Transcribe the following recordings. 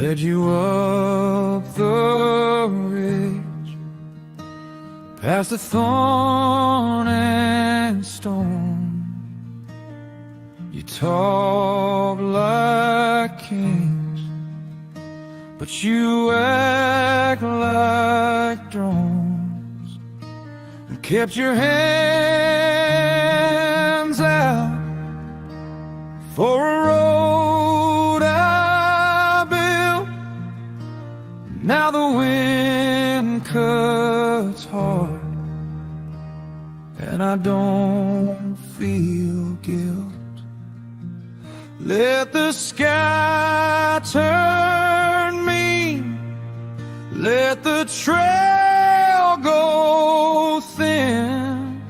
led you up the ridge, past the thorn and stone. You talk like kings, but you act like drones, and kept your hands out for a road I built. Now the wind cuts hard, and I don't feel guilt. Let the sky turn mean, let the trail go thin,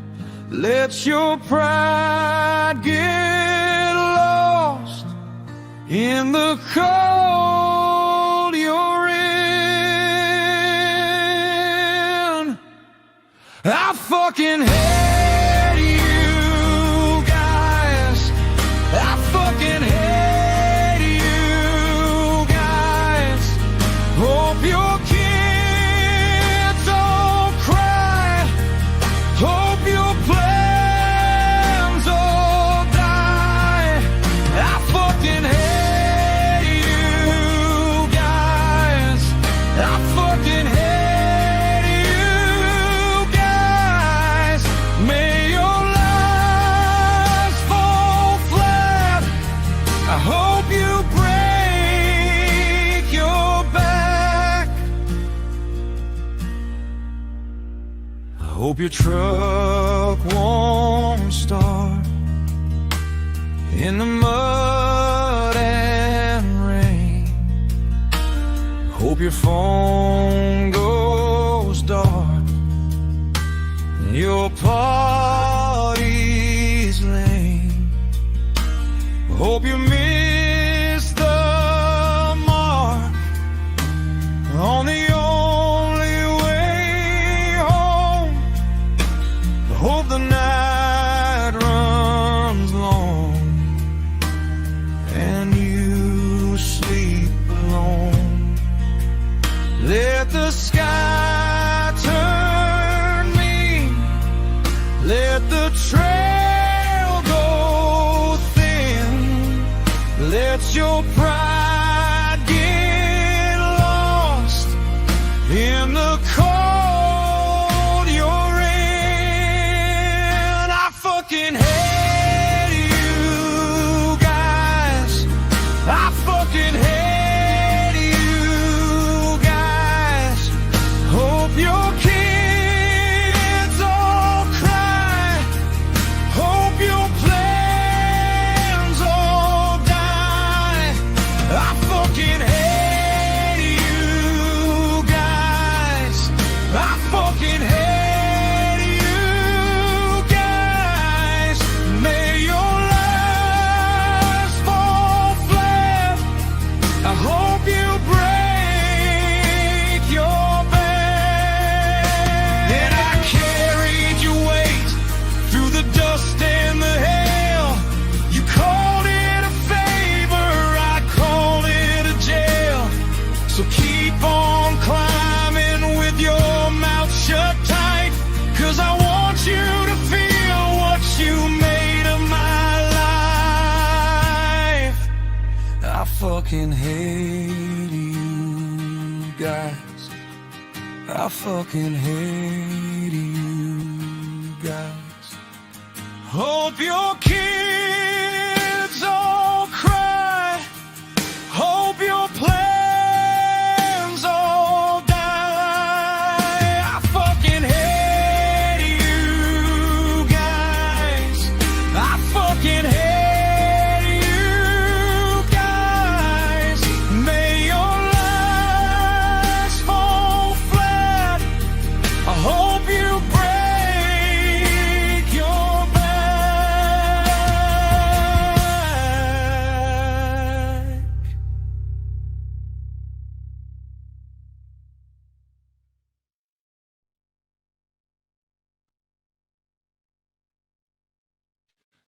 let your pride get lost in the cold you're in. I fucking hate you guys. I fucking hate you guys. Hope your kids don't cry. Hope your plans all die. I fucking hate you guys. I fucking hate you guys. May your lives fall flat. I hope you break your back. I hope your truck won't start in the mud and rain. Hope your phone goes dark and your party's lame. Hope you miss the mark on the only way home. Hope the night runs long and you sleep alone. Let the sky turn mean, let the trail go thin, let your pride get lost in the cold you're in. I fucking hate you guys. I fucking hate you guys. Hope your kids all cry. Hope your plans all die. I fucking hate you guys. I fucking hate you guys. May your lives fall flat. I hope you break your back. And I carried your weight through the dust and the hail. You called it a favor, I called it a jail. So keep on climbing with your mouth shut tight, 'cause I want you to feel what you made of my life. I fucking hate you guys. I fucking hate you guys. Hope your kids all cry. Hope your plans all die. I fucking hate you guys. I fucking hate you guys. May your lives fall flat. I hope you break your back.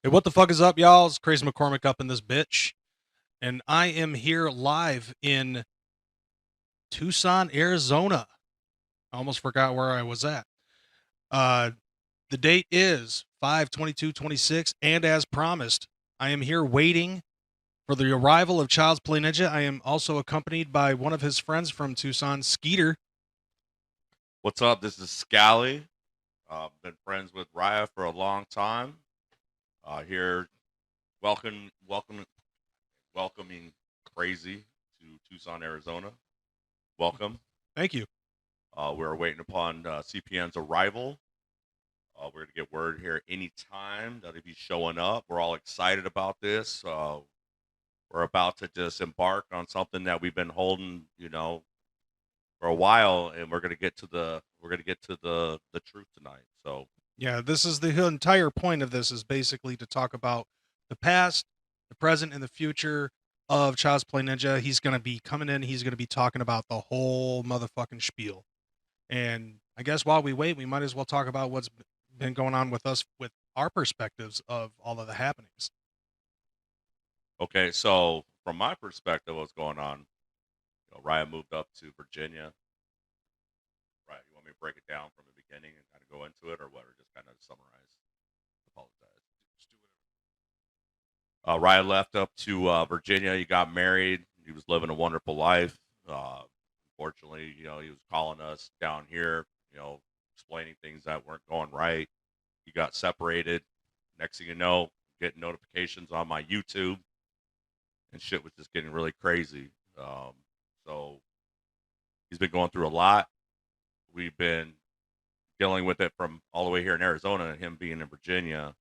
Hey, what the fuck is up, y'all? It's Kreyz McKormik up in this bitch. And I am here live in Tucson, Arizona. I almost forgot where I was at. The date is 5/22/26, and as promised, I am here waiting for the arrival of Child's Play Ninja. I am also accompanied by one of his friends from Tucson, Skeeter. What's up? This is Scally. Been friends with Raya for a long time. Here, welcoming Kreyz to Tucson, Arizona. Welcome. Thank you. We're waiting upon CPN's arrival. We're gonna get word here anytime that he'll be showing up. We're all excited about this. We're about to just embark on something that we've been holding, for a while, and we're gonna get to the truth tonight. So Yeah, this is the entire point of this is basically to talk about the past, the present, and the future of Child's Play Ninja. He's going to be coming in. He's going to be talking about the whole motherfucking spiel. And I guess while we wait, we might as well talk about what's been going on with us, with our perspectives of all of the happenings. okay, so from my perspective, what's going on? Raya moved up to Virginia. Right, you want me to break it down from the beginning and kind of go into it, or what, or just kind of summarize? Apologize. Just do whatever. Raya left up to Virginia. He got married. He was living a wonderful life. Unfortunately, he was calling us down here, explaining things that weren't going right. He got separated. Next thing you know, getting notifications on my YouTube, and shit was just getting really crazy. So he's been going through a lot. We've been dealing with it from all the way here in Arizona, and him being in Virginia.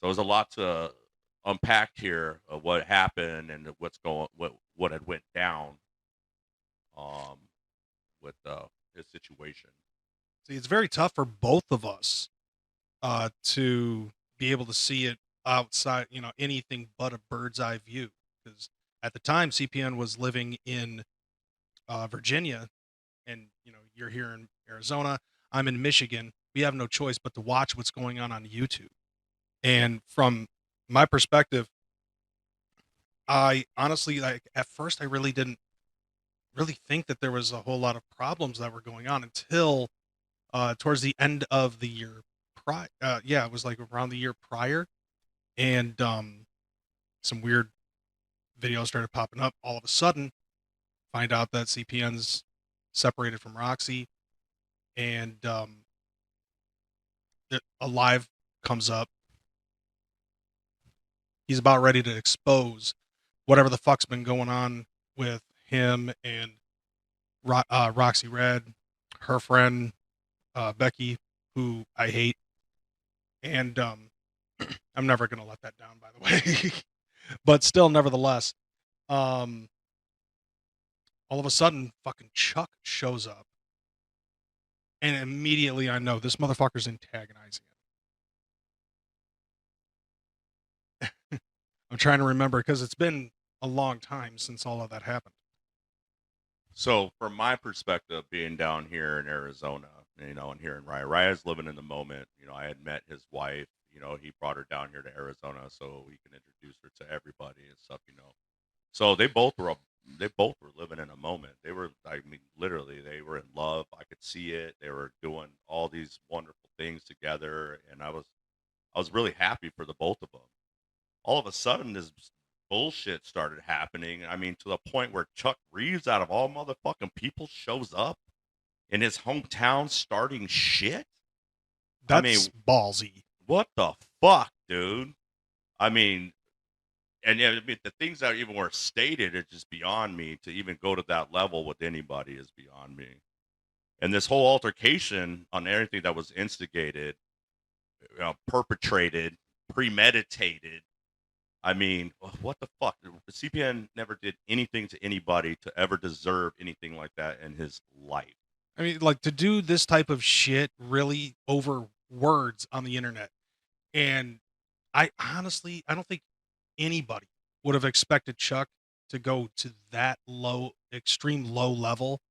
So there's a lot to unpack here of what happened and what had went down with his situation. See, it's very tough for both of us to be able to see it outside, anything but a bird's eye view. Because at the time, CPN was living in Virginia, and you're here in Arizona. I'm in Michigan. We have no choice but to watch what's going on YouTube. And from my perspective, I honestly, at first, I really didn't really think that there was a whole lot of problems that were going on until towards the end of the year prior. Yeah, it was like around the year prior, and some weird videos started popping up. All of a sudden, find out that CPN's separated from Roxxi, and a live comes up. He's about ready to expose whatever the fuck's been going on with him and Roxxi Red, her friend Becky, who I hate, and I'm never gonna let that down, by the way. But still, nevertheless, all of a sudden, fucking Chuck shows up, and immediately I know this motherfucker's antagonizing him. I'm trying to remember because it's been a long time since all of that happened. So from my perspective, being down here in Arizona, and here in Raya's living in the moment. I had met his wife. He brought her down here to Arizona so he can introduce her to everybody and stuff. So they both were living in a moment. They were, literally, they were in love. I could see it. They were doing all these wonderful things together, and I was really happy for the both of them. All of a sudden, this bullshit started happening. To the point where Chuck Reeves, out of all motherfucking people, shows up in his hometown starting shit. That's ballsy. What the fuck, dude? And the things that even were stated are just beyond me. To even go to that level with anybody is beyond me. And this whole altercation on everything that was instigated, perpetrated, premeditated. What the fuck? The CPN never did anything to anybody to ever deserve anything like that in his life. To do this type of shit really over words on the internet. And I don't think anybody would have expected Chuck to go to that low, extreme low level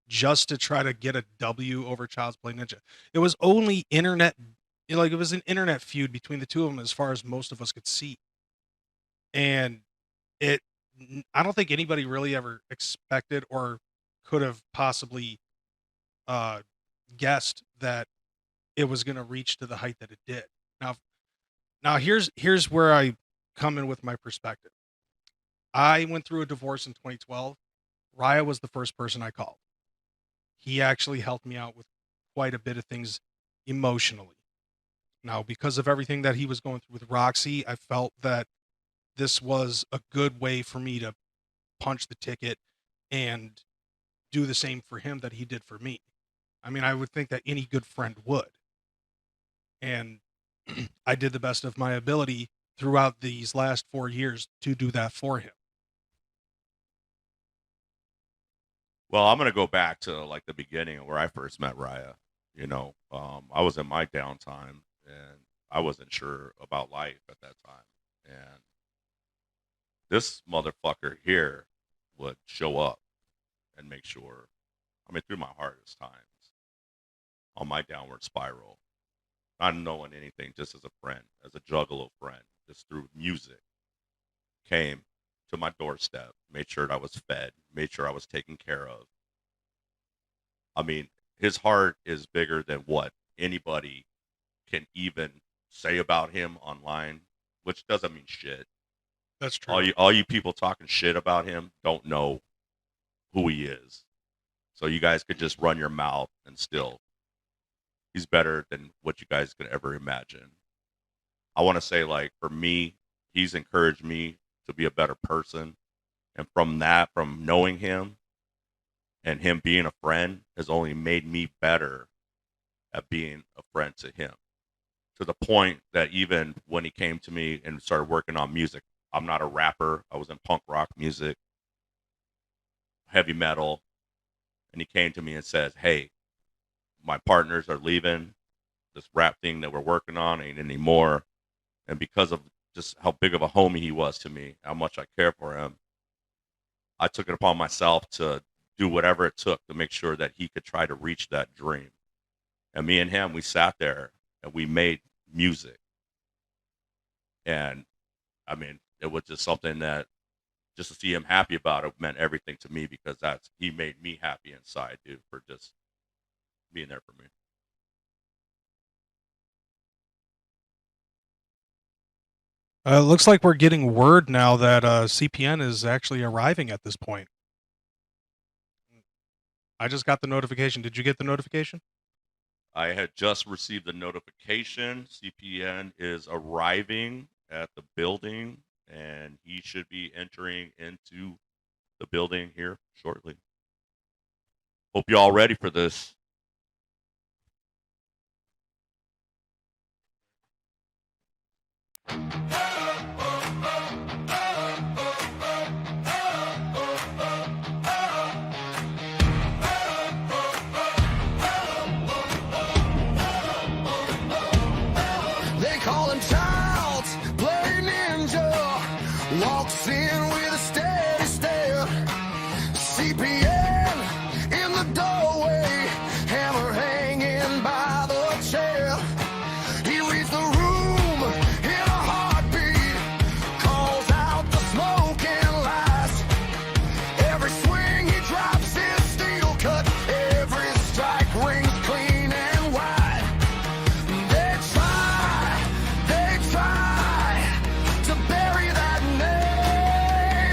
just to try to get a W over Child's Play Ninja. It was only internet, it was an internet feud between the two of them as far as most of us could see. And I don't think anybody really ever expected or could have possibly guessed that it was going to reach to the height that it did. Now here's where I come in with my perspective. I went through a divorce in 2012. Raya was the first person I called. He actually helped me out with quite a bit of things emotionally. Now, because of everything that he was going through with Roxxi, I felt that this was a good way for me to punch the ticket and do the same for him that he did for me. I mean, I would think that any good friend would. And I did the best of my ability throughout these last 4 years to do that for him. Well, I'm going to go back to like the beginning where I first met Raya. You know, I was in my downtime and I wasn't sure about life at that time. And this motherfucker here would show up and make sure, I mean, through my hardest times, on my downward spiral, not knowing anything, just as a friend, as a juggalo friend, just through music, came to my doorstep, made sure that I was fed, made sure I was taken care of. I mean, his heart is bigger than what anybody can even say about him online, which doesn't mean shit. That's true. All you people talking shit about him don't know who he is. So you guys could just run your mouth and still, he's better than what you guys could ever imagine. I want to say, like, for me, he's encouraged me to be a better person. And from that, from knowing him and him being a friend, has only made me better at being a friend to him. To the point that even when he came to me and started working on music, I'm not a rapper. I was in punk rock music, heavy metal. And he came to me and says, hey, my partners are leaving. This rap thing that we're working on ain't anymore. And because of just how big of a homie he was to me, how much I care for him, I took it upon myself to do whatever it took to make sure that he could try to reach that dream. And me and him, we sat there and we made music. And I mean, it was just something that just to see him happy about it meant everything to me, because he made me happy inside, dude, for just being there for me. It looks like we're getting word now that CPN is actually arriving at this point. I just got the notification. Did you get the notification? I had just received the notification. CPN is arriving at the building, and he should be entering into the building here shortly. Hope you all ready for this. They call him Childs, play ninja. Walks in with a steady stare. CPN in the doorway, hammer hanging by the chair. He reads the room in a heartbeat, calls out the smoke and lies. Every swing he drops is steel cut, every strike rings clean and wide. They try to bury that name.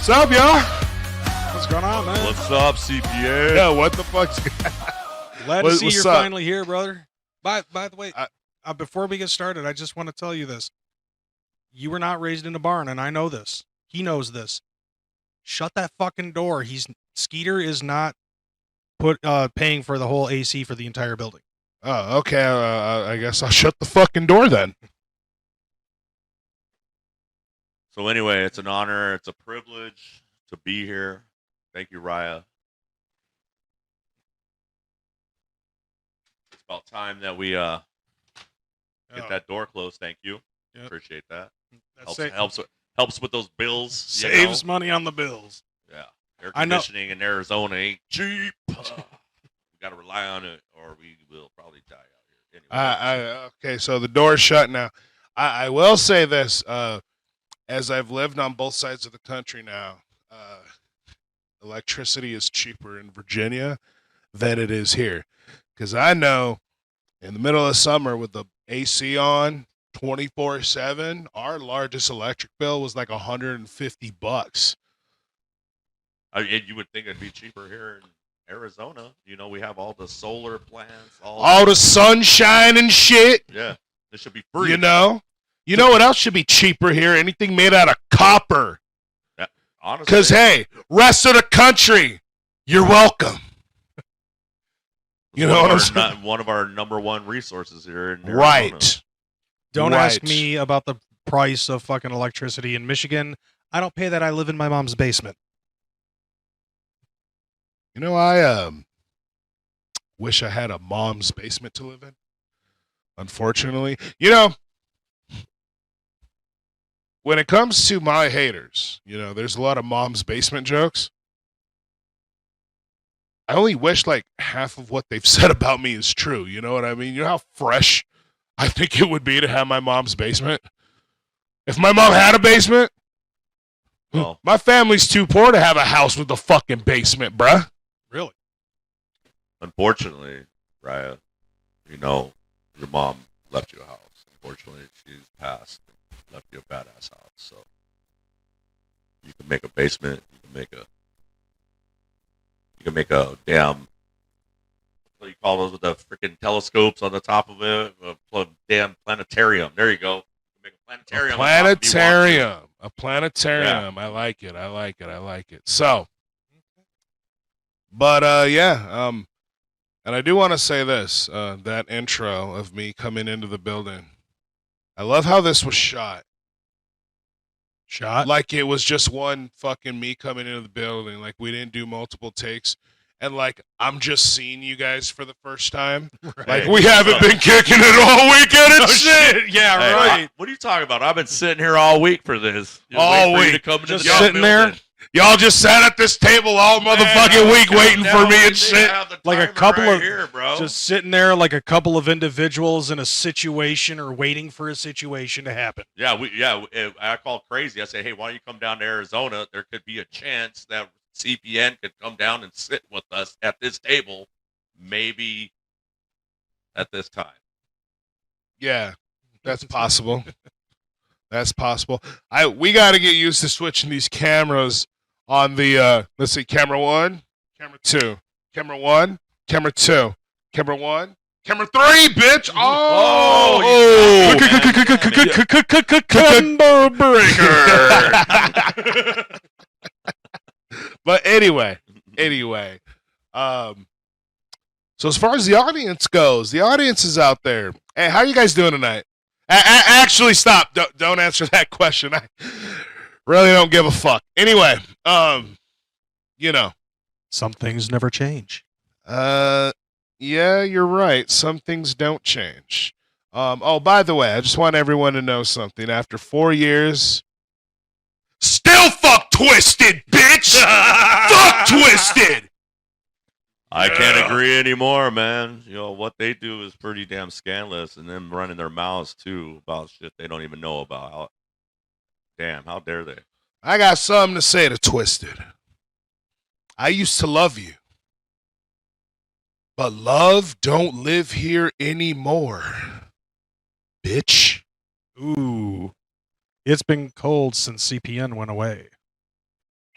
What's up, y'all? What's going on, man? What's up, CPN? Yeah, what the fuck's Glad to see what's you're up? finally here, brother. By the way, before we get started, I just want to tell you this. You were not raised in a barn, and I know this. He knows this. Shut that fucking door. Skeeter is not paying for the whole AC for the entire building. Oh, okay. I guess I'll shut the fucking door then. So anyway, it's an honor. It's a privilege to be here. Thank you, Raya. It's about time that we get that door closed. Thank you. Yep. Appreciate that. That Helps with those bills. saves money on the bills. Yeah. Air I know. conditioning in Arizona ain't cheap. We got to rely on it, or we will probably die out here. Anyway. Okay, so the door's shut now. I will say this. As I've lived on both sides of the country now, electricity is cheaper in Virginia than it is here. Because I know in the middle of summer with the AC on 24/7, our largest electric bill was like $150. You would think it'd be cheaper here in Arizona. You know, we have all the solar plants, All the sunshine and shit. Yeah, this should be free. You know what else should be cheaper here? Anything made out of copper. Yeah, honestly. Because, hey, rest of the country, you're welcome. You know what I'm saying? One of our number one resources here in Arizona. Right. Don't Right. ask me about the price of fucking electricity in Michigan. I don't pay that. I live in my mom's basement. You know, I wish I had a mom's basement to live in. Unfortunately. You know, when it comes to my haters, there's a lot of mom's basement jokes. I only wish like half of what they've said about me is true. You know what I mean? You know how fresh I think it would be to have my mom's basement? If my mom had a basement, Well, my family's too poor to have a house with a fucking basement, bruh. Really? unfortunately, Raya, your mom left you a house. Unfortunately, she's passed and left you a badass house. So you can make a basement. You can make a damn. What do you call those with the freaking telescopes on the top of it? A damn planetarium. There you go. You can make a planetarium. A planetarium. Yeah. I like it. So, but and I do want to say this, that intro of me coming into the building. I love how this was shot. Like it was just one fucking me coming into the building. Like we didn't do multiple takes. And like I'm just seeing you guys for the first time. Right. Like we haven't been kicking it all weekend and shit. Yeah, Hey, right. what are you talking about? I've been sitting here all week for this. Just All waiting for you week. to come into Just the damn sitting there? building. Y'all just sat at this table all motherfucking week waiting for me and shit. Like a couple of- here, bro. Just sitting there like a couple of individuals in a situation or waiting for a situation to happen. I called Kreyz. I said, hey, why don't you come down to Arizona? There could be a chance that CPN could come down and sit with us at this table, maybe at this time. Yeah, that's possible. That's possible. We got to get used to switching these cameras on the let's see, camera 1, camera 2, camera 1, camera 2, camera 1, camera 3, bitch. Combo breaker. But anyway, so as far as the audience goes, the audience is out there. Hey, how you guys doing tonight? Actually, stop. Don't answer that question. I really don't give a fuck. Anyway, Some things never change. yeah, you're right. Some things don't change. Oh, by the way, I just want everyone to know something. After 4 years, still fuck Twisted, bitch. Fuck Twisted. I can't agree anymore, man. What they do is pretty damn scandalous, and them running their mouths too about shit they don't even know about. Damn, how dare they? I got something to say to Twisted. I used to love you, but love don't live here anymore, bitch. Ooh. It's been cold since CPN went away.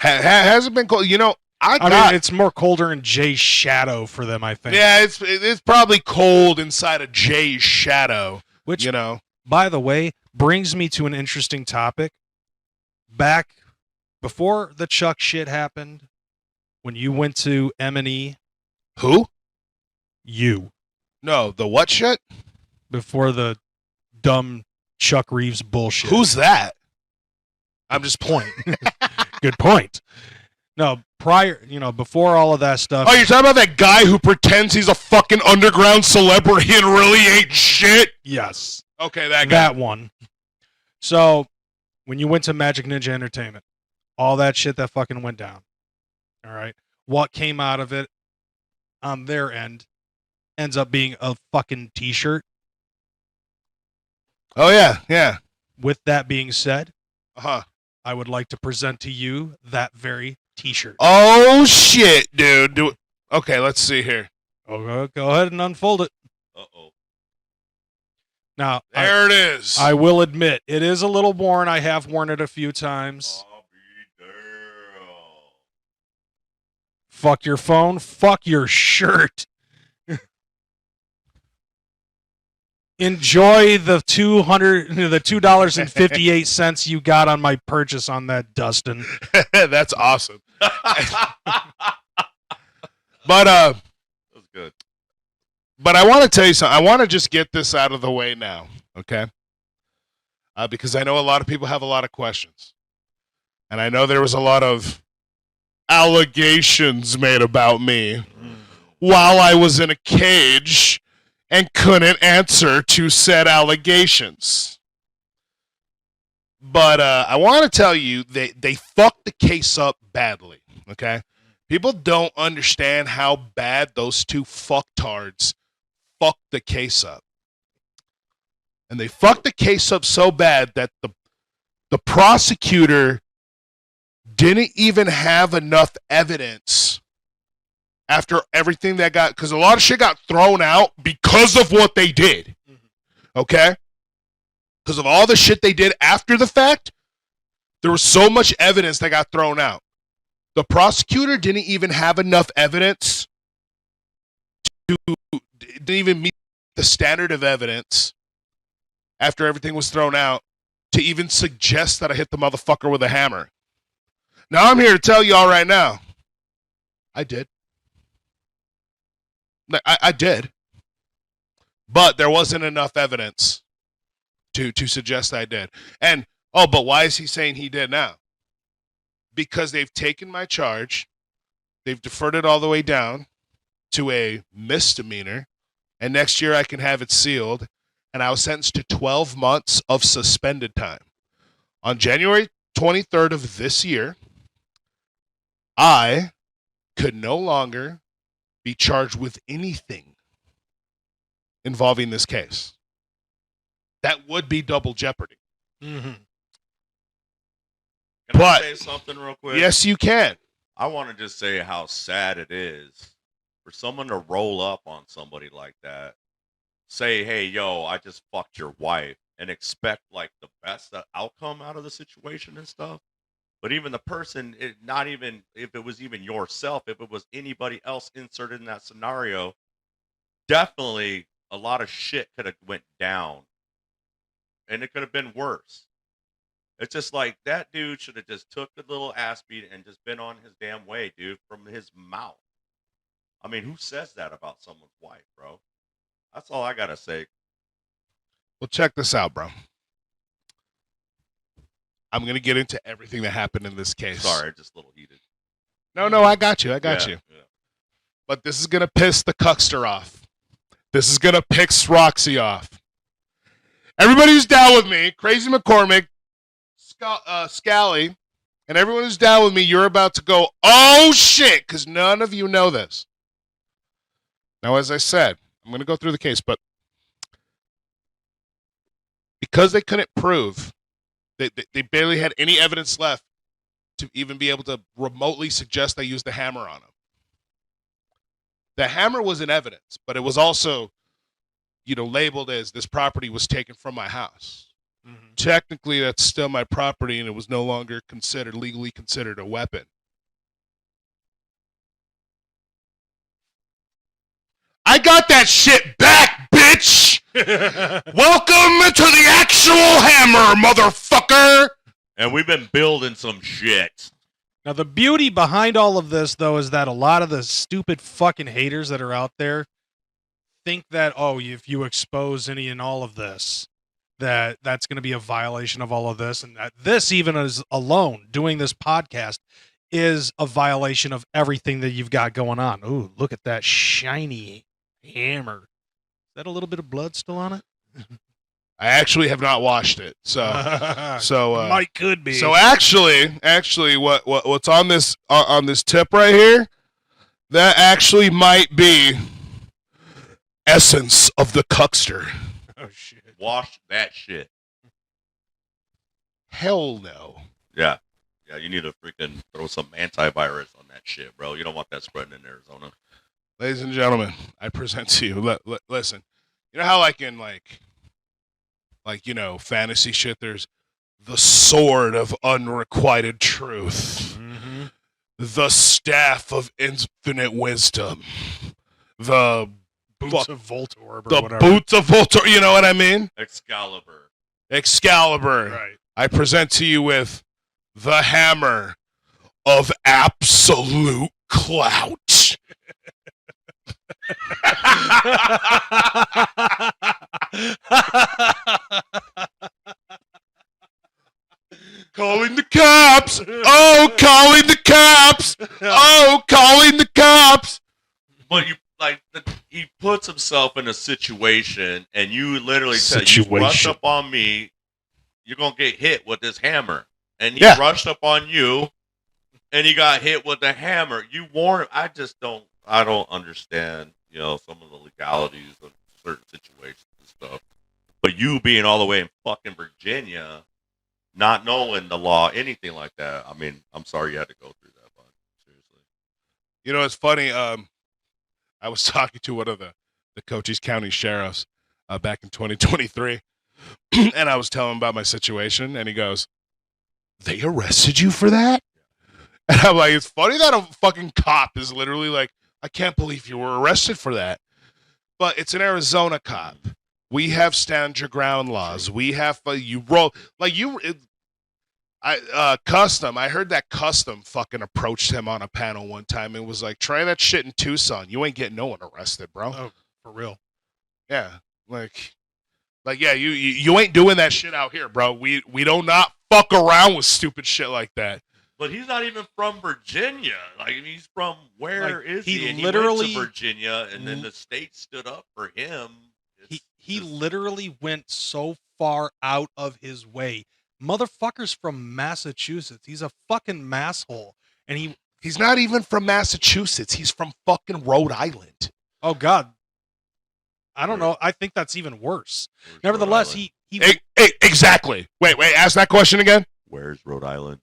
Has it been cold? You know, I mean, it's more colder in Jay's shadow for them, I think. Yeah, it's probably cold inside of Jay's shadow. Which, you know, by the way, brings me to an interesting topic. Back before the Chuck shit happened, when you went to M&E. Who? You. No, the what shit? Before the dumb Chuck Reeves bullshit. Who's that? I'm just point. Good point. No, before all of that stuff. Oh, you're talking about that guy who pretends he's a fucking underground celebrity and really ain't shit? Yes. Okay, that guy. That one. So, when you went to Magic Ninja Entertainment, all that shit that fucking went down. All right. What came out of it on their end ends up being a fucking t-shirt. Oh, yeah. With that being said, Uh-huh. I would like to present to you that very t-shirt. Oh, shit, dude. Okay, let's see here. Oh, go ahead and unfold it. Uh-oh. Now, there it is. I will admit, it is a little worn. I have worn it a few times. I'll be damned. Fuck your phone. Fuck your shirt. Enjoy the $2.58 you got on my purchase on that, Dustin. That's awesome. But that's good. But I want to tell you something. I want to just get this out of the way now, okay? Because I know a lot of people have a lot of questions, and I know there was a lot of allegations made about me while I was in a cage and couldn't answer to said allegations. But I want to tell you, they fucked the case up badly, okay? People don't understand how bad those two fucktards fucked the case up. And they fucked the case up so bad that the prosecutor didn't even have enough evidence after everything that got, because a lot of shit got thrown out because of what they did. Okay? Because of all the shit they did after the fact, there was so much evidence that got thrown out. The prosecutor didn't even have enough evidence didn't even meet the standard of evidence after everything was thrown out to even suggest that I hit the motherfucker with a hammer. Now I'm here to tell y'all right now, I did. I did. But there wasn't enough evidence to suggest I did. And, but why is he saying he did now? Because they've taken my charge, they've deferred it all the way down to a misdemeanor, and next year I can have it sealed, and I was sentenced to 12 months of suspended time. On January 23rd of this year, I could no longer be charged with anything involving this case. That would be double jeopardy. Mm-hmm. Can I say something real quick? Yes, you can. I want to just say how sad it is for someone to roll up on somebody like that, say, hey, yo, I just fucked your wife, and expect like the best outcome out of the situation and stuff. But even the person, not even if it was even yourself, if it was anybody else inserted in that scenario, definitely a lot of shit could have went down, and it could have been worse. It's just like that dude should have just took the little ass beat and just been on his damn way, dude, from his mouth. I mean, who says that about someone's wife, bro? That's all I gotta say. Well, check this out, bro. I'm going to get into everything that happened in this case. Sorry, just a little heated. No, I got you. I got you. Yeah. But this is going to piss the cuckster off. This is going to piss Roxy off. Everybody who's down with me, Crazy McKormik, Scally, and everyone who's down with me, you're about to go, oh shit, because none of you know this. Now, as I said, I'm going to go through the case, but because they couldn't prove, they barely had any evidence left to even be able to remotely suggest they used the hammer on him. The hammer was in evidence, but it was also, labeled as this property was taken from my house. technically that's still my property, and it was no longer legally considered a weapon. I got that shit back, bitch! Welcome to the actual hammer, motherfucker! And we've been building some shit. Now, the beauty behind all of this, though, is that a lot of the stupid fucking haters that are out there think that, oh, if you expose any and all of this, that's going to be a violation of all of this, and that this even is alone, doing this podcast, is a violation of everything that you've got going on. Ooh, look at that shiny hammer. Is that a little bit of blood still on it? I actually have not washed it, so might could be. So actually, what's on this tip right here? That actually might be essence of the cuckster. Oh shit! Wash that shit. Hell no. Yeah, you need to freaking throw some antivirus on that shit, bro. You don't want that spreading in Arizona. Ladies and gentlemen, I present to you. Listen, you know how like in fantasy shit, there's the sword of unrequited truth, the staff of infinite wisdom, the boots of Voltorb, the boots of Voltorb. You know what I mean? Excalibur. Right. I present to you with the hammer of absolute clout. Calling the cops! Oh, calling the cops! Oh, calling the cops! But he puts himself in a situation, and you literally tell you rush up on me, you're gonna get hit with this hammer, and he rushed up on you, and he got hit with the hammer. You warned him. I don't understand, some of the legalities of certain situations and stuff. But you being all the way in fucking Virginia, not knowing the law, anything like that, I mean, I'm sorry you had to go through that, but seriously. It's funny. I was talking to one of the Cochise County sheriffs back in 2023, and I was telling him about my situation, and he goes, "They arrested you for that?" And I'm like, it's funny that a fucking cop is literally like, I can't believe you were arrested for that. But it's an Arizona cop. We have stand your ground laws. We have you roll like you. Custom. I heard that Custom fucking approached him on a panel one time and was like, "Try that shit in Tucson. You ain't getting no one arrested, bro." Oh, for real? Yeah, like yeah, you ain't doing that shit out here, bro. We do not fuck around with stupid shit like that. But he's not even from Virginia. Like, he's from where is he? And literally he went to Virginia, and then the state stood up for him. He literally went so far out of his way. Motherfucker's from Massachusetts. He's a fucking masshole. And he's not even from Massachusetts. He's from fucking Rhode Island. Oh, God. I don't know. I think that's even worse. Nevertheless, he exactly. Wait, ask that question again. Where's Rhode Island?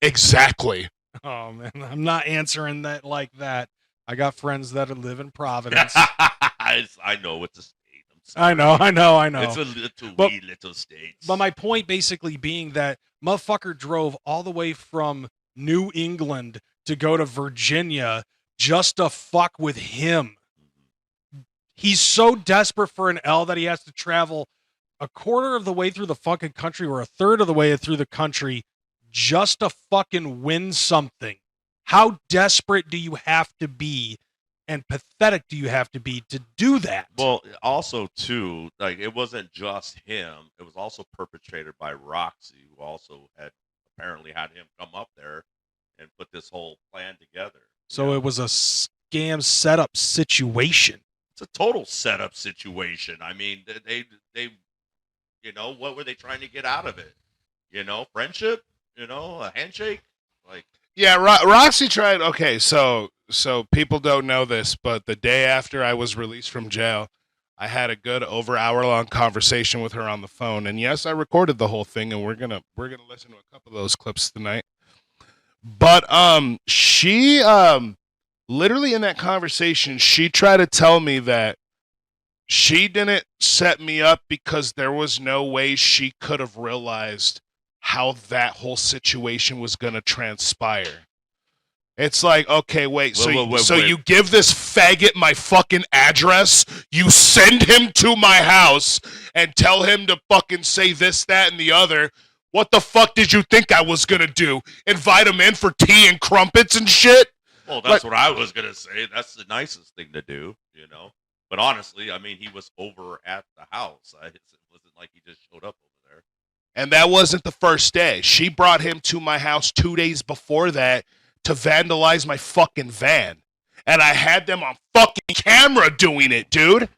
Exactly. Oh, man. I'm not answering that like that. I got friends that live in Providence. I know it's a state. I know. It's a little state. But my point basically being that motherfucker drove all the way from New England to go to Virginia just to fuck with him. He's so desperate for an L that he has to travel a quarter of the way through the fucking country or a third of the way through the country just to fucking win something. How desperate do you have to be and pathetic do you have to be to do that? Well, also, too, like, it wasn't just him. It was also perpetrated by Roxxi, who also had apparently had him come up there and put this whole plan together. So it was a scam setup situation. It's a total setup situation. I mean, they what were they trying to get out of it? Friendship? A handshake? Like, yeah, Roxxi tried. Okay, so people don't know this, but the day after I was released from jail, I had a good over hour-long conversation with her on the phone. And yes, I recorded the whole thing, and we're gonna listen to a couple of those clips tonight. But she literally in that conversation, she tried to tell me that She didn't set me up because there was no way she could have realized how that whole situation was going to transpire. It's like, okay, wait, so you give this faggot my fucking address, you send him to my house and tell him to fucking say this, that, and the other. What the fuck did you think I was gonna do? Invite him in for tea and crumpets and shit? Well, that's what I was gonna say. That's the nicest thing to do, you know. But honestly, I mean, he was over at the house. It wasn't like he just showed up over there. And that wasn't the first day. She brought him to my house 2 days before that to vandalize my fucking van. And I had them on fucking camera doing it, dude.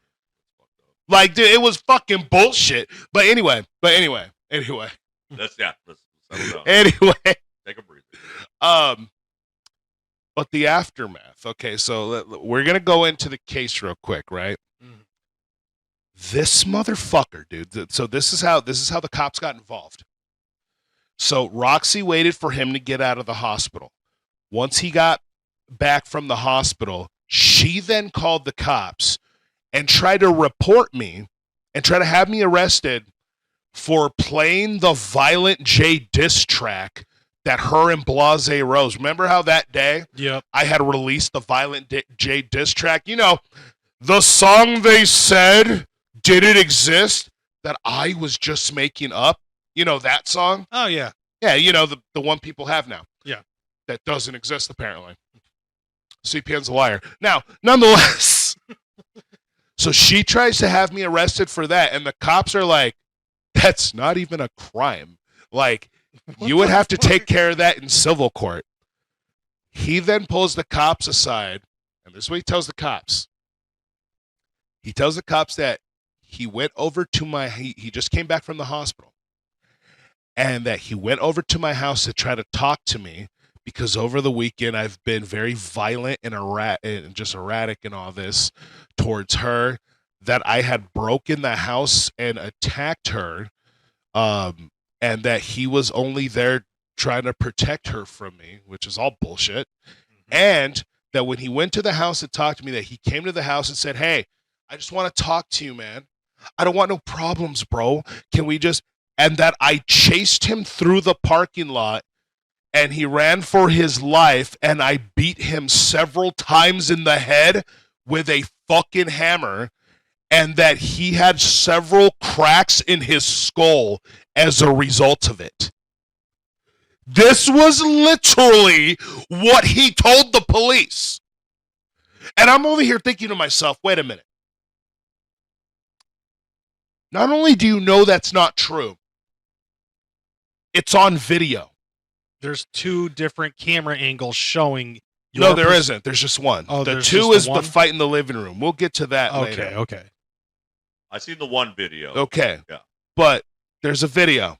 Like, dude, it was fucking bullshit. But anyway. Let's settle down. Anyway. Take a breather. But the aftermath. Okay, so we're going to go into the case real quick, right? This motherfucker, dude. So this is how the cops got involved. So Roxxi waited for him to get out of the hospital. Once he got back from the hospital, she then called the cops and tried to report me and try to have me arrested for playing the Violent J diss track that her and Blase Rose. Remember how that day I had released the Violent J diss track? You know, the song they said didn't exist that I was just making up. You know that song? Oh, yeah. Yeah, you know, the one people have now. Yeah. That doesn't exist, apparently. CPN's a liar. Now, nonetheless, so she tries to have me arrested for that, and the cops are like, that's not even a crime. Like, you would have to take care of that in civil court. He then pulls the cops aside, and this is what he tells the cops. He tells the cops that he went over to he just came back from the hospital, and that he went over to my house to try to talk to me because over the weekend I've been very violent and just erratic and all this towards her, that I had broken the house and attacked her, and that he was only there trying to protect her from me, which is all bullshit. And that when he went to the house and talked to me, that he came to the house and said, hey, I just want to talk to you, man. I don't want no problems, bro. Can we just... And that I chased him through the parking lot and he ran for his life and I beat him several times in the head with a fucking hammer, and that he had several cracks in his skull as a result of it. This was literally what he told the police. And I'm over here thinking to myself, wait a minute. Not only do you know that's not true, it's on video. There's two different camera angles showing. No, there isn't. There's just one. Oh, the two is the fight in the living room. We'll get to that later. Okay. I seen the one video. Okay. Yeah. But there's a video.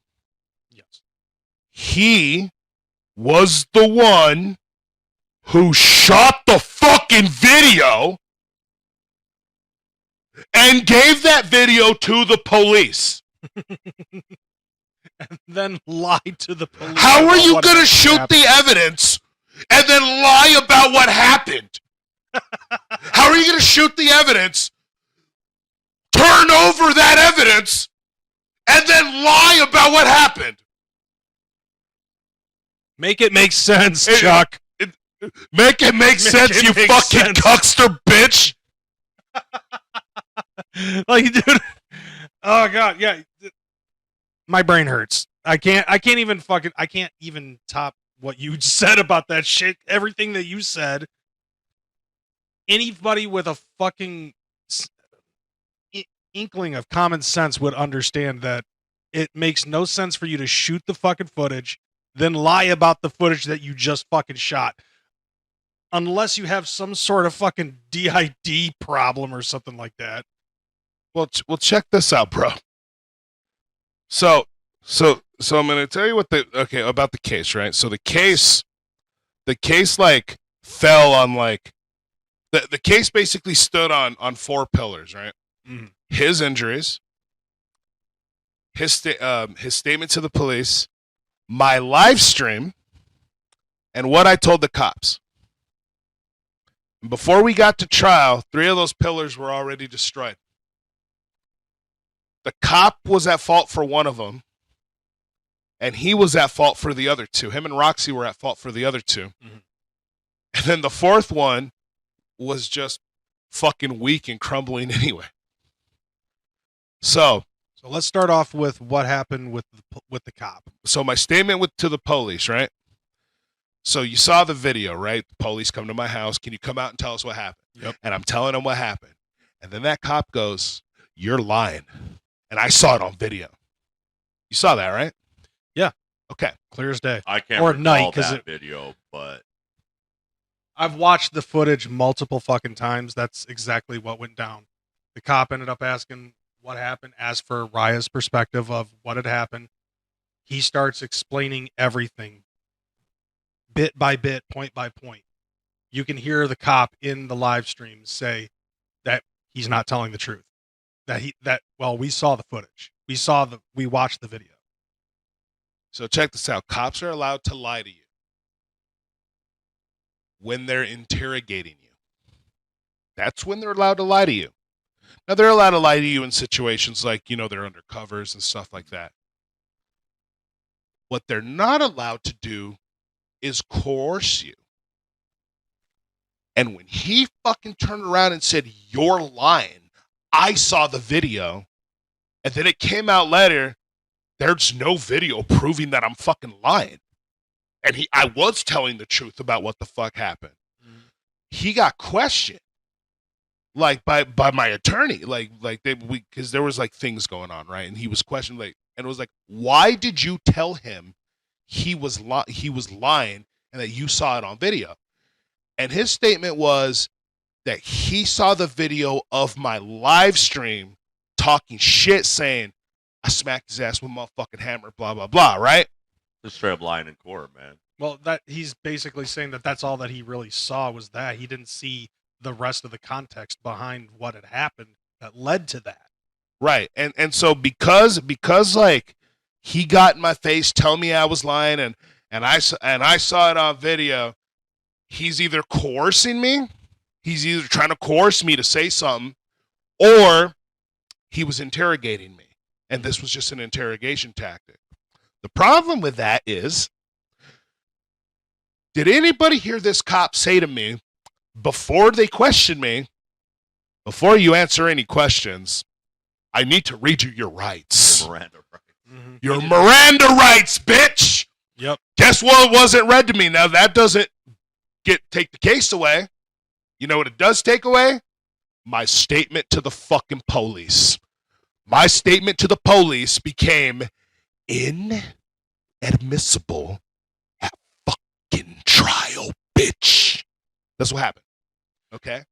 Yes. He was the one who shot the fucking video and gave that video to the police. And then lied to the police. How are you going to shoot the evidence and then lie about what happened? How are you going to shoot the evidence, turn over that evidence, and then lie about what happened? Make it make sense, Chuck. Make it make sense, you fucking cuckster bitch. Like, dude. Oh god, yeah. My brain hurts. I can't even top what you said about that shit. Everything that you said. Anybody with a fucking inkling of common sense would understand that it makes no sense for you to shoot the fucking footage, then lie about the footage that you just fucking shot. Unless you have some sort of fucking DID problem or something like that. Well, check this out, bro. So I'm going to tell you about the case, right? So the case like fell on like, the case basically stood on 4 pillars, right? Mm-hmm. His injuries, his statement to the police, my live stream, and what I told the cops. And before we got to trial, 3 of those pillars were already destroyed. the cop was at fault for one of them, and he was at fault for the other two. Him and Roxy were at fault for the other two. Mhm. And then the fourth one was just fucking weak and crumbling anyway. So let's start off with what happened with the cop. So my statement to the police, right? So you saw the video, right? The police come to my house. Can you come out and tell us what happened? Yep. And I'm telling them what happened. And then that cop goes, "You're lying." And I saw it on video. You saw that, right? Yeah. Okay. Clear as day. I can't Or recall night, 'cause that it- video, but I've watched the footage multiple fucking times. That's exactly what went down. The cop ended up asking what happened. As for Raya's perspective of what had happened, he starts explaining everything bit by bit, point by point. You can hear the cop in the live stream say that he's not telling the truth. Well, we saw the footage. We watched the video. So check this out. Cops are allowed to lie to you when they're interrogating you. That's when they're allowed to lie to you. Now, they're allowed to lie to you in situations like, they're undercovers and stuff like that. What they're not allowed to do is coerce you. And when he fucking turned around and said, "You're lying," I saw the video, and then it came out later, there's no video proving that I'm fucking lying. And I was telling the truth about what the fuck happened. Mhm. He got questioned, like by my attorney, because there was like things going on, right? And he was questioned, and it was like, "Why did you tell him he was lying and that you saw it on video?" And his statement was that he saw the video of my live stream talking shit, saying, "I smacked his ass with my fucking hammer, blah, blah, blah," right? just straight up lying in court, man. Well, that he's basically saying that that's all that he really saw was that. He didn't see the rest of the context behind what had happened that led to that. Right. And so because like he got in my face telling me I was lying and I saw it on video, he's either coercing me, he's either trying to coerce me to say something, or he was interrogating me. And this was just an interrogation tactic. The problem with that is, did anybody hear this cop say to me before they questioned me, "Before you answer any questions, I need to read you your rights. Miranda, right? Mhm. Your Miranda rights, bitch." Yep. Guess what wasn't read to me? Now that doesn't take the case away. You know what it does take away? My statement to the fucking police. My statement to the police became inadmissible at fucking trial, bitch. That's what happened. Okay?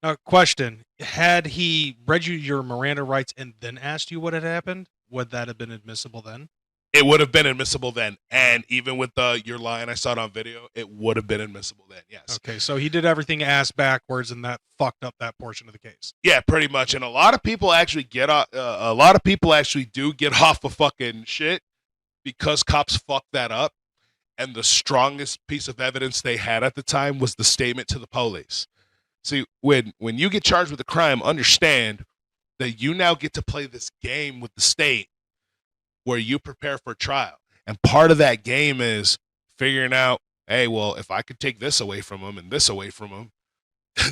Now, question: had he read you your Miranda rights and then asked you what had happened, would that have been admissible then? It would have been admissible then. And even with the "you're lying, I saw it on video," it would have been admissible then, yes. Okay, so he did everything ass backwards, and that fucked up that portion of the case. Yeah, pretty much. And a lot of people actually get off. A lot of people actually do get off of fucking shit because cops fucked that up. And the strongest piece of evidence they had at the time was the statement to the police. See, when you get charged with a crime, understand that you now get to play this game with the state where you prepare for trial. And part of that game is figuring out, hey, well, if I could take this away from them and this away from them,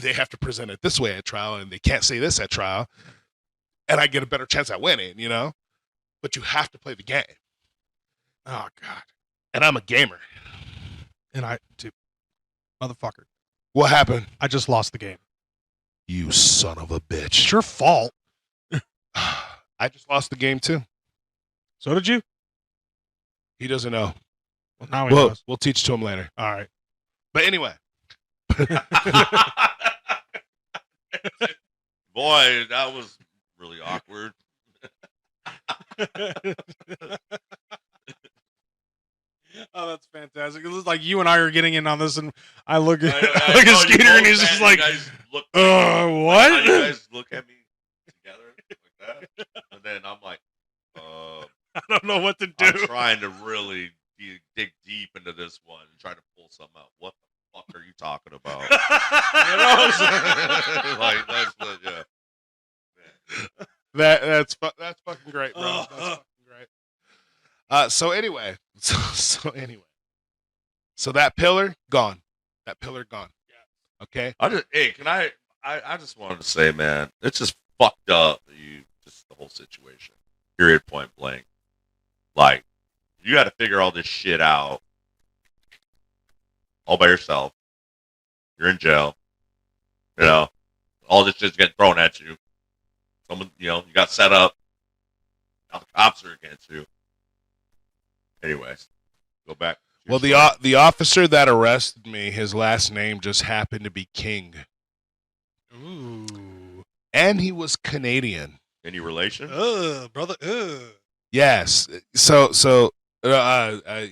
they have to present it this way at trial, and they can't say this at trial, and I get a better chance at winning, But you have to play the game. Oh God! And I'm a gamer. And motherfucker, What happened? I just lost the game. You son of a bitch. It's your fault. I just lost the game too. So did you? He doesn't know. Well, now he knows. We'll teach to him later. All right. But anyway. Boy, that was really awkward. Oh, that's fantastic. It looks like you and I are getting in on this, and I look at I look know at you Skeeter, and both, he's man, just you like, guys look what? You guys look at me together like that, and then I'm like, I don't know what to do. I'm trying to really dig deep into this one and try to pull something out. What the fuck are you talking about? You know what I'm saying? Like that's yeah. That's fucking great, bro. That's fucking great. So anyway, so that pillar gone. That pillar gone. Yeah. Okay. I just wanted to say, man, it's just fucked up. The whole situation. Period. Point blank. Like, you got to figure all this shit out all by yourself. You're in jail. You know, all this shit's getting thrown at you. Someone, you got set up. Now the cops are against you. Anyways, go back. Well, the officer that arrested me, his last name just happened to be King. Ooh. And he was Canadian. Any relation? Brother. Yes. So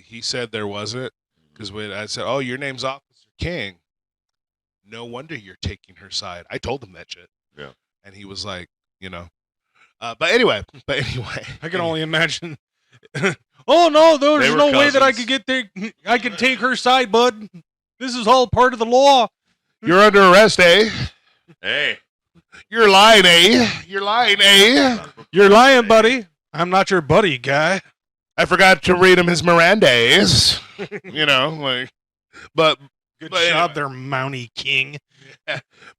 he said there wasn't, because when I said, "Oh, your name's Officer King," no wonder you're taking her side. I told him that shit. Yeah. And he was like, but anyway, I can only imagine. Oh no, there's no way that I could get there. I could take her side, bud. This is all part of the law. You're under arrest, eh? Hey. You're lying, eh? You're lying, eh? You're lying, buddy. I'm not your buddy, guy. I forgot to read him his Miranda's. But Good But job anyway. there, Mountie King.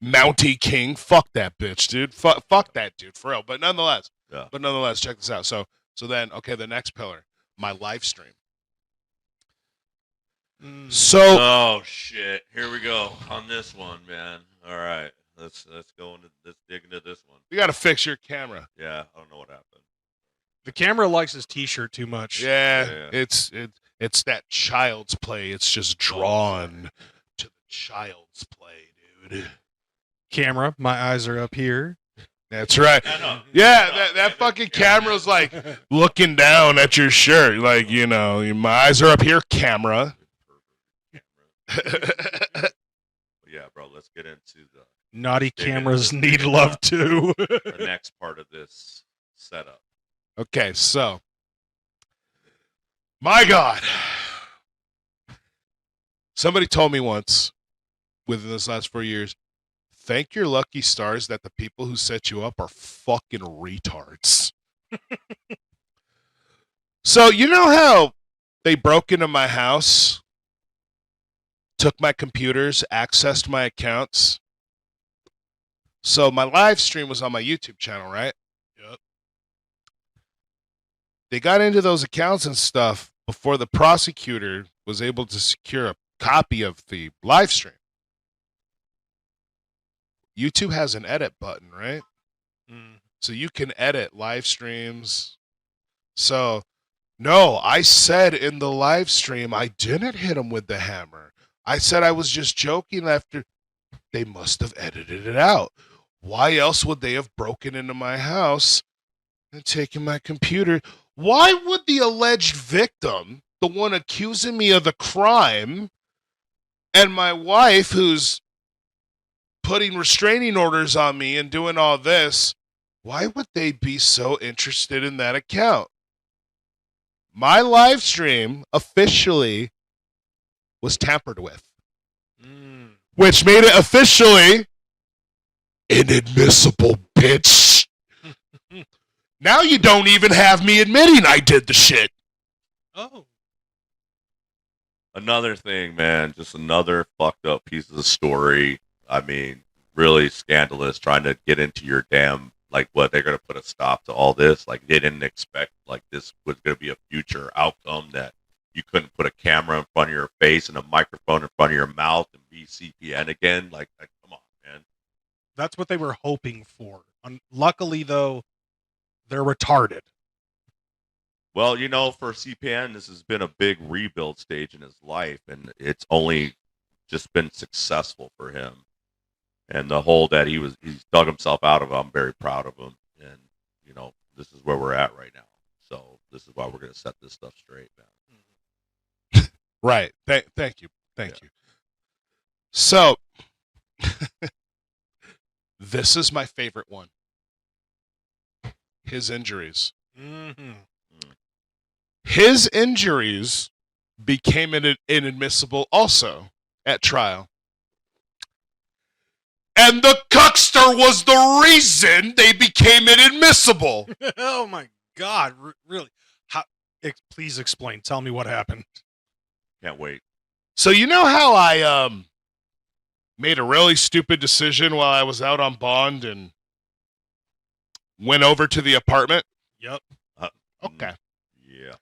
Mountie King, fuck that bitch, dude. Fuck that dude, for real. But nonetheless, check this out. So then, okay, the next pillar, my live stream. So Oh shit! Here we go on this one, man. All right, let's dig into this one. you got to fix your camera. Yeah, I don't know what happened. The camera likes his T-shirt too much. Yeah, Yeah. it's that child's play. It's just drawn to the child's play, dude. Camera, my eyes are up here. That's right. I know. Yeah, that fucking camera's like looking down at your shirt, like my eyes are up here, camera. But yeah, bro. Let's get into Naughty Dig into cameras this. need love too. the next part of this setup. Okay, so my God, somebody told me once within this last 4 years, thank your lucky stars that the people who set you up are fucking retards. So you know how they broke into my house, took my computers, accessed my accounts? So my live stream was on my YouTube channel, right? Yep. They got into those accounts and stuff before the prosecutor was able to secure a copy of the live stream. YouTube has an edit button, right? So you can edit live streams. So, no, I said in the live stream, I didn't hit him with the hammer. I said I was just joking after. They must have edited it out. Why else would they have broken into my house and taken my computer? Why would the alleged victim, the one accusing me of the crime, and my wife, who's putting restraining orders on me and doing all this, why would they be so interested in that account? My live stream officially was tampered with, which made it officially inadmissible, bitch. Now you don't even have me admitting I did the shit. Oh. Another thing, man, just another fucked up piece of the story. I mean, really scandalous, trying to get into your damn, like, what, they're going to put a stop to all this? Like, they didn't expect, like, this was going to be a future outcome, that you couldn't put a camera in front of your face and a microphone in front of your mouth and be CPN again? Like come on, man. That's what they were hoping for. Luckily, though, they're retarded. Well, for CPN, this has been a big rebuild stage in his life, and it's only just been successful for him. And the hole that he's dug himself out of, I'm very proud of him. And, this is where we're at right now. So this is why we're going to set this stuff straight, man. Right. Thank you. Thank you. So, this is my favorite one. His injuries. Mm-hmm. His injuries became inadmissible also at trial. And the cuckster was the reason they became inadmissible. Oh my God! Really? How? Please explain. Tell me what happened. Can't wait. So you know how I made a really stupid decision while I was out on bond and went over to the apartment? Yep. Okay. Yeah.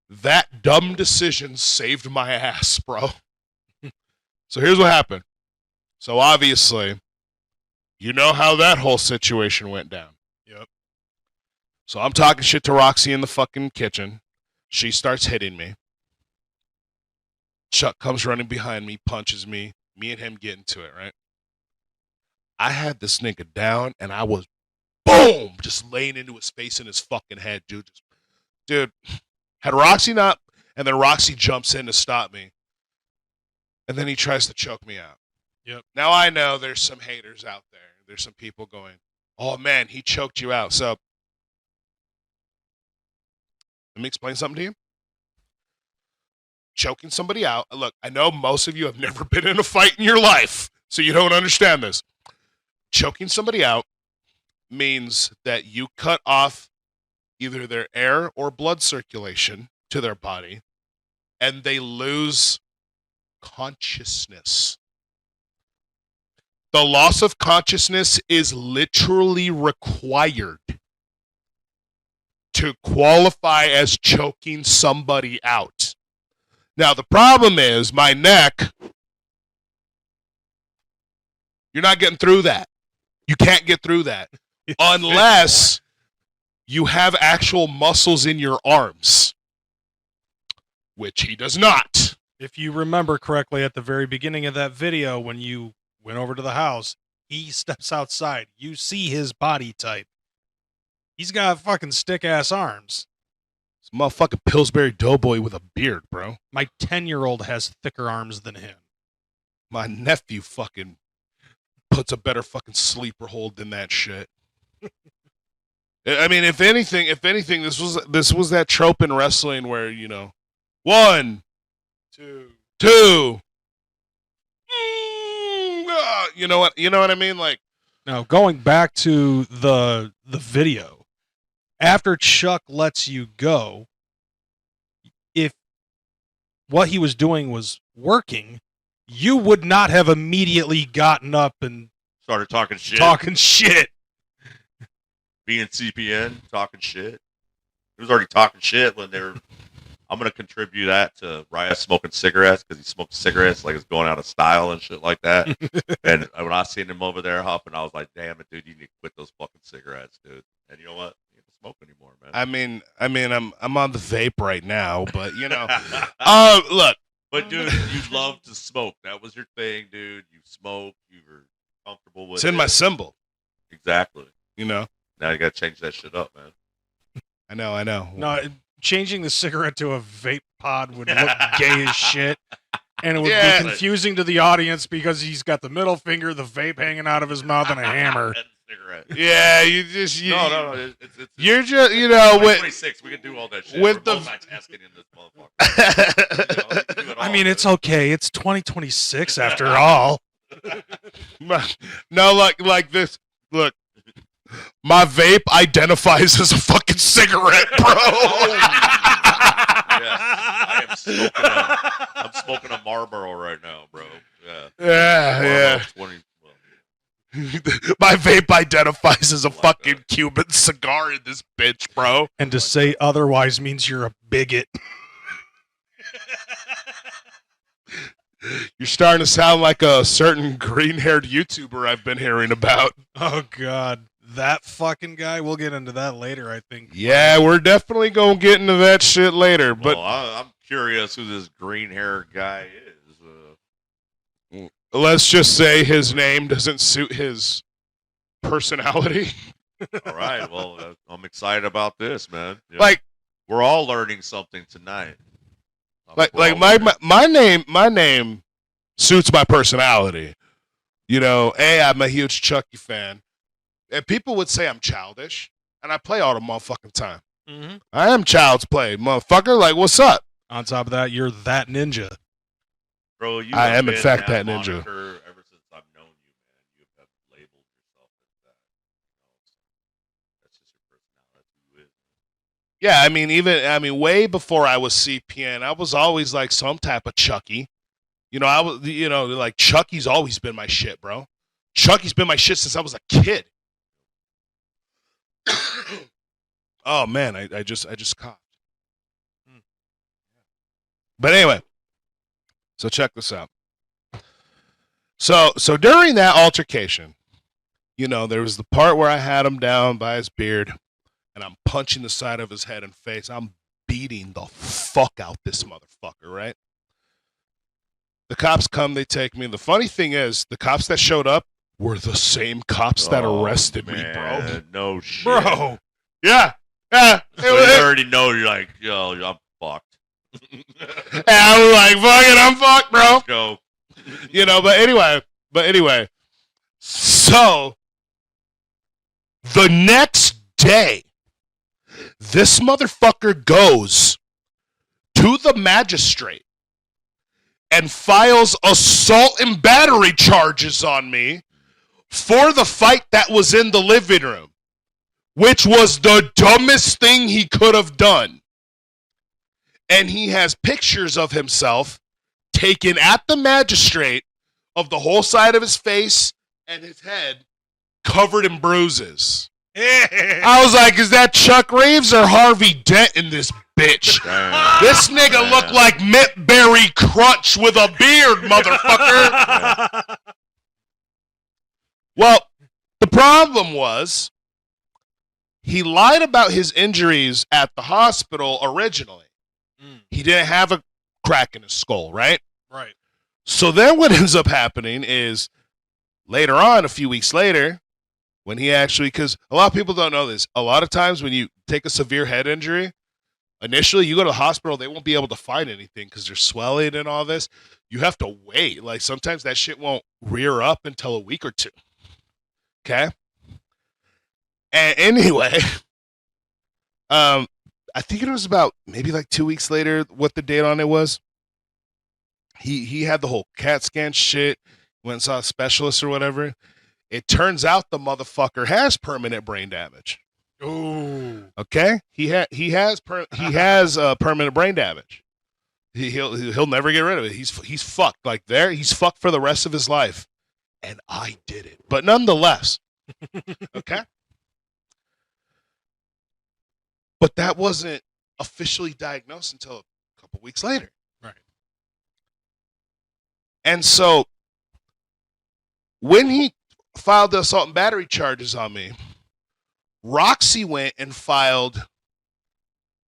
That dumb decision saved my ass, bro. So here's what happened. So obviously, you know how that whole situation went down. Yep. So I'm talking shit to Roxy in the fucking kitchen. She starts hitting me. Chuck comes running behind me, punches me. Me and him get into it, right? I had this nigga down, and I was, boom, just laying into his face and his fucking head, dude. Dude, had Roxy not, and then Roxy jumps in to stop me, and then he tries to choke me out. Yep. Now I know there's some haters out there. There's some people going, oh man, he choked you out. So, let me explain something to you. Choking somebody out. Look, I know most of you have never been in a fight in your life, so you don't understand this. Choking somebody out means that you cut off either their air or blood circulation to their body, and they lose consciousness. The loss of consciousness is literally required to qualify as choking somebody out. Now, the problem is my neck, you're not getting through that. You can't get through that unless you have actual muscles in your arms, which he does not. If you remember correctly at the very beginning of that video, when you went over to the house, he steps outside. You see his body type. He's got fucking stick-ass arms. It's a motherfucking Pillsbury Doughboy with a beard, bro. My 10-year-old has thicker arms than him. My nephew fucking puts a better fucking sleeper hold than that shit. I mean, if anything, this was that trope in wrestling where, you know, 1, 2. You know what I mean? Like, now, going back to the video, after Chuck lets you go, if what he was doing was working, you would not have immediately gotten up and Started talking shit. talking shit. Being CPN, talking shit. He was already talking shit when they were. I'm going to contribute that to Riot smoking cigarettes because he smoked cigarettes like it's going out of style and shit like that. And when I seen him over there huffing, I was like, damn it, dude, you need to quit those fucking cigarettes, dude. And you know what? You don't smoke anymore, man. I mean, I'm on the vape right now, but you know, look. But dude, you love to smoke. That was your thing, dude. You smoked. You were comfortable with It's it. in my symbol. Exactly. You know. Now you got to change that shit up, man. I know. No, changing the cigarette to a vape pod would look gay as shit. And it would Yeah. be confusing to the audience because he's got the middle finger, the vape hanging out of his mouth, and a hammer. And cigarette. Yeah, no. It's You're just, you know, with 26. We can do all that shit. with We're the- multitasking in this motherfucker. You know, we can do it I all, mean, dude. it's okay. It's 2026 after all. no, like this. Look, my vape identifies as a fucking cigarette, bro. Yes, I am smoking I'm smoking a Marlboro right now, bro. Yeah. Yeah. Marlboro 20. My vape identifies as a fucking Cuban cigar in this bitch, bro. And to say otherwise means you're a bigot. You're starting to sound like a certain green-haired YouTuber I've been hearing about. Oh, God. That fucking guy? We'll get into that later, I think. Yeah, we're definitely going to get into that shit later, but Well, I'm curious who this green hair guy is. let's just say his name doesn't suit his personality. All right, well, I'm excited about this, man. Yeah. Like, we're all learning something tonight. like We're all my learning. my name suits my personality. You know, I'm a huge Chucky fan. And people would say I'm childish, and I play all the motherfucking time. Mm-hmm. I am child's play, motherfucker. Like, what's up? On top of that, you're that ninja. Bro, you I have am, in been fact, that ninja. moniker ever since I've known you, Yeah, I mean, way before I was CPN, I was always like some type of Chucky. I was, like Chucky's always been my shit, bro. Chucky's been my shit since I was a kid. Oh man, I just coughed. But anyway, so check this out. So during that altercation, there was the part where I had him down by his beard, and I'm punching the side of his head and face. I'm beating the fuck out this motherfucker, right? The cops come, they take me. The funny thing is, the cops that showed up were the same cops that arrested me, bro. No shit. Bro. Yeah. Yeah. So you already know you're like, yo, I'm fucked. And I was like, fuck it, I'm fucked, bro. Let's go. But anyway. So, the next day, this motherfucker goes to the magistrate and files assault and battery charges on me for the fight that was in the living room, which was the dumbest thing he could have done. And he has pictures of himself taken at the magistrate of the whole side of his face and his head covered in bruises. I was like, is that Chuck Reeves or Harvey Dent in this bitch? Damn. This nigga looked like Mint Berry Crunch with a beard, motherfucker. Well, the problem was he lied about his injuries at the hospital originally. He didn't have a crack in his skull, right? Right. So then what ends up happening is later on, a few weeks later, when he actually, because a lot of people don't know this, a lot of times when you take a severe head injury, initially you go to the hospital, they won't be able to find anything because there's swelling and all this. You have to wait. Like sometimes that shit won't rear up until a week or two. Okay? And anyway, I think it was about maybe like 2 weeks later, what the date on it was. He had the whole CAT scan shit, went and saw a specialist or whatever. It turns out the motherfucker has permanent brain damage. Ooh. Okay? He has permanent brain damage. He'll never get rid of it. He's fucked. Like he's fucked for the rest of his life. And I did it. But nonetheless. Okay? But that wasn't officially diagnosed until a couple weeks later. Right. And so when he filed the assault and battery charges on me, Roxxi went and filed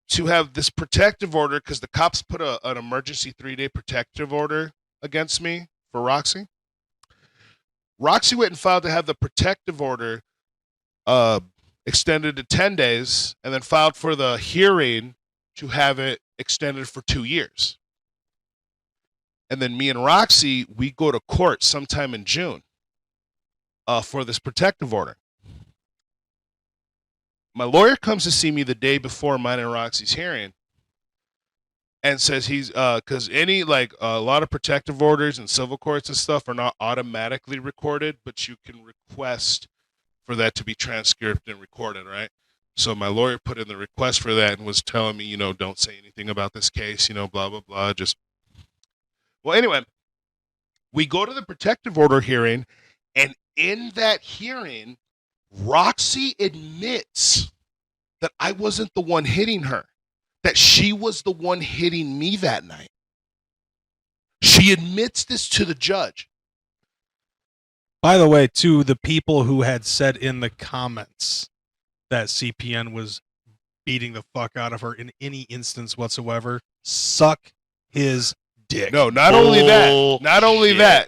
to have this protective order because the cops put an emergency 3-day protective order against me for Roxxi. Roxxi went and filed to have the protective order extended to 10 days and then filed for the hearing to have it extended for 2 years. And then me and Roxxi, we go to court sometime in June for this protective order. My lawyer comes to see me the day before mine and Roxy's hearing and says he's because a lot of protective orders and civil courts and stuff are not automatically recorded, but you can request for that to be transcribed and recorded, right? So my lawyer put in the request for that and was telling me, don't say anything about this case, blah, blah, blah. Well, anyway, we go to the protective order hearing, and in that hearing, Roxxi admits that I wasn't the one hitting her, that she was the one hitting me that night. She admits this to the judge. By the way, to the people who had said in the comments that CPN was beating the fuck out of her in any instance whatsoever, suck his dick. No, not only that.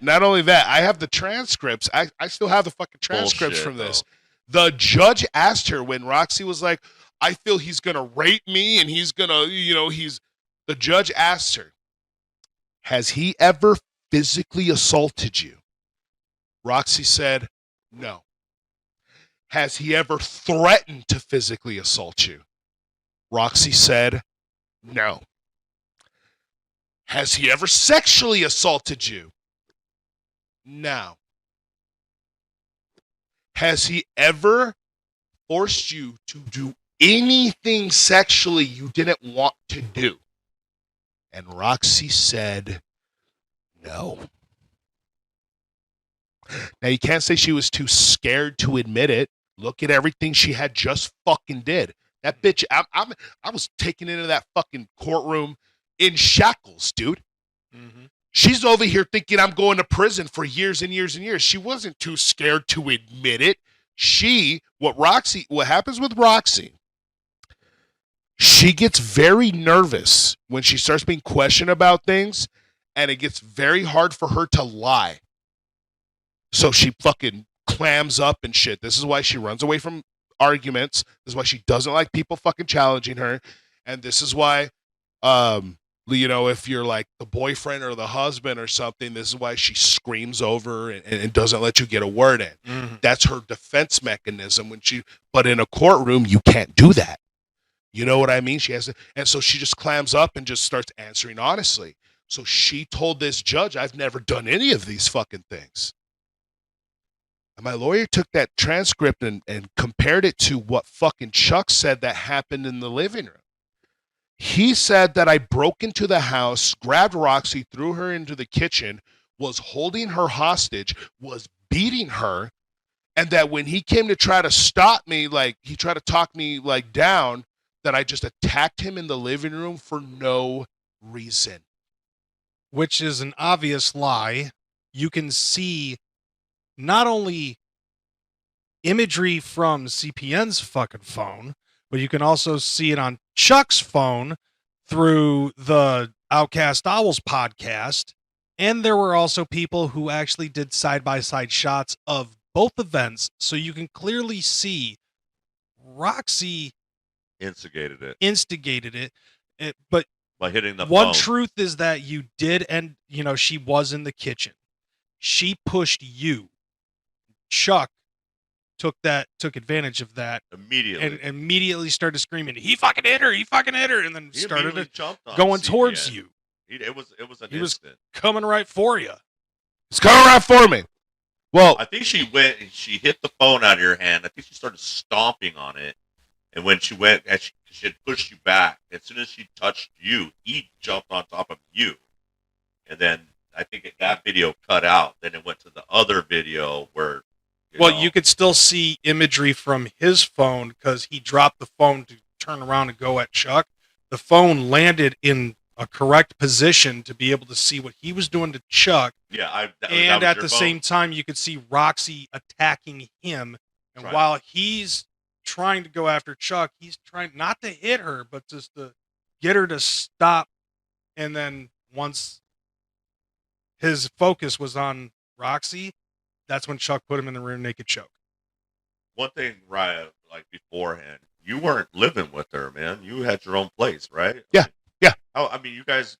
I have the transcripts. I still have the fucking transcripts from this. The judge asked her when Roxxi was like, I feel he's going to rape me and he's going to, the judge asked her, has he ever physically assaulted you? Roxxi said, no. Has he ever threatened to physically assault you? Roxxi said, no. Has he ever sexually assaulted you? No. Has he ever forced you to do anything sexually you didn't want to do. And Roxy said no. Now, you can't say she was too scared to admit it. Look at everything she had just fucking did. That bitch, I was taken into that fucking courtroom in shackles, dude. Mm-hmm. She's over here thinking I'm going to prison for years and years and years. She wasn't too scared to admit it. What happens with Roxy, she gets very nervous when she starts being questioned about things, and it gets very hard for her to lie. So she fucking clams up and shit. This is why she runs away from arguments. This is why she doesn't like people fucking challenging her. And this is why, if you're like the boyfriend or the husband or something, this is why she screams over and doesn't let you get a word in. Mm-hmm. That's her defense mechanism but in a courtroom, you can't do that. You know what I mean? She has to, and so she just clams up and just starts answering honestly. So she told this judge, I've never done any of these fucking things. And my lawyer took that transcript and compared it to what fucking Chuck said that happened in the living room. He said that I broke into the house, grabbed Roxy, threw her into the kitchen, was holding her hostage, was beating her, and that when he came to try to stop me, like he tried to talk me like down, that I just attacked him in the living room for no reason. Which is an obvious lie. You can see not only imagery from CPN's fucking phone, but you can also see it on Chuck's phone through the Outcast Owls podcast. And there were also people who actually did side-by-side shots of both events. So you can clearly see Roxy Instigated it. But by hitting the one phone. truth is that you did, and she was in the kitchen. She pushed you. Chuck took advantage of that immediately and immediately started screaming, he fucking hit her, and then he started jumped on going CPN. towards you. It was an He was instant. coming right for you. It's coming right for me. Well, I think she went and she hit the phone out of your hand. I think she started stomping on it. And when she went, and she had pushed you back. As soon as she touched you, he jumped on top of you. And then I think that video cut out. Then it went to the other video where, you could still see imagery from his phone because he dropped the phone to turn around and go at Chuck. The phone landed in a correct position to be able to see what he was doing to Chuck. Yeah, and at the same time, you could see Roxy attacking him. And while he's trying to go after Chuck, he's trying not to hit her, but just to get her to stop. And then once his focus was on Roxy, that's when Chuck put him in the rear naked choke. One thing, Raya, like beforehand, you weren't living with her, man. You had your own place, right? Yeah. You guys,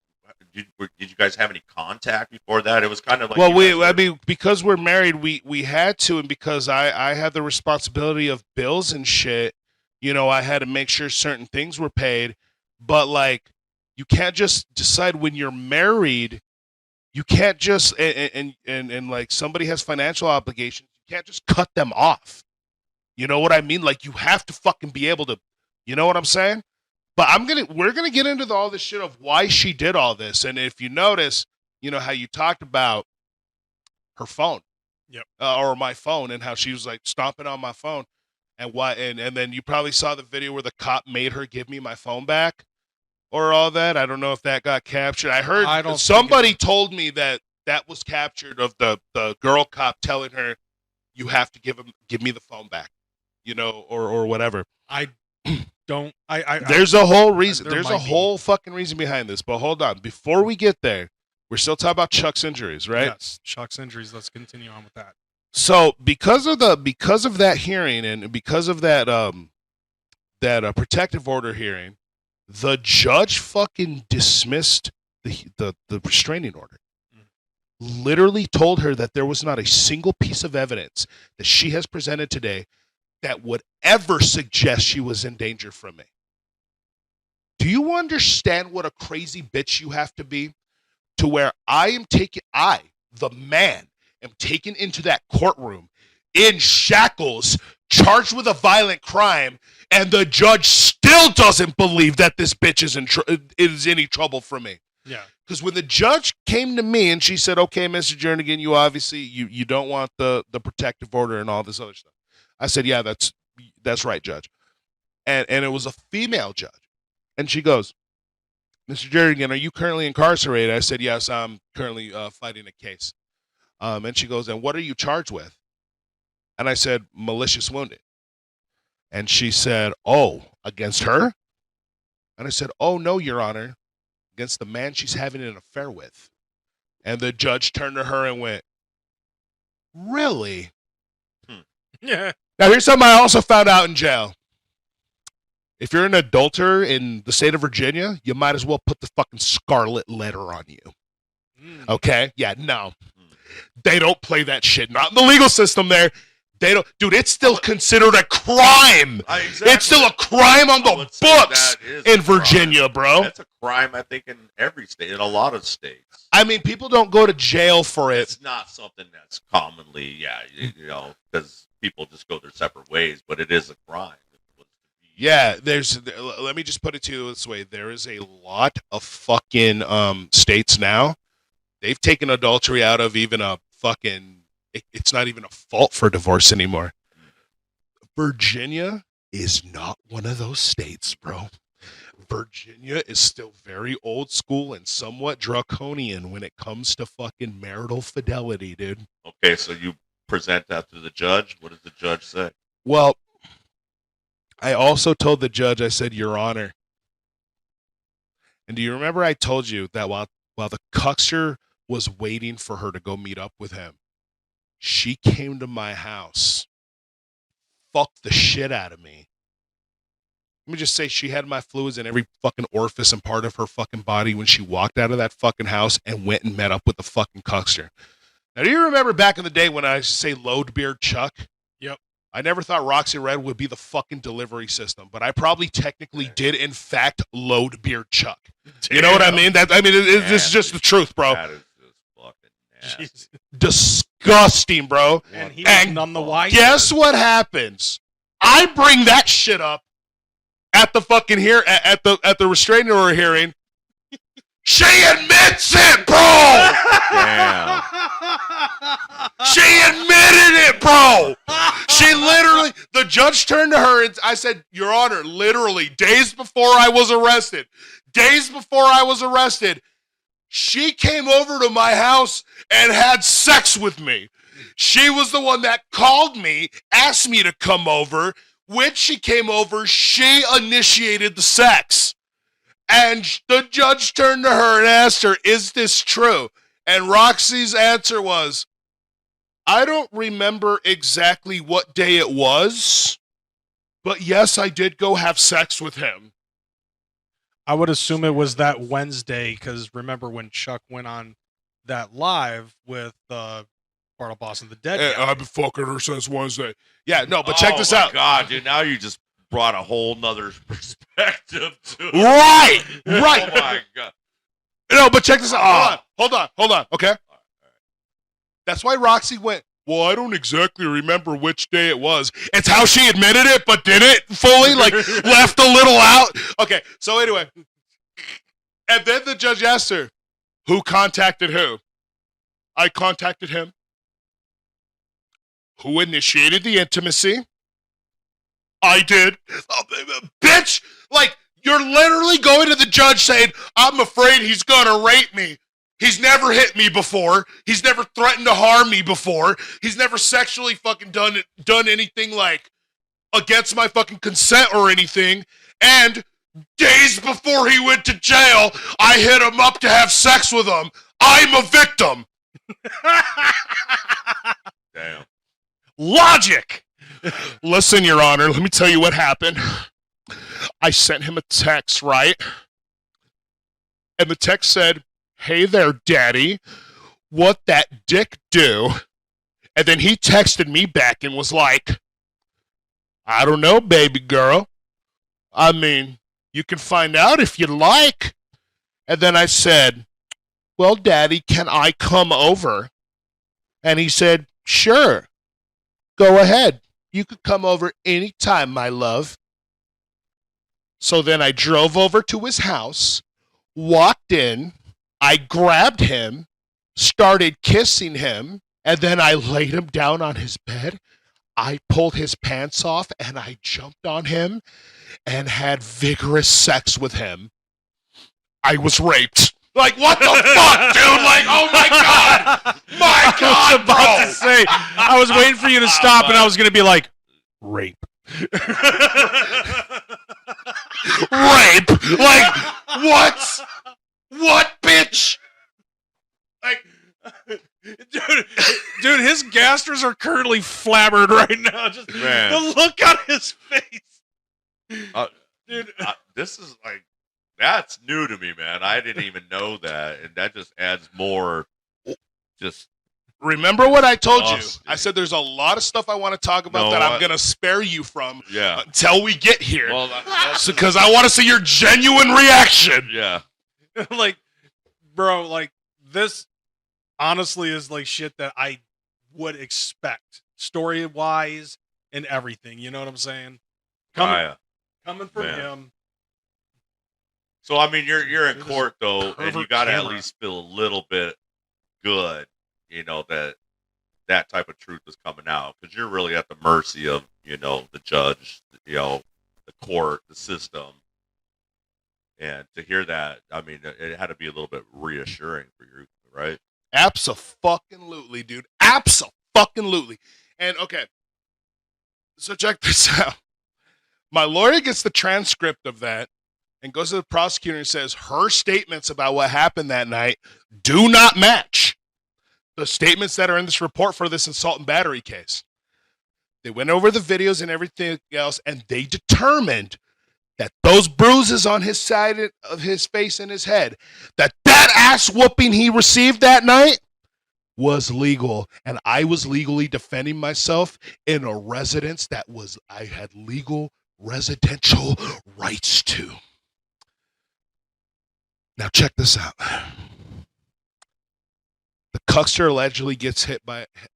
did you guys have any contact before that? It was kind of like, well, because we're married, we had to, and because I had the responsibility of bills and shit, I had to make sure certain things were paid. But like, you can't just decide when you're married. You can't just and like somebody has financial obligations. You can't just cut them off. You know what I mean? Like, you have to fucking be able to. You know what I'm saying? But we're gonna get into all this shit of why she did all this. And if you notice, how you talked about her phone, or my phone, and how she was like stomping on my phone, and why, and then you probably saw the video where the cop made her give me my phone back, or all that. I don't know if that got captured. I heard somebody told me that was captured of the girl cop telling her, you have to give me the phone back, or whatever. There's a whole reason. There's a whole fucking reason behind this. But hold on, before we get there, we're still talking about Chuck's injuries, right? Yes, Chuck's injuries. Let's continue on with that. So because of that hearing and because of that protective order hearing, the judge fucking dismissed the restraining order. Literally told her that there was not a single piece of evidence that she has presented today that would ever suggest she was in danger from me. Do you understand what a crazy bitch you have to be to where I, the man, am taken into that courtroom in shackles, charged with a violent crime, and the judge still doesn't believe that this bitch is any trouble for me. Yeah. Because when the judge came to me and she said, okay, Mr. Jernigan, you obviously, you don't want the protective order and all this other stuff. I said, yeah, that's right, Judge. And it was a female judge. And she goes, Mr. Jernigan, are you currently incarcerated? I said, yes, I'm currently fighting a case. And she goes, and what are you charged with? And I said, malicious wounding. And she said, oh, against her? And I said, oh, no, Your Honor, against the man she's having an affair with. And the judge turned to her and went, really? Yeah. Now, here's something I also found out in jail. If you're an adulterer in the state of Virginia, you might as well put the fucking scarlet letter on you. Okay? Yeah, no. They don't play that shit. Not in the legal system there. They don't. Dude, it's still considered a crime. Exactly. It's still a crime on the books in Virginia, bro. That's a crime, I think, in every state, in a lot of states. I mean, people don't go to jail for it. It's not something that's commonly, because people just go their separate ways, but it is a crime. Yeah, let me just put it to you this way. There is a lot of fucking states now. They've taken adultery out of even a fucking, it's not even a fault for divorce anymore. Virginia is not one of those states, bro. Virginia is still very old school and somewhat draconian when it comes to fucking marital fidelity, dude. Okay, so you present that to the judge. What does the judge say? Well, I also told the judge, I said, Your Honor. And do you remember I told you that while the cuckster was waiting for her to go meet up with him, she came to my house, fucked the shit out of me. Let me just say she had my fluids in every fucking orifice and part of her fucking body when she walked out of that fucking house and went and met up with the fucking cuckster. Now, do you remember back in the day when I say load beard Chuck? Yep. I never thought Roxxi Red would be the fucking delivery system, but I probably technically did, in fact, load beard Chuck. You know what I mean? This is just the truth, bro. That is just fucking nasty. Disgusting, bro. And he was none the wiser. Guess what happens? I bring that shit up at the fucking at the restraining order hearing. She admits it, bro. Damn. She admitted it, bro. She literally, the judge turned to her and I said, Your Honor, literally days before I was arrested, she came over to my house and had sex with me. She was the one that called me, asked me to come over. When she came over, she initiated the sex. And the judge turned to her and asked her, is this true? And Roxy's answer was, I don't remember exactly what day it was, but yes, I did go have sex with him. I would assume it was that Wednesday, because remember when Chuck went on that live with Bartle Boss and the Dead Guy? I've been fucking her since Wednesday. Yeah, no, but check this out. Oh, my God, dude, now you just brought a whole nother perspective to it. Right. Oh, my God. No, but check this out. Hold on, okay? That's why Roxy went, well, I don't exactly remember which day it was. It's how she admitted it, but didn't fully, like, left a little out. Okay, so anyway. And then the judge asked her, who contacted who? I contacted him. Who initiated the intimacy? I did. Bitch! Like, you're literally going to the judge saying, I'm afraid he's gonna rape me. He's never hit me before. He's never threatened to harm me before. He's never sexually fucking done anything like against my fucking consent or anything. And days before he went to jail, I hit him up to have sex with him. I'm a victim. Damn. Logic. Listen, Your Honor, let me tell you what happened. I sent him a text, right? And the text said, hey there, Daddy, what that dick do? And then he texted me back and was like, I don't know, baby girl. I mean, you can find out if you like. And then I said, well, Daddy, can I come over? And he said, sure, go ahead. You could come over anytime, my love. So then I drove over to his house, walked in, I grabbed him, started kissing him, and then I laid him down on his bed. I pulled his pants off and I jumped on him and had vigorous sex with him. I was raped. Like, what the fuck, dude? Like, oh my God. My God, bro. I was waiting for you to stop, and I was going to be like, rape. Rape? Like, what? What, bitch? Like, dude, his gasters are currently flabbered right now. Just Man. the look on his face. Dude, this is like, that's new to me, man. I didn't even know that, and that just adds more. Just remember what I told you. Dude. I said there's a lot of stuff I want to talk about that I'm going to spare you from until we get here. Well, that's because I want to see your genuine reaction. Yeah. Like, bro, like, this honestly is like shit that I would expect, story-wise and everything. You know what I'm saying? Coming from him. So I mean, you're in court though, and you got to at camera. least feel a little bit good, you know, that type of truth is coming out, because you're really at the mercy of, you know, the judge, you know, the court, the system, and to hear that, I mean, it had to be a little bit reassuring for you, right? Abso-fucking-lutely, dude. Abso-fucking-lutely. And okay, so check this out. My lawyer gets the transcript of that and goes to the prosecutor and says her statements about what happened that night do not match the statements that are in this report for this assault and battery case. They went over the videos and everything else, and they determined that those bruises on his side of his face and his head, that ass whooping he received that night was legal. And I was legally defending myself in a residence that I had legal residential rights to. Now check this out. The cuckster allegedly gets hit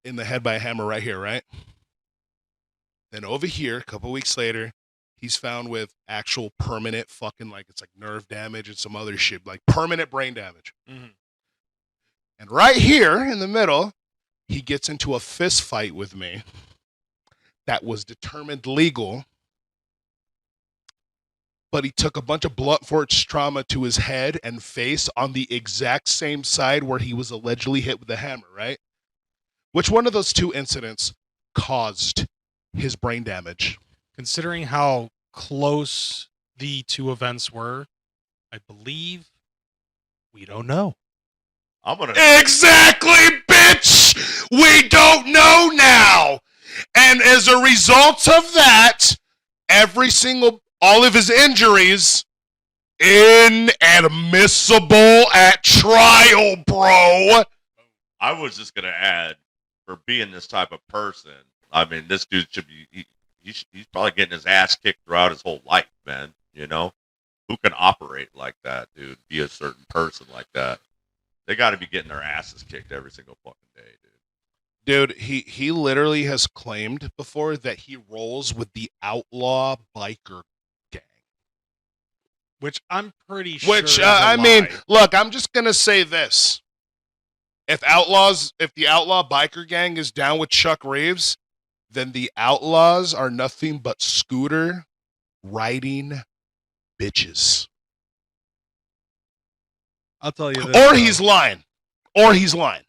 in the head by a hammer right here, right? Then over here, a couple weeks later, he's found with actual permanent fucking, like, it's like nerve damage and some other shit, like permanent brain damage. Mm-hmm. And right here in the middle, he gets into a fist fight with me that was determined legal, but he took a bunch of blunt force trauma to his head and face on the exact same side where he was allegedly hit with the hammer, right? Which one of those two incidents caused his brain damage? Considering how close the two events were, I believe we don't know. I'm gonna Exactly, bitch! We don't know now! And as a result of that, all of his injuries, inadmissible at trial, bro. I was just gonna add, for being this type of person, I mean, this dude should be he's probably getting his ass kicked throughout his whole life, man. You know, who can operate like that, dude? Be a certain person like that. They got to be getting their asses kicked every single fucking day, dude. Dude, he literally has claimed before that he rolls with the outlaw biker gang. Which I'm pretty sure. I mean, look, I'm just gonna say this: if the outlaw biker gang is down with Chuck Reeves, then the outlaws are nothing but scooter riding bitches. I'll tell you this. Or he's lying.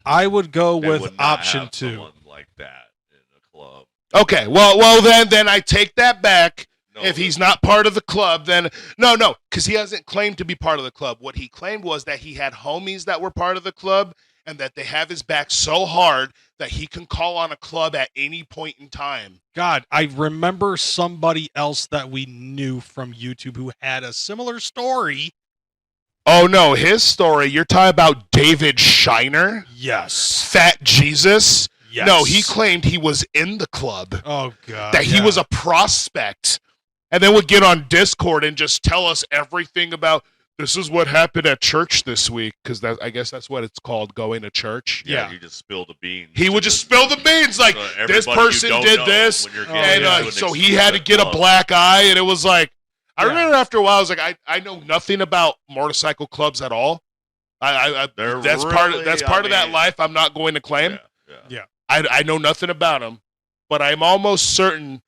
I would go They with would not option have 2. someone like that in a club. Okay, well then I take that back. No, If he's not part of the club, then no, because he hasn't claimed to be part of the club. What he claimed was that he had homies that were part of the club and that they have his back so hard that he can call on a club at any point in time. God, I remember somebody else that we knew from YouTube who had a similar story. Oh no, his story, you're talking about David Shiner? Yes. Fat Jesus? Yes. No, he claimed he was in the club. Oh, God. That he was a prospect. And then would get on Discord and just tell us everything about this is what happened at church this week, because I guess that's what it's called, going to church. Yeah, you just spill the beans. He would just spill the beans, like, so this person did this, and so he had to get a black eye, and it was like, I remember after a while, I was like, I know nothing about motorcycle clubs at all. That's part of that life I'm not going to claim. Yeah. I know nothing about them, but I'm almost certain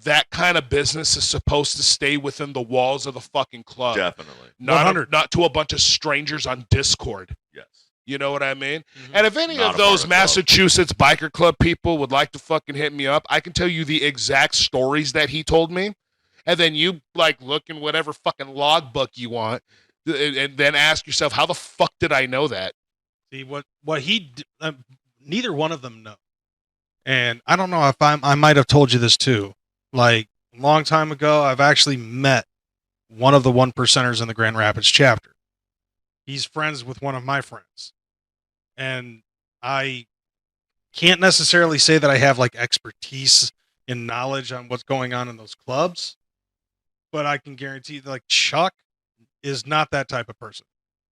that kind of business is supposed to stay within the walls of the fucking club. Definitely. Not to a bunch of strangers on Discord. Yes. You know what I mean? Mm-hmm. And if any of those Massachusetts biker club people would like to fucking hit me up, I can tell you the exact stories that he told me. And then you like look in whatever fucking logbook you want and then ask yourself, how the fuck did I know that? See what he neither one of them know. And I don't know if I might have told you this too. Like a long time ago, I've actually met one of the 1%ers in the Grand Rapids chapter. He's friends with one of my friends. And I can't necessarily say that I have like expertise and knowledge on what's going on in those clubs, but I can guarantee that like Chuck is not that type of person.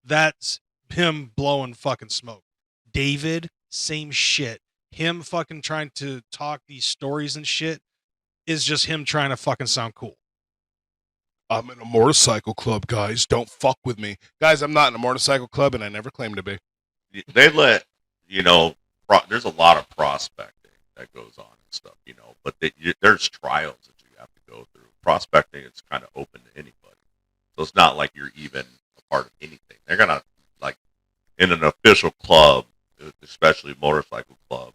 That's him blowing fucking smoke. David, same shit. Him fucking trying to talk these stories and shit is just him trying to fucking sound cool. I'm in a motorcycle club, guys. Don't fuck with me. Guys, I'm not in a motorcycle club, and I never claimed to be. They let, there's a lot of prospecting that goes on and stuff, but there's trials that you have to go through. Prospecting, it's kind of open to anybody. So it's not like you're even a part of anything. They're going to, like, in an official club, especially motorcycle club,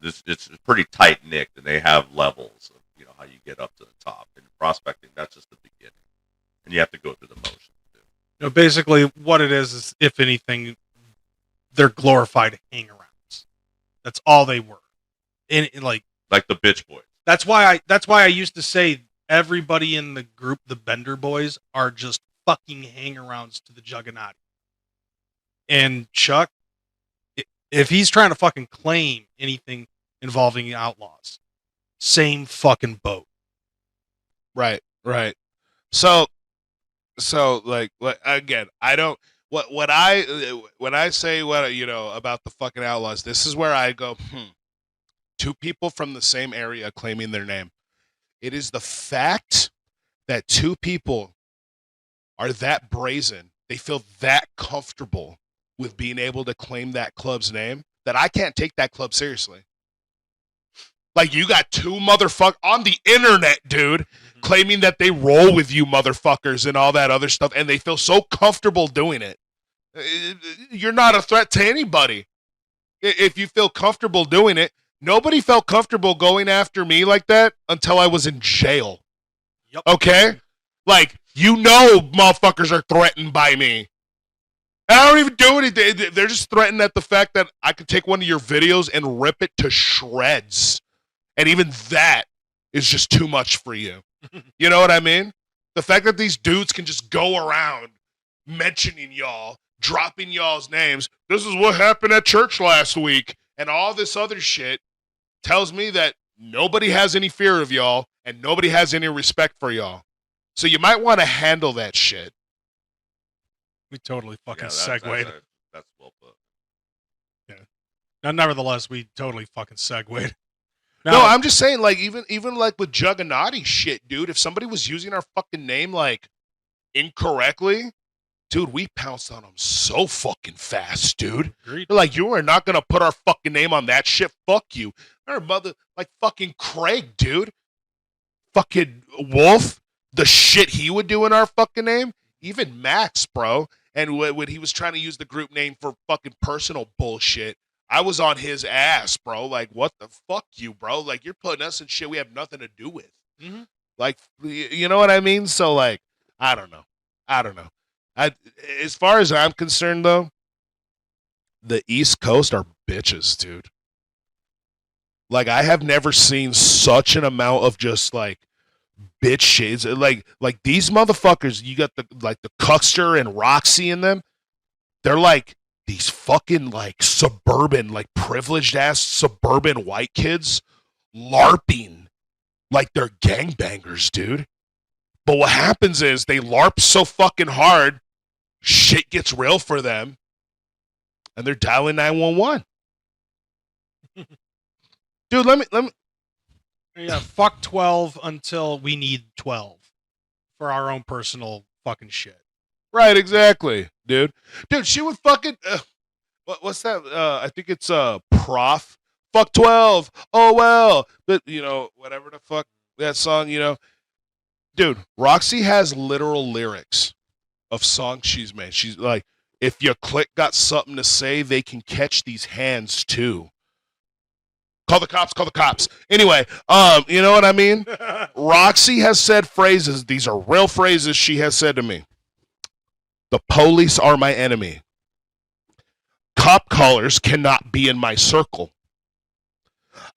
it's pretty tight-knit, and they have levels of, how you get up to the top. And prospecting, that's just the beginning. And you have to go through the motions, too. Basically, what it is, if anything, they're glorified hang-arounds. That's all they were. And like the bitch boys. That's why I used to say everybody in the group, the Bender boys, are just fucking hang-arounds to the Juggernaut. And Chuck, if he's trying to fucking claim anything involving outlaws, same fucking boat. Right. So like again, I don't when I say what about the fucking outlaws, this is where I go, two people from the same area claiming their name. It is the fact that two people are that brazen, they feel that comfortable with being able to claim that club's name, that I can't take that club seriously. Like, you got two motherfuckers on the internet, dude, claiming that they roll with you motherfuckers and all that other stuff, and they feel so comfortable doing it. You're not a threat to anybody if you feel comfortable doing it. Nobody felt comfortable going after me like that until I was in jail. Yep. Okay? Like, motherfuckers are threatened by me. And I don't even do anything. They're just threatened at the fact that I could take one of your videos and rip it to shreds. And even that is just too much for you. You know what I mean? The fact that these dudes can just go around mentioning y'all, dropping y'all's names. This is what happened at church last week. And all this other shit tells me that nobody has any fear of y'all and nobody has any respect for y'all. So you might want to handle that shit. We totally fucking segued. That's well put. Yeah. Now, nevertheless, we totally fucking segued. Now, no, I'm just saying, like, even like with Juggernaut shit, dude, if somebody was using our fucking name, like, incorrectly, dude, we pounced on them so fucking fast, dude. Agreed. They're like, you are not going to put our fucking name on that shit. Fuck you. Our mother, like, fucking Craig, dude. Fucking Wolf, the shit he would do in our fucking name. Even Max, bro. And when he was trying to use the group name for fucking personal bullshit, I was on his ass, bro. Like, what the fuck you, bro? Like, you're putting us in shit we have nothing to do with. Mm-hmm. Like, you know what I mean? So, like, I don't know. As far as I'm concerned, though, the East Coast are bitches, dude. Like, I have never seen such an amount of just, like, bitch shades. Like these motherfuckers, you got the Cuckster and Roxxi in them. They're like these fucking like suburban, like privileged ass suburban white kids LARPing like they're gangbangers, dude. But what happens is they LARP so fucking hard shit gets real for them, and they're dialing 911. Dude, let me. Yeah, fuck 12 until we need 12 for our own personal fucking shit. Right, exactly, dude. Dude, she would fucking. What's that? I think it's Prof. Fuck 12. Oh well, but whatever the fuck that song. Dude, Roxy has literal lyrics of songs she's made. She's like, if your clique got something to say, they can catch these hands too. Call the cops, call the cops. Anyway, you know what I mean? Roxy has said phrases. These are real phrases she has said to me. The police are my enemy. Cop callers cannot be in my circle.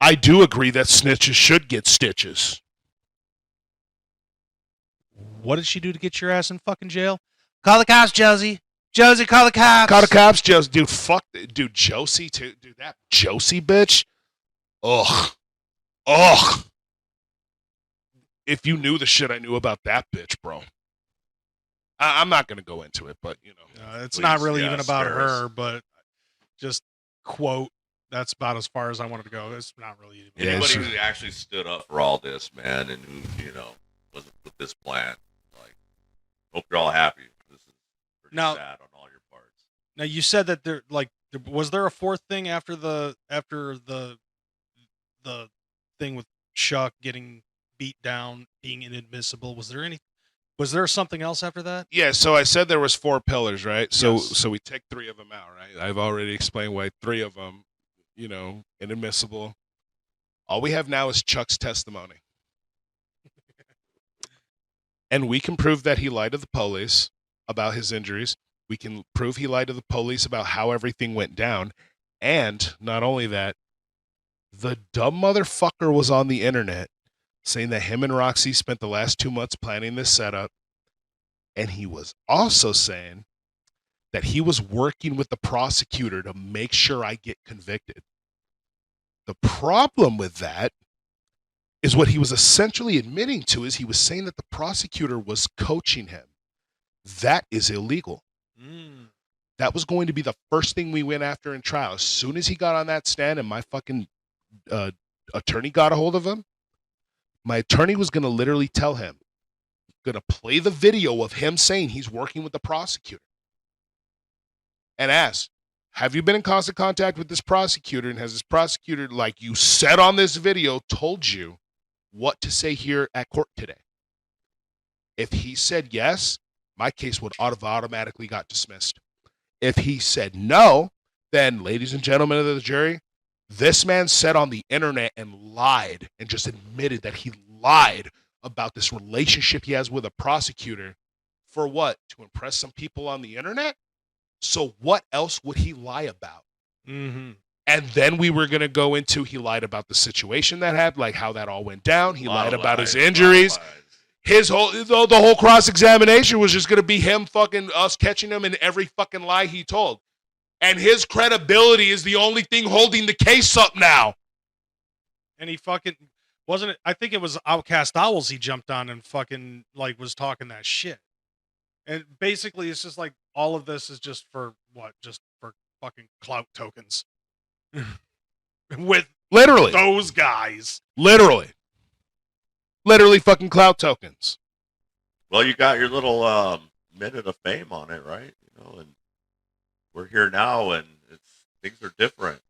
I do agree that snitches should get stitches. What did she do to get your ass in fucking jail? Call the cops, Josie. Josie, call the cops. Call the cops, Josie. Dude, fuck. Dude, Josie, too. Dude, that Josie bitch. Ugh. If you knew the shit I knew about that bitch, bro. I'm not going to go into it, but, it's Please, not really yeah, even about spare us. her, but just quote, that's about as far as I wanted to go. It's not really even. Yeah, Anybody sure. who actually stood up for all this, man, and who, was with this plan, like, hope you're all happy. This is pretty Now- sad on all your parts. Now you said that was there a fourth thing after the thing with Chuck getting beat down, being inadmissible? Was there something else after that? Yeah, so I said there was 4 pillars, right? So Yes. so we take 3 of them out, right? I've already explained why 3 of them, inadmissible. All we have now is Chuck's testimony. And we can prove that he lied to the police about his injuries. We can prove he lied to the police about how everything went down. And not only that, the dumb motherfucker was on the internet saying that him and Roxy spent the last 2 months planning this setup. And he was also saying that he was working with the prosecutor to make sure I get convicted. The problem with that is what he was essentially admitting to is he was saying that the prosecutor was coaching him. That is illegal. That was going to be the first thing we went after in trial. As soon as he got on that stand and my fucking attorney got a hold of him, my attorney was going to literally tell him, going to play the video of him saying he's working with the prosecutor and ask, have you been in constant contact with this prosecutor? And has this prosecutor, like you said on this video, told you what to say here at court today? If he said yes, my case would automatically got dismissed. If he said no, then, ladies and gentlemen of the jury, this man said on the internet and lied and just admitted that he lied about this relationship he has with a prosecutor for what? To impress some people on the internet? So what else would he lie about? Mm-hmm. And then we were going to go into he lied about the situation that happened, like how that all went down. He lied about his injuries. The whole cross-examination was just going to be him fucking us catching him in every fucking lie he told. And his credibility is the only thing holding the case up now. And he fucking wasn't it? I think it was Outcast Owls he jumped on and fucking like was talking that shit. And basically it's just like all of this is just for what? Just for fucking clout tokens. With Literally. those guys. Literally fucking clout tokens. Well, you got your little minute of fame on it, right? And we're here now, and things are different.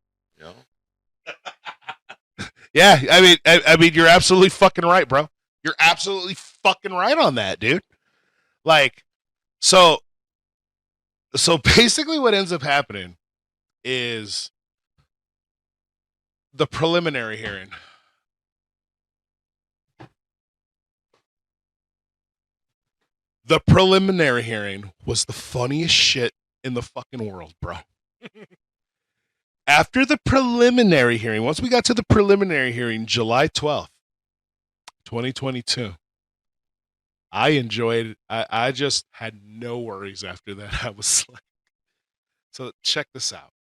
Yeah, I mean, you're absolutely fucking right, bro. You're absolutely fucking right on that, dude. Like, so basically, what ends up happening is the preliminary hearing. The preliminary hearing was the funniest shit in the fucking world, bro. After the preliminary hearing, once we got to the preliminary hearing, July 12th, 2022, I enjoyed it. I just had no worries after that. I was like, so check this out.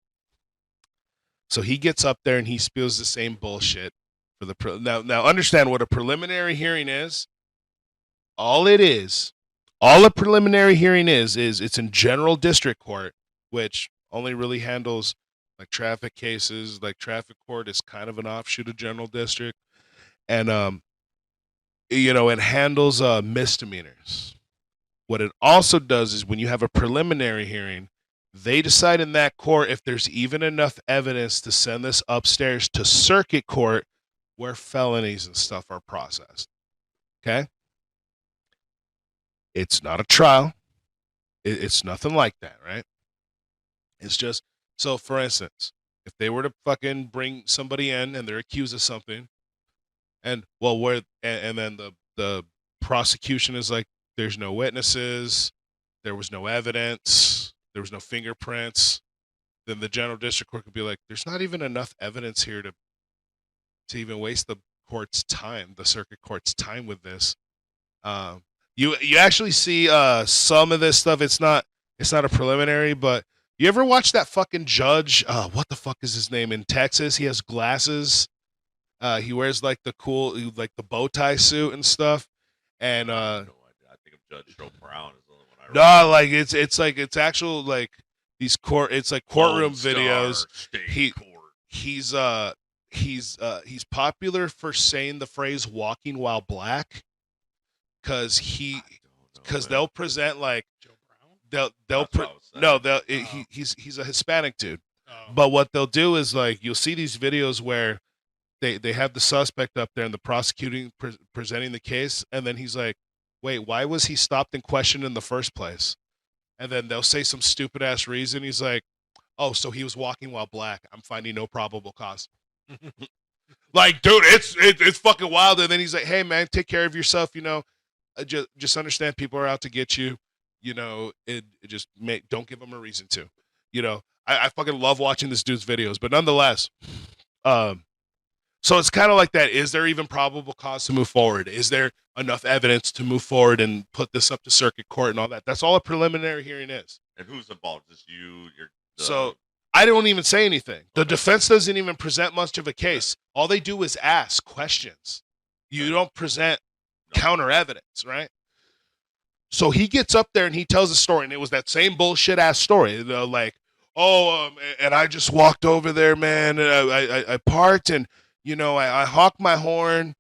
So he gets up there and he spills the same bullshit for the now understand what a preliminary hearing is. All All a preliminary hearing is it's in general district court, which only really handles like traffic cases. Like traffic court is kind of an offshoot of general district, and it handles misdemeanors. What it also does is when you have a preliminary hearing, they decide in that court if there's even enough evidence to send this upstairs to circuit court where felonies and stuff are processed. Okay? It's not a trial. It's nothing like that, right? It's just, so for instance, if they were to fucking bring somebody in and they're accused of something, and then the prosecution is like, there's no witnesses, there was no evidence, there was no fingerprints, then the general district court could be like, there's not even enough evidence here to even waste the court's time, the circuit court's time with this. You actually see some of this stuff. It's not a preliminary, but you ever watch that fucking judge? What the fuck is his name in Texas? He has glasses. He wears like the bow tie suit and stuff. And I think of Judge Joe Brown is the one I no, like it's actual like these it's like courtroom videos. He's popular for saying the phrase "walking while black" because they'll present like he's a Hispanic dude. Oh. But what they'll do is like you'll see these videos where they have the suspect up there and the prosecuting presenting the case, and then he's like, wait, why was he stopped and questioned in the first place? And then they'll say some stupid ass reason. He's like, oh, so he was walking while black. I'm finding no probable cause. Like, dude, it's fucking wild. And then he's like, hey man, take care of yourself. Just understand people are out to get you. Don't give them a reason to. I fucking love watching this dude's videos, but nonetheless, so it's kind of like that. Is there even probable cause to move forward? Is there enough evidence to move forward and put this up to circuit court and all that? That's all a preliminary hearing is. And who's involved? Just you? So I don't even say anything. The defense doesn't even present much of a case. All they do is ask questions. You don't present counter evidence, right? So he gets up there and he tells a story, and it was that same bullshit ass story. Like, and I just walked over there, man, and I parked, and I honked my horn.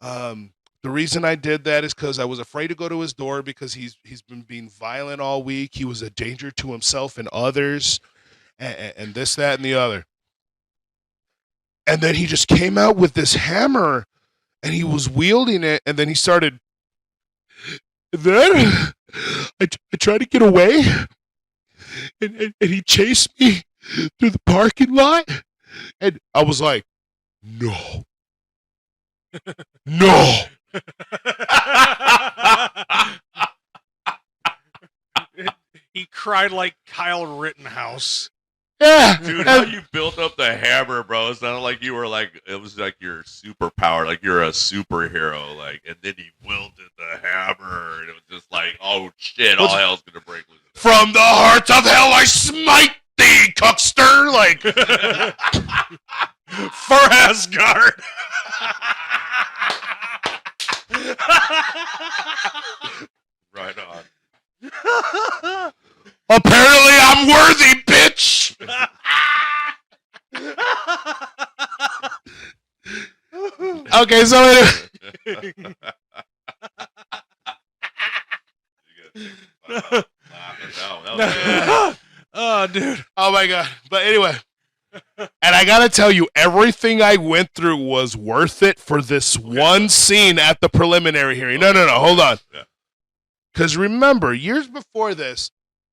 The reason I did that is because I was afraid to go to his door because he's been being violent all week. He was a danger to himself and others, and this, that, and the other. And then he just came out with this hammer, and he was wielding it, and then he started. Then I tried to get away, and he chased me through the parking lot, and I was like, no. No. He cried like Kyle Rittenhouse. Yeah. Dude, how you built up the hammer, bro. It sounded like you were it was like your superpower, like you're a superhero, and then he wielded the hammer, and it was just like, oh shit, all hell's gonna break loose. From the heart of hell I smite thee, cuckster, For Asgard. Right on. Apparently I'm worthy, bitch. Okay, so anyway. Oh, dude. Oh my god. But anyway. And I gotta tell you, everything I went through was worth it for this one scene at the preliminary hearing. No, hold on. Because remember, years before this,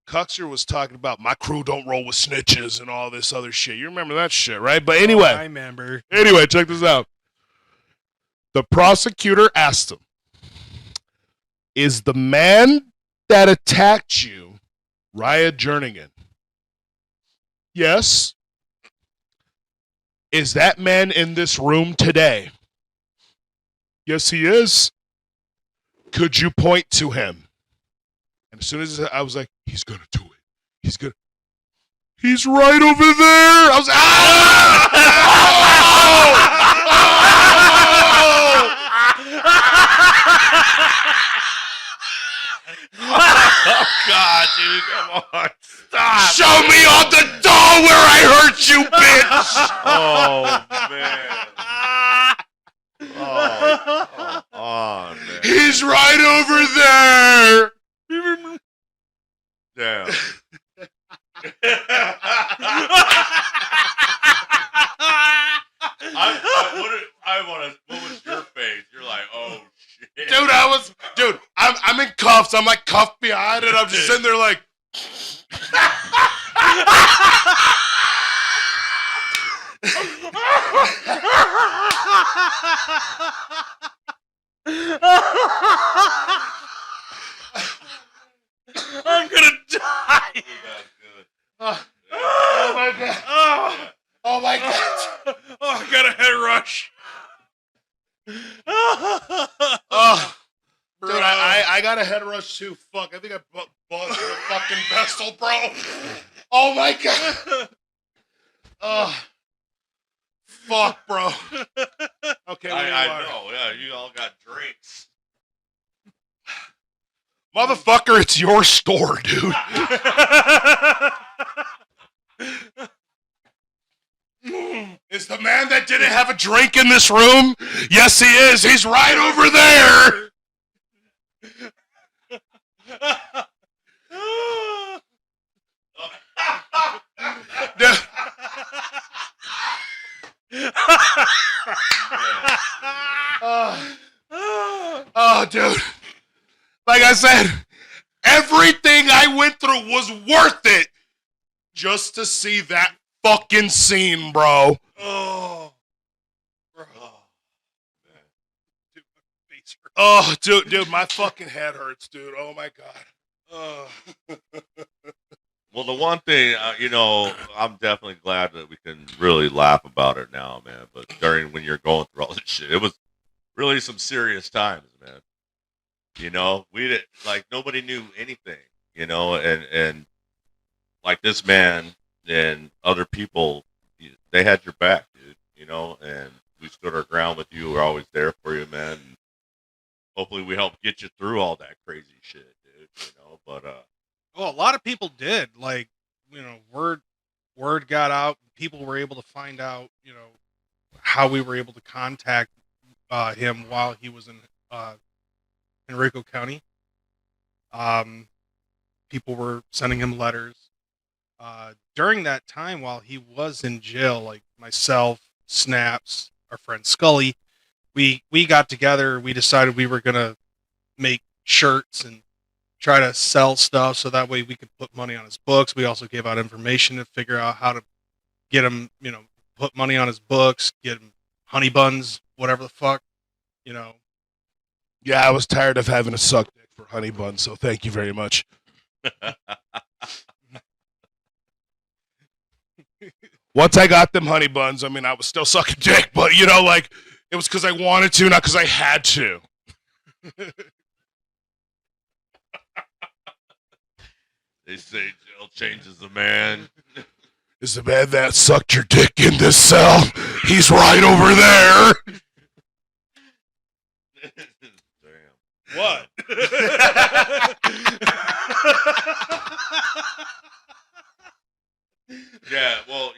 Cuxer was talking about my crew don't roll with snitches and all this other shit. You remember that shit, right? But anyway. I remember. Anyway, check this out. The prosecutor asked him, is the man that attacked you Raya Jernigan? Yes. Is that man in this room today? Yes, he is. Could you point to him? And as soon as I was like, he's going to do it. He's right over there. I was dude, come on. Stop. Show me on the doll where I hurt you, bitch. Oh, man. Oh, come on, man. He's right over there. Damn. What was your face? You're like, oh shit, Dude, I'm in cuffs. I'm like cuffed behind it. I'm just sitting there like. I'm gonna die. Oh my god. Oh my god. Oh, I got a head rush. Oh, dude, I got a head rush too. Fuck, I think I buzzed the fucking vessel, bro. Oh my god. Oh, fuck, bro. Okay, I know. Yeah, you all got drinks. Motherfucker, it's your store, dude. Is the man that didn't have a drink in this room? Yes, he is. He's right over there. Oh, dude. Like I said, everything I went through was worth it just to see that fucking scene, bro. Oh, bro. Dude, my face hurts. Oh, dude, my fucking head hurts, dude. Oh my god. Well, the one thing, I'm definitely glad that we can really laugh about it now, man. But when you're going through all this shit, it was really some serious times, man. We didn't, nobody knew anything, and like this man and other people, they had your back, dude, and we stood our ground with you. We're always there for you, man. And hopefully we helped get you through all that crazy shit, dude, but, well, a lot of people did. Word got out. People were able to find out, how we were able to contact him while he was in Henrico County. People were sending him letters. During that time while he was in jail, like myself, Snaps, our friend Scully, we got together. We decided we were going to make shirts and try to sell stuff so that way we could put money on his books. We also gave out information to figure out how to get him, put money on his books, get him honey buns, whatever the fuck, Yeah, I was tired of having to suck dick for honey buns, so thank you very much. Once I got them honey buns, I was still sucking dick, but it was because I wanted to, not because I had to. they say jail changes a man. Is the man that sucked your dick in this cell? He's right over there. Damn. What? Yeah, well,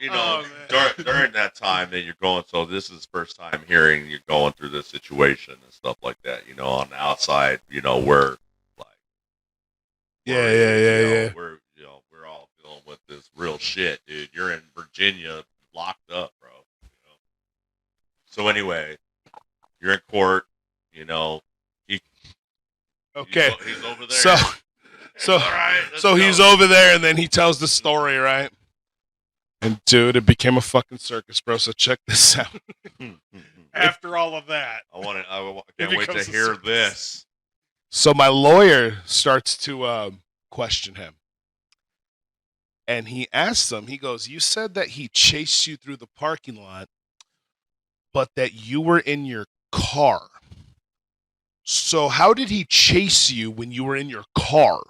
during that time that you're going, so this is the first time hearing you're going through this situation and stuff like that, on the outside, we're like, Yeah. We're all dealing with this real shit, dude. You're in Virginia, locked up, bro. So anyway, you're in court, Okay. He's over there. So right, he's over there, and then he tells the story, right? And dude, it became a fucking circus, bro. So check this out. After all of that, I can't wait to hear this. So my lawyer starts to question him. And he asks him, he goes, you said that he chased you through the parking lot, but that you were in your car. So how did he chase you when you were in your car?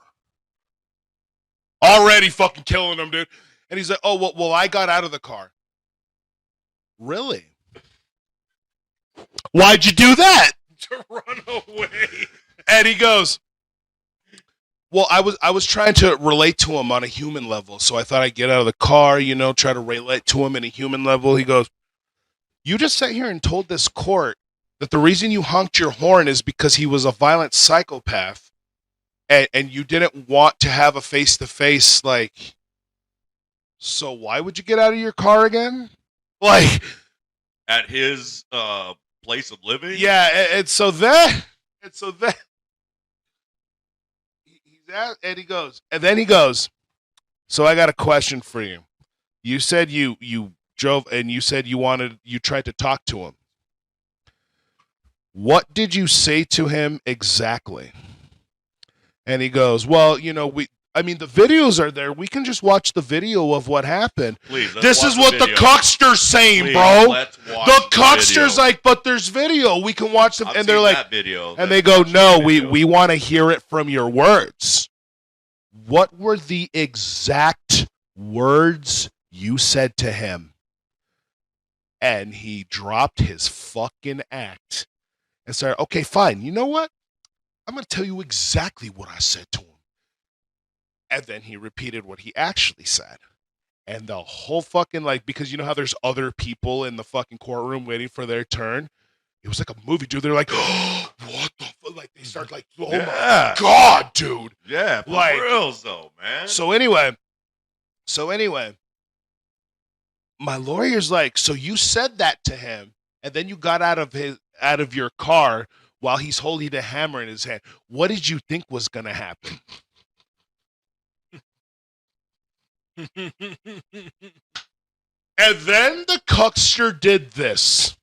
Already fucking killing him, dude. And he's like, oh, well, I got out of the car. Really? Why'd you do that? to run away. And he goes, Well, I was trying to relate to him on a human level, so I thought I'd get out of the car, try to relate to him in a human level. He goes, "You just sat here and told this court that the reason you honked your horn is because he was a violent psychopath, and you didn't want to have a face-to-face, like, so why would you get out of your car again?" Like, At his place of living? yeah, and so then and he goes, "So I got a question for you. You said you drove, and you said you tried to talk to him. What did you say to him exactly?" And he goes, "Well, the videos are there. We can just watch the video of what happened." Please, This is what the cuckster's saying, Please, bro. let's watch The cuckster's video. like, "But there's video. We can watch them." I've And they're seen like, that video. and they go, "No, we want to hear it from your words. What were the exact words you said to him?" And he dropped his fucking act and said, "Okay, fine. You know what? I'm going to tell you exactly what I said to him." And then he repeated what he actually said. And the whole fucking, because you know how there's other people in the fucking courtroom waiting for their turn? It was like a movie, dude. They're like, "Oh, what the fuck?" Like, they start like, "Oh my God, dude." Yeah, for Like, reals though, man. So anyway, my lawyer's like, "So you said that to him, and then you got out of your car while he's holding a hammer in his hand. What did you think was gonna happen?" And then the cuckster did this.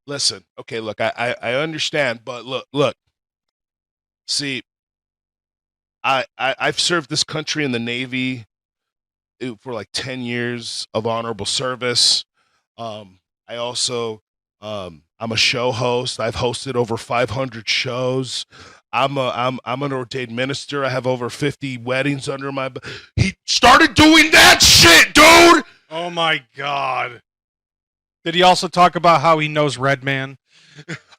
Listen, okay, look, I understand, but look. See, I've served this country in the Navy for like 10 years of honorable service. I also, I'm a show host. I've hosted over 500 shows. I'm an ordained minister. I have over 50 weddings under my belt. He started doing that shit, dude. Oh my God. Did he also talk about how he knows Redman?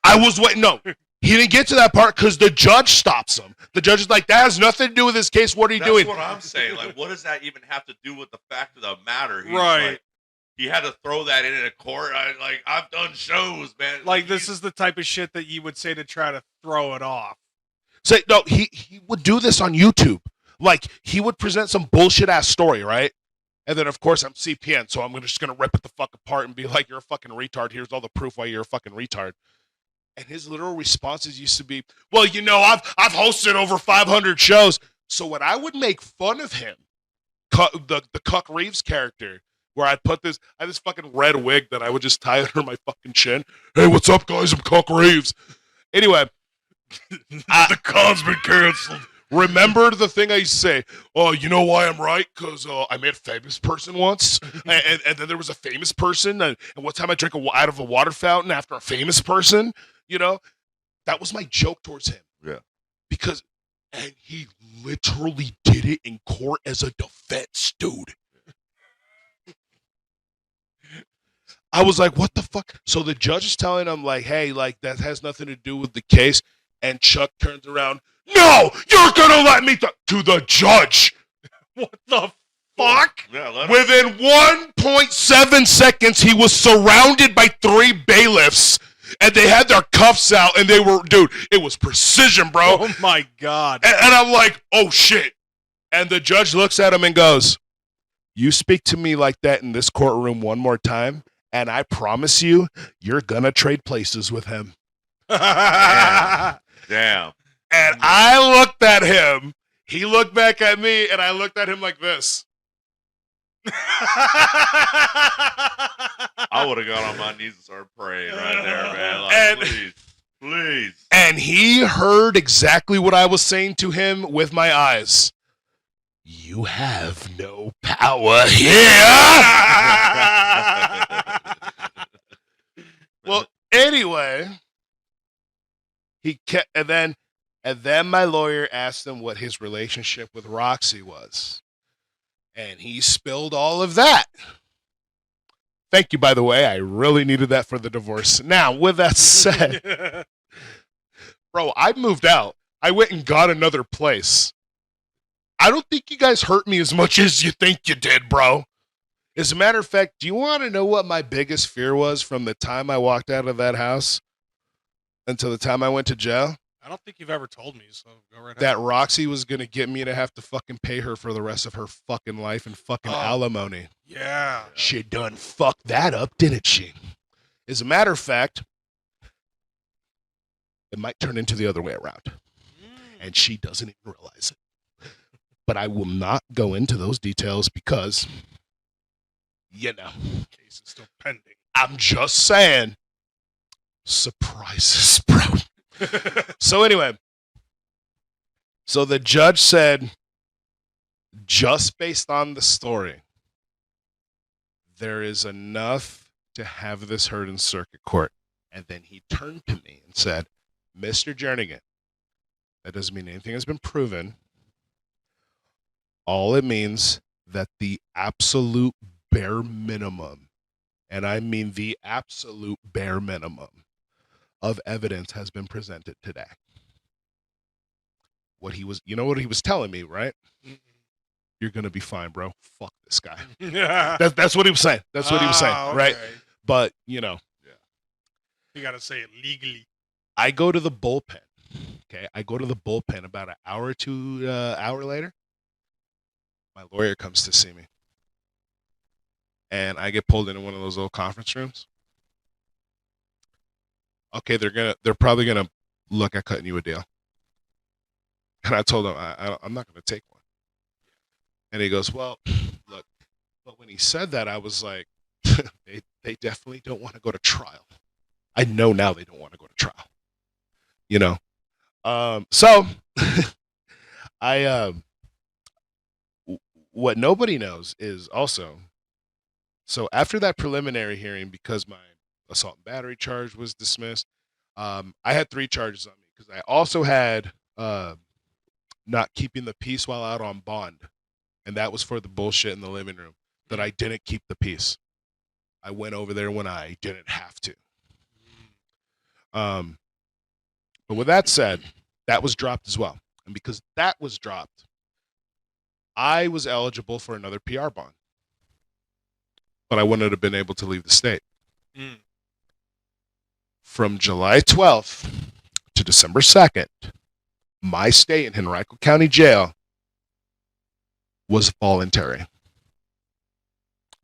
I was waiting. No, he didn't get to that part because the judge stops him. The judge is like, "That has nothing to do with this case. What are you doing?" That's what I'm saying. Like, what does that even have to do with the fact of the matter? He's Right. Like, he had to throw that in a court. I've done shows, man. Like, this is the type of shit that you would say to try to throw it off. So no, he would do this on YouTube. Like, he would present some bullshit ass story, right? And then of course I'm CPN, so I'm just gonna rip it the fuck apart and be like, "You're a fucking retard. Here's all the proof why you're a fucking retard." And his literal responses used to be, "Well, I've hosted over 500 shows." So when I would make fun of him, the Chuck Reeves character, where I'd put I had this fucking red wig that I would just tie under my fucking chin. "Hey, what's up, guys? I'm Chuck Reeves." Anyway, the con's been canceled. Remember the thing I used to say? "Oh, you know why I'm right? Because I met a famous person once, and then there was a famous person, and one time I drank out of a water fountain after a famous person." That was my joke towards him. Yeah. And he literally did it in court as a defense, dude. I was like, "What the fuck?" So the judge is telling him, like, "Hey, like, that has nothing to do with the case." And Chuck turns around, "No, you're gonna let me to the judge." What the fuck? Yeah, Within 1.7 seconds, he was surrounded by 3 bailiffs, and they had their cuffs out, and it was precision, bro. Oh my God. And I'm like, "Oh shit." And the judge looks at him and goes, "You speak to me like that in this courtroom one more time, and I promise you're gonna trade places with him." Damn. And I looked at him, he looked back at me, and I looked at him like this. I would have got on my knees and started praying right there, man. Like, please. And he heard exactly what I was saying to him with my eyes. "You have no power here." Well, anyway, he kept, and then my lawyer asked him what his relationship with Roxxi was, and he spilled all of that. Thank you, by the way. I really needed that for the divorce. Now, with that said, bro, I moved out. I went and got another place. I don't think you guys hurt me as much as you think you did, bro. As a matter of fact, do you want to know what my biggest fear was from the time I walked out of that house until the time I went to jail? I don't think you've ever told me, so go right That ahead. Roxy was going to get me to have to fucking pay her for the rest of her fucking life and fucking alimony. Yeah. She done fucked that up, didn't she? As a matter of fact, it might turn into the other way around. And she doesn't even realize it. But I will not go into those details because, you know, Case is still pending. I'm just saying, surprises, bro. So anyway, so the judge said, just based on the story, there is enough to have this heard in circuit court. And then he turned to me and said, Mr. Jernigan, that doesn't mean anything has been proven. All it means that the absolute bare minimum, and I mean the absolute bare minimum of evidence has been presented today. What he was, you know what he was telling me, right? Mm-mm. You're going to be fine, bro. Fuck this guy. Yeah. That's what he was saying. That's what he was saying, right? Okay. But, you know, You got to say it legally. I go to the bullpen. Okay, I go to the bullpen about an hour or 2 hour later. My lawyer comes to see me, and I get pulled into one of those little conference rooms. Okay, they're probably gonna look at cutting you a deal, and I told him I'm not gonna take one. And he goes, well, look, but when he said that, I was like, they definitely don't want to go to trial. I know now they don't want to go to trial. You know. So what nobody knows is also, so after that preliminary hearing, because my assault and battery charge was dismissed, I had 3 charges on me because I also had not keeping the peace while out on bond. And that was for the bullshit in the living room that I didn't keep the peace. I went over there when I didn't have to. But with that said, that was dropped as well. And because that was dropped, I was eligible for another PR bond. But I wouldn't have been able to leave the state. Mm. From July 12th to December 2nd, my stay in Henrico County Jail was voluntary.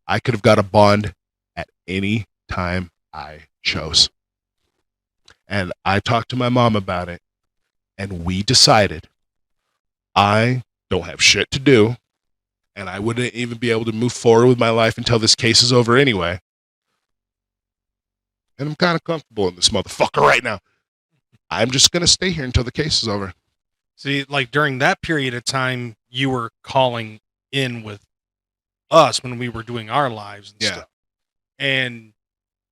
I could have got a bond at any time I chose. And I talked to my mom about it, and we decided I don't have shit to do, and I wouldn't even be able to move forward with my life until this case is over anyway. And I'm kind of comfortable in this motherfucker right now. I'm just going to stay here until the case is over. See, like during that period of time, you were calling in with us when we were doing our lives and stuff. And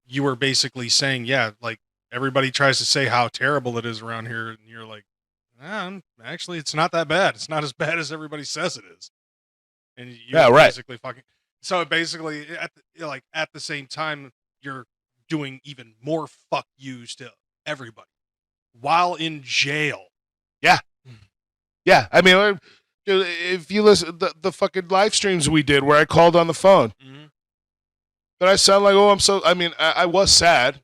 you were basically saying, yeah, like everybody tries to say how terrible it is around here. And you're like, actually, it's not that bad. It's not as bad as everybody says it is. And you're basically fucking. So basically, at the same time, you're doing even more fuck yous to everybody while in jail. Yeah. Yeah. I mean, if you listen to the fucking live streams we did where I called on the phone, did I sound like, I was sad,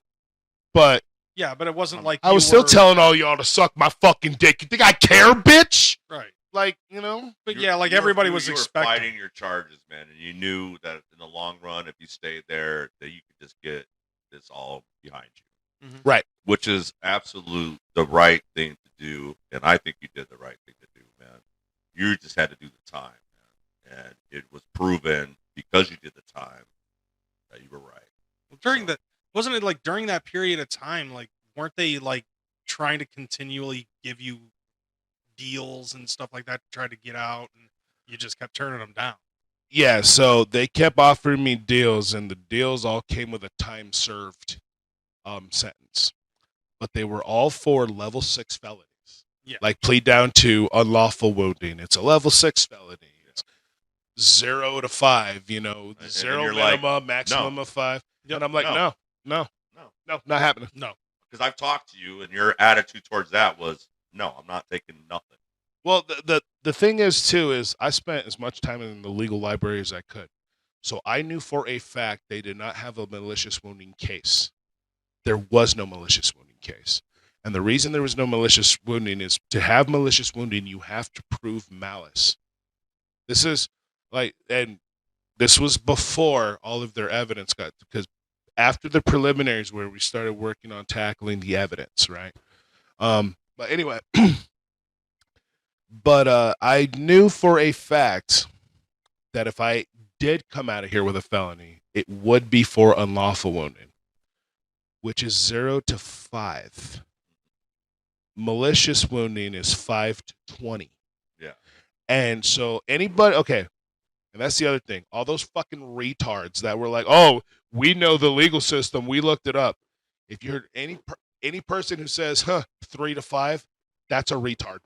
but. Yeah, but it wasn't like I was still telling all y'all to suck my fucking dick. You think I care, bitch? Right. Like, you know? But yeah, like everybody was expecting. You were fighting your charges, man, and you knew that in the long run, if you stayed there, that you could just get this all behind you. Mm-hmm. Right. Which is absolute the right thing to do, and I think you did the right thing to do, man. You just had to do the time, man. And it was proven because you did the time that you were right. Well, wasn't it like during that period of time, like, weren't they like trying to continually give you deals and stuff like that to try to get out, and you just kept turning them down? Yeah, so they kept offering me deals, and the deals all came with a time served sentence. But they were all for level 6 felonies. Yeah. Like plead down to unlawful wounding. It's a level 6 felony. It's 0 to 5, you know, And 0 you're minimum, like, maximum of 5. Yep. And I'm like, no, not happening. No. Because I've talked to you, and your attitude towards that was, No, I'm not taking nothing. Well, the thing is too is I spent as much time in the legal library as I could, so I knew for a fact they did not have a malicious wounding case. There was no malicious wounding case, and the reason there was no malicious wounding is to have malicious wounding you have to prove malice. This is and this was before all of their evidence got, because after the preliminaries where we started working on tackling the evidence, right? But anyway. But I knew for a fact that if I did come out of here with a felony, it would be for unlawful wounding, which is 0 to 5. Malicious wounding is 5 to 20. Yeah. And so anybody, okay, and that's the other thing. All those fucking retards that were like, oh, we know the legal system, we looked it up. If you heard any person who says, 3 to 5, that's a retard.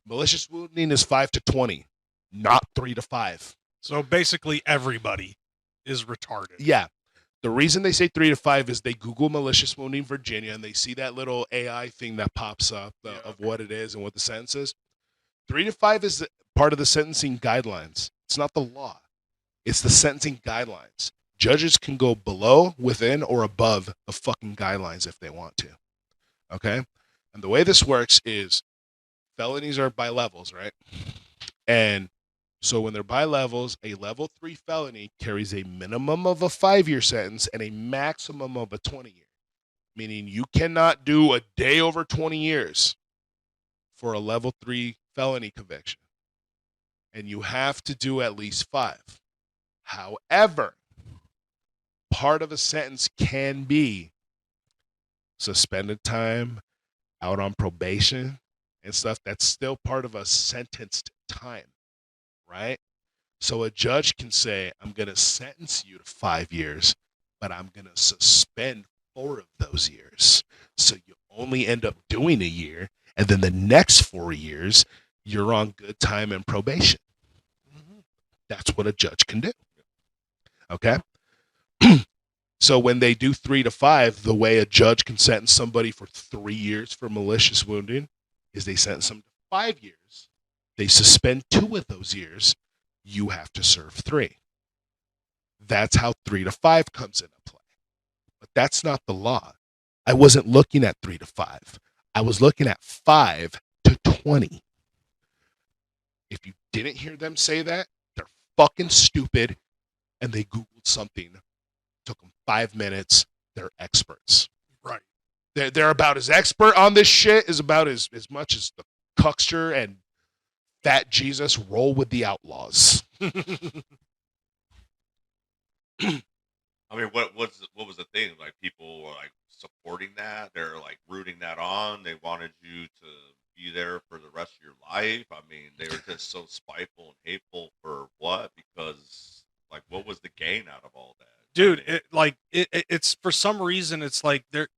Malicious wounding is 5 to 20, not 3 to 5. So basically everybody is retarded. Yeah. The reason they say 3 to 5 is they Google malicious wounding Virginia and they see that little AI thing that pops up of what it is and what the sentence is. 3 to 5 is part of the sentencing guidelines. It's not the law. It's the sentencing guidelines. Judges can go below, within, or above the fucking guidelines if they want to. Okay? And the way this works is felonies are by levels, right? And so when they're by levels, a level 3 felony carries a minimum of a 5-year sentence and a maximum of a 20-year. Meaning you cannot do a day over 20 years for a level 3 felony conviction. And you have to do at least 5. However, part of a sentence can be suspended time, out on probation, and stuff. That's still part of a sentenced time, right? So a judge can say, I'm going to sentence you to 5 years, but I'm going to suspend 4 of those years. So you only end up doing a year, and then the next 4 years, you're on good time and probation. Mm-hmm. That's what a judge can do. Okay? So when they do 3 to 5, the way a judge can sentence somebody for 3 years for malicious wounding is they sentence them to 5 years. They suspend 2 of those years. You have to serve 3. That's how 3 to 5 comes into play. But that's not the law. I wasn't looking at 3 to 5. I was looking at 5 to 20. If you didn't hear them say that, they're fucking stupid and they Googled something. Took them 5 minutes. They're experts. Right. They're about as expert on this shit as about as much as the Cuckster and Fat Jesus roll with the outlaws. I mean, what was the thing? Like, people were like supporting that. They're like rooting that on. They wanted you to be there for the rest of your life. I mean, they were just so spiteful and hateful for what? Because like, what was the gain out of all that? Dude, it's for some reason it's like they're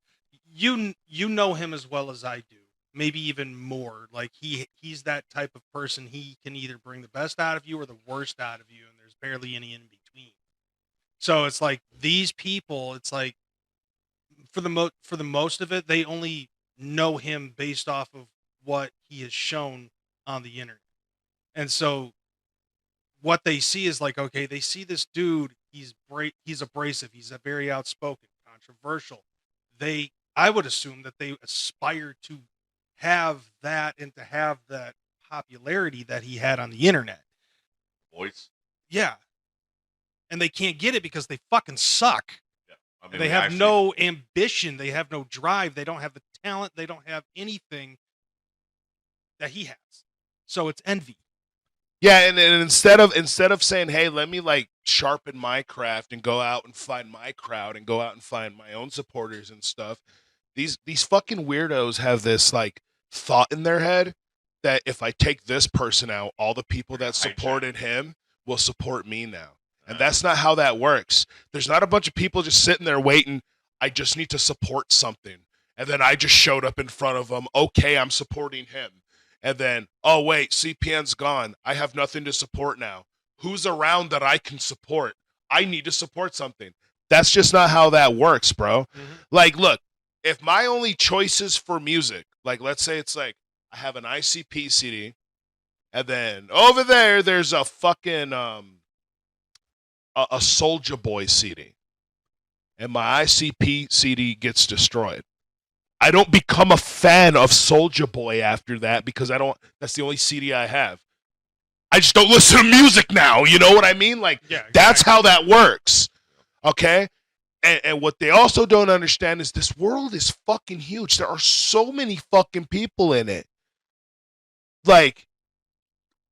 you know him as well as I do, maybe even more. Like he's that type of person. He can either bring the best out of you or the worst out of you, and there's barely any in between. So it's like these people, it's like for the most of it, they only know him based off of what he has shown on the internet. And so what they see is like, okay, they see this dude, he's abrasive, he's a very outspoken, controversial. I would assume that they aspire to have that and to have that popularity that he had on the internet. Voice. Yeah. And they can't get it because they fucking suck. Yeah. I mean, They have no ambition. They have no drive. They don't have the talent. They don't have anything that he has. So it's envy. Yeah, and instead of saying, hey, let me like sharpen my craft and go out and find my crowd and go out and find my own supporters and stuff, these fucking weirdos have this like thought in their head that if I take this person out, all the people that supported him will support me now. And that's not how that works. There's not a bunch of people just sitting there waiting, I just need to support something. And then I just showed up in front of them. Okay, I'm supporting him. And then, oh, wait, CPN's gone. I have nothing to support now. Who's around that I can support? I need to support something. That's just not how that works, bro. Mm-hmm. Like, look, if my only choices for music Like, let's say it's like I have an ICP CD, and then over there's a fucking a Soulja Boy CD, and my ICP CD gets destroyed. I don't become a fan of Soulja Boy after that because I don't. That's the only CD I have. I just don't listen to music now. You know what I mean? Like, that's how that works. Okay? And what they also don't understand is this world is fucking huge. There are so many fucking people in it. Like,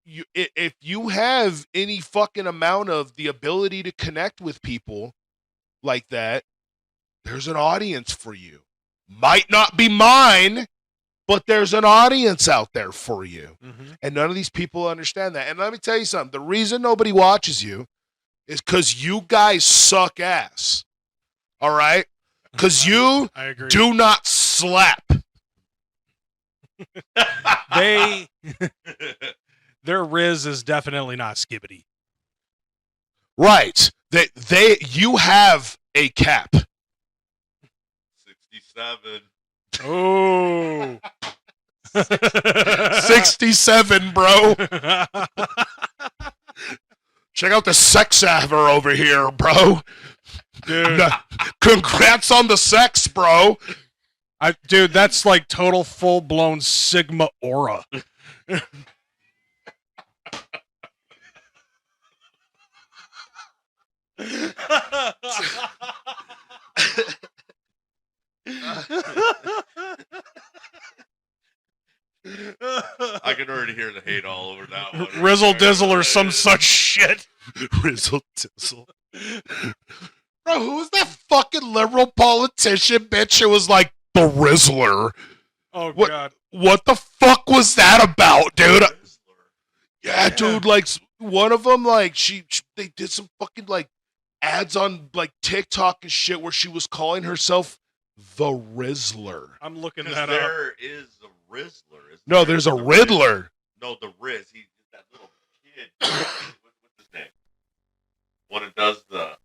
if you have any fucking amount of the ability to connect with people like that, there's an audience for you. Might not be mine, but there's an audience out there for you. Mm-hmm. And none of these people understand that. And let me tell you something. The reason nobody watches you is because you guys suck ass. All right? Because you I agree. do not slap. Their Riz is definitely not skibbity. Right. You have a cap. 67. Oh. 67, bro. Check out the sex haver over here, bro. Dude. Congrats on the sex, bro. Dude, that's like total full-blown Sigma aura. I can already hear the hate all over that one. Rizzle Dizzle or some such shit. Rizzle Dizzle. Bro, who was that fucking liberal politician bitch? It was like the Rizzler. Oh, What? God. What the fuck was that about, dude? Yeah, dude, like one of them, like they did some fucking like ads on like TikTok and shit where she was calling herself the Rizzler. I'm looking Because that up. there is a Rizzler. No, there's a Riddler. No, the Riz. He's that little kid. What's his name? One that does the.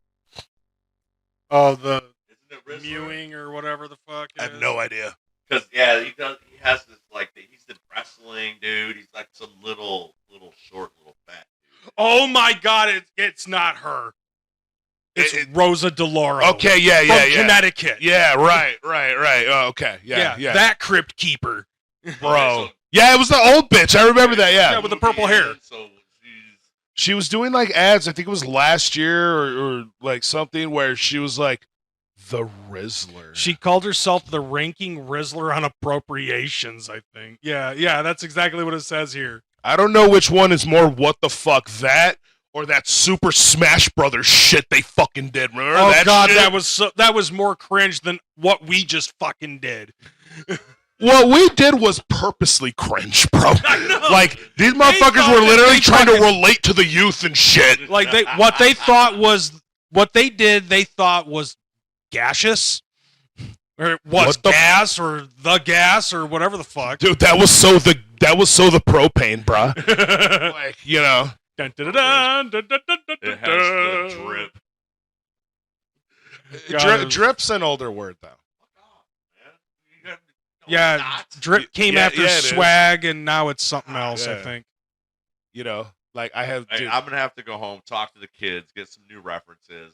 Oh, the Isn't it Rizzler? mewing or whatever the fuck. I have no idea. Because yeah, he does. He has this like he's the wrestling dude. He's like some little short, little fat dude. Oh my God! It's not her. It's Rosa DeLauro. Okay, yeah, from Connecticut. Yeah, right. Oh, okay, yeah. That crypt keeper, Bro. Yeah, it was the old bitch. I remember that. Yeah, with the purple hair. So she was doing like ads. I think it was last year or like something where she was like the Rizzler. She called herself the ranking Rizzler on appropriations. I think. Yeah. That's exactly what it says here. I don't know which one is more what the fuck, that or that Super Smash Brothers shit they fucking did. Remember that God, shit? that was more cringe than what we just fucking did. What we did was purposely cringe, bro. I know. Like these motherfuckers were literally trying to relate to the youth and shit. Like they thought was gaseous, or was gas or the gas or whatever the fuck. Dude, that was so the propane, bro. Like, you know. it has the drip. Drip's an older word, though. Yeah, drip came after swag, and now it's something else. Yeah. I think. You know, like I'm gonna have to go home, talk to the kids, get some new references.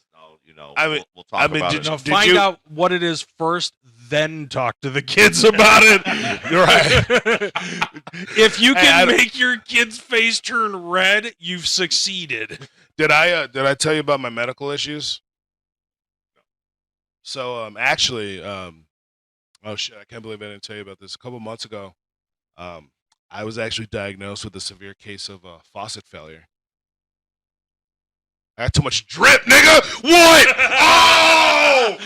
We'll talk about it. Find out what it is first, then talk to the kids about it. You're right. If you can make your kid's face turn red, you've succeeded. Did I tell you about my medical issues? So actually, oh shit, I can't believe I didn't tell you about this. A couple months ago, I was actually diagnosed with a severe case of faucet failure. I had too much drip, nigga. What? Oh!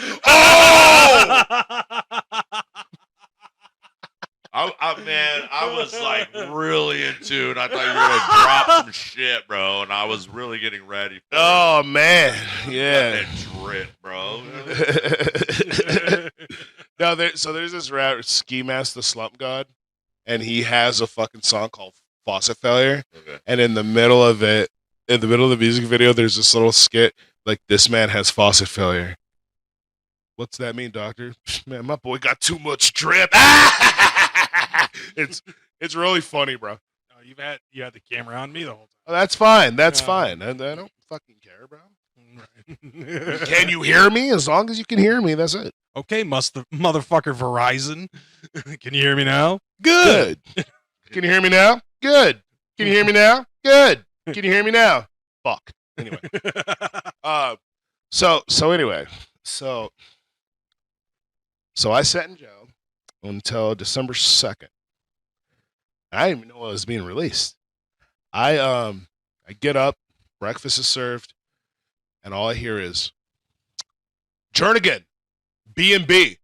I was like really into it. I thought you were gonna drop some shit, bro, and I was really getting ready for Oh man, yeah. that drip, bro. No, so there's this rapper, Ski Mask the Slump God, and he has a fucking song called Faucet Failure. Okay. And in the middle of the music video, there's this little skit like, this man has faucet failure. What's that mean, doctor? Man, my boy got too much drip. It's really funny, bro. Oh, you had the camera on me the whole time. Oh, that's fine. That's Yeah. fine. And I don't fucking care, bro. Right. Can you hear me? As long as you can hear me, that's it. Okay, motherfucker Verizon. Can you hear me now? Good. Can you hear me now? Good. Can you hear me now? Good. Can you hear me now? Fuck. Anyway. So anyway. So I sat in jail until December 2nd. I didn't even know I was being released. I get up, breakfast is served, and all I hear is Jernigan, B&B.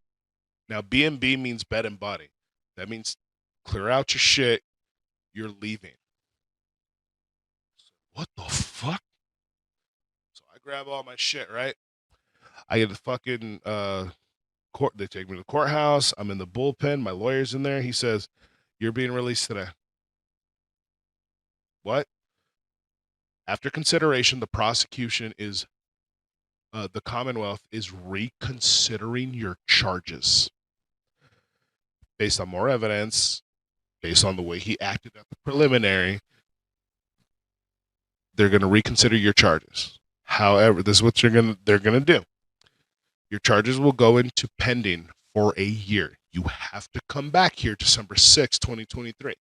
Now B&B means bed and body. That means clear out your shit. You're leaving. What the fuck? So I grab all my shit, right? I get the fucking court. They take me to the courthouse. I'm in the bullpen. My lawyer's in there. He says, "You're being released today." What? After consideration, the prosecution is, the Commonwealth is reconsidering your charges based on more evidence, based on the way he acted at the preliminary. They're going to reconsider your charges. However, this is what they're going to do. Your charges will go into pending for a year. You have to come back here December 6, 2023.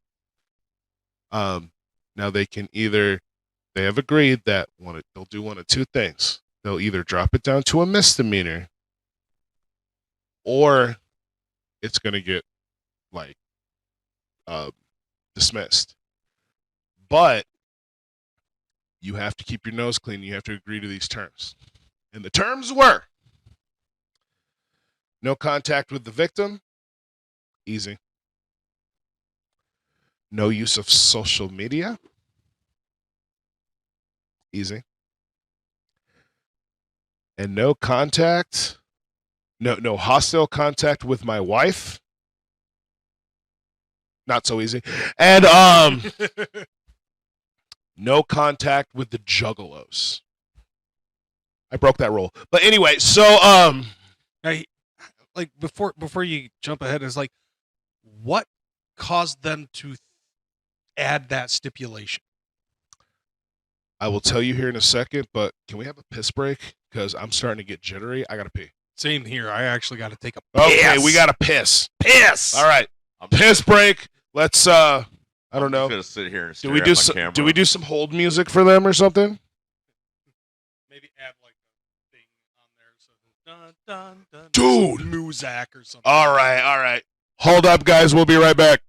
Now they have agreed that they'll do one of two things. They'll either drop it down to a misdemeanor, or it's going to get dismissed. But you have to keep your nose clean. You have to agree to these terms. And the terms were no contact with the victim. Easy. No use of social media. Easy. And no contact. No hostile contact with my wife. Not so easy. And no contact with the juggalos. I broke that rule. But anyway, so before you jump ahead, is like, what caused them to add that stipulation? I will tell you here in a second, but can we have a piss break? Because I'm starting to get jittery. I gotta pee. Same here. I actually got to take a Okay, piss. we gotta piss. Piss. All right, piss break. Let's I don't know. I'm just gonna sit here and Do stare we at do my some, camera. do we do some hold music for them or something? Maybe add like a thing on there, so dun dun dun. Dude! some Muzak or something. All right. Hold up, guys. We'll be right back.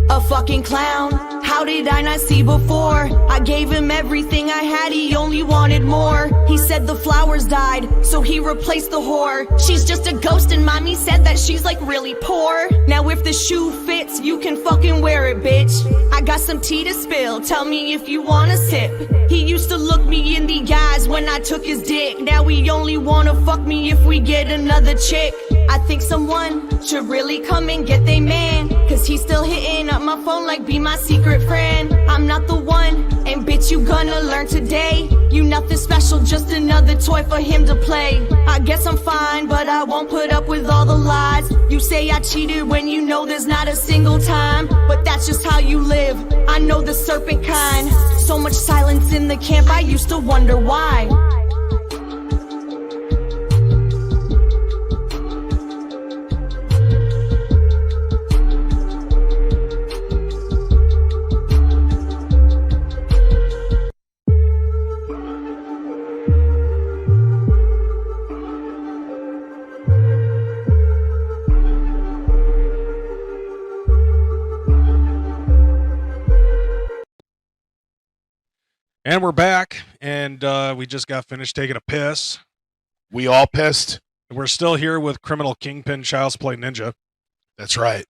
A fucking clown, how did I not see before? I gave him everything I had, he only wanted more. He said the flowers died, so he replaced the whore. She's just a ghost and mommy said that she's like really poor. Now if the shoe fits, you can fucking wear it, bitch. I got some tea to spill, tell me if you wanna sip. He used to look me in the eyes when I took his dick. Now he only wanna fuck me if we get another chick. I think someone should really come and get they man, cause he's still hitting up my phone like be my secret friend. I'm not the one, and bitch you gonna learn today. You nothing special, just another toy for him to play. I guess I'm fine, but I won't put up with all the lies. You say I cheated when you know there's not a single time, but that's just how you live, I know the serpent kind. So much silence in the camp, I used to wonder why. And we're back, and we just got finished taking a piss. We all pissed. And we're still here with criminal kingpin Child's Play Ninja. That's right.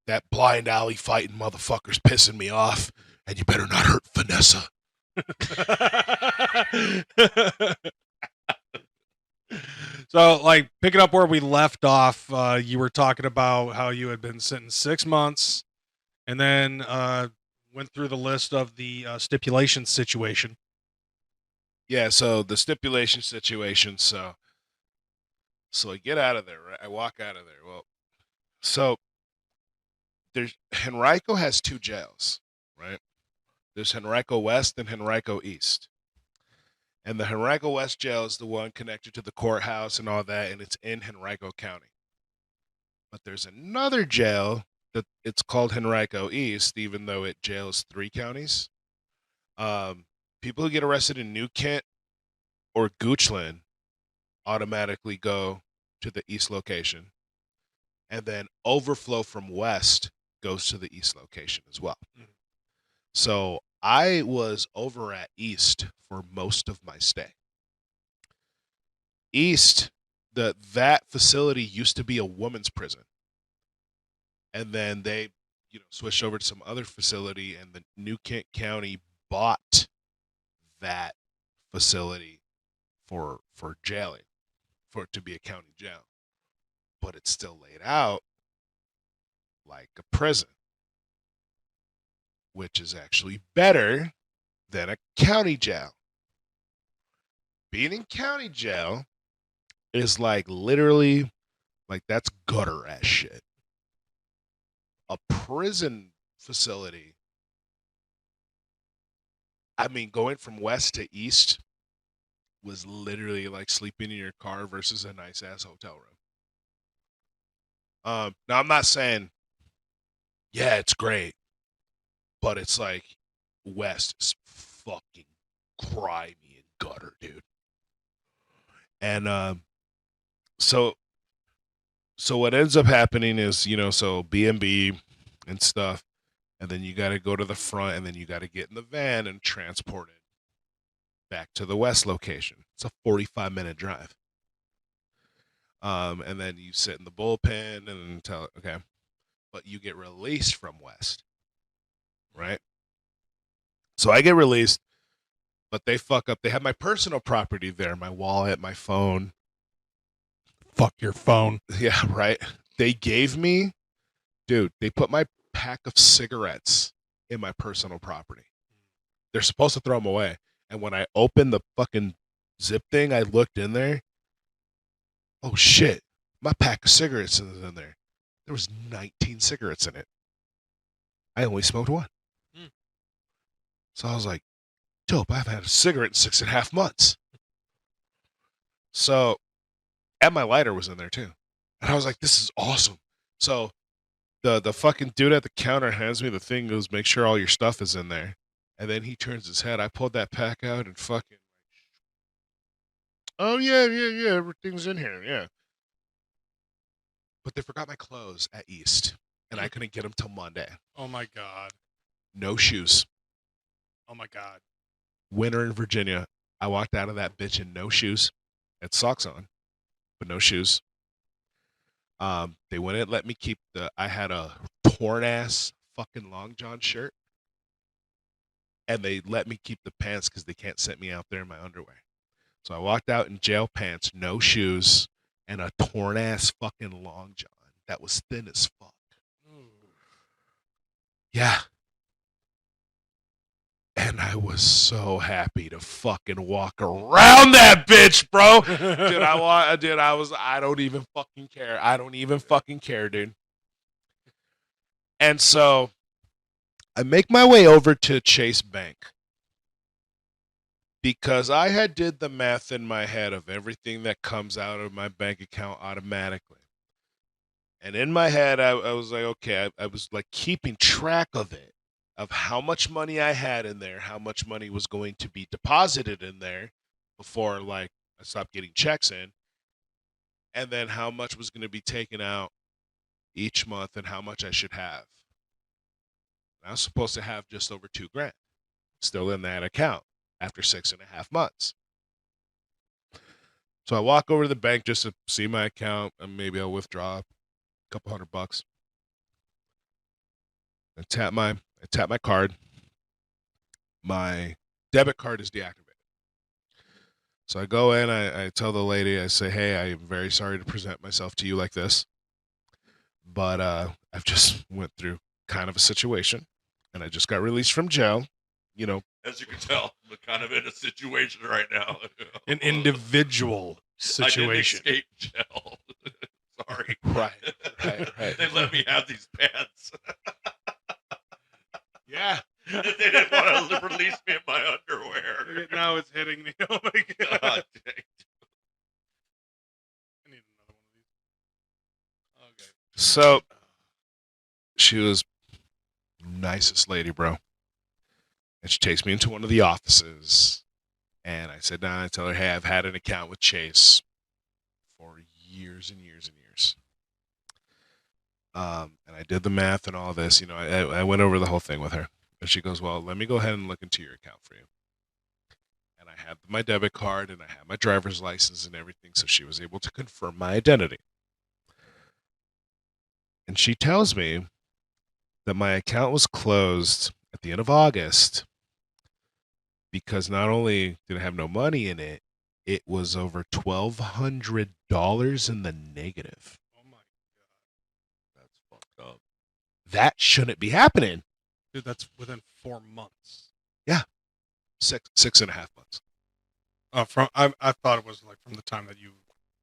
that blind alley fighting motherfucker's pissing me off, and you better not hurt Vanessa. So, like, picking up where we left off, you were talking about how you had been sentenced 6 months, and then went through the list of the stipulation situation. Yeah, so the stipulation situation, so I get out of there, right? I walk out of there. Well, so there's Henrico has 2 jails, right? There's Henrico West and Henrico East. And the Henrico West jail is the one connected to the courthouse and all that, and it's in Henrico County. But there's another jail that it's called Henrico East, even though it jails 3 counties. People who get arrested in New Kent or Goochland automatically go to the East location. And then overflow from West goes to the East location as well. Mm-hmm. So I was over at East for most of my stay. East, that facility used to be a woman's prison. And then they, switched over to some other facility, and the New Kent County bought that facility for jailing, for it to be a county jail. But it's still laid out like a prison, which is actually better than a county jail. Being in county jail is like literally, like, that's gutter ass shit. A prison facility, I mean, going from West to East was literally like sleeping in your car versus a nice ass hotel room. Now I'm not saying, yeah, it's great, but it's like West is fucking grimy and gutter, dude. And so what ends up happening is, so B&B and stuff, and then you got to go to the front, and then you got to get in the van and transport it back to the West location. It's a 45-minute drive. And then you sit in the bullpen and tell, okay, but you get released from West, right? So I get released, but they fuck up. They have my personal property there, my wallet, my phone. Fuck your phone. Yeah, right. They gave me, dude, they put my pack of cigarettes in my personal property. They're supposed to throw them away. And when I opened the fucking zip thing, I looked in there. Oh shit, my pack of cigarettes is in there. There was 19 cigarettes in it. I only smoked 1. So I was like, dope, I haven't had a cigarette in 6.5 months. So, and my lighter was in there too. And I was like, this is awesome. So the fucking dude at the counter hands me the thing, goes, make sure all your stuff is in there. And then he turns his head. I pulled that pack out and fucking, oh yeah, everything's in here, yeah. But they forgot my clothes at East, and I couldn't get them till Monday. Oh my God. No shoes. Oh my God. Winter in Virginia. I walked out of that bitch in no shoes. Had socks on, but no shoes. They wouldn't let me keep I had a torn ass fucking long john shirt, and they let me keep the pants because they can't set me out there in my underwear. So I walked out in jail pants, no shoes, and a torn ass fucking long john that was thin as fuck. Yeah. And I was so happy to fucking walk around that bitch, bro. I don't even fucking care. I don't even fucking care, dude. And so I make my way over to Chase Bank because I had did the math in my head of everything that comes out of my bank account automatically. And in my head, I was like, okay, I was like keeping track of it, of how much money I had in there, how much money was going to be deposited in there before like I stopped getting checks in, and then how much was going to be taken out each month and how much I should have. I was supposed to have just over $2,000 still in that account after 6.5 months. So I walk over to the bank just to see my account and maybe I'll withdraw a couple $100. I tap my card. My debit card is deactivated. So I go in, I tell the lady, I say, hey, I am very sorry to present myself to you like this, but I've just went through kind of a situation, and I just got released from jail. You know, As you can tell, I'm kind of in a situation right now. An individual situation. I didn't escape jail. Sorry. Right. They let me have these pants. Yeah. They didn't want to release me in my underwear. Now it's hitting me. Oh my god. God dang. I need another one of these. Okay. So she was nicest lady, bro. And she takes me into one of the offices. And I sit down and I tell her, hey, I've had an account with Chase for years and years and years. And I did the math and all this. You know, I went over the whole thing with her. And she goes, well, let me go ahead and look into your account for you. And I have my debit card and I have my driver's license and everything. So she was able to confirm my identity. And she tells me that my account was closed at the end of August because not only did I have no money in it, it was over $1,200 in the negative. Oh my god. That's fucked up. That shouldn't be happening. Dude, that's within 4 months. Yeah. 6.5 months. I thought it was like from the time that you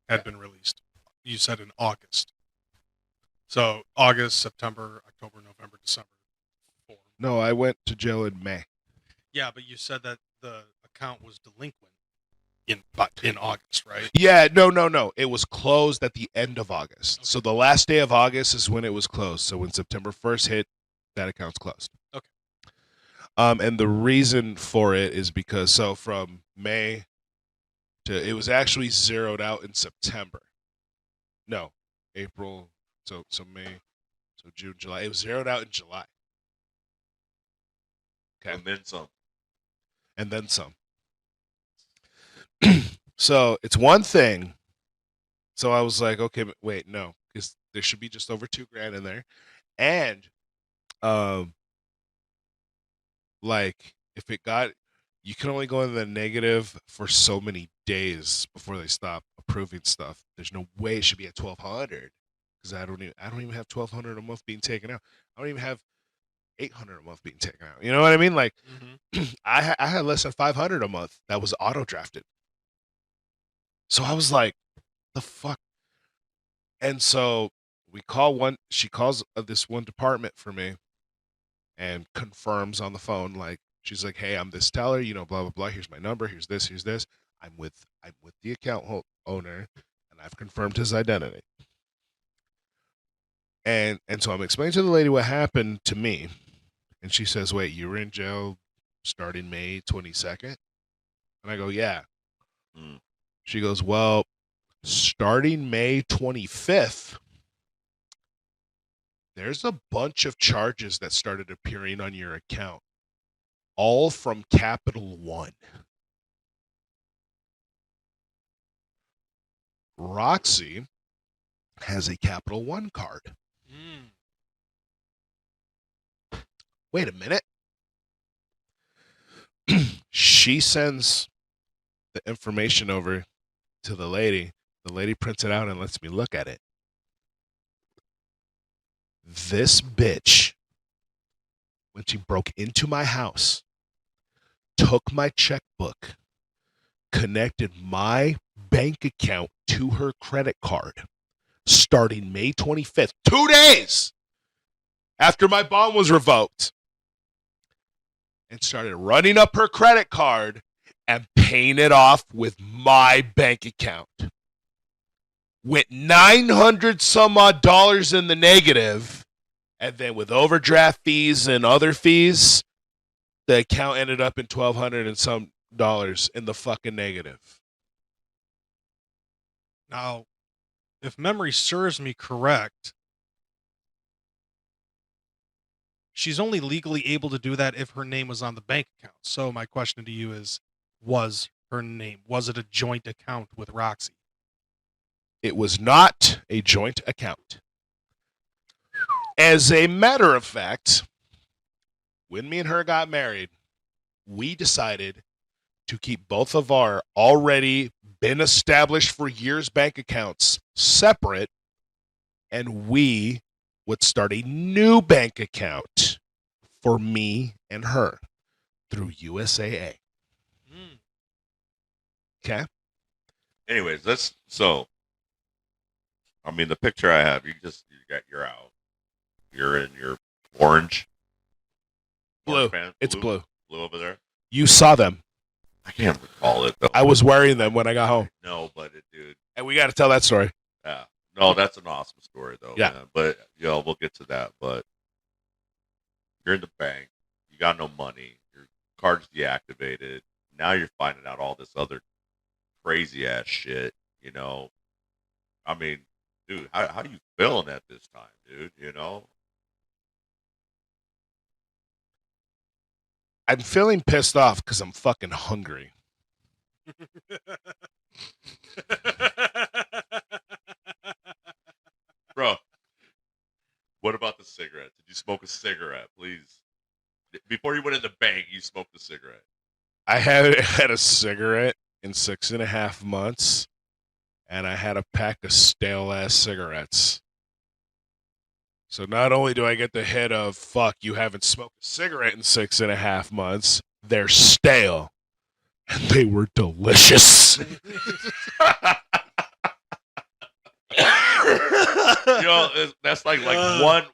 had been released. You said in August. So August, September, October, November, December. 4. No, I went to jail in May. Yeah, but you said that the account was delinquent in August, right? Yeah, no. It was closed at the end of August. Okay. So the last day of August is when it was closed. So when September 1st hit, that account's closed. Okay. And the reason for it is because from May it was actually zeroed out in September. No, April. So May, so June, July. It was zeroed out in July. Okay. And then some. And then some. So it's one thing. So I was like, okay, but wait, no, because there should be just over $2,000 in there, and like if it got, you can only go in the negative for so many days before they stop approving stuff. There's no way it should be at 1,200 because I don't even have 1,200 a month being taken out. I don't even have 800 a month being taken out. You know what I mean? Like I had less than 500 a month that was auto drafted. So I was like, the fuck? And so she calls this one department for me and confirms on the phone, like, she's like, hey, I'm this teller, you know, blah, blah, blah. Here's my number. Here's this. I'm with the account owner, and I've confirmed his identity. And so I'm explaining to the lady what happened to me. And she says, wait, you were in jail starting May 22nd? And I go, yeah. She goes, well, starting May 25th, there's a bunch of charges that started appearing on your account, all from Capital One. Roxxi has a Capital One card. Wait a minute. She sends the information over to the lady. The lady prints it out and lets me look at it. This bitch, when she broke into my house, took my checkbook, connected my bank account to her credit card, starting May 25th, 2 days after my bond was revoked, and started running up her credit card and paying it off with my bank account. Went 900 some odd dollars in the negative, and then with overdraft fees and other fees, the account ended up in $1,200 and some dollars in the fucking negative. Now, if memory serves me correct, she's only legally able to do that if her name was on the bank account. So my question to you is, was her name? Was it a joint account with Roxxi? It was not a joint account. As a matter of fact, when me and her got married, we decided to keep both of our already been established for years bank accounts separate, and we would start a new bank account for me and her through USAA. Okay. Anyways, so I mean, the picture I have, you're out. You're in your orange. Blue. Pants, It's blue. Blue over there. You saw them. I can't recall it though. I was wearing them when I got home. No, but dude. And we got to tell that story. Yeah. No, that's an awesome story though. Yeah. Man. But we'll get to that. But you're in the bank. You got no money. Your card's deactivated. Now you're finding out all this other crazy ass shit. I mean, dude, how you feeling at this time, dude? I'm feeling pissed off because I'm fucking hungry. Bro, what about the cigarette? Did you smoke a cigarette, please? Before you went in the bank, you smoked a cigarette. I haven't had a cigarette in 6.5 months, and I had a pack of stale-ass cigarettes. So not only do I get the hit of, fuck, you haven't smoked a cigarette in 6.5 months, they're stale. And they were delicious. That's like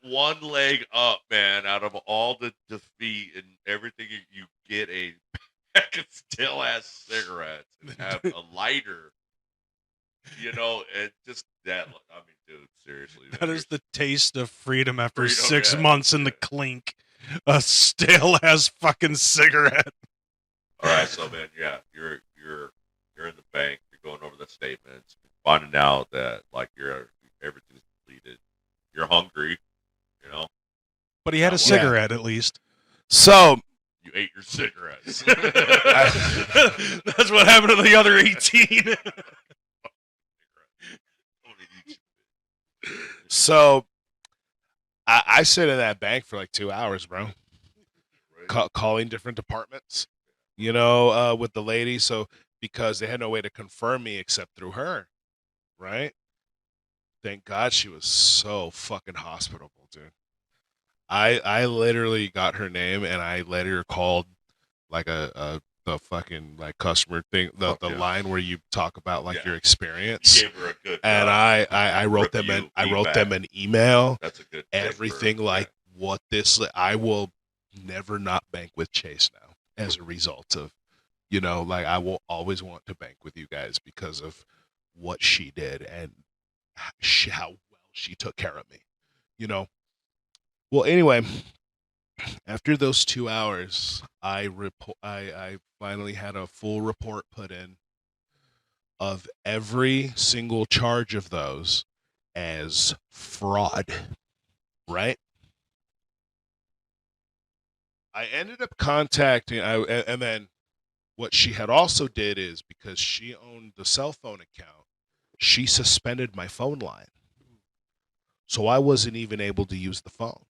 one leg up, man, out of all the defeat and everything. You get a pack of stale-ass cigarettes and have a lighter. And just that. I mean, dude, seriously. That is the taste of freedom after Freedom, 6 yeah. months in the clink. A stale ass fucking cigarette. All right, so man, yeah, you're in the bank. You're going over the statements, finding out that like everything's depleted. You're hungry, But he had a cigarette at least. So You ate your cigarettes. That's what happened to the other 18. So I sit in that bank for like 2 hours, bro. Calling different departments, with the lady. So because they had no way to confirm me except through her, right? Thank God she was so fucking hospitable, dude. I literally got her name and I later called like the fucking like customer thing, the line where you talk about like your experience. You gave her a good and I wrote them an email. That's a good everything like what this I will never not bank with Chase now as a result of like I will always want to bank with you guys because of what she did and how well she took care of me. Well, anyway, after those 2 hours, I finally had a full report put in of every single charge of those as fraud, right? I ended up contacting, and then what she had also did is because she owned the cell phone account, she suspended my phone line. So I wasn't even able to use the phone.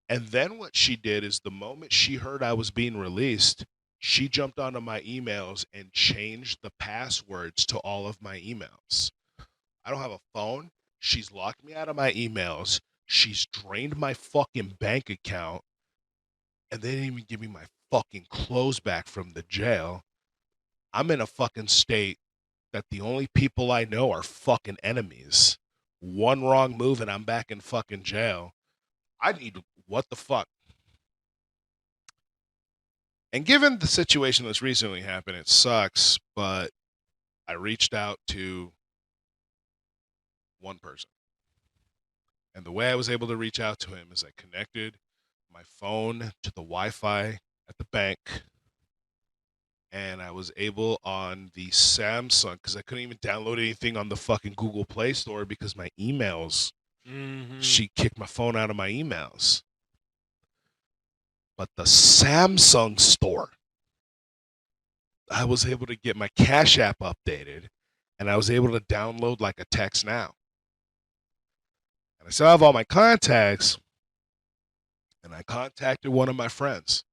And then what she did is the moment she heard I was being released, she jumped onto my emails and changed the passwords to all of my emails. I don't have a phone. She's locked me out of my emails. She's drained my fucking bank account. And they didn't even give me my fucking clothes back from the jail. I'm in a fucking state that the only people I know are fucking enemies. One wrong move and I'm back in fucking jail. What the fuck? And given the situation that's recently happened, it sucks, but I reached out to one person. And the way I was able to reach out to him is I connected my phone to the Wi-Fi at the bank. And I was able on the Samsung, because I couldn't even download anything on the fucking Google Play Store because my emails, she kicked my phone out of my emails. But the Samsung store, I was able to get my Cash App updated, and I was able to download like a text now. And I still have all my contacts, and And I contacted one of my friends.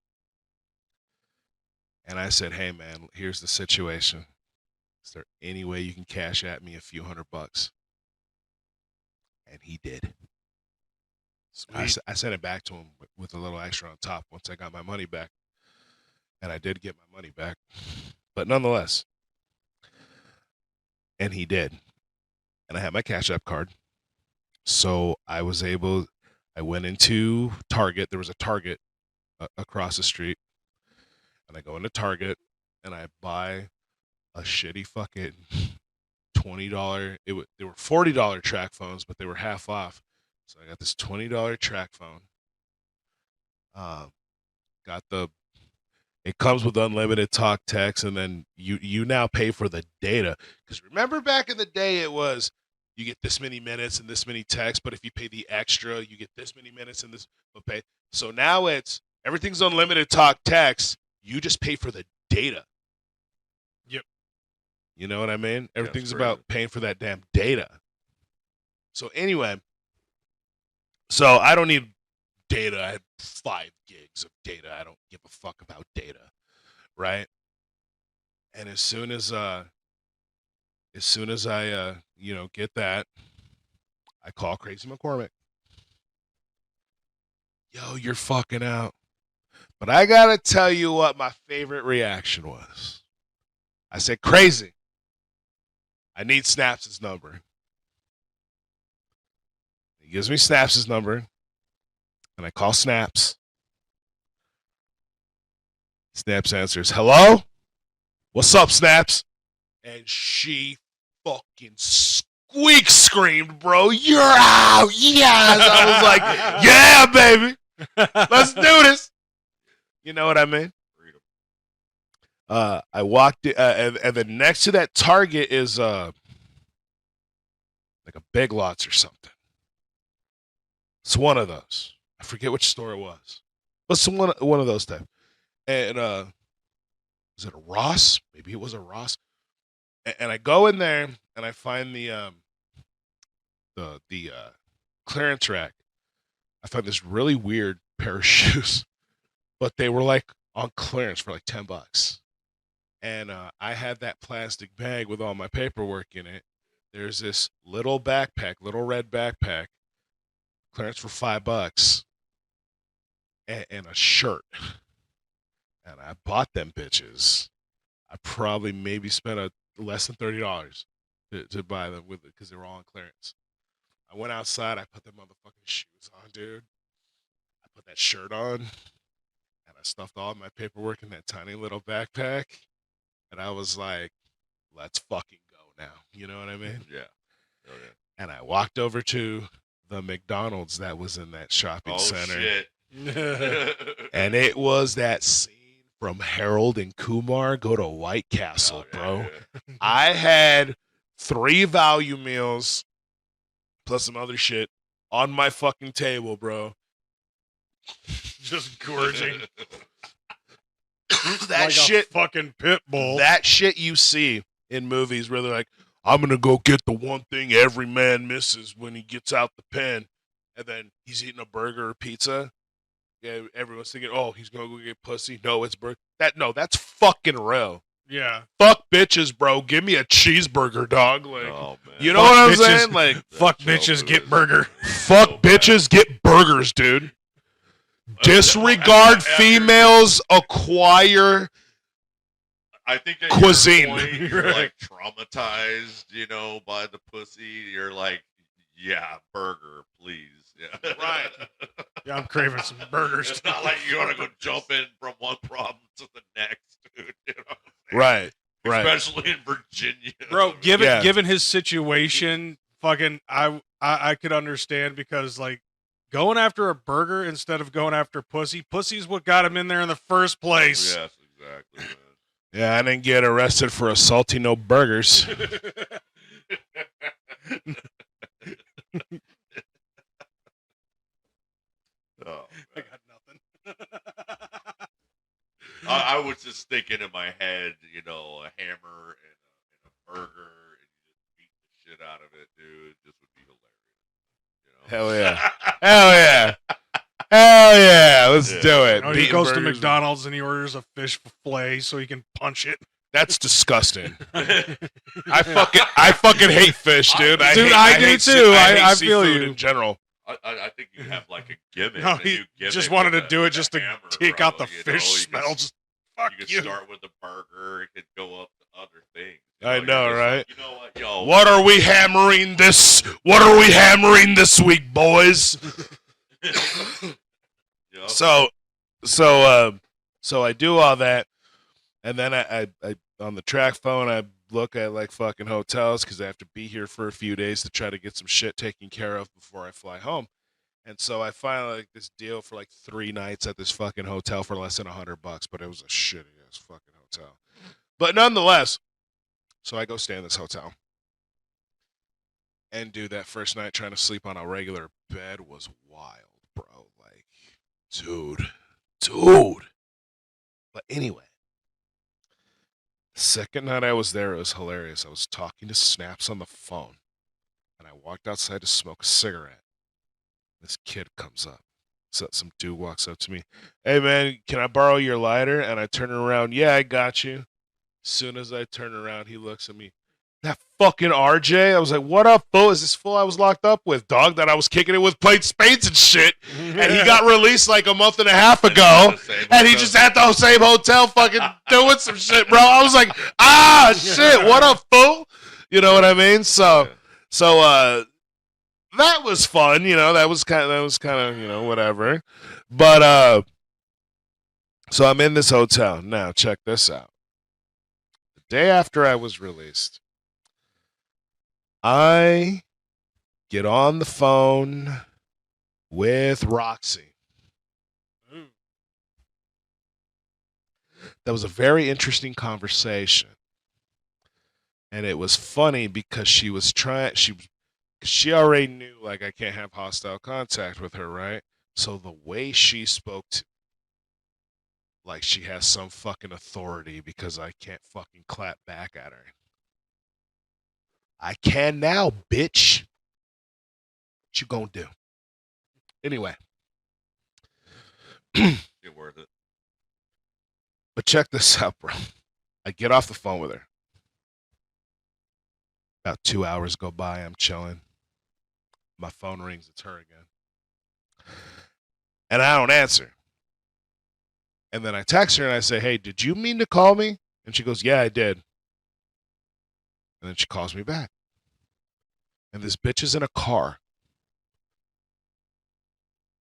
And I said, hey, man, here's the situation. Is there any way you can cash at me a few $100? And he did. I sent it back to him with a little extra on top once I got my money back. And I did get my money back. But nonetheless. And he did. And I had my Cash App card. So I went into Target. There was a Target across the street. And I go into Target and I buy a shitty fucking $20. They were $40 track phones, but they were half off. So I got this $20 track phone. It comes with unlimited talk, text, and then you now pay for the data. Because remember back in the day, it was you get this many minutes and this many texts, but if you pay the extra, you get this many minutes and this will pay. So now everything's unlimited talk, text. You just pay for the data. Yep. You know what I mean? Everything's about paying for that damn data. So anyway, I don't need data. I have 5 gigs of data. I don't give a fuck about data, right? And as soon as I get that, I call Crazy McKormik. Yo, you're fucking out. But I gotta tell you what my favorite reaction was. I said, Crazy, I need Snaps' number. He gives me Snaps' number. And I call Snaps. Snaps answers, hello? What's up, Snaps? And she fucking squeak screamed, bro. You're out. Yes. I was like, yeah, baby. Let's do this. You know what I mean? I walked in, and then next to that Target is like a Big Lots or something. It's one of those. I forget which store it was. But one of those type. And was it a Ross? Maybe it was a Ross. And I go in there and I find the clearance rack. I found this really weird pair of shoes, but they were like on clearance for like $10. And I had that plastic bag with all my paperwork in it. There's this little backpack, little red backpack, clearance for $5, and a shirt. And I bought them bitches. I probably maybe spent less than $30 to buy them with it because they were all on clearance. I went outside. I put them motherfucking shoes on, dude. I put that shirt on, and I stuffed all my paperwork in that tiny little backpack. And I was like, let's fucking go now. You know what I mean? Yeah. Oh, yeah. And I walked over to the McDonald's that was in that shopping center. Shit. And it was that scene from Harold and Kumar Go to White Castle, bro. Yeah. I had 3 value meals plus some other shit on my fucking table, bro. Just gorging. That like shit, a fucking pit bull. that shit you see in movies where they're like, I'm gonna go get the one thing every man misses when he gets out the pen, and then he's eating a burger or pizza. Yeah, everyone's thinking, oh, he's gonna go get pussy. No, it's burger. That's fucking real. Yeah. Fuck bitches, bro. Give me a cheeseburger, dog. Like, Oh, man. you know Fuck what I'm bitches. saying? Like, Fuck That bitches, joke get is- burger. fuck so bad. bitches, get burgers, dude. Disregard After- females, acquire I think at cuisine. your point, you're like traumatized, by the pussy. You're like, yeah, burger, please. Yeah. Right. Yeah, I'm craving some burgers. It's not like you want to go jump in from one problem to the next, dude. Right. Right. Especially in Virginia. Bro, given Yeah. given his situation, fucking I could understand, because like going after a burger instead of going after pussy's what got him in there in the first place. Yes, exactly, man. Yeah, I didn't get arrested for assaulting no burgers. Oh, I man. got nothing. I was just thinking in my head, a hammer and a burger, and you just beat the shit out of it, dude. This would be hilarious. Hell yeah. Hell yeah. Hell yeah, let's Yeah. do it. You know, he Beating goes to burgers. McDonald's and he orders a fish fillet so he can punch it. That's disgusting. I fucking hate fish, dude. Dude, hate, I do hate too. I hate feel seafood you. in general. I think you have like a gimmick. No, and he you gimmick just with wanted to the- do it with just the to hammer, take bro, out the you fish know, you smell. can- Just fuck You you. can start with the burger. It could go up to other things. I you're know, just right? Like, you know what, yo? What are we hammering this? What are we hammering this week, boys? Yo, So I do all that, and then I on the track phone I look at like fucking hotels because I have to be here for a few days to try to get some shit taken care of before I fly home. And so I find like this deal for like 3 nights at this fucking hotel for less than $100, but it was a shitty ass fucking hotel. But nonetheless, so I go stay in this hotel. And dude, that first night trying to sleep on a regular bed was wild, bro. Like, dude. But anyway, the second night I was there, it was hilarious. I was talking to Snaps on the phone, and I walked outside to smoke a cigarette. This kid comes up. So some dude walks up to me. Hey, man, can I borrow your lighter? And I turn around. Yeah, I got you. As soon as I turn around, he looks at me. That fucking RJ. I was like, what up, fool? Is this fool I was locked up with, dog, that I was kicking it with, played spades and shit? And he got released like a month and a half ago. And he just at the same hotel fucking doing some shit, bro. I was like, shit, what up, fool? You know what I mean? So that was fun, you know, that was kind of, you know, whatever. But so I'm in this hotel. Now, check this out. The day after I was released, I get on the phone with Roxxi. That was a very interesting conversation. And it was funny because she already knew, like, I can't have hostile contact with her, right? So the way she spoke to, like she has some fucking authority because I can't fucking clap back at her. I can now, bitch. What you gonna do? Anyway. you're worth it. But check this out, bro. I get off the phone with her. About 2 hours go by. I'm chilling. My phone rings. It's her again. And I don't answer. And then I text her and I say, hey, did you mean to call me? And she goes, yeah, I did. And then she calls me back. And this bitch is in a car.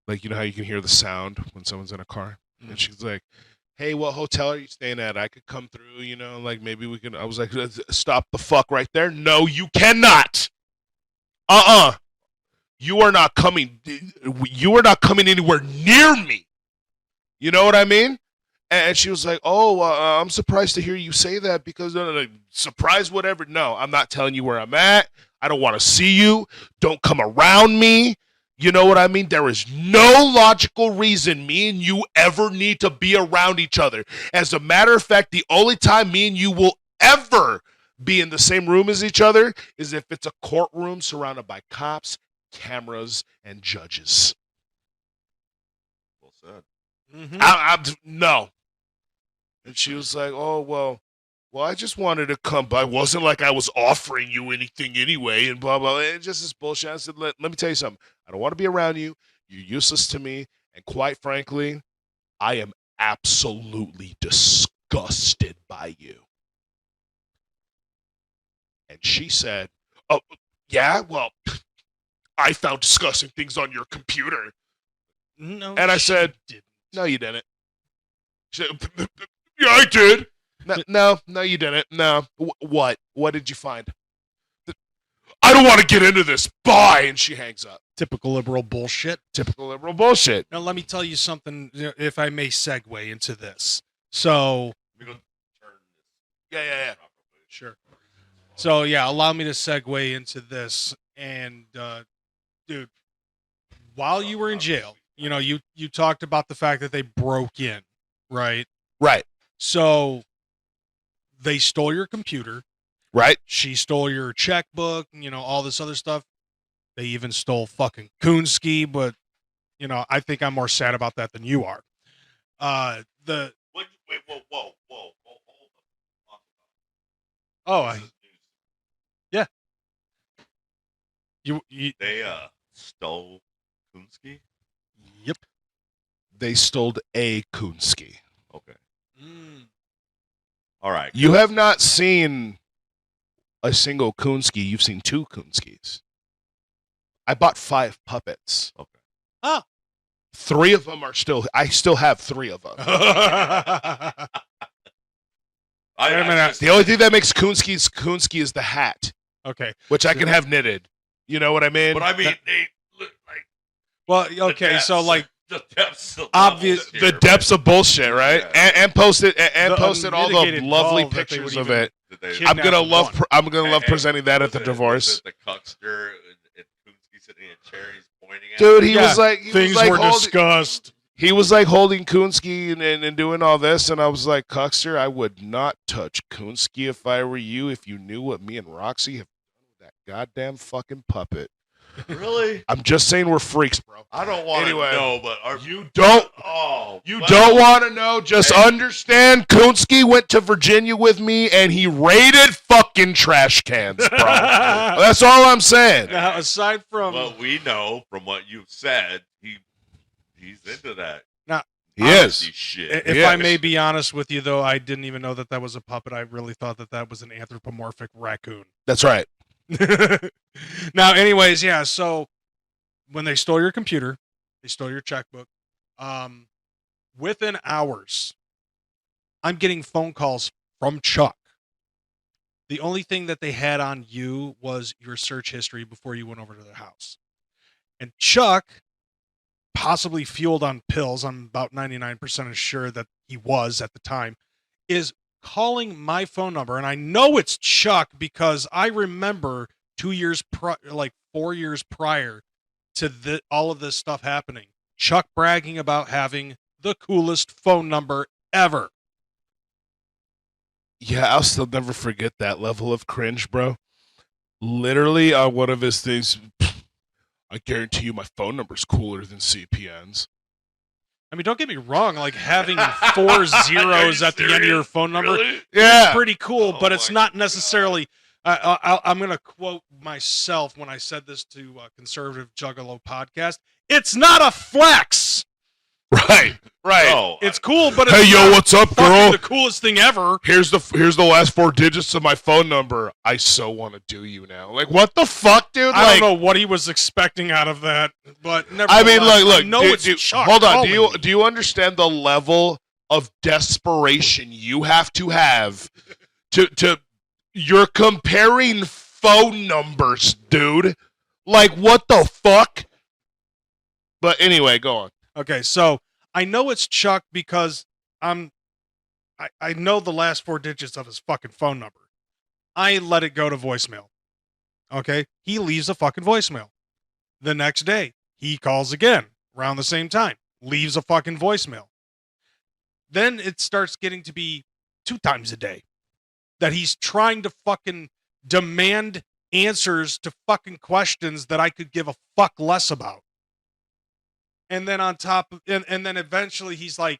Like, you know how you can hear the sound when someone's in a car? Mm-hmm. And she's like, hey, what hotel are you staying at? I could come through, you know, like maybe we can. I was like, stop the fuck right there. No, you cannot. You are not coming. You are not coming anywhere near me. You know what I mean? And she was like, oh, I'm surprised to hear you say that because surprise, whatever. No, I'm not telling you where I'm at. I don't want to see you. Don't come around me. You know what I mean? There is no logical reason me and you ever need to be around each other. As a matter of fact, the only time me and you will ever be in the same room as each other is if it's a courtroom surrounded by cops, cameras, and judges. Well said. Mm-hmm. No. And she was like, oh, well, I just wanted to come by. It wasn't like I was offering you anything anyway, and blah, blah, blah. And just this bullshit. I said, let me tell you something. I don't want to be around you. You're useless to me. And quite frankly, I am absolutely disgusted by you. And she said, oh, yeah, well, I found disgusting things on your computer. No, And I she said, didn't. no, you didn't. She said, yeah, I did. No, you didn't. No. What? What did you find? I don't want to get into this. Bye. And she hangs up. Typical liberal bullshit. Typical liberal bullshit. Now, let me tell you something, if I may segue into this. So, Let me go turn this. Yeah. sure. So, yeah, allow me to segue into this. And, dude, while you were in jail, you know, you talked about the fact that they broke in, right? Right. So, they stole your computer. Right. She stole your checkbook, you know, all this other stuff. They even stole fucking Coonski, but you know, I think I'm more sad about that than you are. The Wait, whoa, hold on. oh, This is news. you They stole Coonski. yep. They stole a Coonski. Okay. All right. You have not seen a single Coonski. You've seen 2 Coonskis. I bought 5 puppets. Okay. Oh. 3 of them are still. I still have 3 of them. Wait a minute. The only thing that makes Coonski is the hat, Okay. which I can have knitted. You know what I mean? But I mean, they look like Well, okay. the So depths- like the depths of Obvious- levels the here, depths of bullshit, right? Yeah. And posted The posted all the unmitigated lovely gall that they pictures would of even it. Did they- kidnap I'm gonna love Hey, presenting that at was the it- divorce. was it the cuckster and Coonski sitting in a chair, he's pointing at Dude, he Yeah, was like things were discussed. He was like holding Coonski and doing all this, and I was like, Cuckster, I would not touch Coonski if I were you. If you knew what me and Roxy have done with that goddamn fucking puppet. Really? I'm just saying we're freaks, bro. I don't want to Anyway, know, but are You don't. Oh, You well, don't want to know. Just Hey. understand. Coonski went to Virginia with me, and he raided fucking trash cans, bro. That's all I'm saying. Now, aside from Well, we know from what you've said, he's into that. He is. honesty shit. if Yeah. I may be honest with you, though, I didn't even know that was a puppet. I really thought that was an anthropomorphic raccoon. That's right. Now, anyways, yeah. So when they stole your computer, they stole your checkbook. Within hours, I'm getting phone calls from Chuck. The only thing that they had on you was your search history before you went over to their house. And Chuck, possibly fueled on pills, I'm about 99% sure that he was at the time, is calling my phone number. And I know it's Chuck because I remember 4 years prior to all of this stuff happening, Chuck bragging about having the coolest phone number ever. Yeah, I'll still never forget that level of cringe, bro. Literally, on one of his things, I guarantee you my phone number's cooler than CPN's. I mean, don't get me wrong, like having 4 zeros at the end of your phone number, Really? Yeah. pretty cool, but Oh it's my not God. necessarily. I'm going to quote myself when I said this to Conservative Juggalo podcast. It's not a flex. Right. No, It's cool, but it's Hey, yo, not what's up, fucking girl? the coolest thing ever. Here's the last 4 digits of my phone number. I so want to do you now. Like, what the fuck, dude? I Like, don't know what he was expecting out of that, but never. I mean, look, no, dude, it's Chuck. hold on. calling me. Do you understand the level of desperation you have to you're comparing phone numbers, dude? Like, what the fuck? But anyway, go on. Okay, so I know it's Chuck because I know the last 4 digits of his fucking phone number. I let it go to voicemail. Okay, he leaves a fucking voicemail. The next day, he calls again around the same time, leaves a fucking voicemail. Then it starts getting to be 2 times a day that he's trying to fucking demand answers to fucking questions that I could give a fuck less about. And then on top of, and then eventually he's like,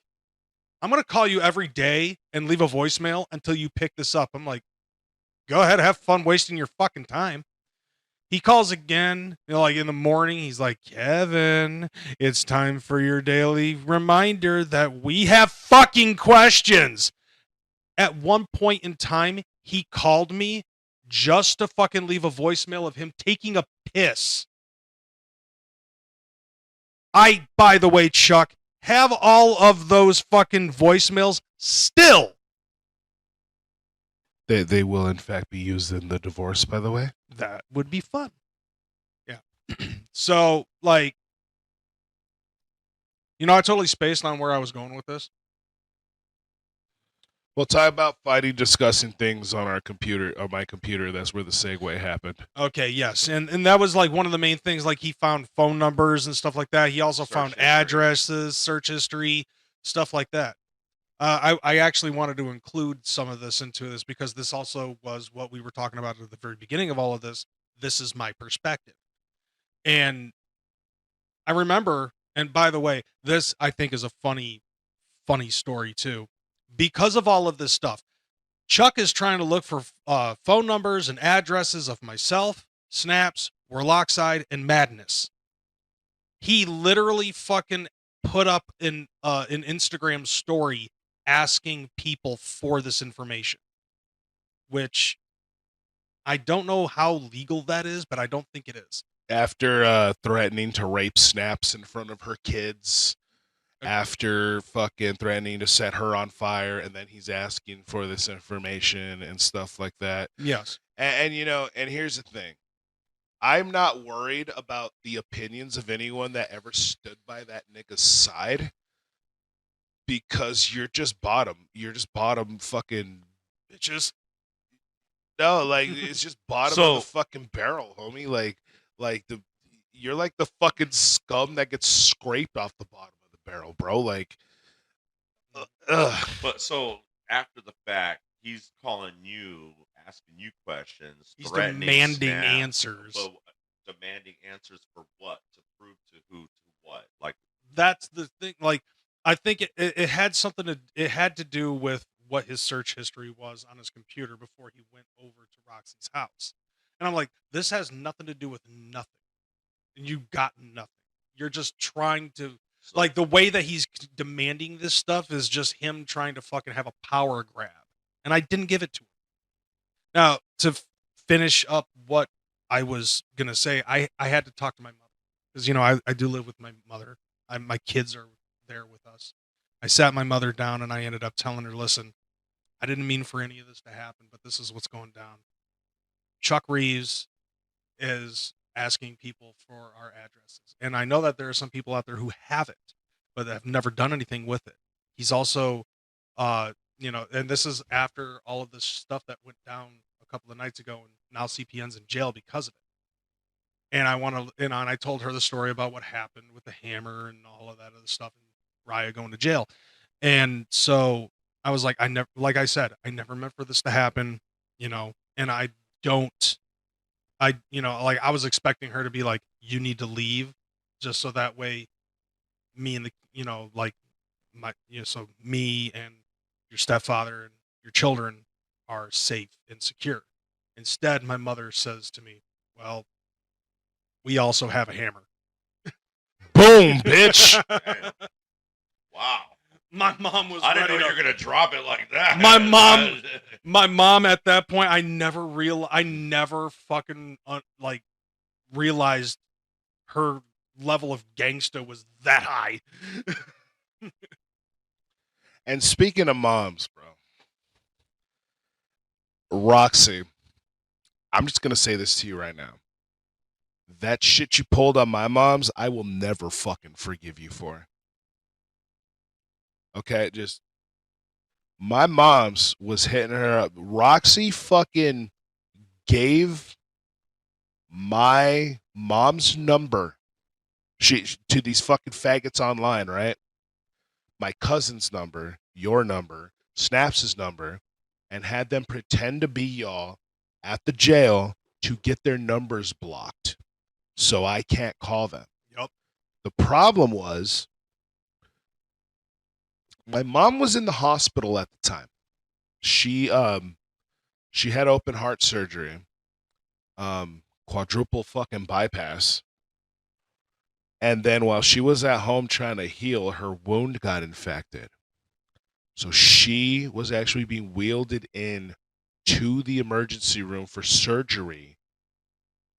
I'm going to call you every day and leave a voicemail until you pick this up. I'm like, go ahead, have fun wasting your fucking time. He calls again, like in the morning. He's like, Kevin, it's time for your daily reminder that we have fucking questions. At one point in time, he called me just to fucking leave a voicemail of him taking a piss. I, by the way, Chuck, have all of those fucking voicemails still. They will in fact be used in the divorce, by the way. That would be fun. Yeah. So, like, I totally spaced on where I was going with this. We'll talk about fighting, discussing things on our computer, on my computer. That's where the segue happened. Okay, yes. And that was like one of the main things. Like, he found phone numbers and stuff like that. He also Search found history. addresses, search history, stuff like that. I actually wanted to include some of this into this because this also was what we were talking about at the very beginning of all of this. This is my perspective. And I remember And by the way, this I think is a funny story too. Because of all of this stuff, Chuck is trying to look for phone numbers and addresses of myself, Snaps, Warlockside, and Madness. He literally fucking put up an Instagram story asking people for this information, which I don't know how legal that is, but I don't think it is. After threatening to rape Snaps in front of her kids, after fucking threatening to set her on fire, and then he's asking for this information and stuff like that. Yes. And you know, and here's the thing. I'm not worried about the opinions of anyone that ever stood by that nigga's side, because you're just bottom. You're just bottom fucking bitches. No, like it's just bottom of the fucking barrel, homie. Like you're like the fucking scum that gets scraped off the bottom of the barrel, bro. Like, But so after the fact, he's calling you, asking you questions, He's threatening demanding Snap, answers. But demanding answers for what? To prove to who? To what? Like, That's the thing. Like, I think it had something to it had to do with what his search history was on his computer before he went over to Roxy's house. And I'm like, this has nothing to do with nothing. And you got nothing. You're just trying to like the way that he's demanding this stuff is just him trying to fucking have a power grab. And I didn't give it to him. Now, to finish up what I was gonna say, I had to talk to my mother because you know I do live with my mother. My kids are there with us. I sat my mother down and I ended up telling her, listen, I didn't mean for any of this to happen, but this is what's going down. Chuck Reeves is asking people for our addresses. And I know that there are some people out there who have it, but have never done anything with it. He's also, you know, and this is after all of this stuff that went down a couple of nights ago, and now CPN's in jail because of it. And I told her the story about what happened with the hammer and all of that other stuff, and Raya going to jail. And so I was like, like I said, I never meant for this to happen, you know, and you know, like I was expecting her to be like, you need to leave just so that way me and the, you know, like so me and your stepfather and your children are safe and secure. Instead, my mother says to me, well, we also have a hammer. Boom, bitch. wow. My mom was I didn't know ready you were gonna drop it like that. My mom at that point, I never fucking like realized her level of gangsta was that high. And speaking of moms, bro, Roxy, I'm just gonna say this to you right now. That shit you pulled on my mom's, I will never fucking forgive you for. Okay, just my mom's was hitting her up. Roxy fucking gave my mom's number to these fucking faggots online, right? My cousin's number, your number, Snaps' number, and had them pretend to be y'all at the jail to get their numbers blocked so I can't call them. Yep. The problem was my mom was in the hospital at the time. She had open heart surgery, quadruple fucking bypass. And then while she was at home trying to heal, her wound got infected. So she was actually being wheeled in to the emergency room for surgery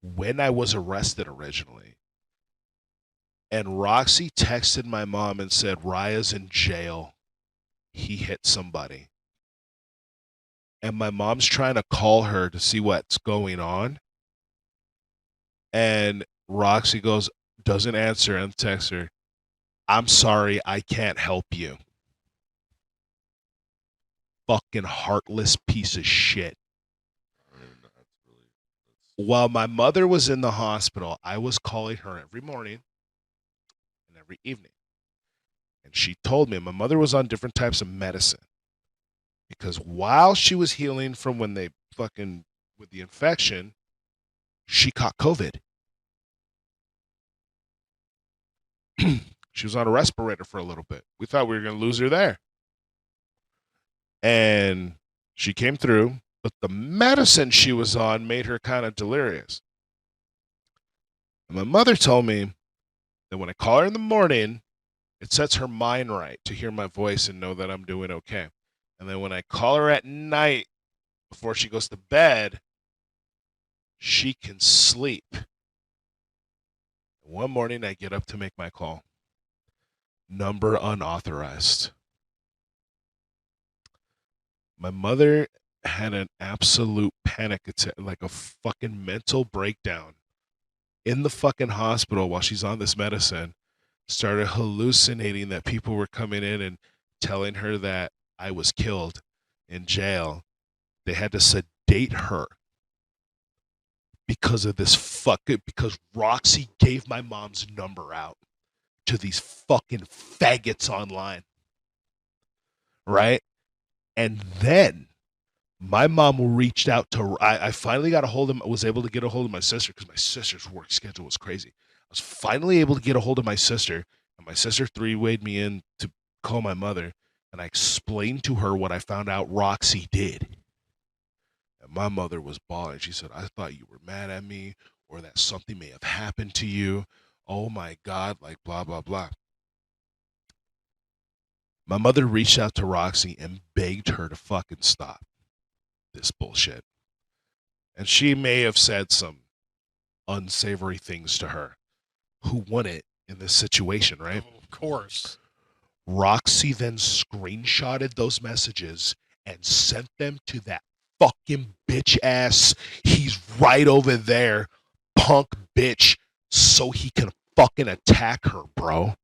when I was arrested originally. And Roxy texted my mom and said, Raya's in jail. He hit somebody. And my mom's trying to call her to see what's going on. And Roxy doesn't answer and texts her, I'm sorry, I can't help you. Fucking heartless piece of shit. While my mother was in the hospital, I was calling her every morning and every evening. And she told me my mother was on different types of medicine. Because while she was healing from when they fucking, with the infection, she caught COVID. She was on a respirator for a little bit. We thought we were going to lose her there. And she came through, but the medicine she was on made her kind of delirious. And my mother told me that when I call her in the morning, it sets her mind right to hear my voice and know that I'm doing okay. And then when I call her at night before she goes to bed, she can sleep. One morning I get up to make my call. Number unauthorized. My mother had an absolute panic attack, like a fucking mental breakdown in the fucking hospital while she's on this medicine. Started hallucinating that people were coming in and telling her that I was killed in jail. They had to sedate her because of this because Roxxi gave my mom's number out to these fucking faggots online. Right? And then my mom reached out to, I finally got a hold of, was able to get a hold of my sister because my sister's work schedule was crazy. I was finally able to get a hold of my sister, and my sister three-wayed me in to call my mother, and I explained to her what I found out Roxxi did. And my mother was bawling. She said, I thought you were mad at me or that something may have happened to you. Oh my God, like blah, blah, blah. My mother reached out to Roxxi and begged her to fucking stop this bullshit. And she may have said some unsavory things to her. Who won it in this situation, right? Oh, of course. Roxxi then screenshotted those messages and sent them to that fucking bitch ass. He's right over there, punk bitch, so he can fucking attack her, bro.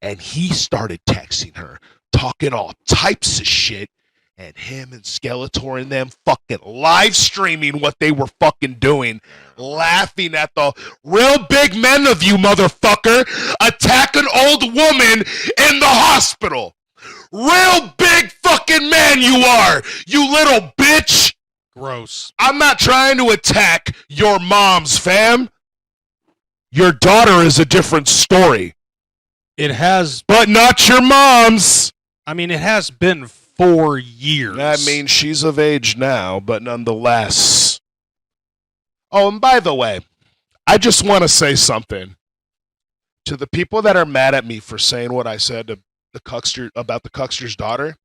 And he started texting her, talking all types of shit, and him and Skeletor and them fucking live streaming what they were fucking doing, laughing at the real big men of you, motherfucker, attack an old woman in the hospital. Real big fucking man you are, you little bitch. Gross. I'm not trying to attack your moms, fam. Your daughter is a different story. It has, But not your mom's. I mean, it has been 4 years. I mean, she's of age now, but nonetheless. Oh, and by the way, I just want to say something to the people that are mad at me for saying what I said to the Cuckster about the Cuckster's daughter.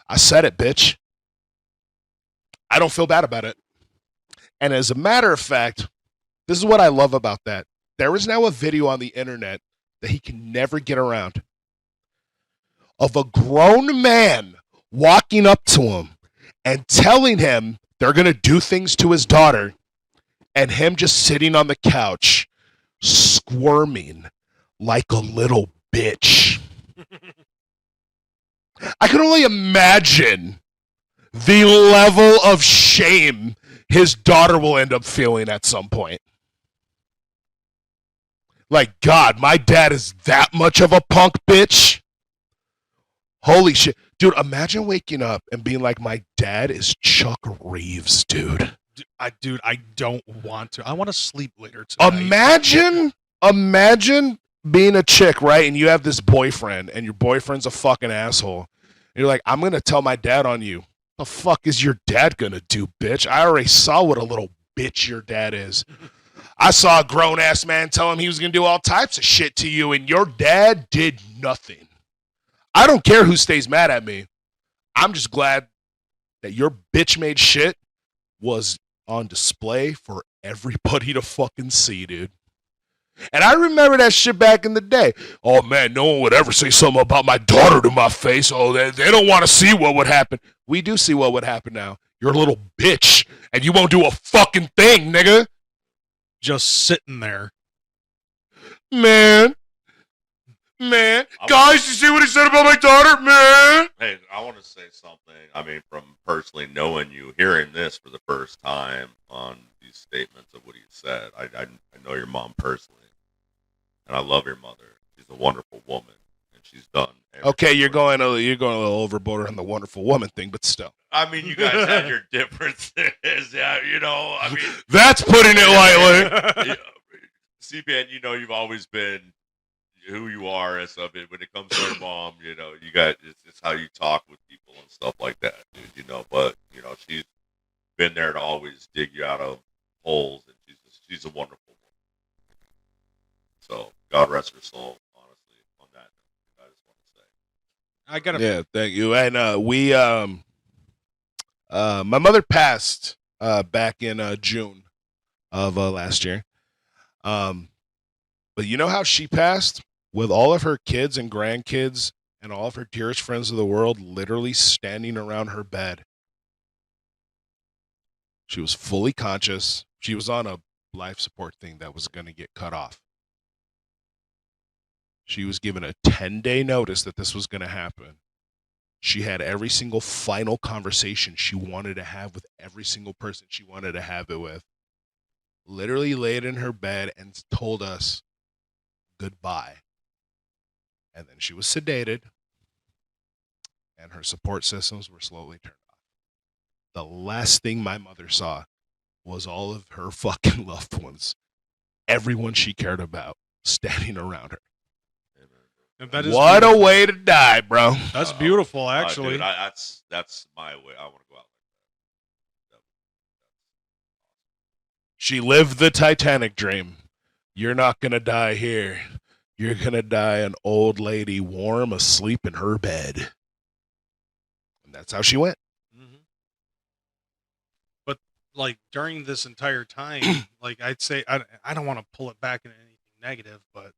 I said it, bitch. I don't feel bad about it. And as a matter of fact, this is what I love about that. There is now a video on the internet that he can never get around of a grown man walking up to him and telling him they're going to do things to his daughter, and him just sitting on the couch squirming like a little bitch. I can only imagine the level of shame his daughter will end up feeling at some point. Like, God, my dad is that much of a punk bitch? Holy shit. Dude, imagine waking up and being like, my dad is Chuck Reeves, dude. Dude, I don't want to. I want to sleep later tonight. Imagine being a chick, right? And you have this boyfriend, and your boyfriend's a fucking asshole. And you're like, I'm going to tell my dad on you. The fuck is your dad going to do, bitch? I already saw what a little bitch your dad is. I saw a grown-ass man tell him he was going to do all types of shit to you, and your dad did nothing. I don't care who stays mad at me. I'm just glad that your bitch-made shit was on display for everybody to fucking see, dude. And I remember that shit back in the day. Oh, man, no one would ever say something about my daughter to my face. Oh, they don't want to see what would happen. We do see what would happen now. You're a little bitch, and you won't do a fucking thing, nigga. Just sitting there. Man, guys, you see what he said about my daughter, man? Hey, I want to say something. I mean, from personally knowing you, hearing this for the first time on these statements of what he said, I know your mom personally, and I love your mother. She's a wonderful woman, and she's done. Okay, you're going a little overboard on the wonderful woman thing, but still. I mean, you guys have your differences, yeah. You know, I mean, that's putting it lightly. CPN, you know, you've always been who you are and stuff. When it comes to your mom, you know, you got it's how you talk with people and stuff like that, dude. You know, but you know, she's been there to always dig you out of holes, and she's a wonderful woman. So God rest her soul. Honestly, on that note, I just want to say. I got Yeah, thank you. And we my mother passed back in June of last year. But you know how she passed? With all of her kids and grandkids and all of her dearest friends of the world literally standing around her bed. She was fully conscious. She was on a life support thing that was going to get cut off. She was given a 10-day notice that this was going to happen. She had every single final conversation she wanted to have with every single person she wanted to have it with. Literally laid in her bed and told us goodbye. And then she was sedated, and her support systems were slowly turned off. The last thing my mother saw was all of her fucking loved ones, everyone she cared about, standing around her. And that is What beautiful. a way to die, bro. That's beautiful, actually. Dude, that's my way. I want to go out like that. She lived the Titanic dream. You're not going to die here. You're going to die an old lady warm asleep in her bed. And that's how she went. Mhm. But like during this entire time, like I'd say, I don't want to pull it back into anything negative, but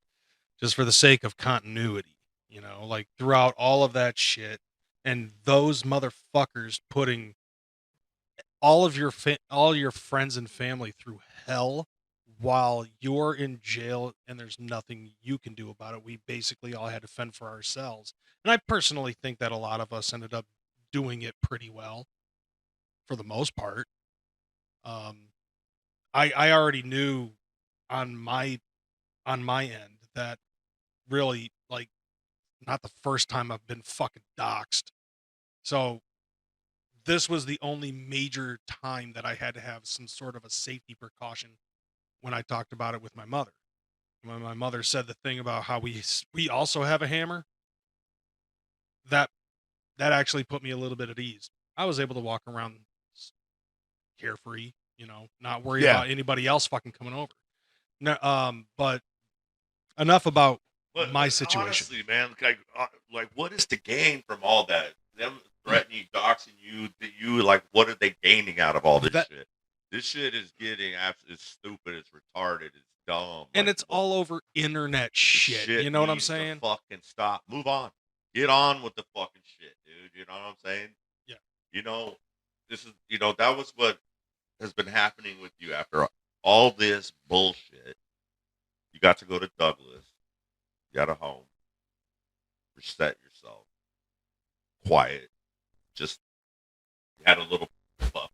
just for the sake of continuity, you know, like throughout all of that shit and those motherfuckers putting all of your all your friends and family through hell while you're in jail and there's nothing you can do about it. We basically all had to fend for ourselves. And I personally think that a lot of us ended up doing it pretty well for the most part. I already knew on my end that really, like, not the first time I've been fucking doxxed. So this was the only major time that I had to have some sort of a safety precaution when I talked about it with my mother. When my mother said the thing about how we also have a hammer, that actually put me a little bit at ease. I was able to walk around carefree, you know, not worry Yeah. about anybody else fucking coming over. No, but enough about my situation. Honestly, man, like, what is the gain from all that? Them threatening you, doxing you, like, what are they gaining out of all this shit? This shit is getting absolutely stupid. It's retarded. It's dumb. And like, it's all over internet shit. You know what I'm needs to saying? Fucking stop. Move on. Get on with the fucking shit, dude. You know what I'm saying? Yeah. You know, this is, you know, that was what has been happening with you after all this bullshit. You got to go to Douglas. You got a home. Reset yourself. Quiet. Just had a little puppy.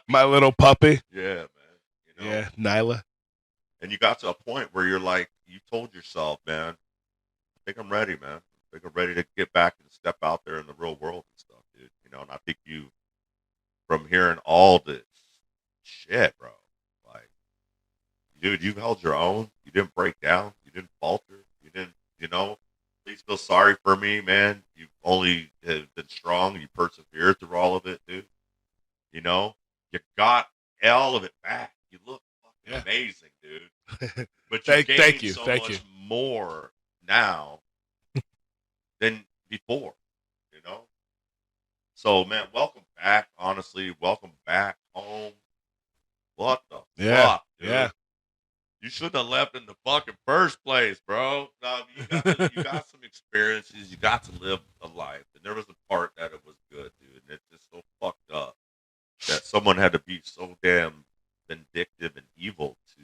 My little puppy. Yeah, man. You know? Yeah, Nyla. And you got to a point where you're like, you told yourself, man, I think I'm ready, man. I think I'm ready to get back and step out there in the real world and stuff, dude. You know, and I think you, from hearing all this shit, bro, like, dude, you held your own. You didn't break down. You didn't falter. You didn't, you know, please feel sorry for me, man. You only have been strong. You persevered through all of it, dude. You know, you got all of it back. You look fucking amazing, dude. But you Thank you. so Thank much you. more now than before, you know? So, man, welcome back, honestly. Welcome back home. What the fuck, dude? Yeah. You shouldn't have left in the fucking first place, bro. No, you got some experiences. You got to live a life. And there was a part that it was good, dude. And it's just so fucked up that someone had to be so damn vindictive and evil to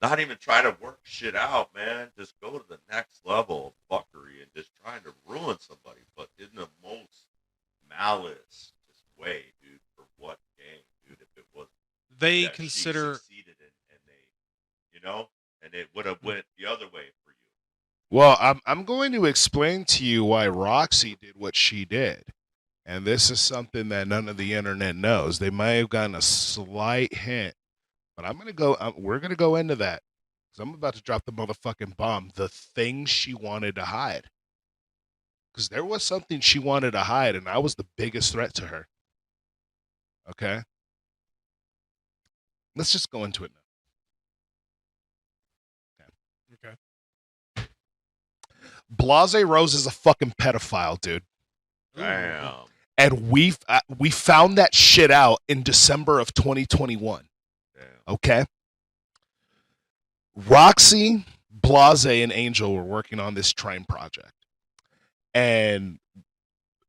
not even try to work shit out, man. Just go to the next level of fuckery and just trying to ruin somebody, but in the most malice way, dude. For what gain, dude? If it was They that consider she succeeded and they, you know, and it would have went the other way for you. Well, I'm going to explain to you why Roxy did what she did. And this is something that none of the internet knows. They might have gotten a slight hint, but we're going to go into that. because I'm about to drop the motherfucking bomb. The thing she wanted to hide. Because there was something she wanted to hide, and I was the biggest threat to her. Okay? Let's just go into it now. Okay. Blase Rose is a fucking pedophile, dude. Damn. And we found that shit out in December of 2021. Damn. Okay? Roxxi, Blase, and Angel were working on this Trine project. And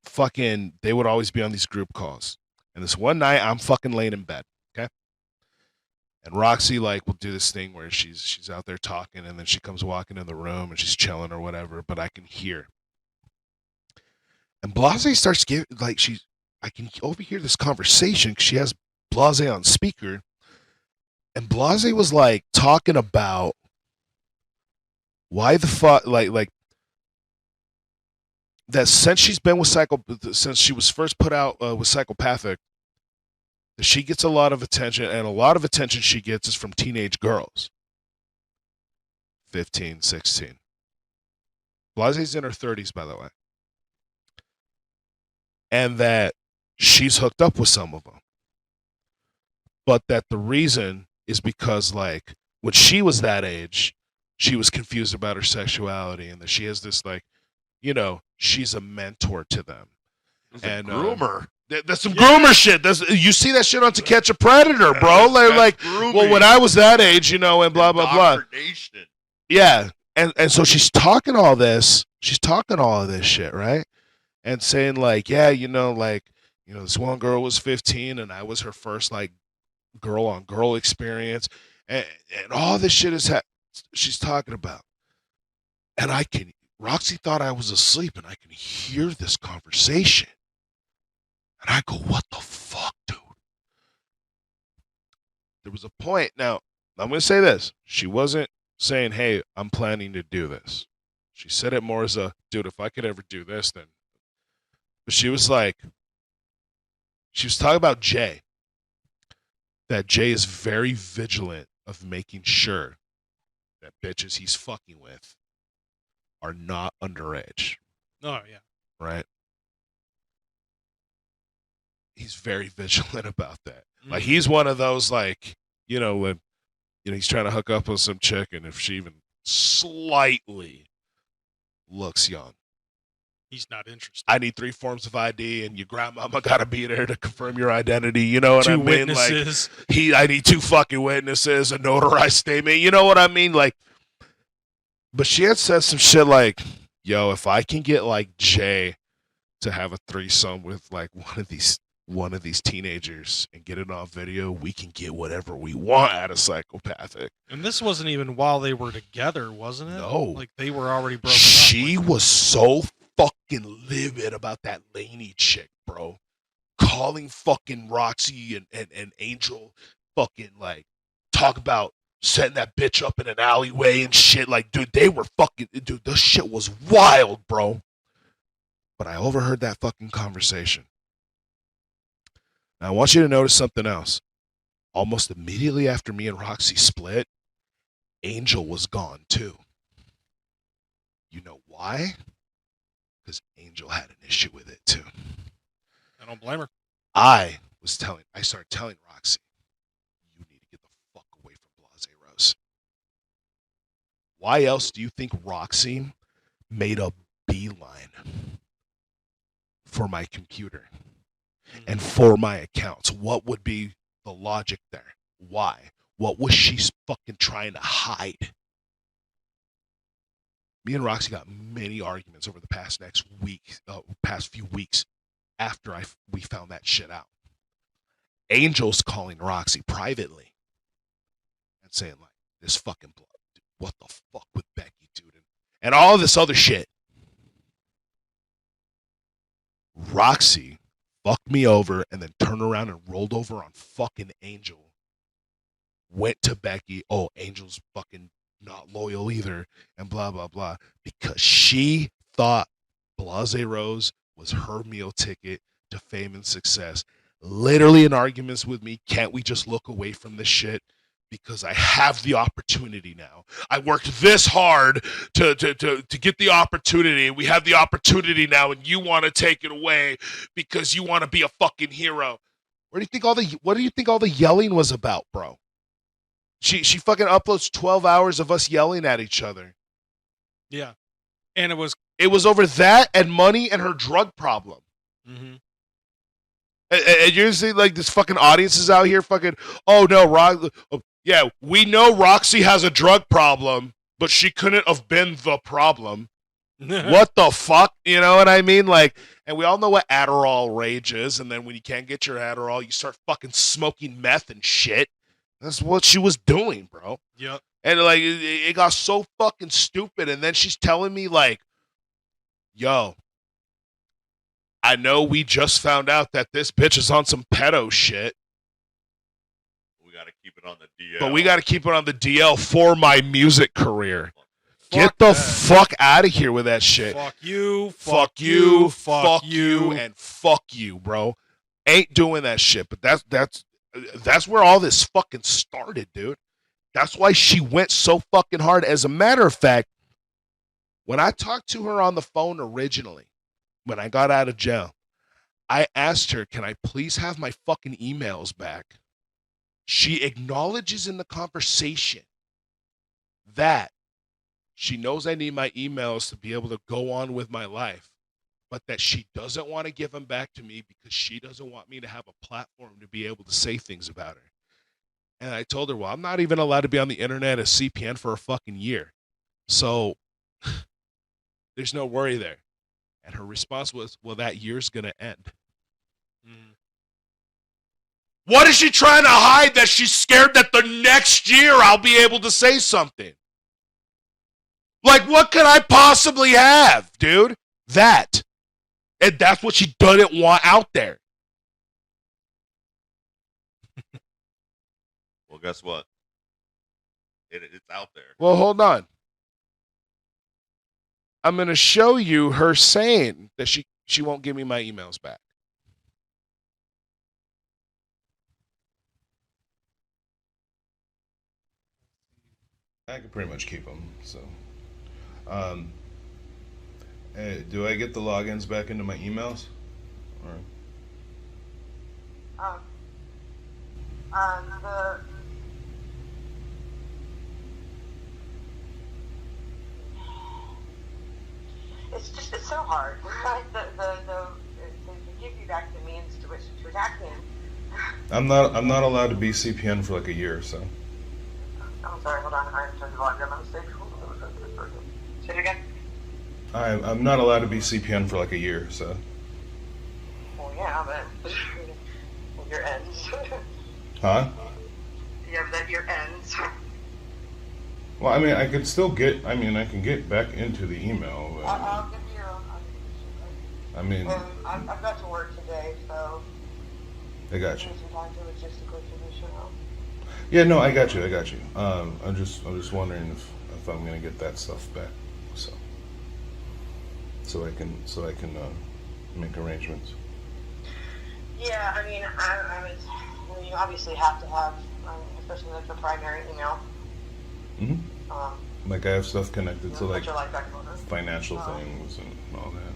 fucking, they would always be on these group calls. And this one night, I'm fucking laying in bed, okay? And Roxxi, like, will do this thing where she's out there talking, and then she comes walking in the room, and she's chilling or whatever, but I can hear. And Blase starts giving, like, I can overhear this conversation because she has Blase on speaker. And Blase was, like, talking about why the fuck, like, that since she's been with since she was first put out with Psychopathic, that she gets a lot of attention, and a lot of attention she gets is from teenage girls. 15, 16. Blase's in her 30s, by the way. And that she's hooked up with some of them. But that the reason is because, like, when she was that age, she was confused about her sexuality, and that she has this, like, you know, she's a mentor to them. And groomer. That's some groomer shit. You see that shit on To Catch a Predator, bro. Like, well, when I was that age, you know, and blah, blah, blah. Yeah. And so she's talking all this. She's talking all of this shit, right? And saying, like, yeah, this one girl was 15, and I was her first, like, girl-on-girl experience. And all this shit she's talking about. And Roxxi thought I was asleep, and I can hear this conversation. And I go, what the fuck, dude? There was a point. Now, I'm going to say this. She wasn't saying, hey, I'm planning to do this. She said it more as a, dude, if I could ever do this, then. But she was talking about Jay. That Jay is very vigilant of making sure that bitches he's fucking with are not underage. Oh, yeah. Right? He's very vigilant about that. Like, he's one of those, like, when he's trying to hook up with some chick, and if she even slightly looks young, he's not interested. I need 3 forms of ID, and your grandmama gotta be there to confirm your identity. You know what I mean? Witnesses. Like, I need 2 fucking witnesses, a notarized statement. You know what I mean? Like, but she had said some shit like, yo, if I can get, like, Jay to have a threesome with, like, one of these teenagers and get it on video, we can get whatever we want out of Psychopathic. And this wasn't even while they were together, wasn't it? No. Like, they were already broken up. She was so fucking livid about that Lainey chick, bro. Calling fucking Roxxi and Angel fucking, like, talk about setting that bitch up in an alleyway and shit. Like, dude, this shit was wild, bro. But I overheard that fucking conversation. Now, I want you to notice something else. Almost immediately after me and Roxxi split, Angel was gone too. You know why? Because Angel had an issue with it too. I don't blame her. I started telling Roxxi, you need to get the fuck away from Blase Rose. Why else do you think Roxxi made a beeline for my computer and for my accounts? What would be the logic there? Why? What was she fucking trying to hide? Me and Roxxi got many arguments over the past few weeks after we found that shit out. Angel's calling Roxxi privately and saying, like, this fucking blood, dude, what the fuck with Becky, dude, and all this other shit. Roxxi fucked me over and then turned around and rolled over on fucking Angel. Went to Becky, oh, Angel's fucking not loyal either, and blah, blah, blah, because she thought Blase Rose was her meal ticket to fame and success. Literally in arguments with me, can't we just look away from this shit? because I have the opportunity now. I worked this hard to get the opportunity. We have the opportunity now, and you want to take it away because you want to be a fucking hero. What do you think all the yelling was about, bro? She fucking uploads 12 hours of us yelling at each other. Yeah. And it was over that and money and her drug problem. mm-hmm. And you're saying like this fucking audience is out here fucking, oh no, yeah, we know Roxy has a drug problem, but she couldn't have been the problem. What the fuck? You know what I mean? Like, and we all know what Adderall rage is, and then when you can't get your Adderall, you start fucking smoking meth and shit. That's what she was doing, bro. Yep. And like, it got so fucking stupid, and then she's telling me like, yo, I know we just found out that this bitch is on some pedo shit. We got to keep it on the DL. But we got to keep it on the DL for my music career. Get Fuck the that. fuck out of here with that shit. Fuck you. Fuck you. Fuck you. And fuck you, bro. Ain't doing that shit. But that's where all this fucking started, dude. That's why she went so fucking hard. As a matter of fact, when I talked to her on the phone originally, when I got out of jail, I asked her, can I please have my fucking emails back? She acknowledges in the conversation that she knows I need my emails to be able to go on with my life, but that she doesn't want to give them back to me because she doesn't want me to have a platform to be able to say things about her. And I told her, well, I'm not even allowed to be on the internet as CPN for a fucking year. So there's no worry there. And her response was, well, that year's going to end. Mm. What is she trying to hide? That she's scared that the next year I'll be able to say something. Like, what could I possibly have, dude? That. And that's what she doesn't want out there. Well, guess what? It's out there. Well, hold on. I'm going to show you her saying that she won't give me my emails back. I can pretty much keep them. So, do I get the logins back into my emails? Or? It's so hard. To give you back the means to attack him. I'm not allowed to be CPN for like a year or so. I'm sorry, hold on. I turned the volume down by mistake. Say it again. I'm not allowed to be CPN for like a year, so. Well, yeah, but your ends. Huh? Yeah, but your ends. Well, I mean, I can get back into the email. But, I'll give you. I mean, I've got to work today, so. I got you. Need some time to logistically finish it out. Yeah, no, I got you. I'm just wondering if I'm gonna get that stuff back, so I can make arrangements. Yeah, I mean, you obviously have to have, especially like the primary email. Mm-hmm. Like I have stuff connected to like your life back in order. financial things and all that.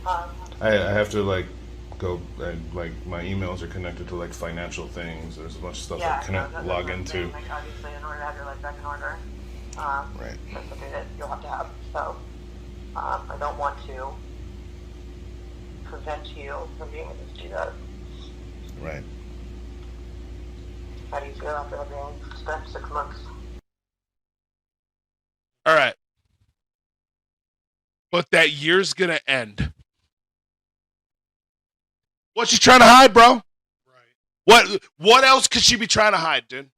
Um, I have to like go like my emails are connected to like financial things. There's a bunch of stuff I cannot log into. Like obviously, in order to have your life back in order, Right. that's something that you'll have to have. So, I don't want to prevent you from being able to do that. Right. How do you feel after having spent 6 months? All right. But that year's going to end. What's she trying to hide, bro? Right. What else could she be trying to hide, dude?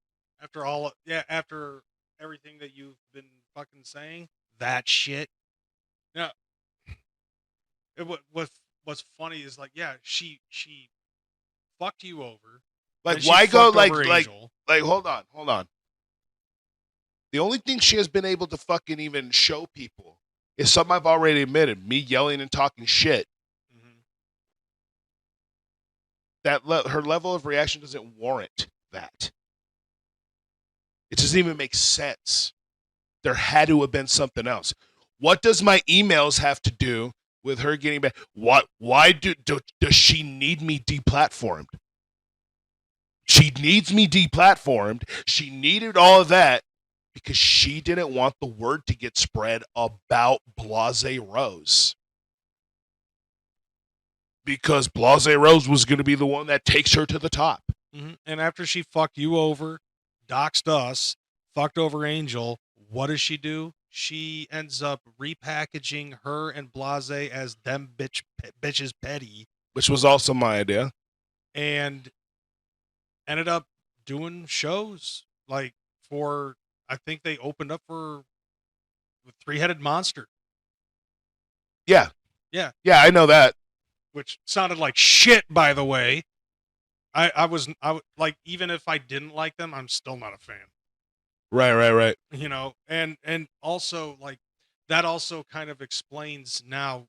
After everything that you've been fucking saying, that shit. Now, what's funny is like, yeah, she fucked you over. Like, and she why go fucked over Angel. like hold on. The only thing she has been able to fucking even show people is something I've already admitted, me yelling and talking shit. Mm-hmm. Her level of reaction doesn't warrant that. It doesn't even make sense. There had to have been something else. What does my emails have to do with her getting back? Why does she need me deplatformed? She needs me deplatformed. She needed all of that because she didn't want the word to get spread about Blase Rose. Because Blase Rose was going to be the one that takes her to the top. Mm-hmm. And after she fucked you over, doxed us, fucked over Angel, what does she do? She ends up repackaging her and Blase as them bitches petty. Which was also my idea. And ended up doing shows like for, I think they opened up for Three-Headed Monster. Yeah. Yeah. Yeah, I know that. Which sounded like shit, by the way. I was like, even if I didn't like them, I'm still not a fan. Right. You know, and also like that also kind of explains now.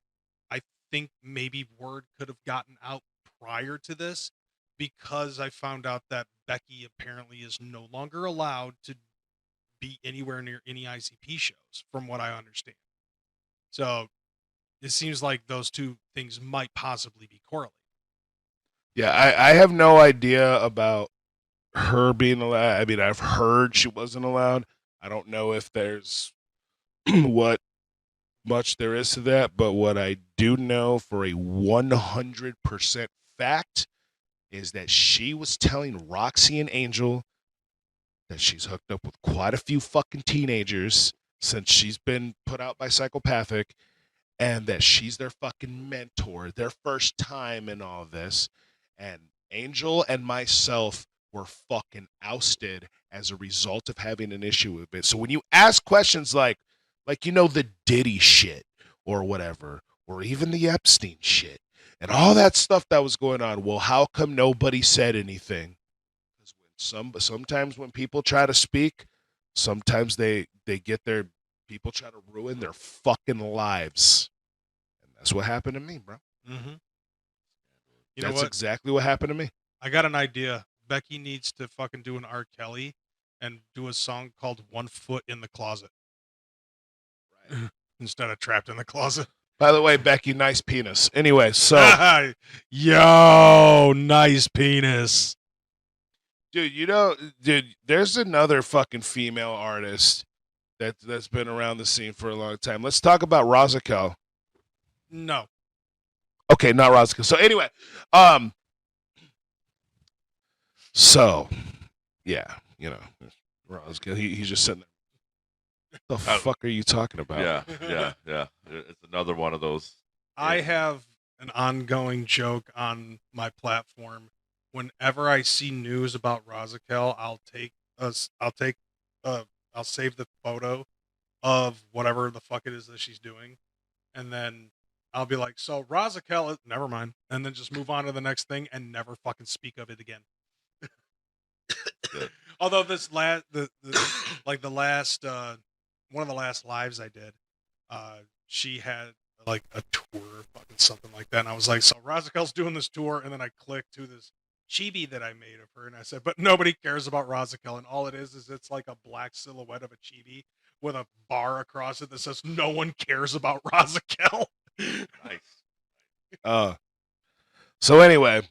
I think maybe word could have gotten out prior to this because I found out that Becky apparently is no longer allowed to be anywhere near any ICP shows, from what I understand. So it seems like those two things might possibly be correlated. Yeah, I have no idea about her being allowed. I mean, I've heard she wasn't allowed. I don't know if there's what much there is to that, but what I do know for a 100% fact is that she was telling Roxy and Angel that she's hooked up with quite a few fucking teenagers since she's been put out by Psychopathic, and that she's their fucking mentor, their first time in all this. And Angel and myself were fucking ousted as a result of having an issue with it. So when you ask questions like you know, the Diddy shit or whatever, or even the Epstein shit and all that stuff that was going on, well, how come nobody said anything? Because sometimes when people try to speak, sometimes they get their people try to ruin their fucking lives. And that's what happened to me, bro. Mm-hmm. You know That's what? exactly what happened to me. I got an idea. Becky needs to fucking do an R. Kelly and do a song called One Foot in the Closet. Right. Instead of Trapped in the Closet. By the way, Becky, nice penis. Anyway, so. Yo, nice penis. Dude, there's another fucking female artist that's been around the scene for a long time. Let's talk about Rozakel. No. Okay, not Rozakel. So anyway, so yeah, you know, Rozakel, he's just sitting there. What the fuck are you talking about? Yeah. It's another one of those. I have an ongoing joke on my platform. Whenever I see news about Rozakel, I'll save the photo of whatever the fuck it is that she's doing, and then I'll be like, so Rozakel, never mind, and then just move on to the next thing and never fucking speak of it again. Although this one of the last lives I did, she had like a tour, fucking something like that, and I was like, so Rozakel's doing this tour, and then I clicked to this chibi that I made of her, and I said, but nobody cares about Rozakel, and all it is it's like a black silhouette of a chibi with a bar across it that says no one cares about Rozakel. Nice. So anyway,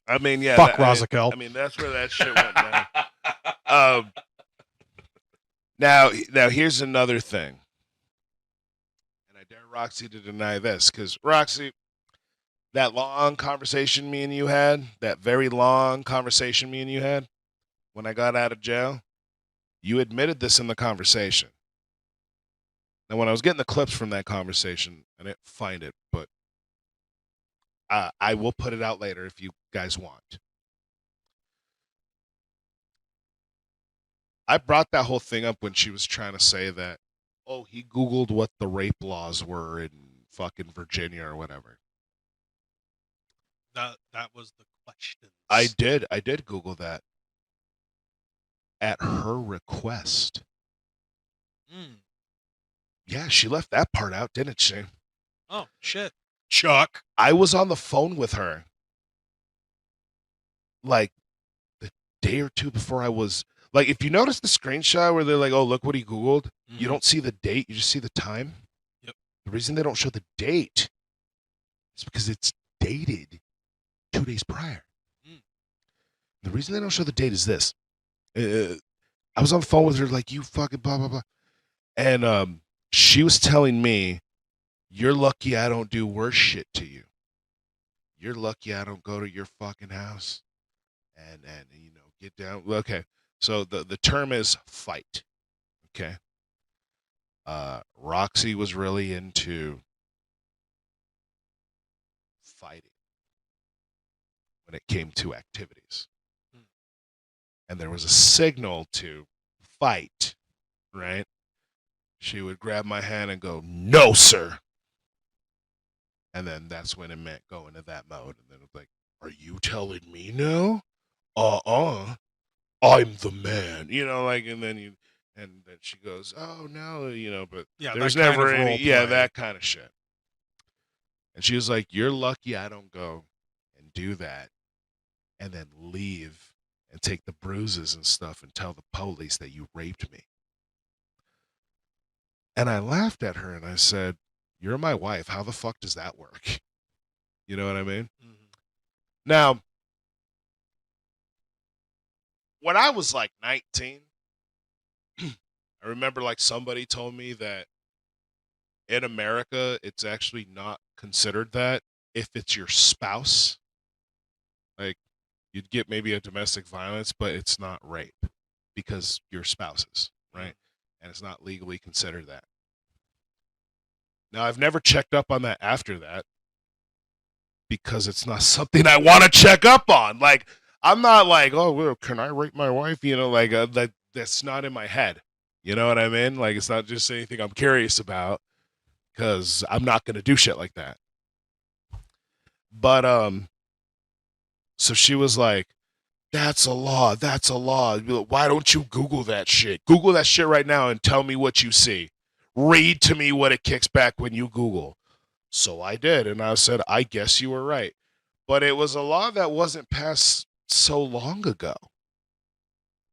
I mean, yeah, fuck Rozakel. I mean, that's where that shit went down. Now here's another thing, and I dare Roxy to deny this, because Roxy, that long conversation me and you had, that very long conversation me and you had when I got out of jail, you admitted this in the conversation. Now, when I was getting the clips from that conversation, I didn't find it, but I will put it out later if you guys want. I brought that whole thing up when she was trying to say that, oh, he Googled what the rape laws were in fucking Virginia or whatever. That was the question. I did Google that. At her request. Yeah, she left that part out, didn't she? Oh, shit. Chuck. I was on the phone with her like the day or two before I was Like, if you notice the screenshot where they're like, oh, look what he Googled, Mhm. you don't see the date, you just see the time. Yep. The reason they don't show the date is because it's dated 2 days prior. Mm. The reason they don't show the date is this. I was on the phone with her, like, you fucking blah, blah, blah. And she was telling me, you're lucky I don't do worse shit to you. You're lucky I don't go to your fucking house and you know, get down. Okay. So the term is fight. Okay. Roxy was really into fighting when it came to activities. And there was a signal to fight, right? She would grab my hand and go, no, sir. And then that's when it meant go into that mode. And then it was like, are you telling me no? I'm the man. You know, like, and then she goes, oh, no, you know, but Yeah, there's that kind never of any, role yeah, play. that kind of shit. And she was like, you're lucky I don't go and do that and then leave and take the bruises and stuff and tell the police that you raped me. And I laughed at her and I said, you're my wife. How the fuck does that work? You know what I mean? Mhm. Now, when I was like 19, I remember like somebody told me that in America, it's actually not considered that if it's your spouse. Like, you'd get maybe a domestic violence, but it's not rape because you're spouses, right? And it's not legally considered that. Now, I've never checked up on that after that because it's not something I want to check up on. Like, I'm not like, oh, well, can I rape my wife? You know, like that's not in my head. You know what I mean? Like, it's not just anything I'm curious about because I'm not going to do shit like that. But, so she was like, that's a law. That's a law. Why don't you Google that shit? Google that shit right now and tell me what you see. Read to me what it kicks back when you Google. So I did. And I said, I guess you were right. But it was a law that wasn't passed so long ago.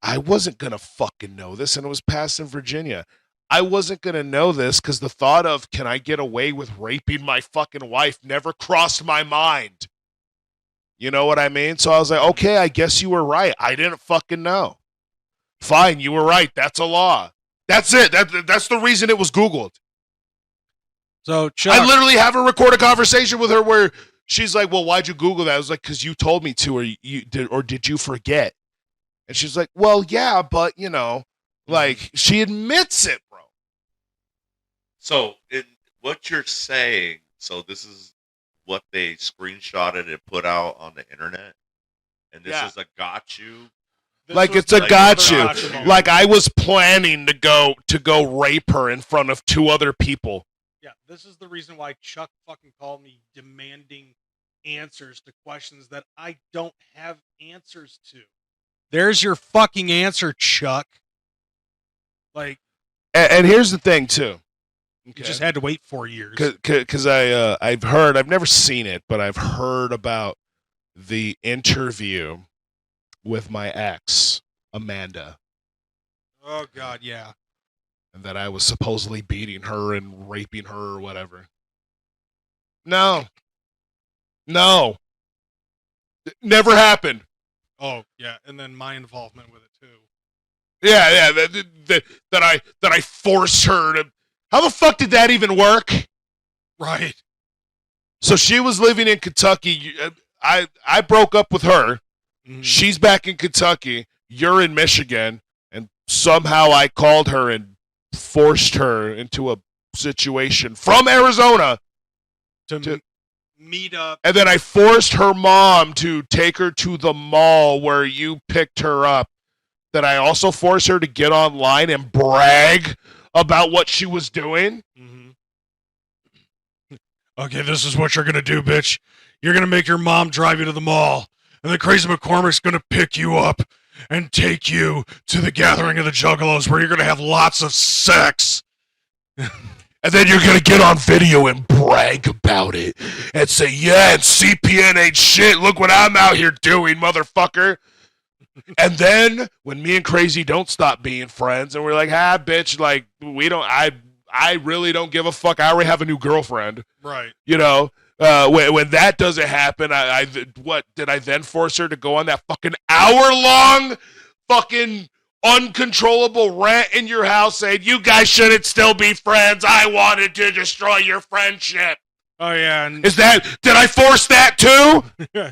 I wasn't going to fucking know this. And it was passed in Virginia. I wasn't going to know this because the thought of, can I get away with raping my fucking wife never crossed my mind. You know what I mean? So I was like, okay, I guess you were right. I didn't fucking know. Fine, you were right. That's a law. That's it. That's the reason it was Googled. So, Chuck, I literally have a recorded conversation with her where she's like, well, why'd you Google that? I was like, because you told me to, or did you forget? And she's like, well, yeah, but, you know, like, she admits it, bro. So, in what you're saying, so this is what they screenshotted and put out on the internet, and this is a got you. Like, it's a got you. Like, I was planning to go rape her in front of 2 other people. yeah, this is the reason why Chuck fucking called me demanding answers to questions that I don't have answers to. There's your fucking answer, Chuck. Like, And here's the thing, too. you just had to wait 4 years. Because I've heard, I've never seen it, but I've heard about the interview with my ex, Amanda, Oh, God, yeah. and that I was supposedly beating her and raping her or whatever. No. It never happened. Oh, yeah, and then my involvement with it, too. Yeah, that I forced her to. How the fuck did that even work? Right. So she was living in Kentucky. I broke up with her. Mhm. She's back in Kentucky. You're in Michigan. And somehow I called her and forced her into a situation from Arizona. To meet up. And then I forced her mom to take her to the mall where you picked her up. That I also forced her to get online and brag about what she was doing. Mm-hmm. Okay, this is what you're going to do, bitch. You're going to make your mom drive you to the mall. And then Crazy McKormik's going to pick you up and take you to the gathering of the Juggalos where you're going to have lots of sex. And then you're going to get on video and brag about it. And say, yeah, and CPN ain't shit. Look what I'm out here doing, motherfucker. And then when me and Kreyz don't stop being friends, and we're like, bitch, like we don't. I really don't give a fuck. I already have a new girlfriend. Right. You know, when that doesn't happen, what did I then force her to go on that fucking hour-long fucking uncontrollable rant in your house saying you guys shouldn't still be friends? I wanted to destroy your friendship. Oh yeah. And Did I force that too?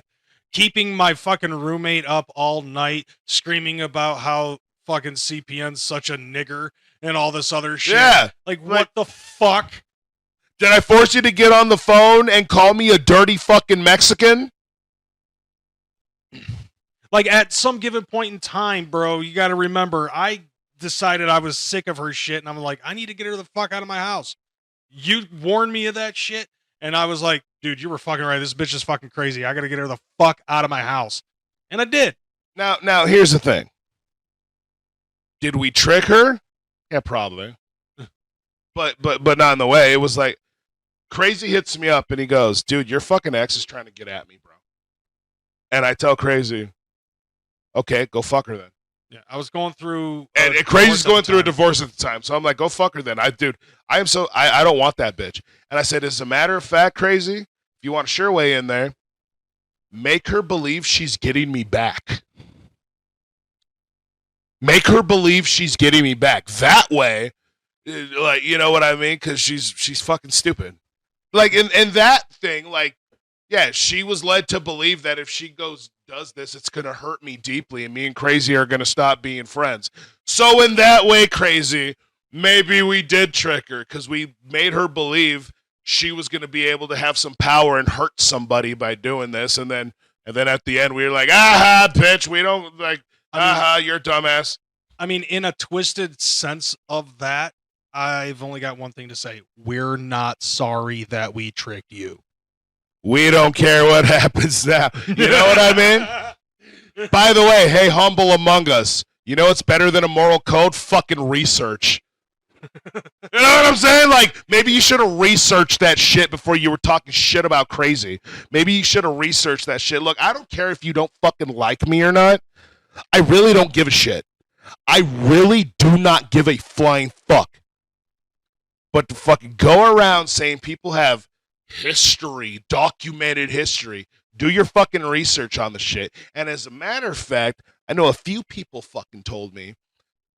keeping my fucking roommate up all night screaming about how fucking CPN's such a nigger and all this other shit. Yeah. Like what the fuck? Did I force you to get on the phone and call me a dirty fucking Mexican? Like at some given point in time, bro, you got to remember, I decided I was sick of her shit, and I'm like, I need to get her the fuck out of my house. You warned me of that shit, and I was like, dude, you were fucking right. This bitch is fucking crazy. I got to get her the fuck out of my house. And I did. Now here's the thing. Did we trick her? Yeah, probably. But not in the way. It was like, Kreyz hits me up and he goes, dude, your fucking ex is trying to get at me, bro. And I tell Kreyz, okay, go fuck her then. Yeah, I was going through... And Kreyz's going through a divorce at the time. So I'm like, go fuck her then. I don't want that bitch. And I said, as a matter of fact, Kreyz, if you want a sure way in there, make her believe she's getting me back. Make her believe she's getting me back. That way, like, you know what I mean? Because she's fucking stupid. Like, in that thing, like, yeah, she was led to believe that if she does this, it's going to hurt me deeply, and me and Kreyz are going to stop being friends. So in that way, Kreyz, maybe we did trick her, because we made her believe she was going to be able to have some power and hurt somebody by doing this, and then at the end, we were like, aha, bitch, we don't, like, you're a dumbass. I mean, in a twisted sense of that, I've only got one thing to say. We're not sorry that we tricked you. We don't care what happens now. You know what I mean? By the way, hey, humble among us, you know what's better than a moral code? Fucking research. You know what I'm saying? Like, maybe you should have researched that shit before you were talking shit about Kreyz. Maybe you should have researched that shit. Look, I don't care if you don't fucking like me or not. I really don't give a shit. I really do not give a flying fuck. But to fucking go around saying people have history, documented history, do your fucking research on the shit. And as a matter of fact, I know a few people fucking told me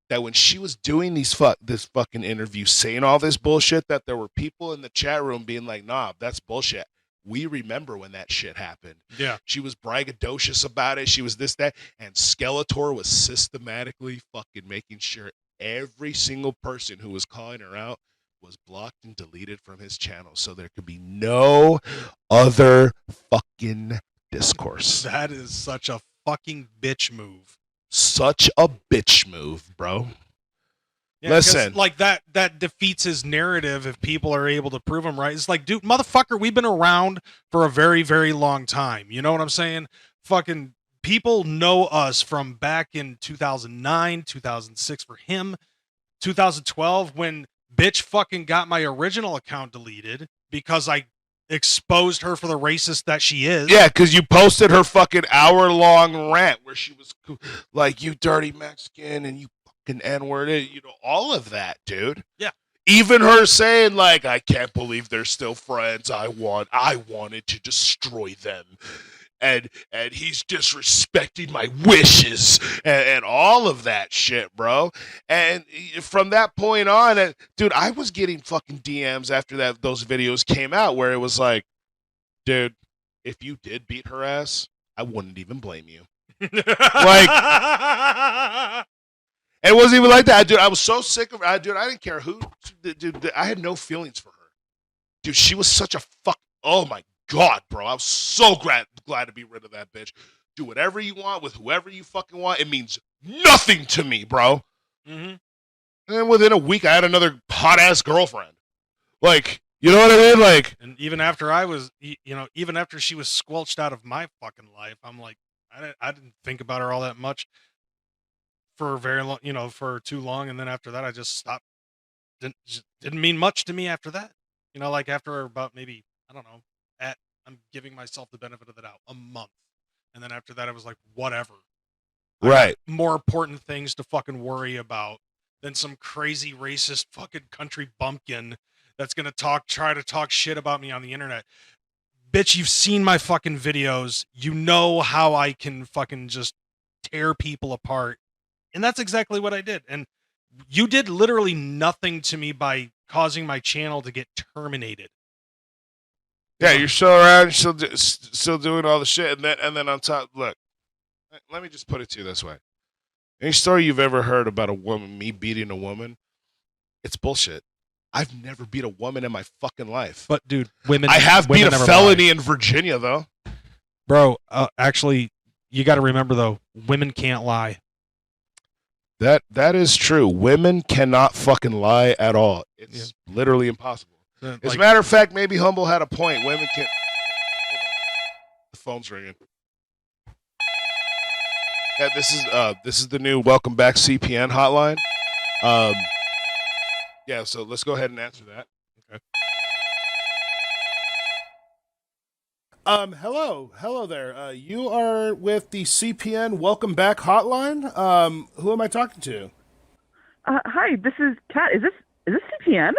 that when she was doing this fucking interview, saying all this bullshit, that there were people in the chat room being like, nah, that's bullshit. We remember when that shit happened. Yeah. She was braggadocious about it. She was this, that. And Skeletor was systematically fucking making sure every single person who was calling her out was blocked and deleted from his channel, so there could be no other fucking discourse. That is such a fucking bitch move. Such a bitch move, bro. Yeah, listen, like that defeats his narrative if people are able to prove him right. It's like, dude, motherfucker, we've been around for a very, very long time. You know what I'm saying? Fucking people know us from back in 2009, 2006 for him, 2012 when bitch fucking got my original account deleted because I exposed her for the racist that she is. Yeah, because you posted her fucking hour-long rant where she was like, you dirty Mexican and you fucking N-word, you know, all of that, dude. Yeah. Even her saying, like, I can't believe they're still friends. I wanted to destroy them. And he's disrespecting my wishes and all of that shit, bro. And from that point on, dude, I was getting fucking DMs after those videos came out where it was like, dude, if you did beat her ass, I wouldn't even blame you. Like, it wasn't even like that, dude. I was so sick of her. Dude, I didn't care who. Dude, I had no feelings for her. Dude, she was such a fuck. Oh my God, bro, I was so glad to be rid of that bitch. Do whatever you want with whoever you fucking want. It means nothing to me, bro. Mm-hmm. And then within a week, I had another hot-ass girlfriend. Like, you know what I mean? Like, and even after I was, even after she was squelched out of my fucking life, I'm like, I didn't think about her all that much for very long, for too long. And then after that, I just stopped. Didn't mean much to me after that. Like after about maybe, I don't know, I'm giving myself the benefit of the doubt, a month. And then after that, I was like, whatever. I got Right. more important things to fucking worry about than some crazy racist fucking country bumpkin that's gonna try to talk shit about me on the internet. Bitch, you've seen my fucking videos. You know how I can fucking just tear people apart. And that's exactly what I did. And you did literally nothing to me by causing my channel to get terminated. Yeah, you're still around, you're still doing all the shit, and then on top, look, let me just put it to you this way: any story you've ever heard about a woman, me beating a woman, it's bullshit. I've never beat a woman in my fucking life. But dude, women. I have beat women a never felony lie. in Virginia, though. Bro. Actually, you got to remember though, women can't lie. That is true. Women cannot fucking lie at all. It's literally impossible. As a matter of fact, maybe Humble had a point. Women can. The phone's ringing. Yeah, this is the new Welcome Back CPN hotline. Yeah, so let's go ahead and answer that. Okay. Hello there. You are with the CPN Welcome Back hotline. Who am I talking to? Hi, this is Kat. Is this CPN?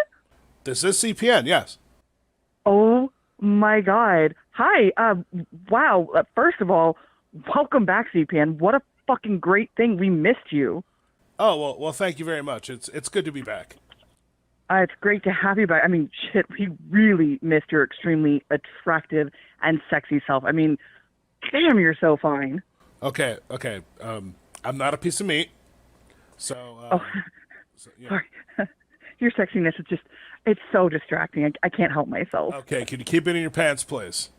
This is CPN. Yes. Oh my God. Hi. Wow. First of all, welcome back, CPN. What a fucking great thing. We missed you. Oh well. Thank you very much. It's good to be back. It's great to have you back. I mean, shit, we really missed your extremely attractive and sexy self. I mean, damn, you're so fine. Okay. I'm not a piece of meat. So. Yeah. Sorry. Your sexiness is it's so distracting. I can't help myself. Okay, can you keep it in your pants, please?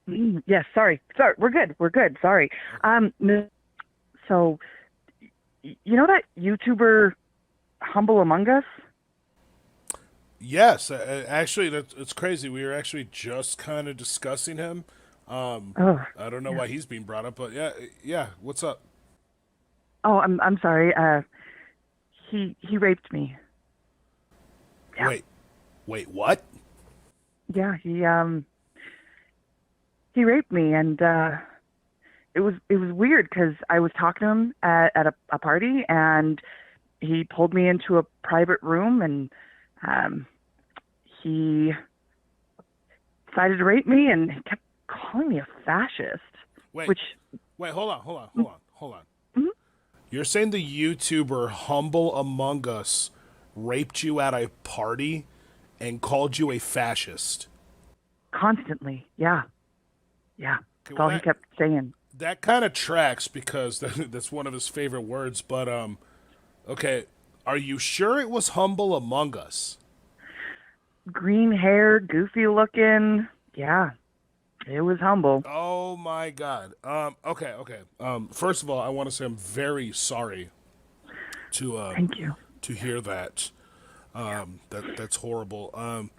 Yes, sorry. We're good. Sorry. So, you know that YouTuber Humble Among Us? Yes, actually, it's crazy. We were actually just kind of discussing him. I don't know why he's being brought up, but yeah. What's up? Oh, I'm sorry. He raped me. Yeah. Wait, what? Yeah, he raped me, and it was weird because I was talking to him at a party, and he pulled me into a private room, and he decided to rape me, and he kept calling me a fascist. Wait, hold on. Mm-hmm. You're saying the YouTuber Humble Among Us raped you at a party and called you a fascist? Constantly, yeah. That's well, all he kept saying. That kind of tracks because that's one of his favorite words. But okay, are you sure it was Humble Among Us? Green hair, goofy looking. Yeah, it was Humble. Oh my God. Okay. First of all, I want to say I'm very sorry to Thank you. to hear that. That's horrible.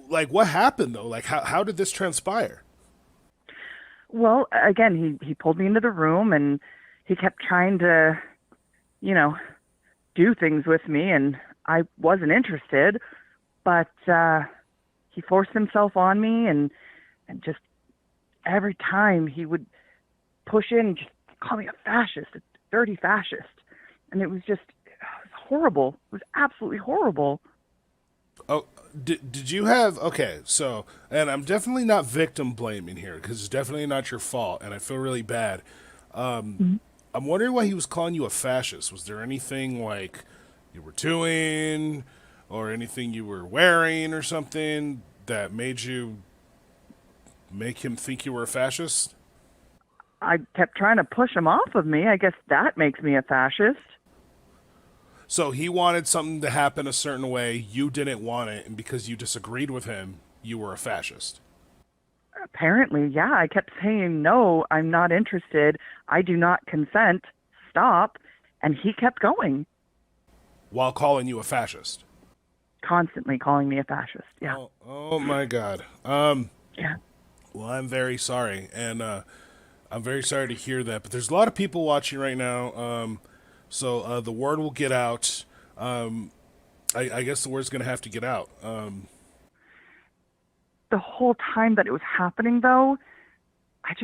Like, what happened though? Like, how did this transpire? Well, again, he pulled me into the room, and he kept trying to, do things with me, and I wasn't interested, but he forced himself on me, and just every time he would push in and just call me a fascist, a dirty fascist, and it was horrible. It was absolutely horrible. Oh, did you have, okay, so, and I'm definitely not victim blaming here, because it's definitely not your fault, and I feel really bad. I'm wondering why he was calling you a fascist. Was there anything, like, you were doing, or anything you were wearing, or something, that made him think you were a fascist? I kept trying to push him off of me. I guess that makes me a fascist. So he wanted something to happen a certain way, you didn't want it, and because you disagreed with him, you were a fascist. Apparently, yeah. I kept saying, no, I'm not interested. I do not consent. Stop. And he kept going. While calling you a fascist? Constantly calling me a fascist, yeah. Oh my God. Yeah. Well, I'm very sorry, and I'm very sorry to hear that, but there's a lot of people watching right now, so the word will get out. I guess the word's going to have to get out. The whole time that it was happening, though, I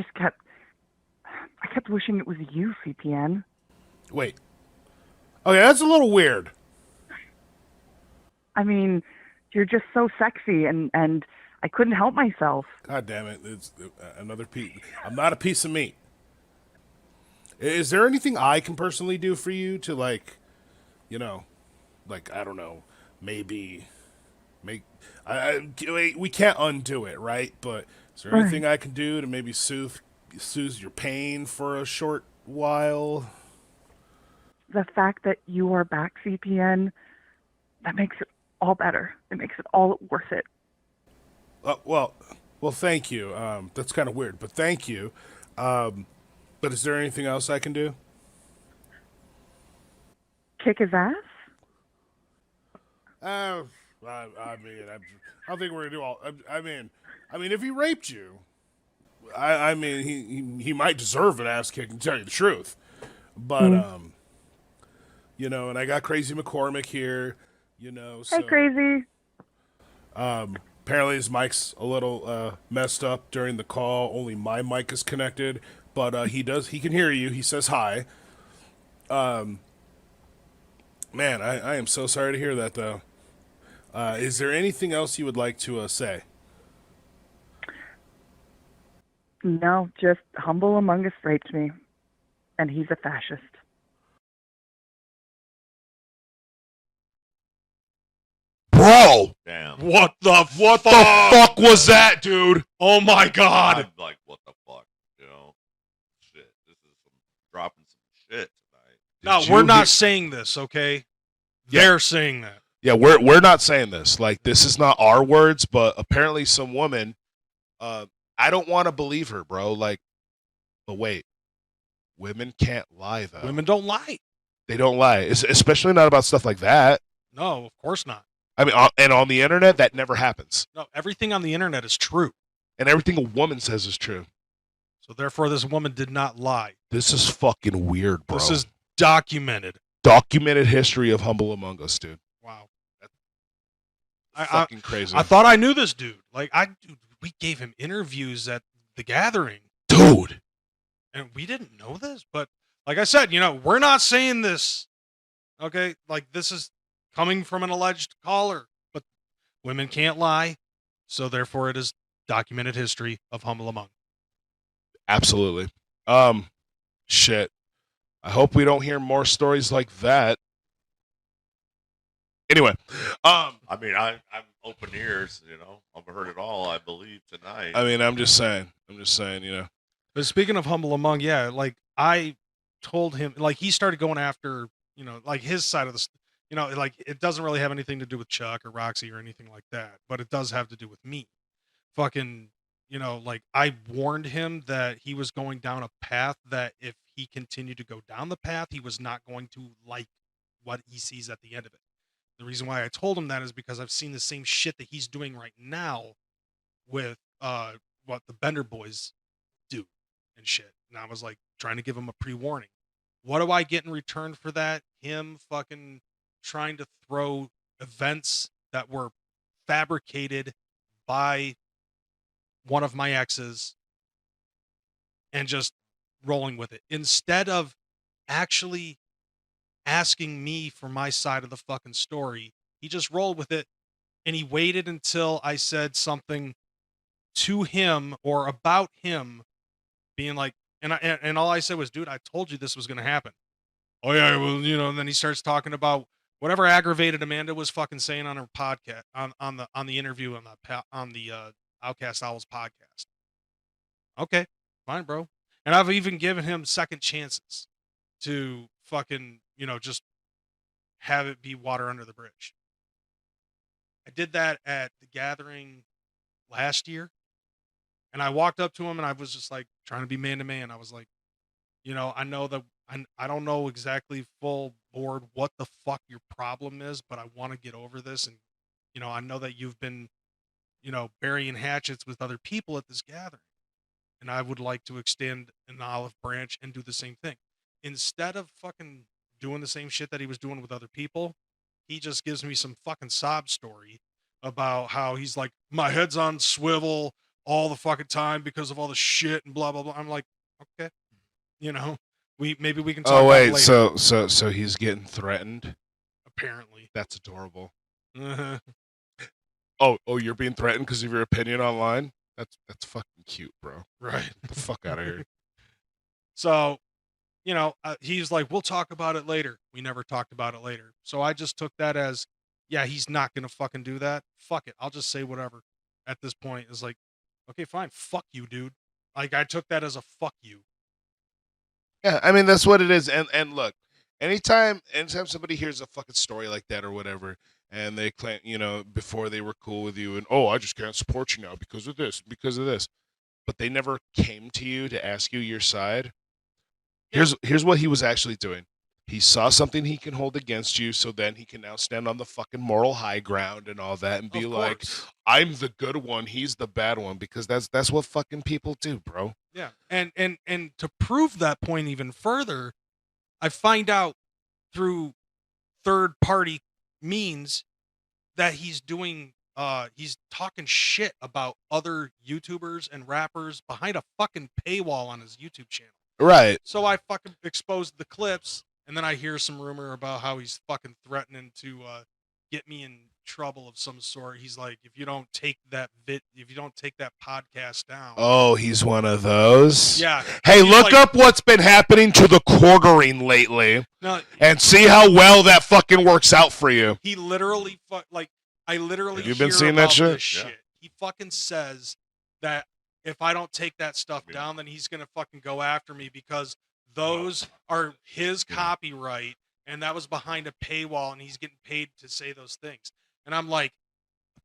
kept wishing it was you, CPN. Wait. Okay, that's a little weird. I mean, you're just so sexy, and I couldn't help myself. God damn it. It's another piece. I'm not a piece of meat. Is there anything I can personally do for you to, like, you know, like, I don't know, maybe make... we can't undo it, right? But is there anything I can do to maybe soothe your pain for a short while? The fact that you are back, CPN, that makes it all better. It makes it all worth it. Well, thank you. That's kind of weird, but thank you. But is there anything else I can do? Kick his ass? I mean, I don't think we're gonna do all. I mean, if he raped you, I mean, he might deserve an ass kick, to tell you the truth. But you know, and I got Crazy McKormik here. You know, so, Hey, Crazy. apparently his mic's a little messed up during the call. Only my mic is connected, but he can hear you. He says hi. Man, I am so sorry to hear that, though. Is there anything else you would like to say? No, just Humble Among Us raped me, and he's a fascist. Bro, Damn. What the fuck was that, dude? Oh my god! I'm like, what the fuck? You know, shit. This is dropping some shit tonight. No, we're not saying this, okay? Yeah. They're saying that. Yeah, we're not saying this. Like, this is not our words, but apparently some woman. I don't want to believe her, bro. Like, but wait, women can't lie though. Women don't lie. They don't lie, especially not about stuff like that. No, of course not. I mean, and on the internet, that never happens. No, everything on the internet is true. And everything a woman says is true. So therefore, this woman did not lie. This is fucking weird, bro. This is documented. Documented history of Humble Among Us, dude. Wow. Fucking crazy. I thought I knew this dude. Like, dude, we gave him interviews at the gathering. Dude. And we didn't know this. But like I said, you know, we're not saying this. Okay? Like, this is coming from an alleged caller. But women can't lie. So therefore, it is documented history of Humble Among. Absolutely. Shit. I hope we don't hear more stories like that. Anyway, I mean, I'm open ears, you know. I've heard it all, I believe, tonight. I mean, I'm just saying, you know. But speaking of Humble Among, yeah, like, I told him, like, he started going after, you know, like, his side of the, you know, like, it doesn't really have anything to do with Chuck or Roxxi or anything like that, but it does have to do with me. Fucking, you know, like, I warned him that he was going down a path that if he continued to go down the path, he was not going to like what he sees at the end of it. The reason why I told him that is because I've seen the same shit that he's doing right now with what the Bender boys do and shit. And I was like trying to give him a pre-warning. What do I get in return for that? Him fucking trying to throw events that were fabricated by one of my exes and just rolling with it instead of actually asking me for my side of the fucking story. He just rolled with it, and he waited until I said something to him or about him, being like, and all I said was, dude, I told you this was going to happen. Oh yeah, well, you know, and then he starts talking about whatever aggravated Amanda was fucking saying on her podcast, on the interview on the Outcast Owls podcast. Okay, fine, bro. And I've even given him second chances to fucking, you know, just have it be water under the bridge. I did that at the gathering last year, and I walked up to him and I was just like trying to be man to man. I was like, you know, I know that I don't know exactly full board what the fuck your problem is, but I want to get over this. And, you know, I know that you've been, you know, burying hatchets with other people at this gathering, and I would like to extend an olive branch and do the same thing. Instead of fucking doing the same shit that he was doing with other people, he just gives me some fucking sob story about how he's like, my head's on swivel all the fucking time because of all the shit and blah, blah, blah. I'm like, okay, You know, maybe we can talk Oh about it wait, later. so he's getting threatened. Apparently. That's adorable. Uh-huh. Oh, you're being threatened because of your opinion online. That's fucking cute, bro. Right. Get the fuck out of here. So, he's like, we'll talk about it later. We never talked about it later. So I just took that as, yeah, he's not going to fucking do that. Fuck it. I'll just say whatever at this point. It's like, okay, fine. Fuck you, dude. Like, I took that as a fuck you. Yeah, I mean that's what it is. And look, anytime somebody hears a fucking story like that or whatever, and they claim, before they were cool with you, and I just can't support you now because of this, but they never came to you to ask you your side. Here's what he was actually doing. He saw something he can hold against you, so then he can now stand on the fucking moral high ground and all that, and be like, "I'm the good one, he's the bad one," because that's what fucking people do, bro. Yeah. And to prove that point even further, I find out through third party means that he's talking shit about other YouTubers and rappers behind a fucking paywall on his YouTube channel. Right. So I fucking exposed the clips, and then I hear some rumor about how he's fucking threatening to get me in trouble of some sort. He's like, if you don't take that podcast down. Oh, he's one of those. Yeah. Hey, look up what's been happening to the quartering lately, and see how well that fucking works out for you. He literally I literally. Have you been hear seeing that about shit? this shit. He fucking says that if I don't take that stuff down, then he's gonna fucking go after me because those are his copyright, and that was behind a paywall, and he's getting paid to say those things. And I'm like,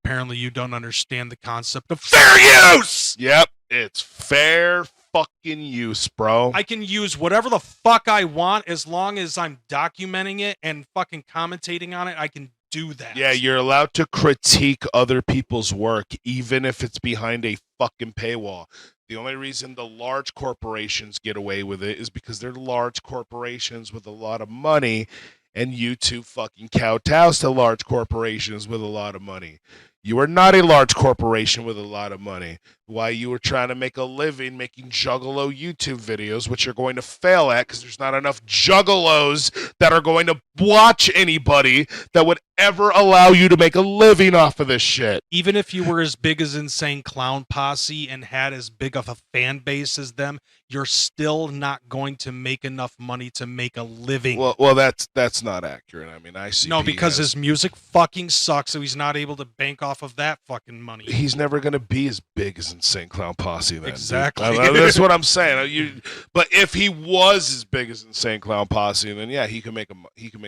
apparently you don't understand the concept of fair use. Yep, it's fair fucking use, bro. I can use whatever the fuck I want as long as I'm documenting it and fucking commentating on it. I can do that. Yeah, you're allowed to critique other people's work, even if it's behind a fucking paywall. The only reason the large corporations get away with it is because they're large corporations with a lot of money, and YouTube fucking kowtows to large corporations with a lot of money. You are not a large corporation with a lot of money. Why you were trying to make a living making juggalo YouTube videos, which you're going to fail at because there's not enough juggalos that are going to watch anybody that would ever allow you to make a living off of this shit. Even if you were as big as Insane Clown Posse and had as big of a fan base as them, you're still not going to make enough money to make a living. Well, that's not accurate. I mean, No, because his music fucking sucks, so he's not able to bank off of that fucking money. He's never going to be as big as Insane Clown Posse then. Exactly. That's what I'm saying. But if he was as big as Insane Clown Posse, then yeah, he can make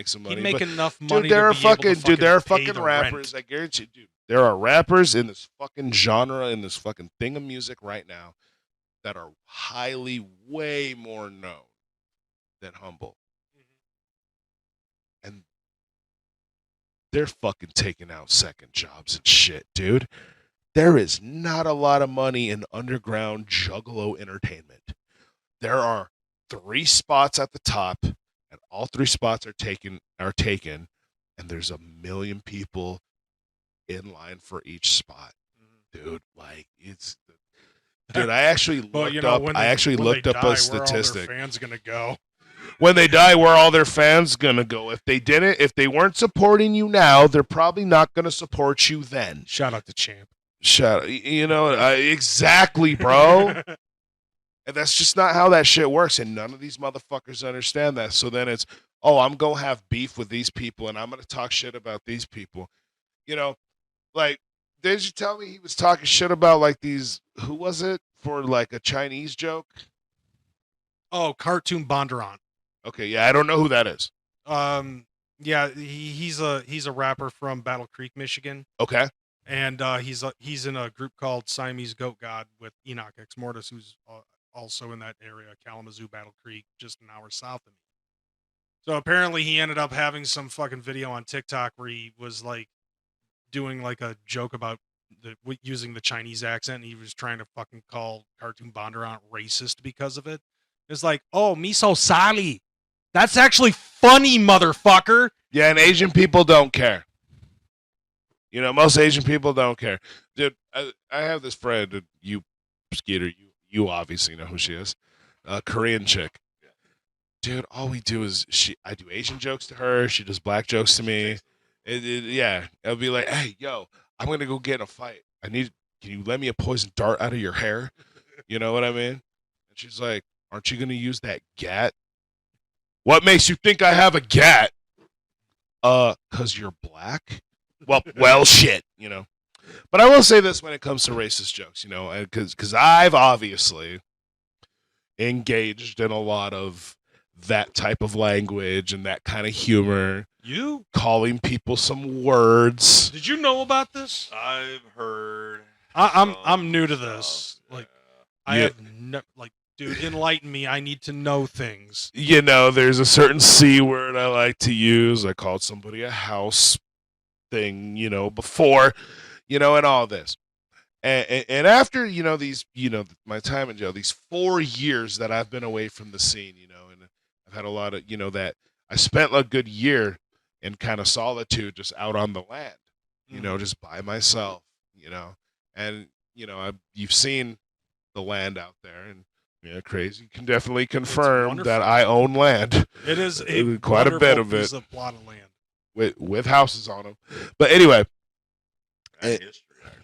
some money. He'd make enough money. Dude, there are fucking fucking rappers. I guarantee you, dude. There are rappers in this fucking genre, in this fucking thing of music right now, that are highly, way more known than Humble. And they're fucking taking out second jobs and shit, dude. There is not a lot of money in underground juggalo entertainment. There are 3 spots at the top, and all 3 spots are taken, and there's 1 million people in line for each spot. Dude, like dude, I actually looked up a statistic. Where all their fans gonna go? When they die, where all their fans gonna go? If they weren't supporting you now, they're probably not gonna support you then. Shout out to Champ. Exactly, bro. And that's just not how that shit works, and none of these motherfuckers understand that. So then it's, I'm gonna have beef with these people, and I'm gonna talk shit about these people. Like, did you tell me he was talking shit about like these? Who was it for like a Chinese joke? Oh, Cartoon Bondurant. Okay, yeah, I don't know who that is. Yeah, he's a rapper from Battle Creek, Michigan. Okay. And he's in a group called Siamese Goat God with Enoch X Mortis, who's also in that area, Kalamazoo, Battle Creek, just an hour south of me. So apparently he ended up having some fucking video on TikTok where he was like doing like a joke about using the Chinese accent, and he was trying to fucking call Cartoon Bondurant racist because of it. It's like, oh, miso sali. That's actually funny, motherfucker. Yeah, and Asian people don't care. Most Asian people don't care. Dude, I have this friend, you, Skeeter, you obviously know who she is. A Korean chick. dude, all we do is I do Asian jokes to her. She does black jokes to me. Yeah, I'll be like, hey, yo, I'm gonna go get in a fight. Can you let me a poison dart out of your hair? You know what I mean? And she's like, aren't you gonna use that gat? What makes you think I have a gat? 'Cause you're black. Well, shit, you know. But I will say this when it comes to racist jokes, you know, because I've obviously engaged in a lot of that type of language and that kind of humor. You? Calling people some words. Did you know about this? I've heard. I'm new to this. Yeah. Like, I have like, dude, enlighten me. I need to know things. You know, there's a certain C word I like to use. I called somebody a house thing, you know, before, you know, and all this. And after, you know, these, you know, my time in jail, these 4 years that I've been away from the scene, you know, and I've had a lot of, you know, that I spent a good year in kind of solitude just out on the land, you know, just by myself, you know, and, you know, you've seen the land out there, and, you know, Kreyz, you can definitely confirm that I own land. It is quite a bit of it. Piece of plot of land. With houses on them. But anyway. And history, actually.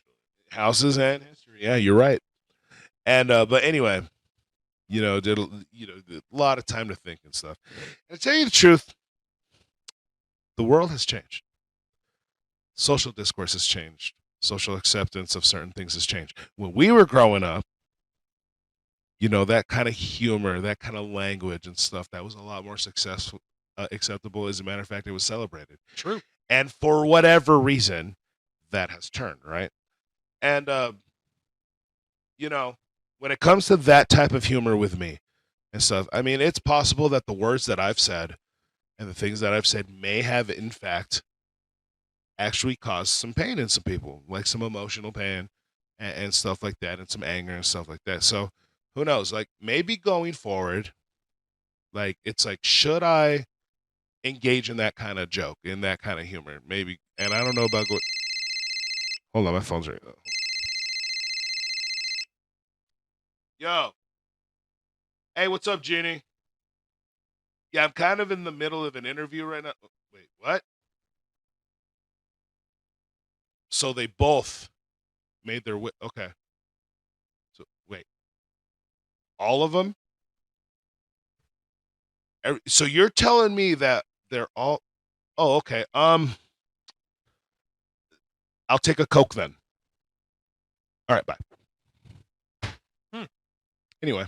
Houses and history. Yeah, you're right. And but anyway, you know, did a lot of time to think and stuff. And to tell you the truth, the world has changed. Social discourse has changed. Social acceptance of certain things has changed. When we were growing up, you know, that kind of humor, that kind of language and stuff, that was a lot more successful, acceptable. As a matter of fact, it was celebrated. True. And for whatever reason, that has turned, right? And, you know, when it comes to that type of humor with me and stuff, I mean, it's possible that the words that I've said and the things that I've said may have, in fact, actually caused some pain in some people, like some emotional pain and stuff like that, and some anger and stuff like that. So who knows? Like, maybe going forward, like, it's like, should I engage in that kind of joke, in that kind of humor? Maybe. And I don't know about going. Hold on, my phone's ringing. Yo. Hey, what's up, Jeannie? Yeah, I'm kind of in the middle of an interview right now. Wait, what? So they both made their way. Okay. So, wait. All of them? So you're telling me that they're all. Oh, okay. I'll take a Coke then. All right, bye. Anyway.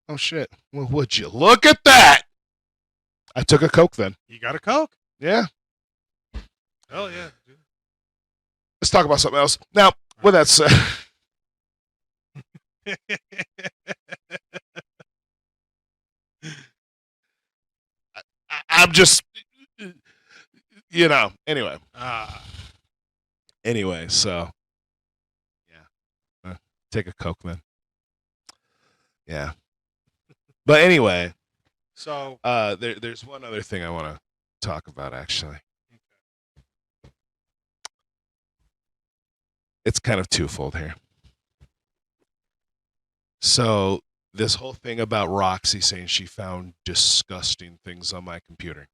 Oh shit. Well, would you look at that? I took a Coke then. You got a Coke? Yeah. Hell yeah, dude. Let's talk about something else. Now, with that said. I'm just, you know, anyway. Anyway, so, yeah. Take a Coke then. Yeah. But anyway, so there's one other thing I want to talk about, actually. It's kind of twofold here. So this whole thing about Roxxi saying she found disgusting things on my computer.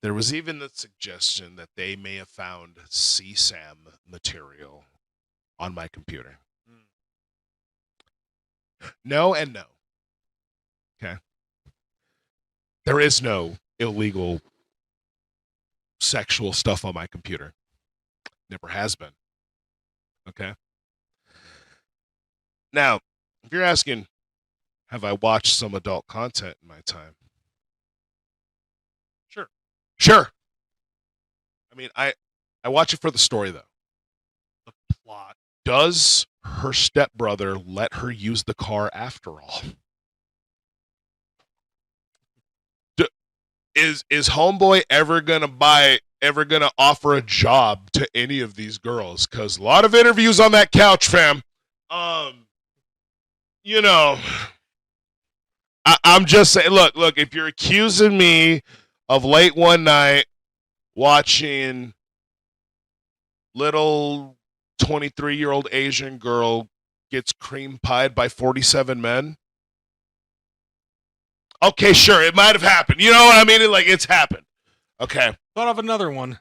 There was even the suggestion that they may have found CSAM material on my computer. No and no. Okay. There is no illegal sexual stuff on my computer. Never has been. Okay. Now, if you're asking, have I watched some adult content in my time? Sure. I mean, I watch it for the story, though. The plot. Does her stepbrother let her use the car after all? Is homeboy ever gonna offer a job to any of these girls? Because a lot of interviews on that couch, fam. You know, I'm just saying. Look. If you're accusing me of late one night watching little 23-year-old Asian girl gets cream pied by 47 men, Okay, sure, it might have happened. You know what I mean? Like, it's happened. Okay. Thought of another one.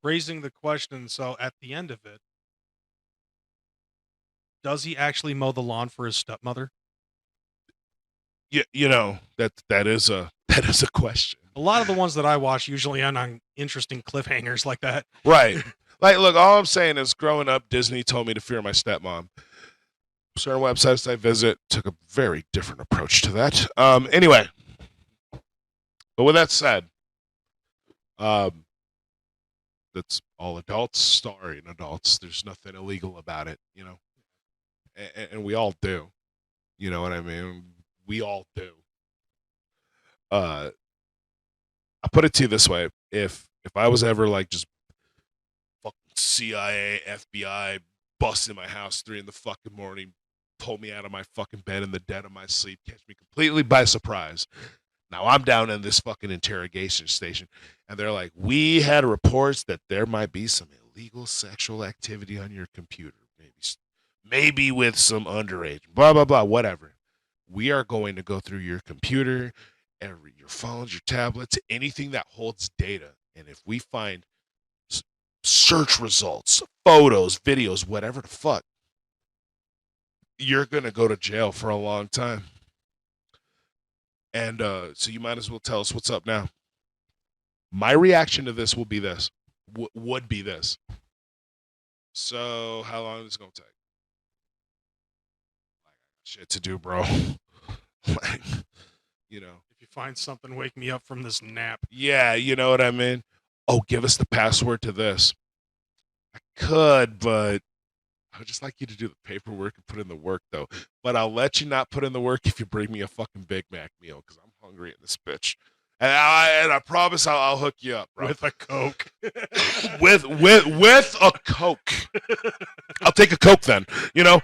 Raising the question, so at the end of it, does he actually mow the lawn for his stepmother? You know, that is a question. A lot of the ones that I watch usually end on interesting cliffhangers like that. Right. Like, look, all I'm saying is growing up, Disney told me to fear my stepmom. Certain websites I visit took a very different approach to that. Anyway, but with that said, that's all adults starring adults. There's nothing illegal about it, you know, and we all do. You know what I mean? We all do. I put it to you this way: if I was ever like just fucking CIA, FBI bust in my house 3 in the fucking morning, pull me out of my fucking bed in the dead of my sleep, catch me completely by surprise. Now I'm down in this fucking interrogation station, and they're like, "We had reports that there might be some illegal sexual activity on your computer, maybe with some underage, blah blah blah, whatever. We are going to go through your computer, your phones, your tablets, anything that holds data, and if we find search results, photos, videos, whatever the fuck, you're gonna go to jail for a long time." And so you might as well tell us what's up now. My reaction to this will be this. Would be this. So how long is it going to take? I got shit to do, bro. Like, you know. If you find something, wake me up from this nap. Yeah, you know what I mean? Oh, give us the password to this. I could, but I would just like you to do the paperwork and put in the work, though. But I'll let you not put in the work if you bring me a fucking Big Mac meal, because I'm hungry in this bitch. And I promise I'll hook you up, bro. With a Coke. with a Coke. I'll take a Coke then, you know?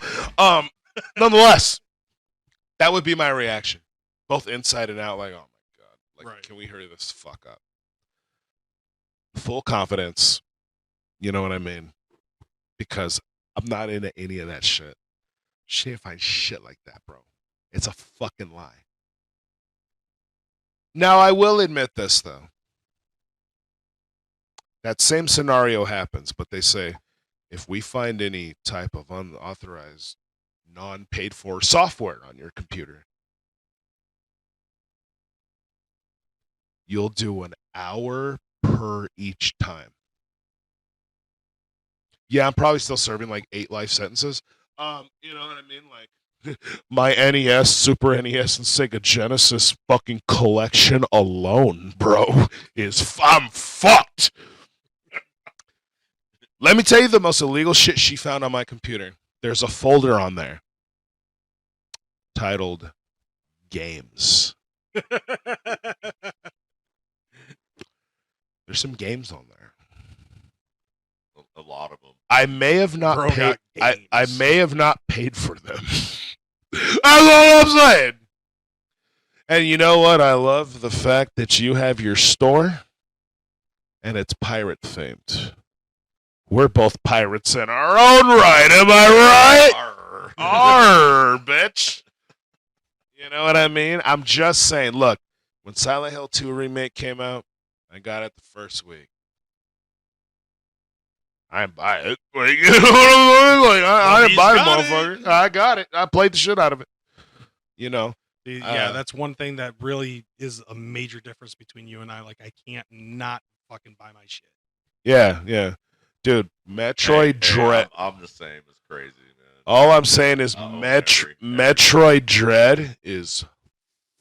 Nonetheless, that would be my reaction. Both inside and out, like, oh my God. Like, Right. Can we hurry this fuck up? Full confidence. You know what I mean? Because I'm not into any of that shit. She didn't find shit like that, bro. It's a fucking lie. Now, I will admit this, though. That same scenario happens, but they say, if we find any type of unauthorized, non-paid-for software on your computer, you'll do an hour per each time. Yeah, I'm probably still serving like 8 life sentences. You know what I mean? Like my NES, Super NES, and Sega Genesis fucking collection alone, bro, I'm fucked. Let me tell you the most illegal shit she found on my computer. There's a folder on there titled Games. There's some games on there. A lot of them. I may have not Bro paid. got games. I may have not paid for them. That's all I'm saying. And you know what? I love the fact that you have your store, and it's pirate themed. We're both pirates in our own right. Am I right? Arr, bitch. You know what I mean? I'm just saying. Look, when Silent Hill 2 remake came out, I got it the first week. I didn't buy it. Like, you know what I mean? Like, I didn't buy the motherfucker. I got it. I played the shit out of it. You know? Yeah, that's one thing that really is a major difference between you and I. Like, I can't not fucking buy my shit. Yeah. Dude, Metroid Dread. I'm the same. It's crazy, man. All I'm saying is Metroid Dread is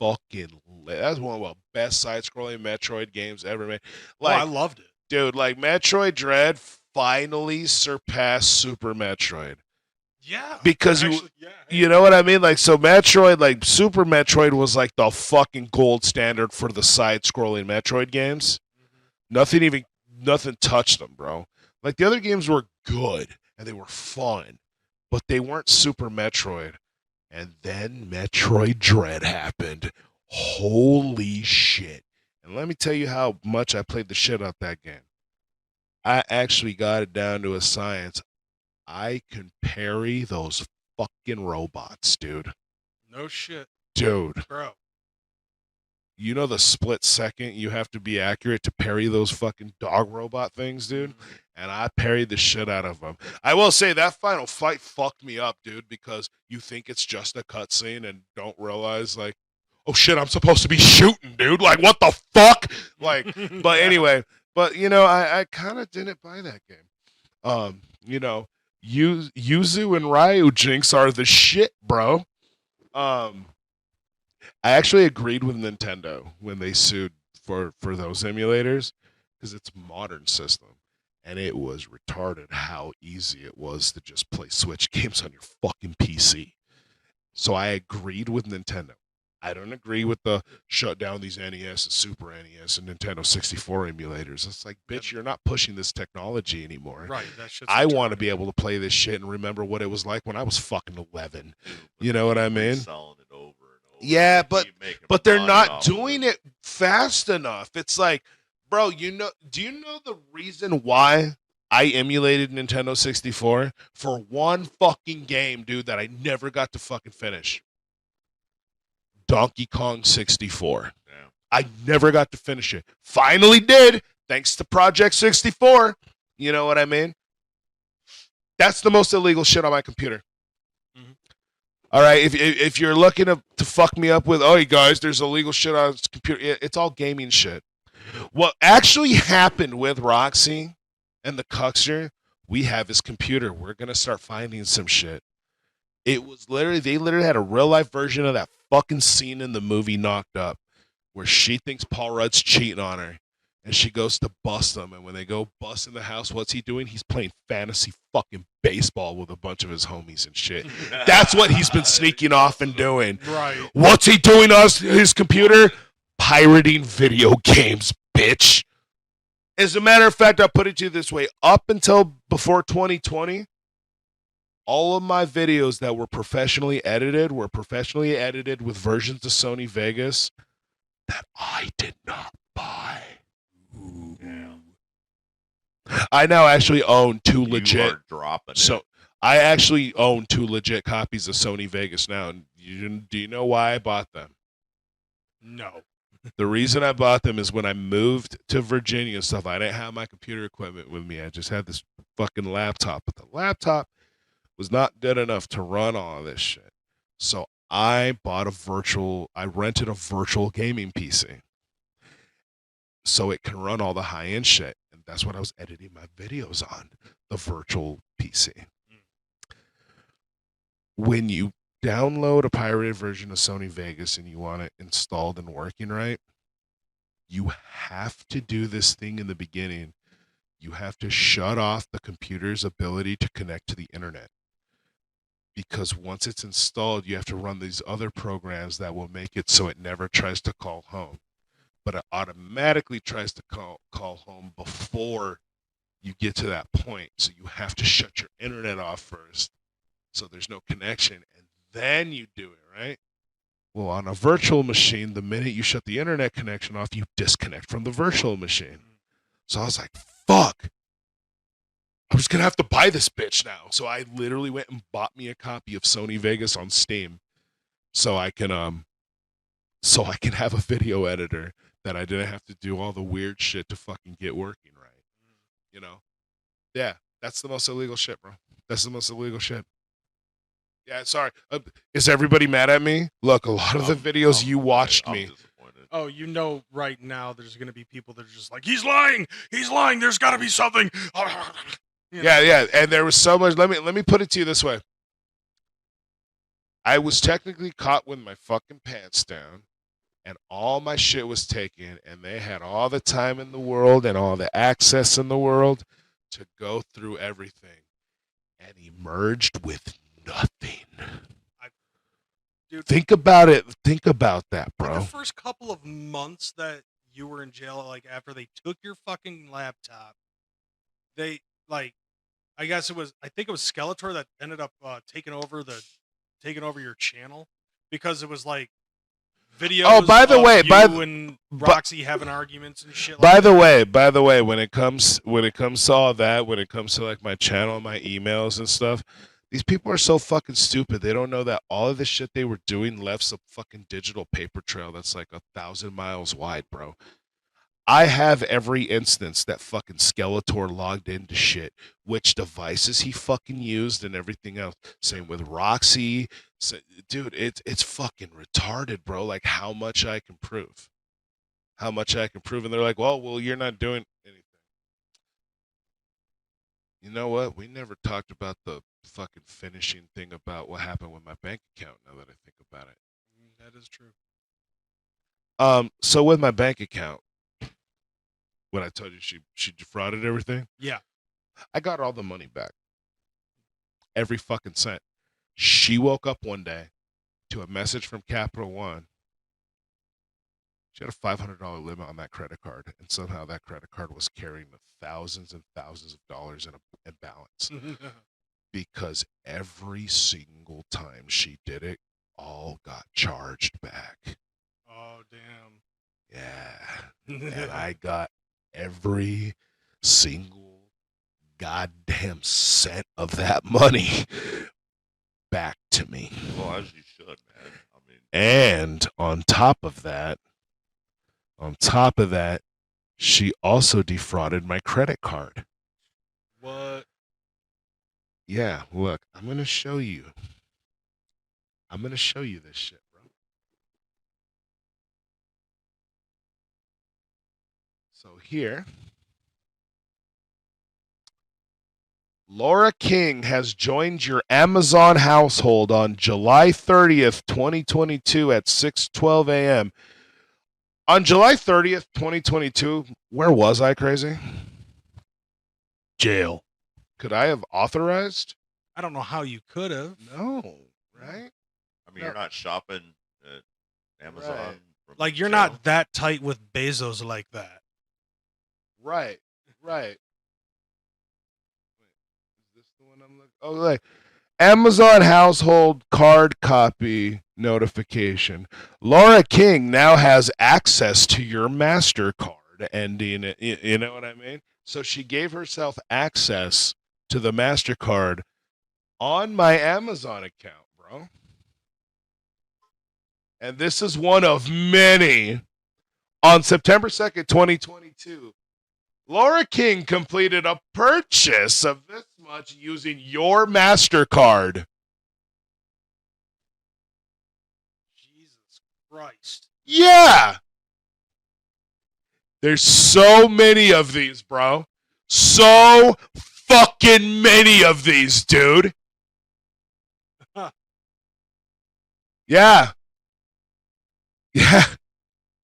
fucking lit. That's one of the best side-scrolling Metroid games ever made. Like, I loved it. Dude, like, Metroid Dread finally surpassed Super Metroid. Yeah. Because you know what I mean? Like, so Metroid, like, Super Metroid was like the fucking gold standard for the side-scrolling Metroid games. Mm-hmm. Nothing touched them, bro. Like, the other games were good, and they were fun, but they weren't Super Metroid. And then Metroid Dread happened. Holy shit. And let me tell you how much I played the shit out that game. I actually got it down to a science. I can parry those fucking robots, dude. No shit. Dude. Bro. you know the split second you have to be accurate to parry those fucking dog robot things, dude? And I parried the shit out of them. I will say that final fight fucked me up, dude, because you think it's just a cutscene and don't realize, like, oh shit, I'm supposed to be shooting, dude. Like, what the fuck? Like, but anyway, but you know, I kind of didn't buy that game. You know, Yuzu and Ryu Jinx are the shit, bro. I actually agreed with Nintendo when they sued for those emulators because it's a modern system and it was retarded how easy it was to just play Switch games on your fucking PC. So I agreed with Nintendo. I don't agree with the shut down these NES and Super NES and Nintendo 64 emulators. It's like, bitch, you're not pushing this technology anymore. Right. That shit's I want to be able to play this shit and remember what it was like when I was fucking 11. You know what I mean? Selling it over and over. Yeah, but they're not off doing it fast enough. It's like, bro, do you know the reason why I emulated Nintendo 64? For one fucking game, dude, that I never got to fucking finish. Donkey Kong 64. Yeah. I never got to finish it. Finally did, thanks to Project 64. You know what I mean? That's the most illegal shit on my computer. Mhm. All right, if you're looking to fuck me up with, oh, you guys, there's illegal shit on this computer. It's all gaming shit. What actually happened with Roxxi and the Cuckster, we have his computer. We're going to start finding some shit. It was they literally had a real life version of that fucking scene in the movie Knocked Up where she thinks Paul Rudd's cheating on her and she goes to bust him. And when they go bust in the house, what's he doing? He's playing fantasy fucking baseball with a bunch of his homies and shit. That's what he's been sneaking off and doing. Right. What's he doing on his computer? Pirating video games, bitch. As a matter of fact, I'll put it to you this way. Up until before 2020, all of my videos that were professionally edited with versions of Sony Vegas that I did not buy. Ooh. Yeah. I now actually own two legit. You are dropping it. I actually own two legit copies of Sony Vegas now. And do you know why I bought them? No. The reason I bought them is when I moved to Virginia and stuff, I didn't have my computer equipment with me. I just had this fucking laptop. But the laptop was not good enough to run all of this shit. So I rented a virtual gaming PC. So it can run all the high-end shit. And that's what I was editing my videos on, the virtual PC. When you download a pirated version of Sony Vegas and you want it installed and working right, you have to do this thing in the beginning. You have to shut off the computer's ability to connect to the internet. Because once it's installed, you have to run these other programs that will make it so it never tries to call home. But it automatically tries to call home before you get to that point. So you have to shut your internet off first so there's no connection, and then you do it, right? Well, on a virtual machine, the minute you shut the internet connection off, you disconnect from the virtual machine. So I was like, fuck. I'm just going to have to buy this bitch now. So I literally went and bought me a copy of Sony Vegas on Steam so I can have a video editor that I didn't have to do all the weird shit to fucking get working right. You know? Yeah, that's the most illegal shit, bro. That's the most illegal shit. Yeah, sorry. Is everybody mad at me? Look, a lot of the videos you watched me. Oh, you know, right now there's going to be people that are just like, he's lying. He's lying. There's got to be something. You know? Yeah. And there was so much. Let me put it to you this way. I was technically caught with my fucking pants down, and all my shit was taken, and they had all the time in the world and all the access in the world to go through everything, and emerged with nothing. Dude, think about it. Think about that, for bro. the first couple of months that you were in jail, like after they took your fucking laptop, they like, I think it was Skeletor that ended up taking over your channel because it was like videos. Oh, by the way, you and Roxy having arguments and shit. By the way, when it comes to all that, when it comes to like my channel, my emails and stuff, These people are so fucking stupid. They don't know that all of the shit they were doing left some fucking digital paper trail that's like 1,000 miles wide, bro. I have every instance that fucking Skeletor logged into shit, which devices he fucking used and everything else. Same with Roxxi. So, dude, it's fucking retarded, bro. Like how much I can prove. How much I can prove. And they're like, well, you're not doing anything. You know what? We never talked about the fucking finishing thing about what happened with my bank account now that I think about it. That is true. So with my bank account, when I told you she defrauded everything, Yeah. I got all the money back. Every fucking cent. She woke up one day to a message from Capital One. She had a $500 limit on that credit card, and somehow that credit card was carrying thousands and thousands of dollars in balance. Because every single time she did it, all got charged back. Oh, damn. Yeah. And I got every single goddamn cent of that money back to me. Well, as you should, man. I mean, and on top of that, she also defrauded my credit card. What? Yeah, look, I'm going to show you. I'm going to show you this shit, bro. So here, Laura King has joined your Amazon household on July 30th, 2022 at 6:12 a.m. On July 30th, 2022, where was I, Crazy? Jail. Could I have authorized? I don't know how you could have. No, right? I mean, you're not shopping at Amazon. Right. from Like, you're jail. not that tight with Bezos like that. Right. Wait, is this the one I'm looking? Oh, like Amazon household card copy notification. Laura King now has access to your MasterCard ending it. You know what I mean? So she gave herself access to the MasterCard on my Amazon account, bro. And this is one of many. On September 2nd, 2022, Laura King completed a purchase of this much using your MasterCard. Jesus Christ. Yeah. There's so many of these, bro. So fucking many of these, dude. Yeah. Yeah.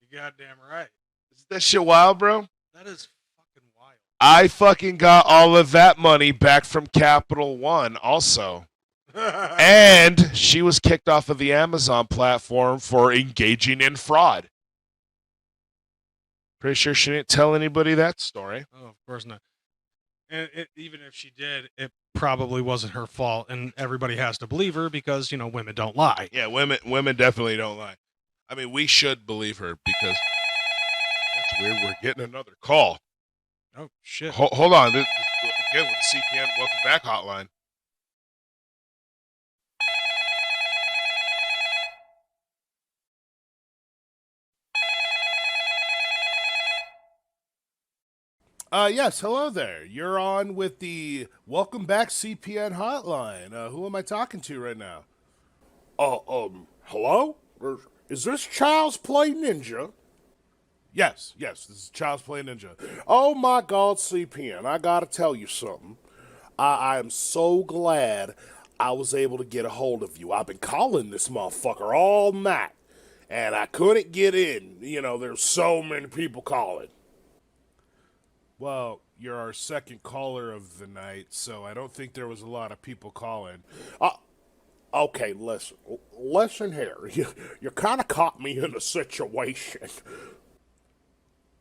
You're goddamn right. Is that shit wild, bro? That is fucking wild. I fucking got all of that money back from Capital One also. And she was kicked off of the Amazon platform for engaging in fraud. Pretty sure she didn't tell anybody that story. Oh, of course not. And even if she did, it probably wasn't her fault, and everybody has to believe her because, you know, women don't lie. Yeah, women definitely don't lie. I mean, we should believe her because that's weird. We're getting another call. Oh, shit. Hold on. This, again with the CPN Welcome Back hotline. Yes, hello there. You're on with the Welcome Back CPN hotline. Who am I talking to right now? Hello? Is this Child's Play Ninja? Yes, this is Child's Play Ninja. Oh my God, CPN, I gotta tell you something. I am so glad I was able to get a hold of you. I've been calling this motherfucker all night, and I couldn't get in. You know, there's so many people calling. Well, you're our second caller of the night, so I don't think there was a lot of people calling. Okay, listen here. You kind of caught me in a situation.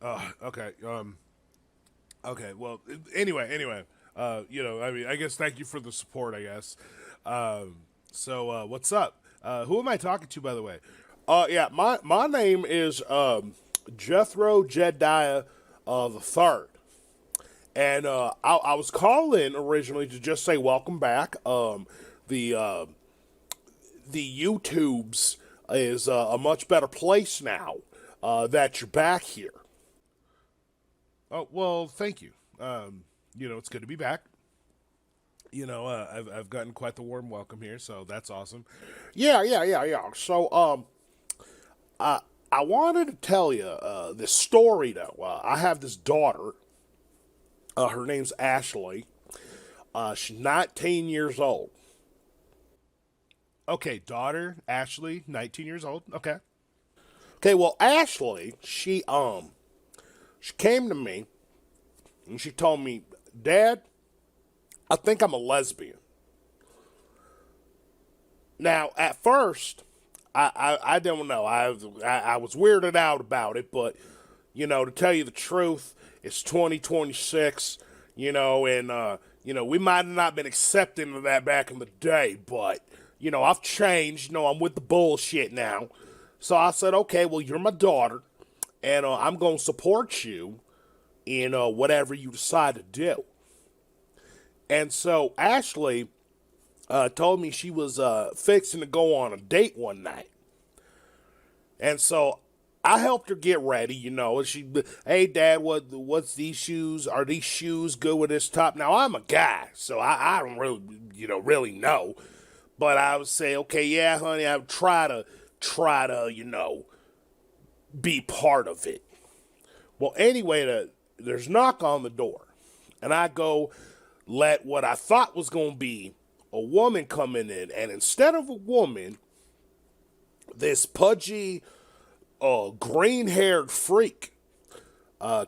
Okay. Okay. Well, anyway. You know, I mean, I guess thank you for the support. I guess. So, what's up? Who am I talking to, by the way? Yeah, my name is Jethro Jediah the Third, and I was calling originally to just say welcome back. the YouTubes is a much better place now that you're back here. Oh, well, thank you. It's good to be back. I've gotten quite the warm welcome here, so that's awesome. Yeah. So, I wanted to tell you this story, though. I have this daughter. Her name's Ashley. She's 19 years old. Okay, daughter, Ashley, 19 years old. Okay. Okay, well, Ashley, she came to me and she told me, Dad, I think I'm a lesbian. Now, at first, I don't know. I was weirded out about it, but, to tell you the truth, it's 2026, and, we might have not been accepting of that back in the day, but, I've changed. I'm with the bullshit now. So I said, okay, well, you're my daughter, and I'm going to support you in whatever you decide to do. And so Ashley told me she was fixing to go on a date one night. And so I helped her get ready, and hey, Dad, what's these shoes? Are these shoes good with this top? Now, I'm a guy, so I don't really, really know. But I would say, okay, yeah, honey, I would try to, be part of it. Well, anyway, there's a knock on the door. And I go let what I thought was going to be a woman coming in. And instead of a woman, this pudgy, green-haired freak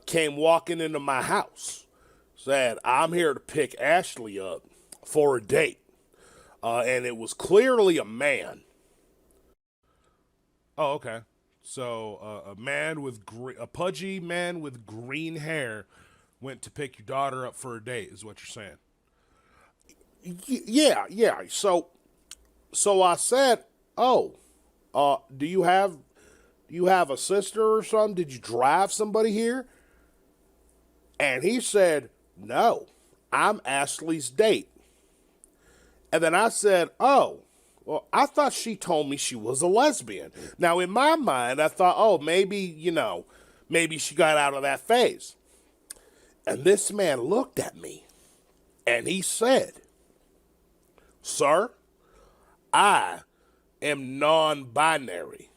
came walking into my house. Said, I'm here to pick Ashley up for a date. And it was clearly a man. Oh, okay. So a pudgy man with green hair went to pick your daughter up for a date, is what you're saying? Yeah. So I said, oh, do you have a sister or something? Did you drive somebody here? And he said, no, I'm Ashley's date. And then I said, oh, well, I thought she told me she was a lesbian. Now, in my mind, I thought, oh, maybe she got out of that phase. And this man looked at me and he said, sir, I am non-binary.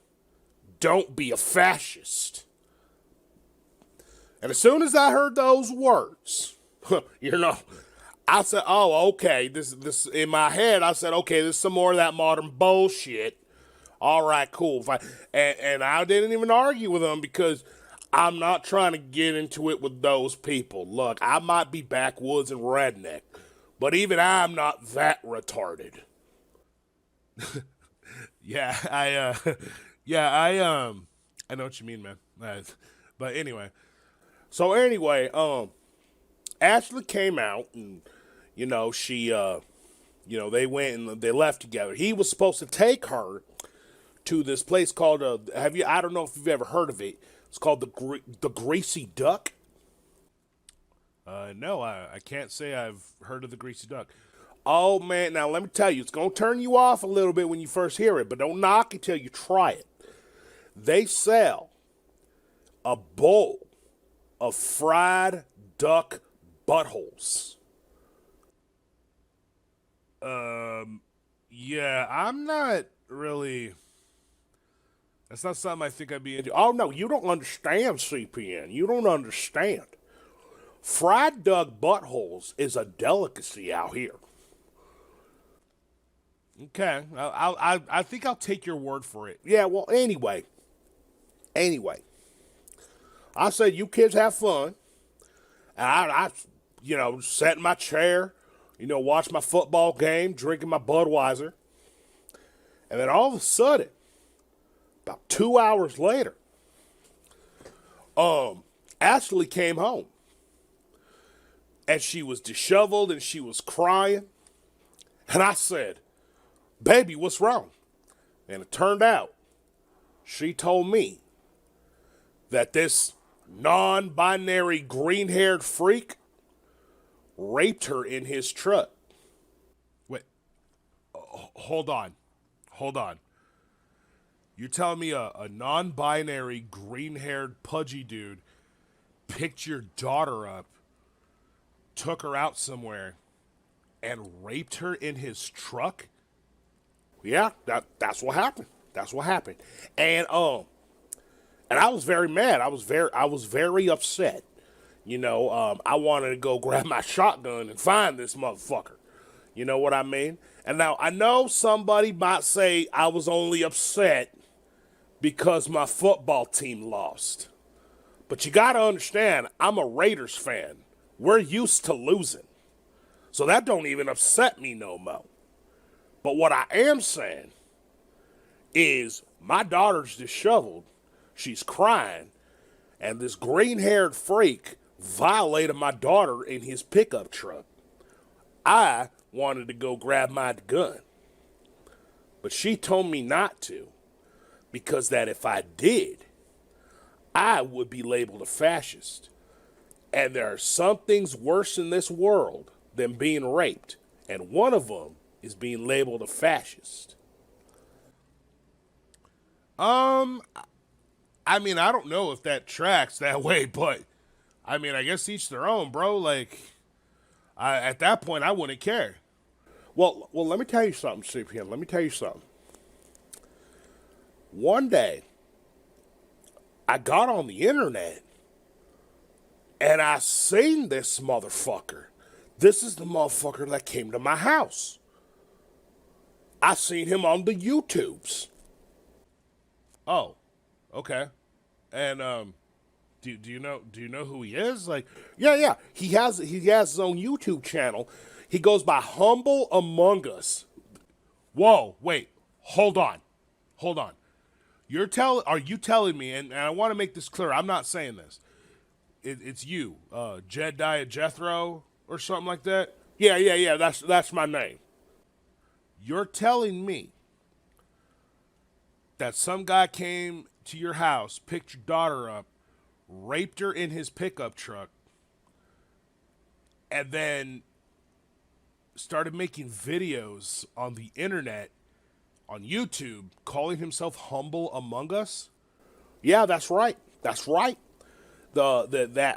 Don't be a fascist. And as soon as I heard those words, I said, oh, okay, this in my head, I said, okay, this is some more of that modern bullshit. All right, cool. And I didn't even argue with him because I'm not trying to get into it with those people. Look, I might be backwoods and redneck, but even I'm not that retarded. I know what you mean, man. But anyway. So anyway, Ashley came out and, she, they went and they left together. He was supposed to take her to this place called, I don't know if you've ever heard of it. It's called the Greasy Duck. No, I can't say I've heard of the Greasy Duck. Oh, man, now let me tell you, it's going to turn you off a little bit when you first hear it, but don't knock it till you try it. They sell a bowl of fried duck buttholes. Yeah, I'm not really... That's not something I think I'd be into. Oh, no, you don't understand, CPN. You don't understand. Fried duck buttholes is a delicacy out here. Okay, I think I'll take your word for it. Yeah, well, anyway. I said, you kids have fun. And I sat in my chair, watch my football game, drinking my Budweiser. And then all of a sudden, about 2 hours later, Ashley came home. And she was disheveled and she was crying. And I said, baby, what's wrong? And it turned out, she told me that this non-binary green-haired freak raped her in his truck. Wait. hold on. You're telling me a non-binary, green-haired, pudgy dude picked your daughter up, took her out somewhere, and raped her in his truck? Yeah, that's what happened. That's what happened. And I was very mad. I was very upset. You know, I wanted to go grab my shotgun and find this motherfucker. You know what I mean? And now I know somebody might say I was only upset because my football team lost. But you got to understand, I'm a Raiders fan. We're used to losing. So that don't even upset me no more. But what I am saying is my daughter's disheveled. She's crying. And this green-haired freak violated my daughter in his pickup truck. I wanted to go grab my gun. But she told me not to. Because that if I did, I would be labeled a fascist. And there are some things worse in this world than being raped. And one of them is being labeled a fascist. I mean, I don't know if that tracks that way, but I mean, I guess each their own, bro. Like, at that point, I wouldn't care. Well, let me tell you something, CPN. Let me tell you something. One day, I got on the internet, and I seen this motherfucker. This is the motherfucker that came to my house. I seen him on the YouTubes. Oh, okay. And do you know who he is? Like, yeah. He has his own YouTube channel. He goes by Humble Among Us. Whoa, wait, hold on. Are you telling me? And I want to make this clear. I'm not saying this. It's you, Jediah Jethro or something like that. Yeah. That's my name. You're telling me that some guy came to your house, picked your daughter up, raped her in his pickup truck, and then started making videos on the internet, on YouTube, calling himself Humble Among Us? Yeah, that's right. That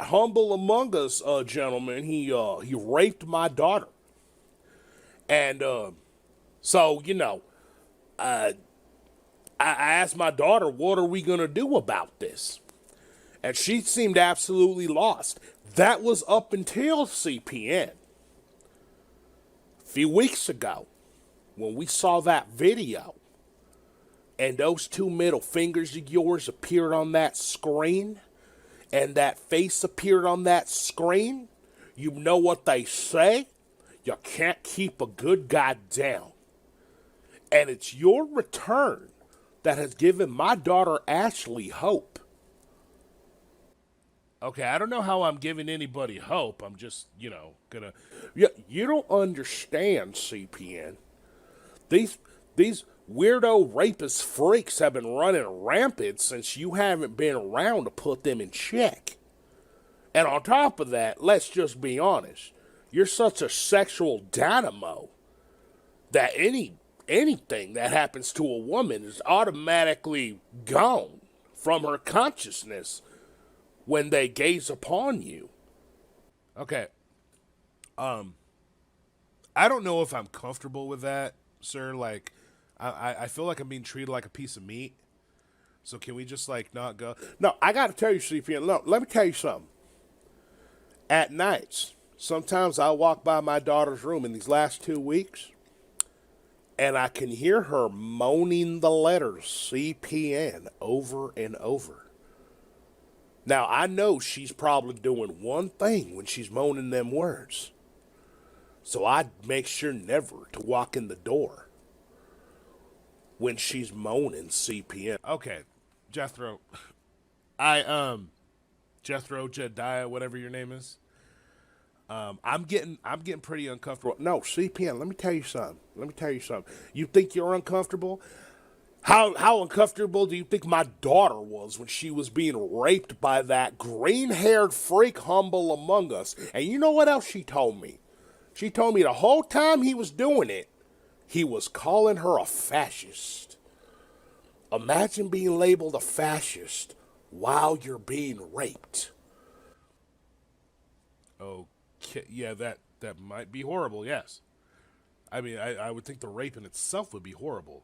Humble Among Us gentleman, he raped my daughter. And so, you know, I asked my daughter, what are we going to do about this? And she seemed absolutely lost. That was up until CPN. A few weeks ago, when we saw that video, and those two middle fingers of yours appeared on that screen, and that face appeared on that screen, you know what they say? You can't keep a good guy down. And it's your return that has given my daughter Ashley hope. Okay, I don't know how I'm giving anybody hope. I'm just, gonna... You don't understand, CPN. These weirdo rapist freaks have been running rampant since you haven't been around to put them in check. And on top of that, let's just be honest. You're such a sexual dynamo that anything that happens to a woman is automatically gone from her consciousness when they gaze upon you. Okay. I don't know if I'm comfortable with that, sir. Like, I feel like I'm being treated like a piece of meat. So can we just, not go? No, I got to tell you, CPN, look, let me tell you something. At nights, sometimes I walk by my daughter's room in these last 2 weeks, and I can hear her moaning the letters CPN over and over. Now, I know she's probably doing one thing when she's moaning them words. So I make sure never to walk in the door when she's moaning CPN. Okay, Jethro. Jethro, Jediah, whatever your name is. I'm getting pretty uncomfortable. No, CPN, let me tell you something. You think you're uncomfortable? How uncomfortable do you think my daughter was when she was being raped by that green-haired freak Humble Among Us? And you know what else she told me? She told me the whole time he was doing it, He was calling her a fascist. Imagine being labeled a fascist while you're being raped. Okay, yeah, that might be horrible, yes. I mean, I would think the rape in itself would be horrible.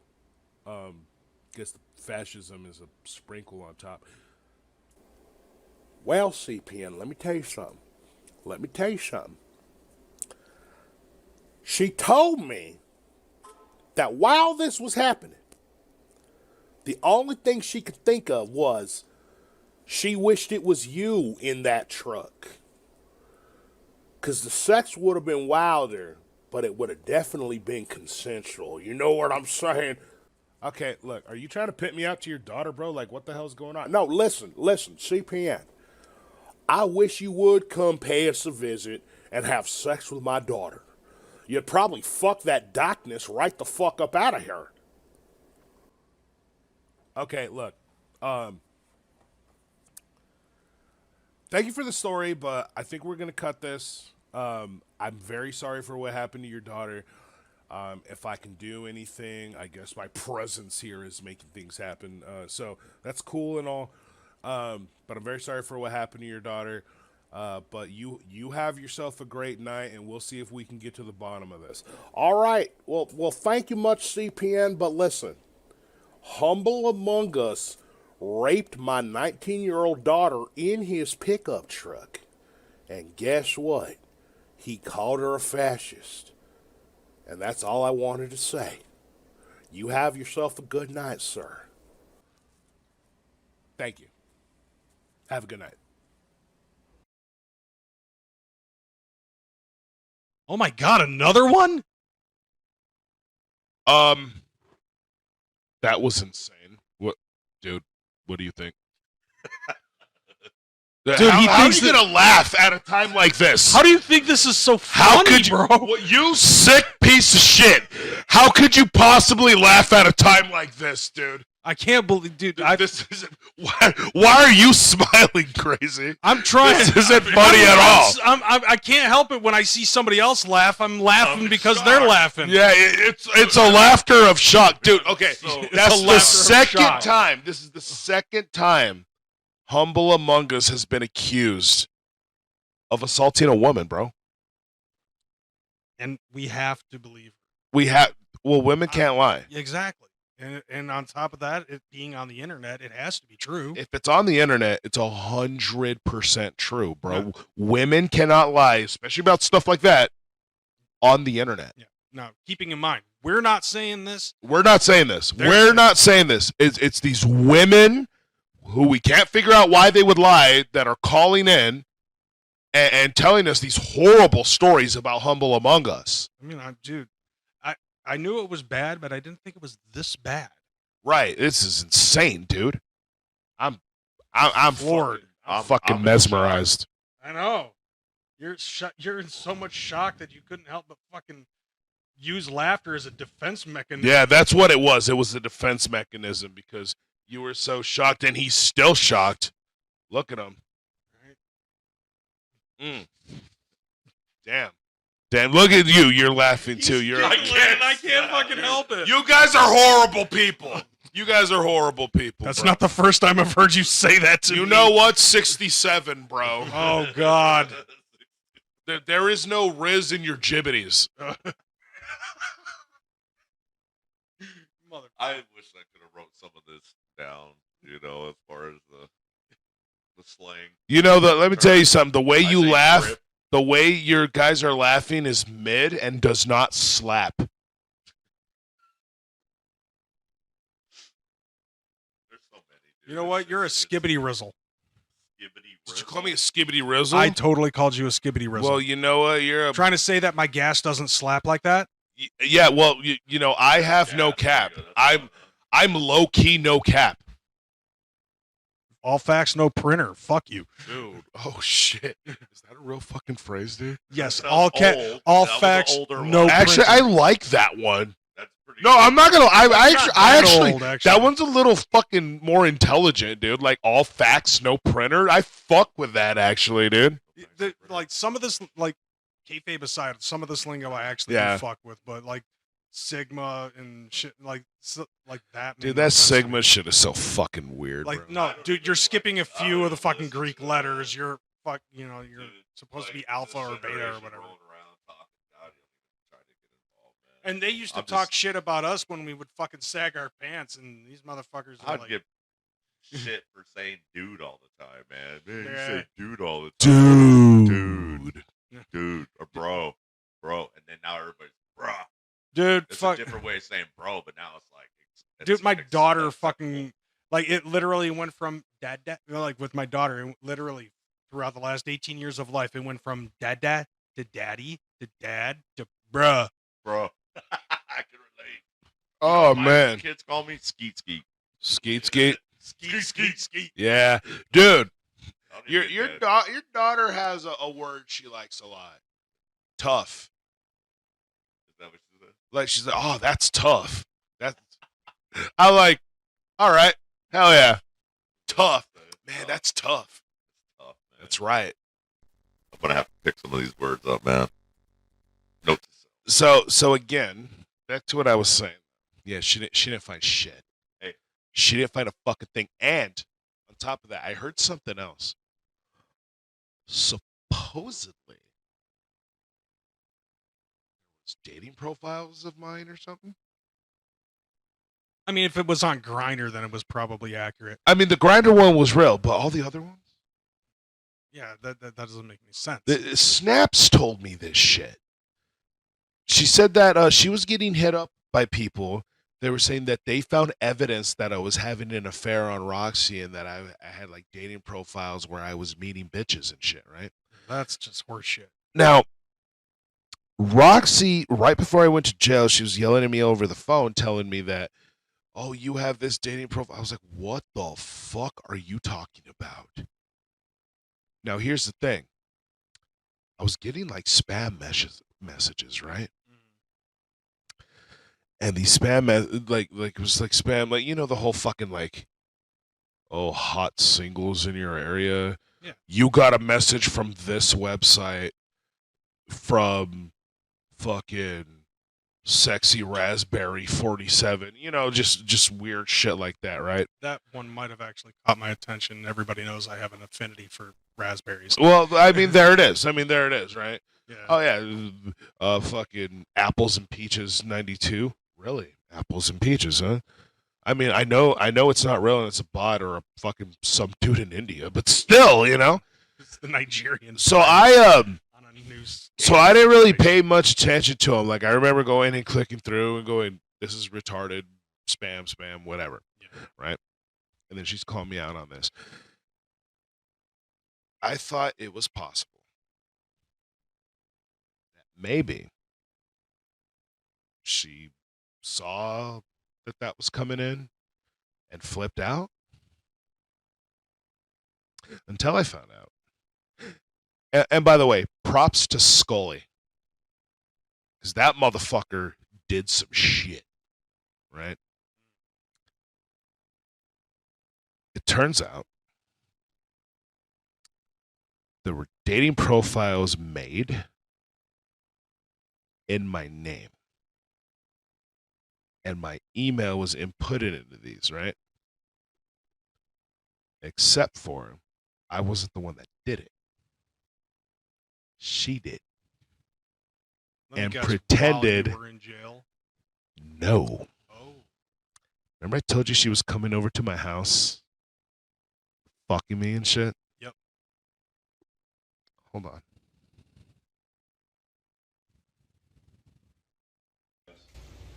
Guess the fascism is a sprinkle on top. Well, CPN, let me tell you something. She told me that while this was happening, the only thing she could think of was she wished it was you in that truck. Because the sex would have been wilder, but it would have definitely been consensual. You know what I'm saying? Okay, look, are you trying to pit me out to your daughter, bro? Like, what the hell's going on? No, listen, CPN. I wish you would come pay us a visit and have sex with my daughter. You'd probably fuck that darkness right the fuck up out of here. Okay, look. Thank you for the story, but I think we're going to cut this. I'm very sorry for what happened to your daughter. If I can do anything, I guess my presence here is making things happen. So that's cool and all. But I'm very sorry for what happened to your daughter. But you have yourself a great night, and we'll see if we can get to the bottom of this. All right. Well, thank you much, CPN. But listen, Humble Among Us raped my 19-year-old daughter in his pickup truck. And guess what? He called her a fascist. And that's all I wanted to say. You have yourself a good night, sir. Thank you. Have a good night. Oh my God, another one? That was insane. What, dude? What do you think? Dude, how are you gonna laugh at a time like this? How do you think this is so funny, How could you, bro? You sick piece of shit! How could you possibly laugh at a time like this, dude? I can't believe, dude. This isn't. Why are you smiling, Crazy? I'm trying. This isn't funny at all. I can't help it when I see somebody else laugh. I'm laughing because shocked. they're laughing. Yeah, it's a laughter of shock, dude. Okay, that's the second time. This is the second time Humble Among Us has been accused of assaulting a woman, bro. And we have to believe her. We have. Well, women can't lie. Exactly. And on top of that, it being on the internet, it has to be true. If it's on the internet, it's 100% true, bro. Yeah. Women cannot lie, especially about stuff like that, on the internet. Yeah. Now, keeping in mind, we're not saying this. We're not saying this. We're not saying this. It's these women who we can't figure out why they would lie that are calling in and telling us these horrible stories about Humble Among Us. I mean, dude. I knew it was bad, but I didn't think it was this bad. Right. This is insane, dude. I'm floored. I'm fucking mesmerized. I know. You're in so much shock that you couldn't help but fucking use laughter as a defense mechanism. Yeah, that's what it was. It was a defense mechanism because you were so shocked, and he's still shocked. Look at him. Right. Damn, look at you. You're laughing, too. I can't fucking help it. You guys are horrible people. That's not the first time I've heard you say that to me. You know what? 67, bro. Oh, God. There is no Riz in your jibbities. I wish I could have wrote some of this down, as far as the slang. Let me tell you something. The way you laugh... Grip. The way your guys are laughing is mid and does not slap. There's so many, dude. You know what? You're a skibbity rizzle. Did you call me a skibbity rizzle? I totally called you a skibbity rizzle. Well, you know what? You're trying to say that my gas doesn't slap like that? Yeah, well, I have no cap. I'm low key no cap. All facts, no printer. Fuck you. Dude. Oh, shit. Is that a real fucking phrase, dude? Yes. All facts, no Actually, printer. I like that one. That's pretty No, I'm not going to. I actually, old, that one's a little fucking more intelligent, dude. Like, all facts, no printer. I fuck with that, actually, dude. Like, some of this, like, kayfabe aside, some of this lingo I actually do fuck with. But, like, Sigma and shit like that. Dude, that Sigma shit is so fucking weird, like, bro. no, dude, you're skipping a few of the fucking Greek letters. You're you're supposed to be alpha or beta or whatever. And they used to talk shit about us when we would fucking sag our pants, and these motherfuckers are I'd get shit for saying dude all the time, man. Man, you Yeah. say dude all the time. Dude. Dude, or bro, and then now everybody's bruh. dude, It's fuck, a different way of saying bro, but now it's like, dude, my daughter acceptable. fucking, like, it literally went from dad, like, with my daughter, it literally, throughout the last 18 years of life, it went from dad to daddy to dad to bruh. Bro. I can relate. Oh, My man. kids call me skeet. Skeet. Skeet. Yeah. Dude, I don't even your get that. your daughter has a word she likes a lot. Tough. Is that what she said? Like, she's like, oh, that's tough. That's. I like, all right. Hell yeah. Tough. Man, that's tough. Tough, man. That's right. I'm gonna have to pick some of these words up, man. Note to So again, back to what I was saying. Yeah, she didn't find shit. Hey. She didn't find a fucking thing. And on top of that, I heard something else. Supposedly, there was dating profiles of mine or something. I mean, if it was on Grindr, then it was probably accurate. I mean, the Grindr one was real, but all the other ones. Yeah, that doesn't make any sense. The Snaps told me this shit. She said that she was getting hit up by people. They were saying that they found evidence that I was having an affair on Roxxi and that I had like dating profiles where I was meeting bitches and shit, right? That's just horseshit. Now, Roxxi, right before I went to jail, she was yelling at me over the phone, telling me that, oh, you have this dating profile. I was like, what the fuck are you talking about? Now, here's the thing. I was getting like spam messages, right? And these spam, like it was like spam, like, you know, the whole fucking like, oh, hot singles in your area. Yeah. You got a message from this website from fucking Sexy Raspberry 47. You know, just weird shit like that, right? That one might have actually caught my attention. Everybody knows I have an affinity for raspberries. Well, I mean, there it is. Right? Yeah. Oh yeah, fucking apples and peaches 92. Really, apples and peaches, huh? I mean, I know it's not real and it's a bot or a fucking some dude in India, but still, you know. It's the Nigerian. So I on a news. So I didn't really pay much attention to him. Like, I remember going and clicking through and going, "This is retarded, spam, whatever." Yeah. Right? And then she's calling me out on this. I thought it was possible that maybe she saw that was coming in and flipped out until I found out. And by the way, props to Scully, because that motherfucker did some shit, right? It turns out there were dating profiles made in my name. And my email was inputted into these, right? Except for I wasn't the one that did it. She did. Let me And guess, pretended- while you were in jail. No. Oh. Remember I told you she was coming over to my house, fucking me and shit? Yep. Hold on.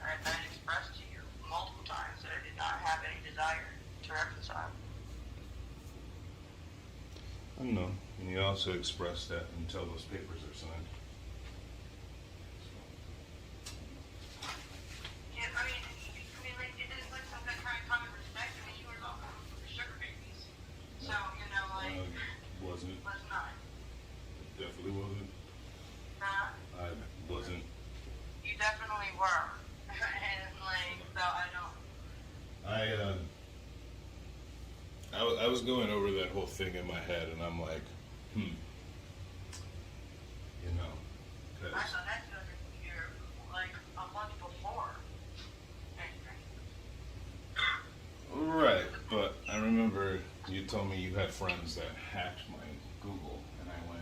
I expressed to you multiple times that I did not have any desire to reconcile. I know. And you also expressed that until those papers are signed. Yeah, I mean, like, it is like some kind of common respect. I mean, you were all sugar babies. So, you know, like, Wasn't. was not. It definitely wasn't. Not. I wasn't. You definitely were. And, like, so I don't. I was going over that whole thing in my head, and I'm like, you know, 'cause I saw that you're like a month before. But I remember you told me you had friends that hacked my Google, and I went,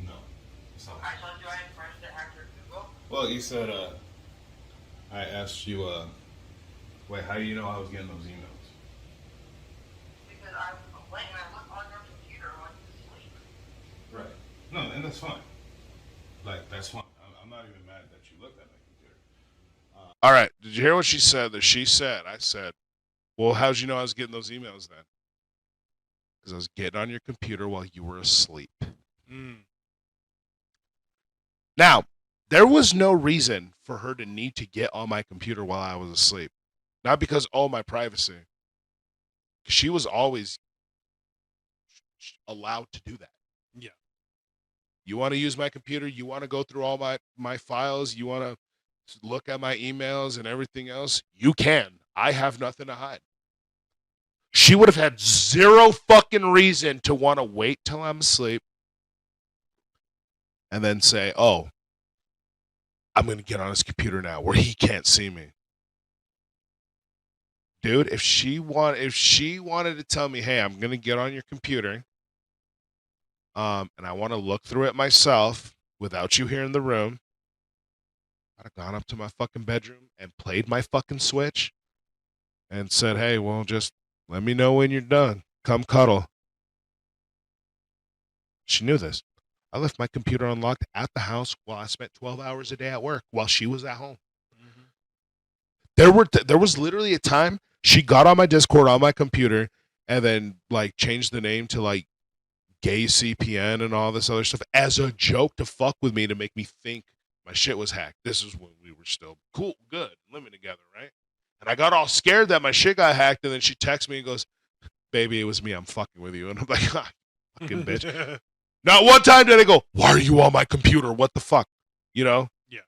no. So, I told you I had friends that hacked your Google. well, you said, I asked you, wait, how do you know I was getting those emails? Because I went and I looked on your computer when you sleep. Right. No, and that's fine. Like, that's fine. I'm not even mad that you looked at my computer. All right. Did you hear what she said? That she said. I said, well, how'd you know I was getting those emails then? Because I was getting on your computer while you were asleep. Now, there was no reason for her to need to get on my computer while I was asleep. Not because, oh, my privacy. She was always allowed to do that. Yeah. You want to use my computer? You want to go through all my files? You want to look at my emails and everything else? You can. I have nothing to hide. She would have had zero fucking reason to want to wait till I'm asleep and then say, oh, I'm going to get on his computer now where he can't see me. Dude, if she wanted to tell me, hey, I'm going to get on your computer and I want to look through it myself without you here in the room, I'd have gone up to my fucking bedroom and played my fucking Switch and said, hey, well, just let me know when you're done. Come cuddle. She knew this. I left my computer unlocked at the house while I spent 12 hours a day at work while she was at home. There was literally a time she got on my Discord on my computer and then like changed the name to like gay CPN and all this other stuff as a joke to fuck with me to make me think my shit was hacked. This is when we were still cool, good, living together, right? And I got all scared that my shit got hacked, and then she texts me and goes, baby, it was me, I'm fucking with you. And I'm like, ah, fucking bitch. Not one time did I go, why are you on my computer? What the fuck? You know? Yeah.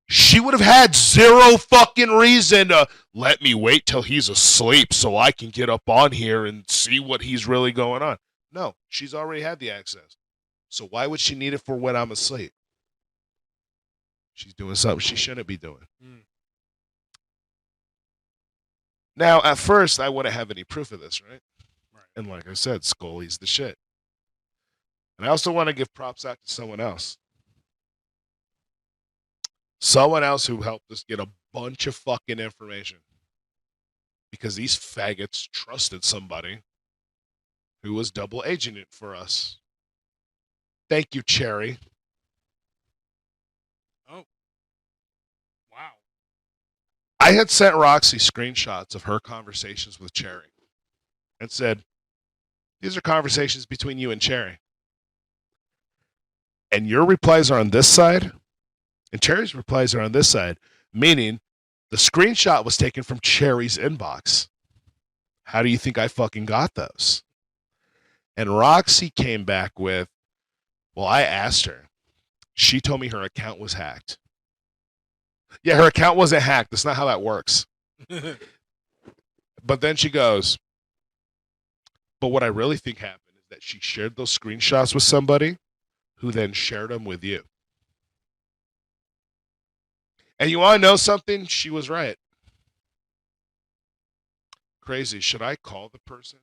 She would have had zero fucking reason to let me wait till he's asleep so I can get up on here and see what he's really going on. No, she's already had the access. So why would she need it for when I'm asleep? She's doing something she shouldn't be doing. Now, at first, I wouldn't have any proof of this, right? And like I said, Scully's the shit. And I also want to give props out to someone else. Someone else who helped us get a bunch of fucking information. Because these faggots trusted somebody who was double agenting for us. Thank you, Cherry. Oh. Wow. I had sent Roxy screenshots of her conversations with Cherry and said, these are conversations between you and Cherry. And your replies are on this side, and Cherry's replies are on this side, meaning the screenshot was taken from Cherry's inbox. How do you think I fucking got those? And Roxy came back with, well, I asked her. She told me her account was hacked. Yeah, her account wasn't hacked. That's not how that works. But then she goes, but what I really think happened is that she shared those screenshots with somebody who then shared them with you. And you want to know something? She was right. Crazy. Should I call the person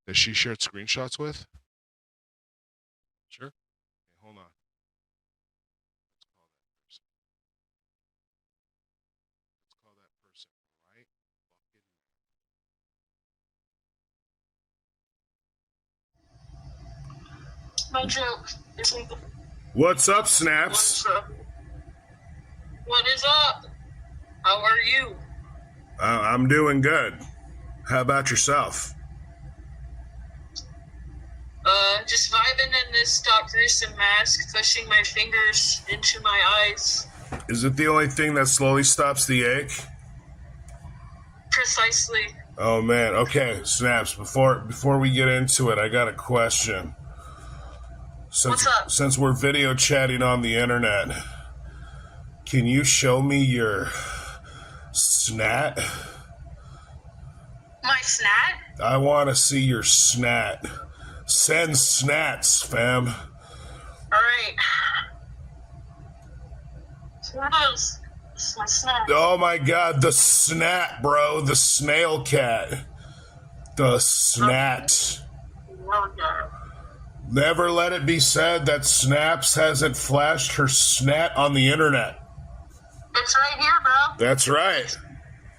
that she shared screenshots with? Sure. Okay, hold on. Let's call that person right fucking My joke isn't the What's up, Snaps? one, so. What is up? How are you? I'm doing good. How about yourself? Just vibing in this Doc Gruesome mask, pushing my fingers into my eyes. Is it the only thing that slowly stops the ache? Precisely. Oh man, okay, Snaps, before we get into it, I got a question. What's up? Since we're video chatting on the internet, can you show me your snat? My snat? I want to see your snat. Send snats, fam. Alright. So what else? It's my snap. Oh my god, the snap, bro. The snail cat. The snat. Okay. Never let it be said that Snaps hasn't flashed her snat on the internet. It's right here, bro. That's right.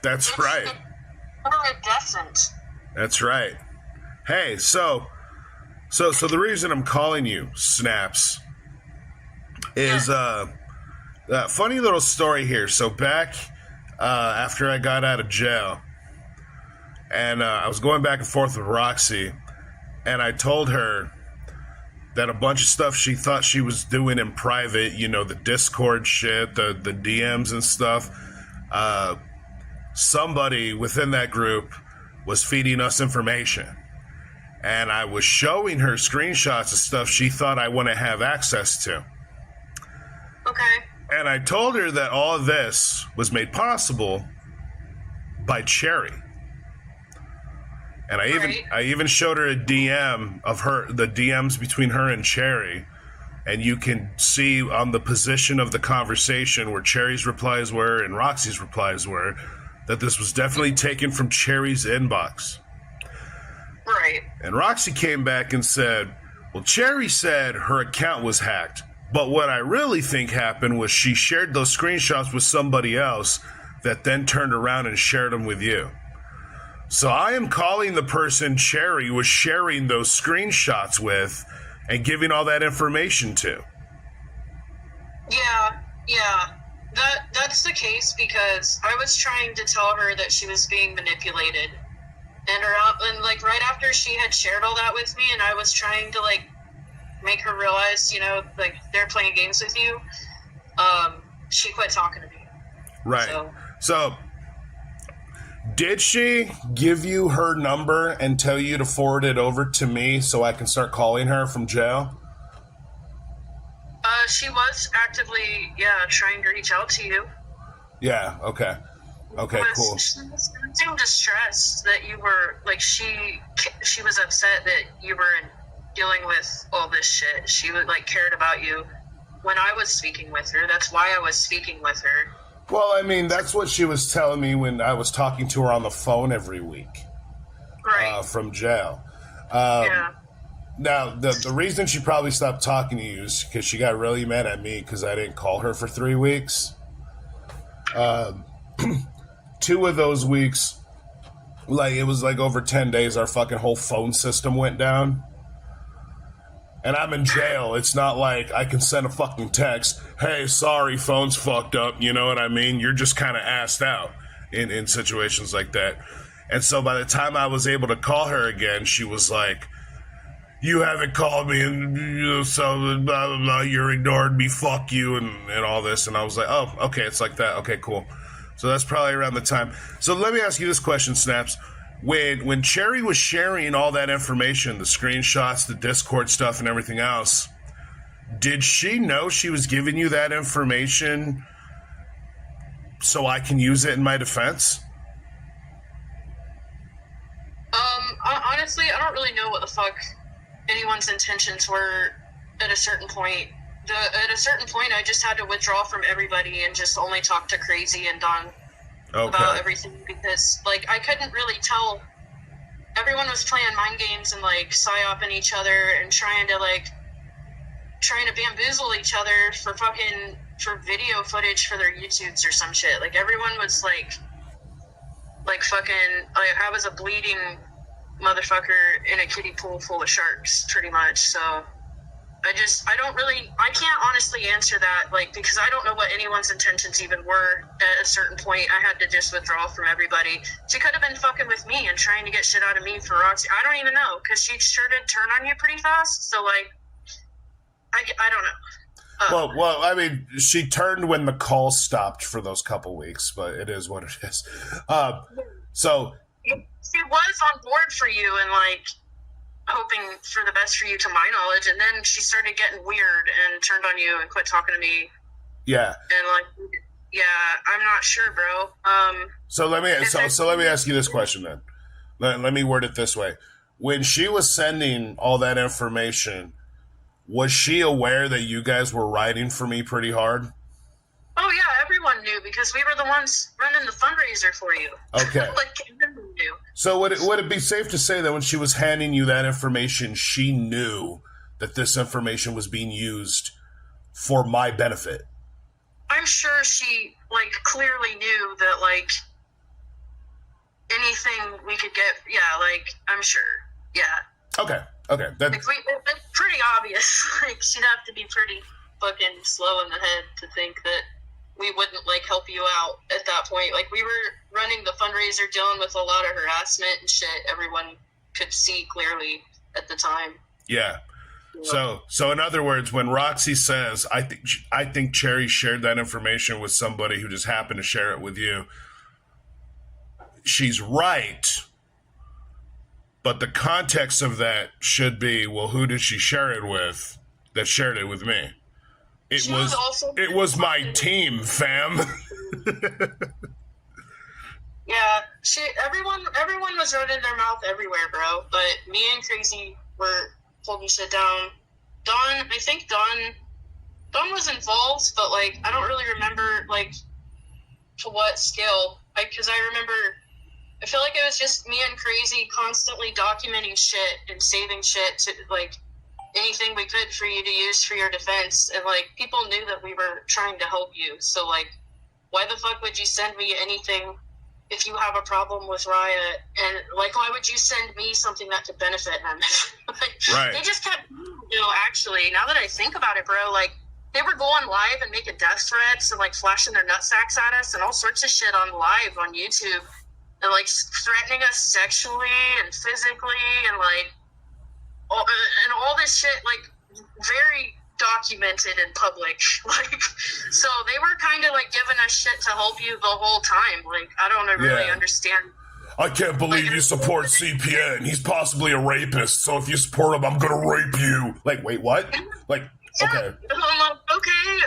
That's right. Iridescent. That's right. Hey, so the reason I'm calling you Snaps is funny little story here. So back after I got out of jail, and I was going back and forth with Roxxi, and I told her that a bunch of stuff she thought she was doing in private, you know, the Discord shit, the DMs and stuff, somebody within that group was feeding us information. And I was showing her screenshots of stuff she thought I wouldn't have access to. Okay. And I told her that all of this was made possible by Cherry. And I even showed her a DM of the DMs between her and Cherry. And you can see on the position of the conversation where Cherry's replies were and Roxy's replies were that this was definitely taken from Cherry's inbox. Right. And Roxy came back and said, well, Cherry said her account was hacked. But what I really think happened was she shared those screenshots with somebody else that then turned around and shared them with you. So I am calling the person Cherry was sharing those screenshots with and giving all that information to. Yeah. That's the case because I was trying to tell her that she was being manipulated. And like right after she had shared all that with me and I was trying to like make her realize, you know, like they're playing games with you, she quit talking to me. Right. So did she give you her number and tell you to forward it over to me so I can start calling her from jail? She was actively, trying to reach out to you. Yeah, okay. Okay, cool. She seemed distressed that you were, like, she was upset that you were dealing with all this shit. She, like, cared about you when I was speaking with her. That's why I was speaking with her. Well, I mean, that's what she was telling me when I was talking to her on the phone every week. Right. From jail. Yeah. Now, the reason she probably stopped talking to you is because she got really mad at me because I didn't call her for 3 weeks. 2 of those weeks, like, it was like over 10 days, our fucking whole phone system went down. And I'm in jail. It's not like I can send a fucking text, hey, sorry, phone's fucked up, you know what I mean? You're just kind of assed out in situations like that. And so by the time I was able to call her again, she was like, you haven't called me, and you know, so blah, blah, blah, you're ignored me, fuck you, and all this. And I was like, oh, okay, it's like that. Okay, cool. So that's probably around the time. So let me ask you this question, Snaps. When Cherry was sharing all that information, the screenshots, the Discord stuff, and everything else, did she know she was giving you that information so I can use it in my defense? Honestly, I don't really know what the fuck anyone's intentions were at a certain point. At a certain point, I just had to withdraw from everybody and just only talk to Kreyz and Don about everything because, like, I couldn't really tell. Everyone was playing mind games and, like, psyoping each other and trying to bamboozle each other for video footage for their YouTubes or some shit. Like, everyone was, like fucking, like, I was a bleeding motherfucker in a kiddie pool full of sharks, pretty much, so I can't honestly answer that, like, because I don't know what anyone's intentions even were at a certain point. I had to just withdraw from everybody. She could have been fucking with me and trying to get shit out of me for Roxy. I don't even know, because she sure did turn on you pretty fast, so, like, I don't know. Well, I mean, she turned when the call stopped for those couple weeks, but it is what it is. So she was on board for you and, like, hoping for the best for you, to my knowledge, and then she started getting weird and turned on you and quit talking to me. Yeah. And, like, yeah, I'm not sure, bro. So let me ask you this question then. Let me word it this way. When she was sending all that information, was she aware that you guys were riding for me pretty hard? Oh yeah, everyone knew. knew because we were the ones running the fundraiser for you. Okay. Like, everyone knew. So would it be safe to say that when she was handing you that information, she knew that this information was being used for my benefit? I'm sure she, like, clearly knew that, like, anything we could get, yeah, like, I'm sure, yeah. Okay. Like, it's pretty obvious. Like, she'd have to be pretty fucking slow in the head to think that we wouldn't, like, help you out at that point. Like, we were running the fundraiser, dealing with a lot of harassment and shit everyone could see clearly at the time. Yeah. So in other words, when Roxy says, I think Cherry shared that information with somebody who just happened to share it with you, she's right. But the context of that should be, well, who did she share it with that shared it with me? It was my team, fam. Yeah, everyone was running their mouth everywhere, bro. But me and Kreyz were holding shit down. I think Dawn was involved, but, like, I don't really remember, like, to what scale. Because I remember, I feel like it was just me and Kreyz constantly documenting shit and saving shit to, like, anything we could for you to use for your defense. And, like, people knew that we were trying to help you. So, like, why the fuck would you send me anything if you have a problem with Raya? And, like, why would you send me something that could benefit him? Like, right. They just kept, actually, now that I think about it, bro, like, they were going live and making death threats and, like, flashing their nutsacks at us and all sorts of shit on live on YouTube and, like, threatening us sexually and physically and, like, all this shit, like, very documented in public. Like, so they were kind of, like, giving us shit to help you the whole time. Like, I don't really understand. I can't believe you support CPN. He's possibly a rapist, so if you support him, I'm gonna rape you. Like, wait, what? Like, okay. I'm like, okay,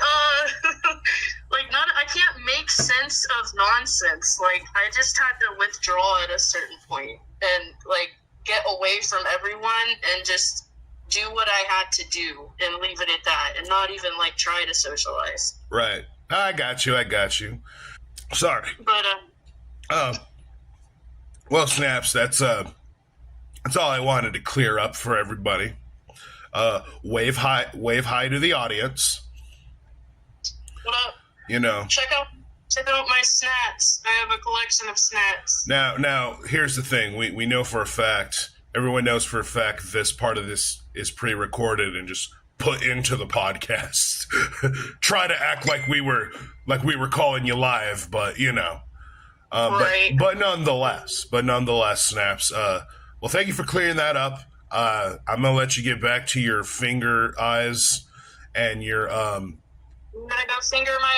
like, I can't make sense of nonsense. Like, I just had to withdraw at a certain point and, like, get away from everyone and just do what I had to do and leave it at that and not even, like, try to socialize. Right. I got you. Sorry. But, well, Snaps, that's all I wanted to clear up for everybody. Wave hi to the audience. What up? You know. Check out my snacks. I have a collection of snacks. Now, here's the thing. We know for a fact, everyone knows for a fact this part of this is pre-recorded and just put into the podcast. Try to act like we were calling you live, but you know. Right. But nonetheless, Snaps. Well, thank you for clearing that up. I'm gonna let you get back to your finger eyes and your I'm gonna go finger my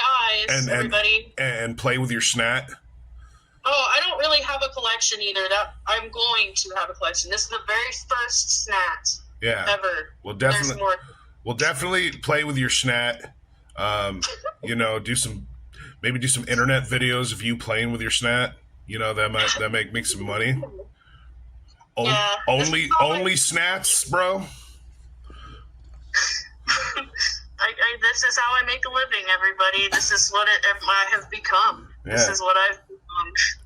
eyes, everybody. And play with your snat. Oh, I don't really have a collection either. That I'm going to have a collection. This is the very first snat ever. We'll definitely play with your snat. You know, do some internet videos of you playing with your snat. You know, that might make some money. Yeah, only snats, bro. This is how I make a living, everybody. This is what I have become. Yeah. This is what I've become.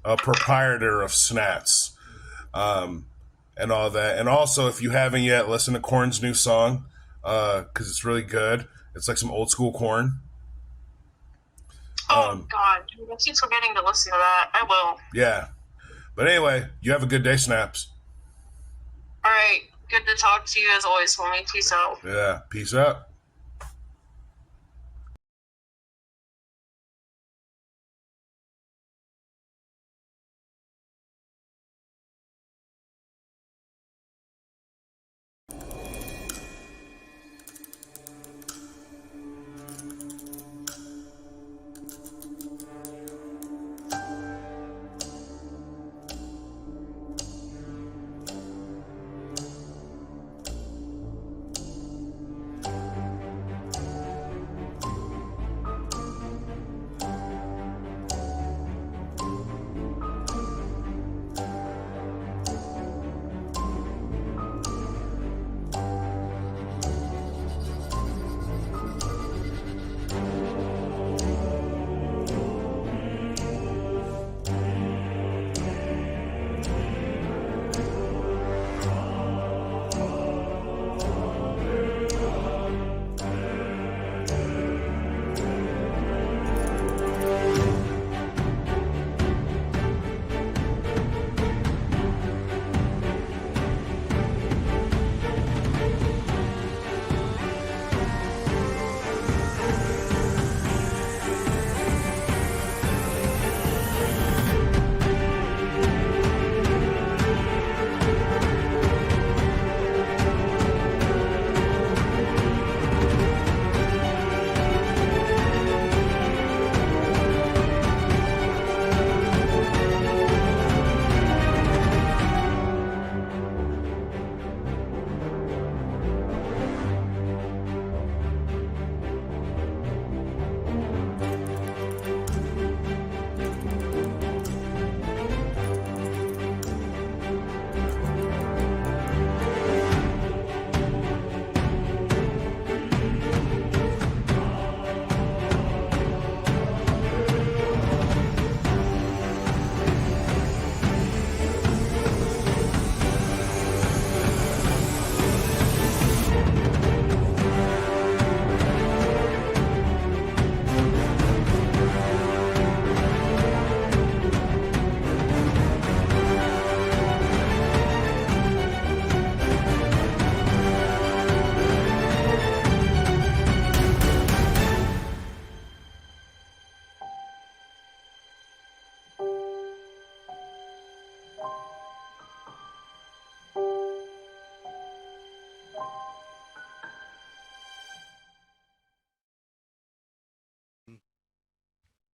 A proprietor of snats. And all that. And also, if you haven't yet, listen to Korn's new song, because it's really good. It's like some old school Korn. God. I keep forgetting to listen to that. I will. Yeah. But anyway, you have a good day, Snaps. All right. Good to talk to you as always, homie. Peace out. Yeah. Peace out.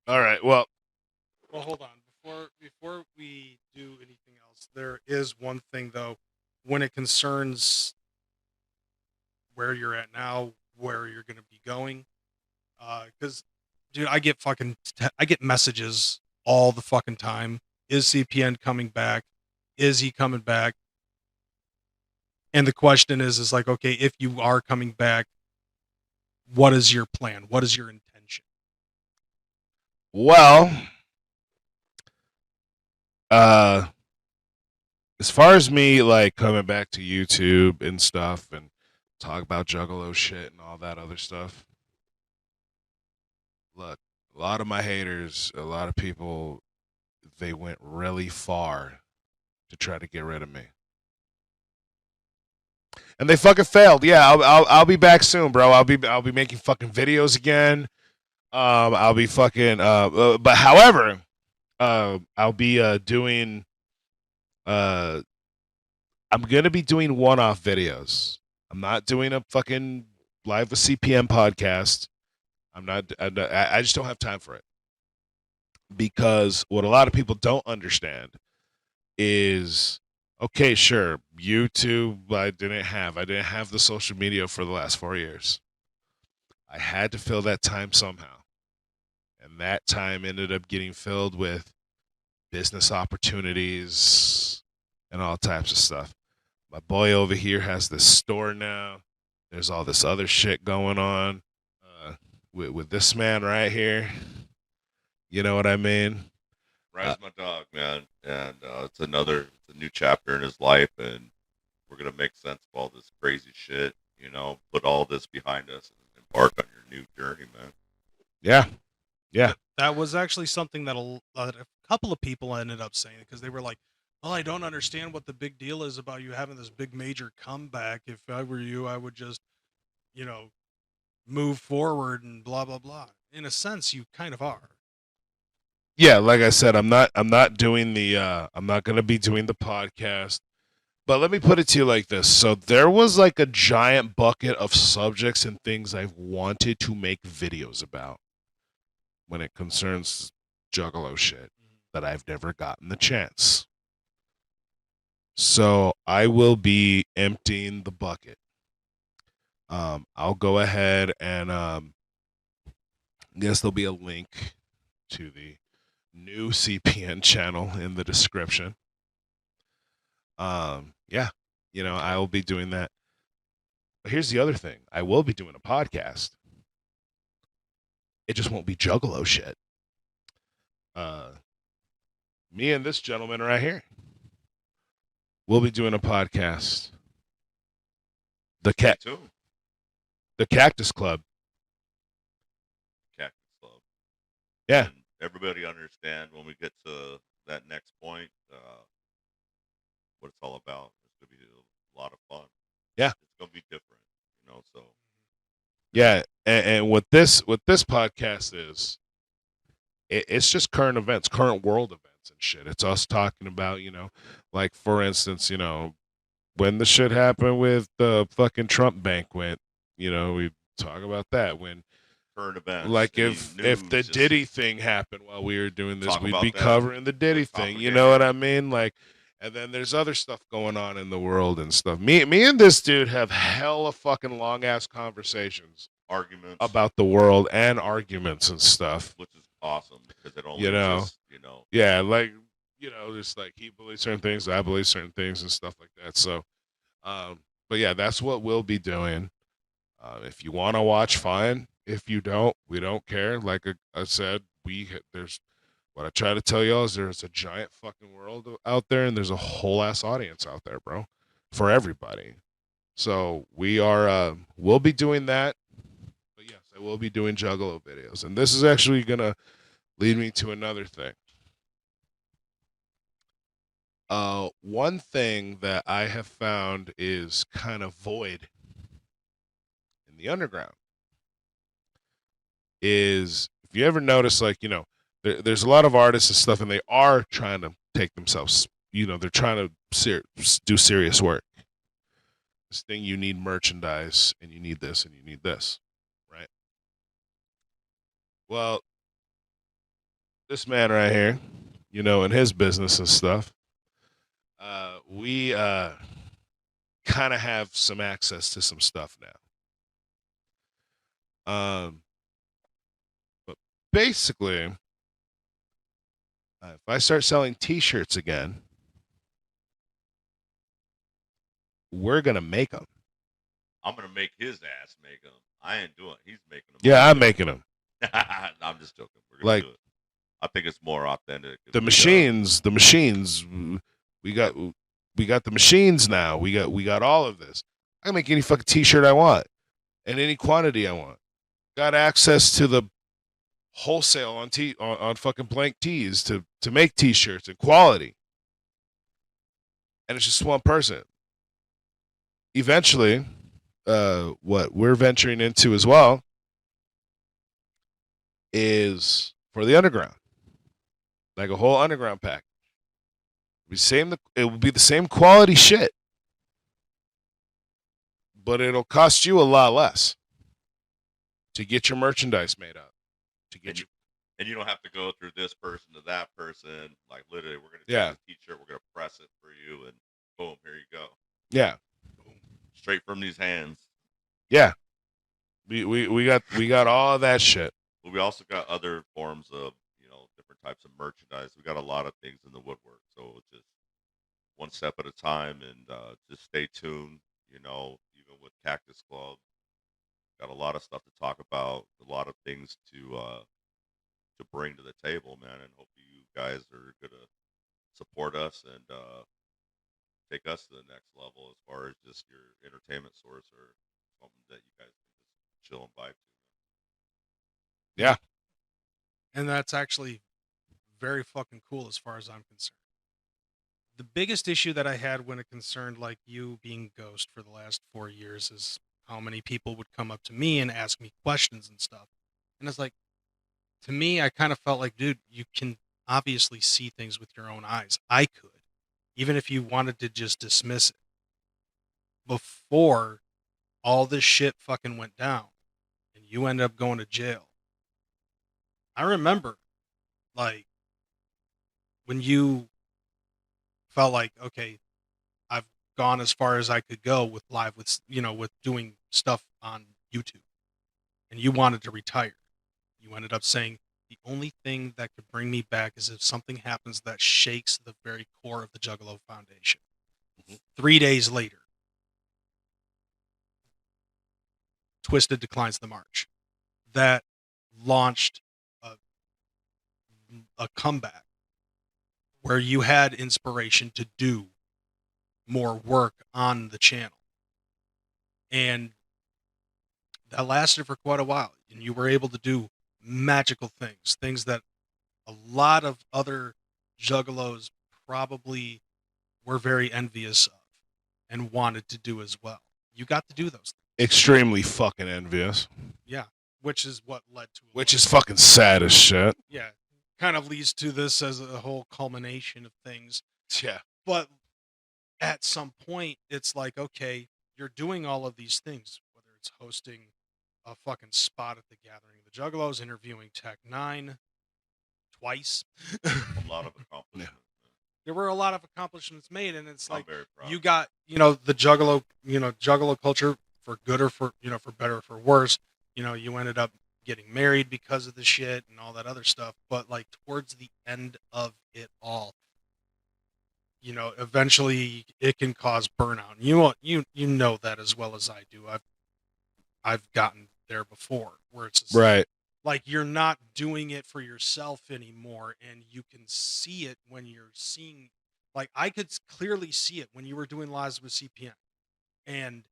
All right. Well, Well, hold on. Before we do anything else, there is one thing though, when it concerns where you're at now, where you're going to be going. Because, dude, I get messages all the fucking time. Is CPN coming back? Is he coming back? And the question is like, okay, if you are coming back, what is your plan? What is your intention? well, as far as me like coming back to YouTube and stuff and talk about Juggalo shit and all that other stuff. Look, a lot of my haters, a lot of people, they went really far to try to get rid of me. And they fucking failed. Yeah, I'll be back soon, bro. I'll be making fucking videos again. I'll be fucking but however, I'll be doing I'm gonna be doing one-off videos. I'm not doing a fucking live with CPM podcast. I just don't have time for it. Because what a lot of people don't understand is, okay, sure, YouTube I didn't have the social media for the last 4 years. I had to fill that time somehow. And that time ended up getting filled with business opportunities and all types of stuff. My boy over here has this store now. There's all this other shit going on with this man right here. You know what I mean? Ryan's my dog, man, and it's a new chapter in his life, and we're gonna make sense of all this crazy shit. You know, put all this behind us and embark on your new journey, man. Yeah. That was actually something that a couple of people ended up saying, because they were like, well, I don't understand what the big deal is about you having this big major comeback. If I were you, I would just, move forward and blah, blah, blah. In a sense, you kind of are. Yeah, like I said, I'm not doing I'm not going to be doing the podcast. But let me put it to you like this. So there was like a giant bucket of subjects and things I've wanted to make videos about when it concerns Juggalo shit that I've never gotten the chance. So I will be emptying the bucket. I'll go ahead and I guess there'll be a link to the new CPN channel in the description. Yeah, I will be doing that. But here's the other thing. I will be doing a podcast. It just won't be Juggalo shit. Me and this gentleman right here. We'll be doing a podcast. The Cactus Club. Cactus Club. Yeah. And everybody understand when we get to that next point, what it's all about. It's gonna be a lot of fun. Yeah. It's gonna be different, so. Yeah, and what this podcast is, it's just current events, current world events and shit. It's us talking about, like for instance, when the shit happened with the fucking Trump banquet, we talk about that. When Current events. like if news, the just Diddy thing happened while we were doing this, talk we'd about be that. covering the Diddy Let's thing. talk You about know it. what I mean? Like, and then there's other stuff going on in the world and stuff. Me and this dude have hella fucking long ass conversations Arguments about the world and arguments and stuff. which is awesome because it only Just, just, Yeah, like just like he believes certain things, I believe certain things and stuff like that. So, but yeah, that's what we'll be doing. If you want to watch, fine. If you don't, we don't care. Like I said, there's what I try to tell y'all is there's a giant fucking world out there, and there's a whole ass audience out there, bro, for everybody. So we'll be doing that. But yes, I will be doing Juggalo videos, and this is actually gonna lead me to another thing. One thing that I have found is kind of void in the underground is, if you ever notice, like, there's a lot of artists and stuff, and they are trying to take themselves, they're trying to do serious work. This thing, you need merchandise, and you need this, and you need this, right? Well, this man right here, you know, in his business and stuff, we kind of have some access to some stuff now. But basically, if I start selling T-shirts again, we're gonna make them. I'm gonna make his ass make them. I ain't doing. He's making them. Yeah, I'm making them. I'm just joking. We're gonna Like, do it. I think it's more authentic. if The we, machines, we got the machines now. We got all of this. I can make any fucking T-shirt I want, and any quantity I want. Got access to the wholesale on fucking blank tees to make T-shirts and quality, and it's just one person. Eventually, what we're venturing into as well is for the underground, like a whole underground pack. It will be the same quality shit, but it'll cost you a lot less to get your merchandise made up. And you don't have to go through this person to that person. Like literally, we're gonna Yeah. take the T-shirt, we're gonna press it for you, and boom, here you go. Yeah, Straight from these hands. yeah. We got all that shit. But we also got other forms of, different types of merchandise. We got a lot of things in the woodwork. So it's just one step at a time, and just stay tuned. Even with Cactus Club, got a lot of stuff to talk about, a lot of things to bring to the table, man. And hopefully you guys are gonna support us and take us to the next level as far as just your entertainment source or something that you guys can just chill and vibe to. Yeah. And that's actually very fucking cool as far as I'm concerned. The biggest issue that I had when it concerned like you being Ghost for the last 4 years is how many people would come up to me and ask me questions and stuff. And it's like, to me, I kind of felt like, dude, you can obviously see things with your own eyes. I could, even if you wanted to just dismiss it. Before all this shit fucking went down and you ended up going to jail. I remember, like, when you felt like, okay, I've gone as far as I could go with with doing stuff on YouTube, and you wanted to retire. You ended up saying, the only thing that could bring me back is if something happens that shakes the very core of the Juggalo Foundation. 3 days later, Twisted declines the march. That launched a comeback where you had inspiration to do more work on the channel. And that lasted for quite a while. And you were able to do magical things that a lot of other juggalos probably were very envious of and wanted to do as well. You got to do those things. Extremely fucking envious. Yeah, which is what led to Which is fucking sad as shit. Yeah, kind of leads to this as a whole culmination of things. Yeah. But at some point, it's like, okay, you're doing all of these things, whether it's hosting a fucking spot at the Gathering of the Juggalos, interviewing Tech 9 twice. A lot of accomplishments. There were a lot of accomplishments made, and it's I'm like very proud. you got, the Juggalo culture, for good or for better or for worse. You ended up getting married because of the shit and all that other stuff. But like towards the end of it all, eventually it can cause burnout. You know that as well as I do. I've gotten there before where it's just Right. like you're not doing it for yourself anymore, and you can see it when you're seeing. Like I could clearly see it when you were doing lives with CPN, and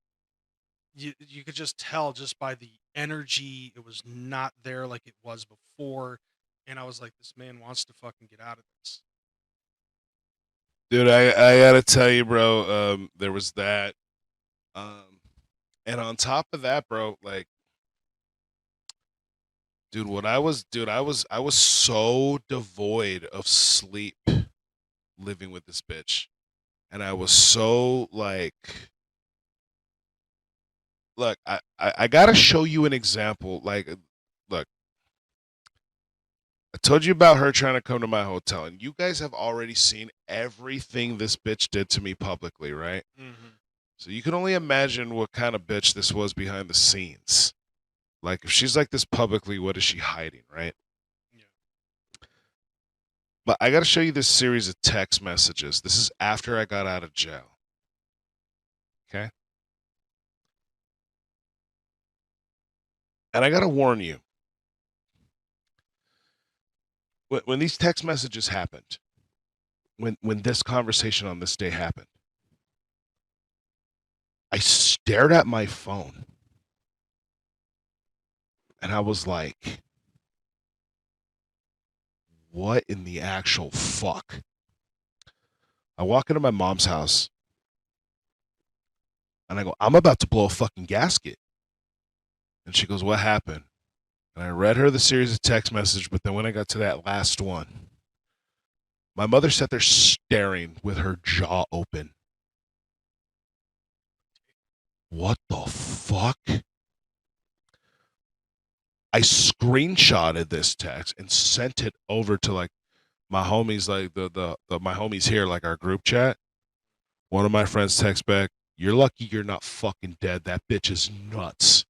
you could just tell just by the energy it was not there like it was before. And I was like, this man wants to fucking get out of this. Dude, I gotta tell you, bro, there was that. And on top of that, bro, like, dude, I was so devoid of sleep living with this bitch. And I was so like, look, I gotta show you an example. Like, look, I told you about her trying to come to my hotel, and you guys have already seen everything this bitch did to me publicly, right? Mm-hmm. So you can only imagine what kind of bitch this was behind the scenes. Like, if she's like this publicly, what is she hiding, right? Yeah. But I got to show you this series of text messages. This is after I got out of jail. Okay? And I got to warn you. When these text messages happened, when this conversation on this day happened, I stared at my phone and I was like, what in the actual fuck? I walk into my mom's house and I go, I'm about to blow a fucking gasket. And she goes, what happened? And I read her the series of text messages, but then when I got to that last one, my mother sat there staring with her jaw open. What the fuck? I screenshotted this text and sent it over to like my homies, like my homies here, like our group chat. One of my friends texts back, "You're lucky you're not fucking dead. That bitch is nuts."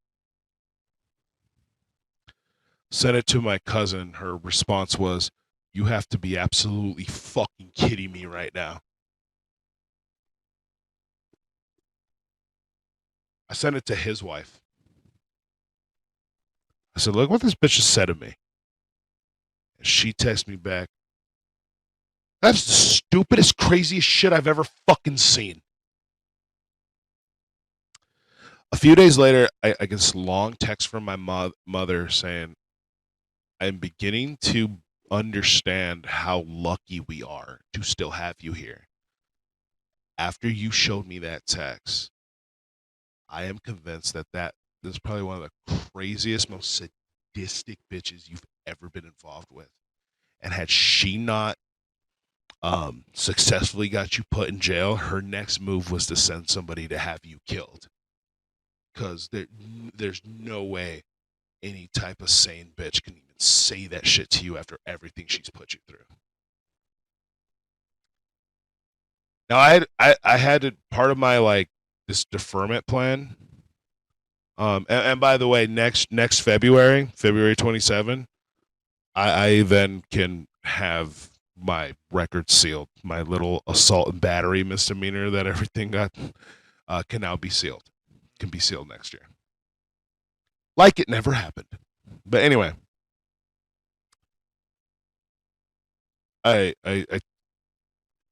Sent it to my cousin. Her response was, "You have to be absolutely fucking kidding me right now." I sent it to his wife. I said, look what this bitch just said to me. And she texted me back, "That's the stupidest, craziest shit I've ever fucking seen." A few days later, I get this long text from my mother saying, "I'm beginning to understand how lucky we are to still have you here. After you showed me that text, I am convinced that is probably one of the craziest, most sadistic bitches you've ever been involved with. And had she not successfully got you put in jail, her next move was to send somebody to have you killed. Because there's no way any type of sane bitch can even say that shit to you after everything she's put you through." Now, I had part of my, like, this deferment plan. And by the way, next February 27, I then can have my record sealed. My little assault and battery misdemeanor that everything got can now be sealed. Can be sealed next year. Like it never happened. But anyway, I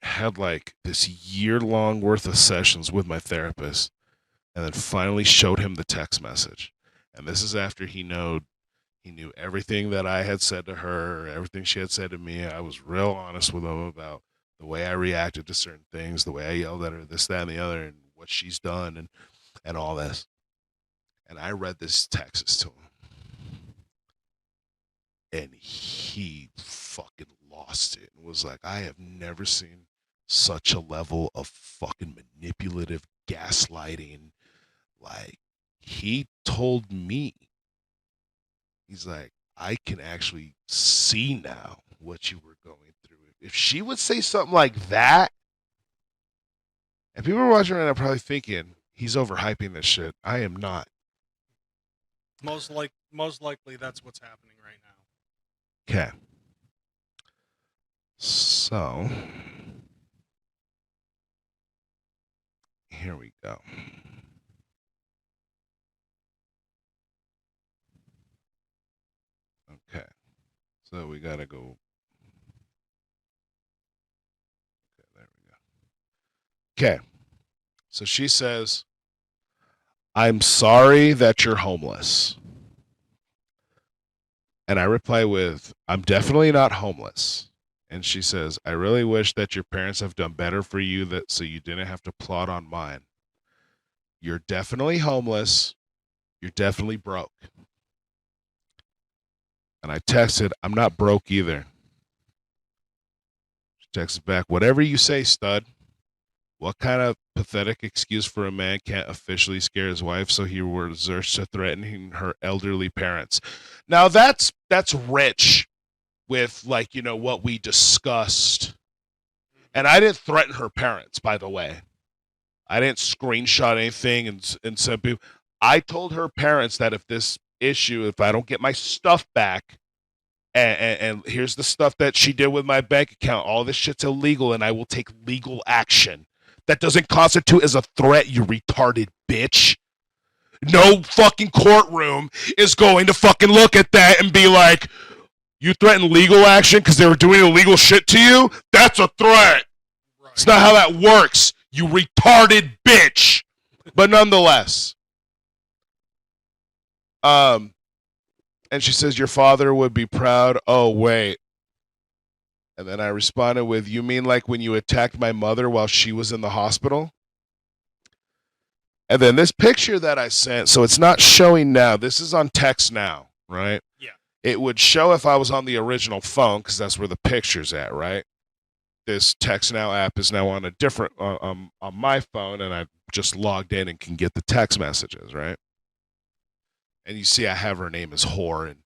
had like this year-long worth of sessions with my therapist, and then finally showed him the text message. And this is after he knew everything that I had said to her, everything she had said to me. I was real honest with him about the way I reacted to certain things, the way I yelled at her, this, that, and the other, and what she's done, and all this. And I read this text to him. And he fucking lost it and was like, I have never seen such a level of fucking manipulative gaslighting. Like, he told me, he's like, I can actually see now what you were going through. If she would say something like that, and people are watching right now probably thinking, he's overhyping this shit. I am not. Most likely that's what's happening right now. Okay. So, here we go. Okay. So we got to go. Okay, there we go. Okay. So she says, I'm sorry that you're homeless. And I reply with, I'm definitely not homeless. And she says, I really wish that your parents have done better for you so you didn't have to plot on mine. You're definitely homeless. You're definitely broke. And I texted, I'm not broke either. She texted back, whatever you say, stud. What kind of pathetic excuse for a man can't officially scare his wife so he resorts to threatening her elderly parents? Now that's rich. with like, you know, what we discussed. And I didn't threaten her parents, by the way. I didn't screenshot anything and send people. I told her parents that if I don't get my stuff back, and here's the stuff that she did with my bank account, all this shit's illegal, and I will take legal action. That doesn't constitute as a threat, you retarded bitch. No fucking courtroom is going to fucking look at that and be like, you threatened legal action because they were doing illegal shit to you? That's a threat. Right. It's not how that works, you retarded bitch. But nonetheless, and she says, your father would be proud. Oh, wait. And then I responded with, you mean like when you attacked my mother while she was in the hospital? And then this picture that I sent, so it's not showing now. This is on text now, right? Yeah. It would show if I was on the original phone because that's where the picture's at, right? This Text Now app is now on a different, on my phone, and I just logged in and can get the text messages, right? And you see I have her name as whore, and,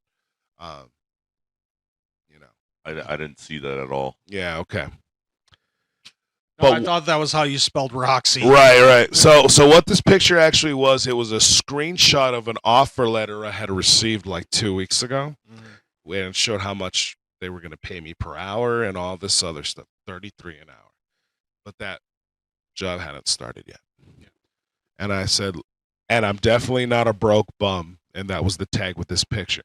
you know. I didn't see that at all. Yeah, okay. No, I thought that was how you spelled Roxy. Right. So what this picture actually was, it was a screenshot of an offer letter I had received like 2 weeks ago. Mm-hmm. And it showed how much they were going to pay me per hour and all this other stuff, $33 an hour. But that job hadn't started yet. Yeah. And I said, and I'm definitely not a broke bum. And that was the tag with this picture.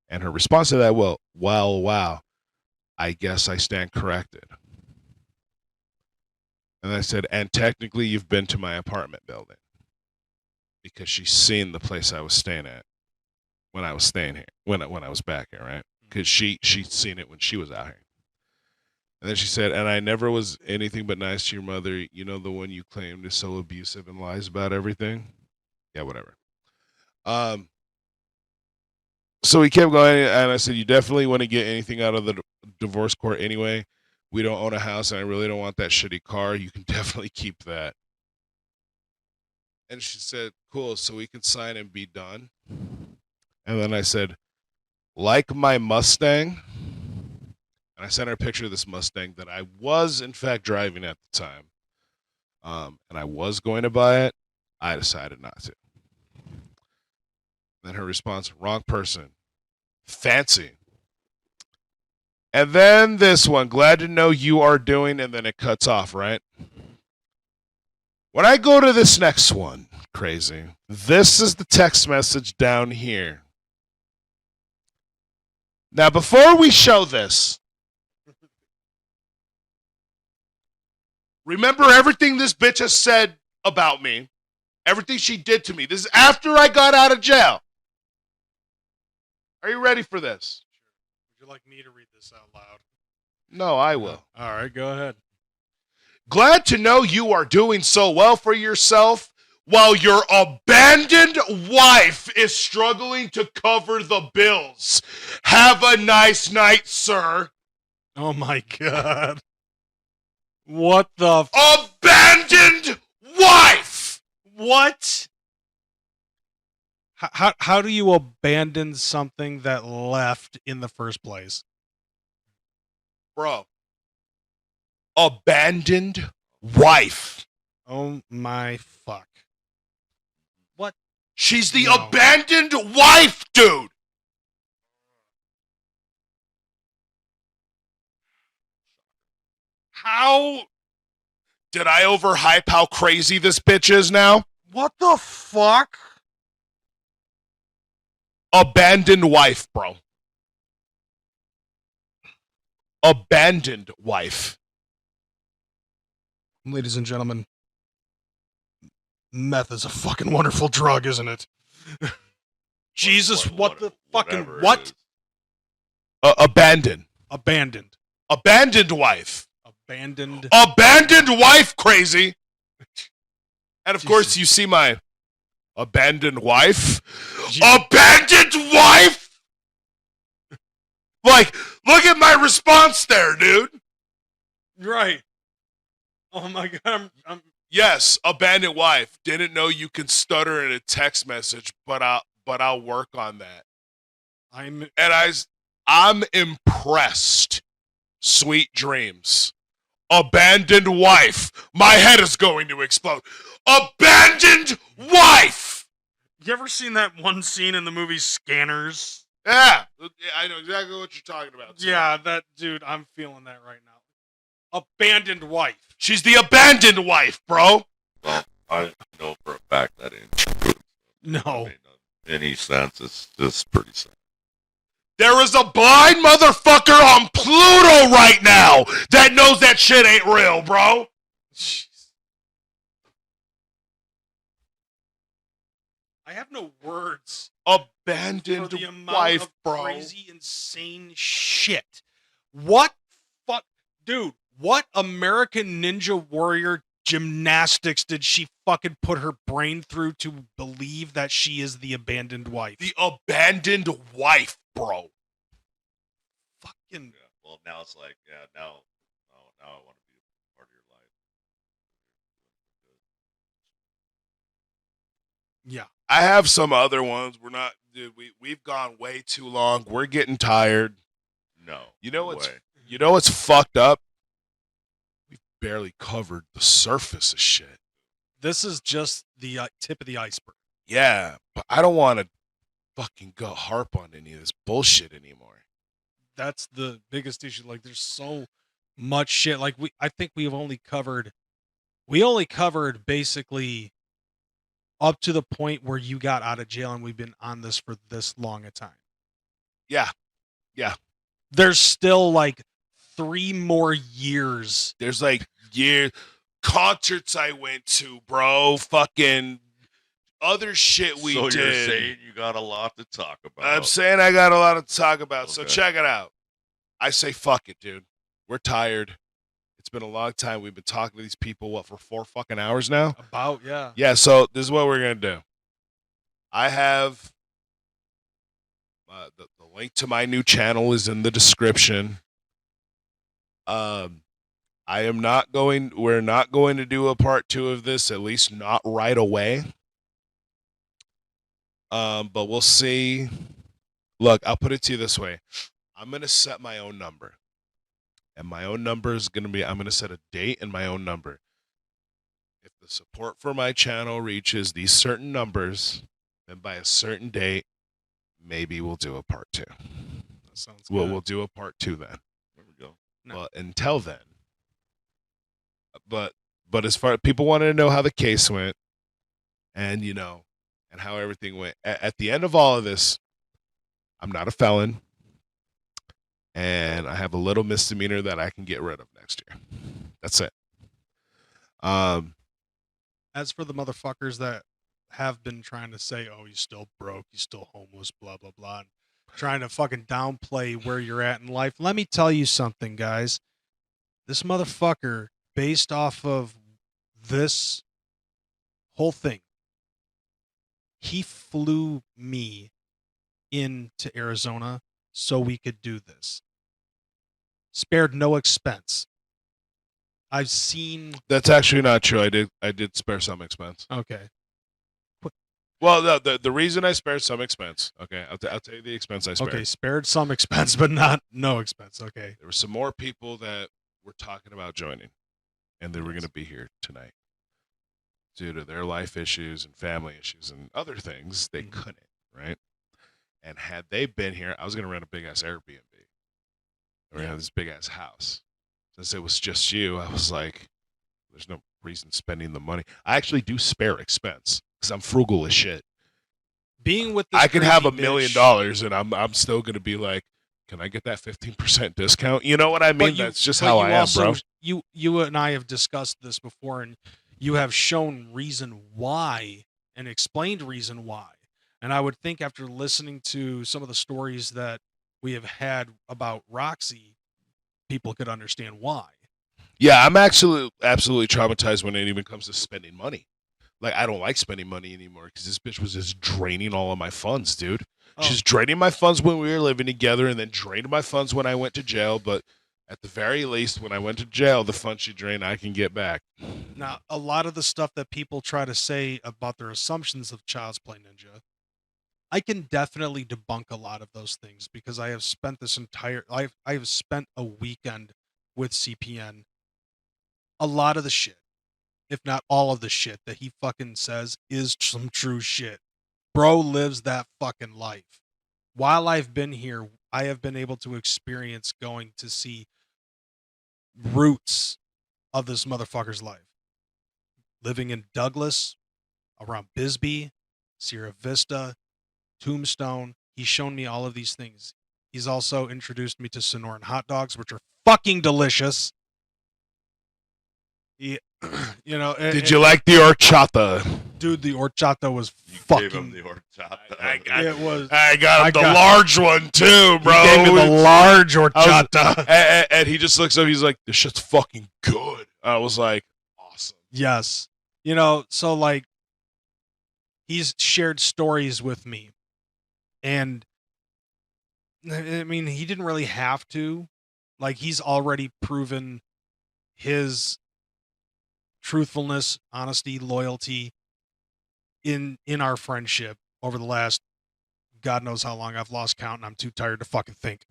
And her response to that, well, wow, I guess I stand corrected. And I said, and technically you've been to my apartment building. Because she's seen the place I was staying at when I was staying here, when I was back here, right? Because she'd seen it when she was out here. And then she said, and I never was anything but nice to your mother. You know, the one you claimed is so abusive and lies about everything? Yeah, whatever. So we kept going, and I said, you definitely want to get anything out of the divorce court anyway. We don't own a house, and I really don't want that shitty car. You can definitely keep that. And she said, cool, so we can sign and be done. And then I said, like my Mustang. And I sent her a picture of this Mustang that I was, in fact, driving at the time. And I was going to buy it. I decided not to. Then her response, wrong person. Fancy. And then this one, glad to know you are doing, and then it cuts off, right? When I go to this next one, crazy, this is the text message down here. Now, before we show this, remember everything this bitch has said about me, everything she did to me. This is after I got out of jail. Are you ready for this? Would you like me to read this out loud? No, I will. All right, go ahead. Glad to know you are doing so well for yourself while your abandoned wife is struggling to cover the bills. Have a nice night, sir. Oh my God. What the abandoned wife? What? How do you abandon something that left in the first place? Bro. Abandoned wife. Oh my fuck. What? She's the abandoned wife, dude. How did I overhype how crazy this bitch is now? What the fuck? Abandoned wife, bro. Abandoned wife. Ladies and gentlemen, meth is a fucking wonderful drug, isn't it? Jesus, what the fucking what? Abandoned. Abandoned. Abandoned wife. Abandoned. Abandoned wife, crazy. And of course, you see my abandoned wife. Abandoned wife? Like, look at my response there, dude. Right. Oh my God. I'm... Yes, abandoned wife. Didn't know you can stutter in a text message, but I'll work on that. I'm impressed. Sweet dreams. Abandoned wife. My head is going to explode. Abandoned wife! You ever seen that one scene in the movie Scanners? Yeah, I know exactly what you're talking about. Too. Yeah, that dude, I'm feeling that right now. Abandoned wife. She's the abandoned wife, bro. Well, I know for a fact that ain't true. No. I mean, in any sense, it's just pretty sad. There is a blind motherfucker on Pluto right now that knows that shit ain't real, bro. Jeez. I have no words Abandoned for the amount wife, of bro. crazy, insane shit. What fuck, dude? What American Ninja Warrior gymnastics did she fucking put her brain through to believe that she is the abandoned wife? The abandoned wife, bro. Fucking. Yeah. Well, now it's like, yeah, now I want to be a part of your life. Yeah. I have some other ones. We're not, dude. We've gone way too long. We're getting tired. No. You know no what's way. you know what's fucked up? We've barely covered the surface of shit. This is just the tip of the iceberg. Yeah, but I don't want to fucking go harp on any of this bullshit anymore. That's the biggest issue. Like, there's so much shit. Like, I think we only covered basically up to the point where you got out of jail, and we've been on this for this long a time. Yeah. There's still like 3 more years. There's like concerts I went to, bro. Fucking other shit we so did. You're saying you got a lot to talk about. I'm saying I got a lot to talk about. So Okay. check it out. I say fuck it, dude. We're tired. It's been a long time. We've been talking to these people, for 4 fucking hours now? About, yeah. Yeah, so this is what we're going to do. I have the link to my new channel is in the description. We're not going to do a part 2 of this, at least not right away. But we'll see. Look, I'll put it to you this way. I'm going to set my own number. And my own number is going to be, I'm going to set a date and my own number. If the support for my channel reaches these certain numbers, then by a certain date, maybe we'll do a part 2. That sounds good. We'll do a part 2 then. There we go. No. But until then, but as far people wanted to know how the case went, and and how everything went. At the end of all of this, I'm not a felon, and I have a little misdemeanor that I can get rid of next year. That's it. As for the motherfuckers that have been trying to say, oh, you're still broke, you're still homeless, blah, blah, blah, and trying to fucking downplay where you're at in life, let me tell you something, guys. This motherfucker, based off of this whole thing, he flew me into Arizona so we could do this. Spared no expense. I've seen. That's actually not true. I did spare some expense. Okay. Well, the reason I spared some expense. Okay, I'll tell you the expense I spared. Okay, spared some expense, but not no expense. Okay. There were some more people that were talking about joining, and they were going to be here tonight. Due to their life issues and family issues and other things, they couldn't, right? And had they been here, I was going to rent a big-ass Airbnb. We're going to have this big-ass house. Since it was just you, I was like, there's no reason spending the money. I actually do spare expense because I'm frugal as shit. Being with this I can have crazy $1 million bitch- and I'm still going to be like, can I get that 15% discount? You know what I mean? That's just but how you I am, also, bro. You and I have discussed this before, and you have shown reason why and explained reason why. And I would think after listening to some of the stories that we have had about Roxxi, people could understand why. Yeah, I'm actually absolutely traumatized when it even comes to spending money. Like, I don't like spending money anymore because this bitch was just draining all of my funds, dude. Oh. She's draining my funds when we were living together and then drained my funds when I went to jail. But at the very least, when I went to jail, the funds she drained, I can get back. Now, a lot of the stuff that people try to say about their assumptions of Child's Play Ninja, I can definitely debunk a lot of those things because I have spent I have spent a weekend with CPN. A lot of the shit, if not all of the shit that he fucking says is some true shit. Bro lives that fucking life. While I've been here, I have been able to experience going to see roots of this motherfucker's life. Living in Douglas, around Bisbee, Sierra Vista, Tombstone. He's shown me all of these things. He's also introduced me to Sonoran hot dogs, which are fucking delicious. He, you know, Did you like the horchata? Dude, the horchata was You fucking. gave him the horchata. It was. I got him the large one too, bro. He gave me the large horchata. And he just looks up. He's like, "This shit's fucking good." I was like, "Awesome." Yes. You know, so like, he's shared stories with me. And I mean, he didn't really have to. Like, he's already proven his truthfulness, honesty, loyalty in our friendship over the last God knows how long. I've lost count and I'm too tired to fucking think.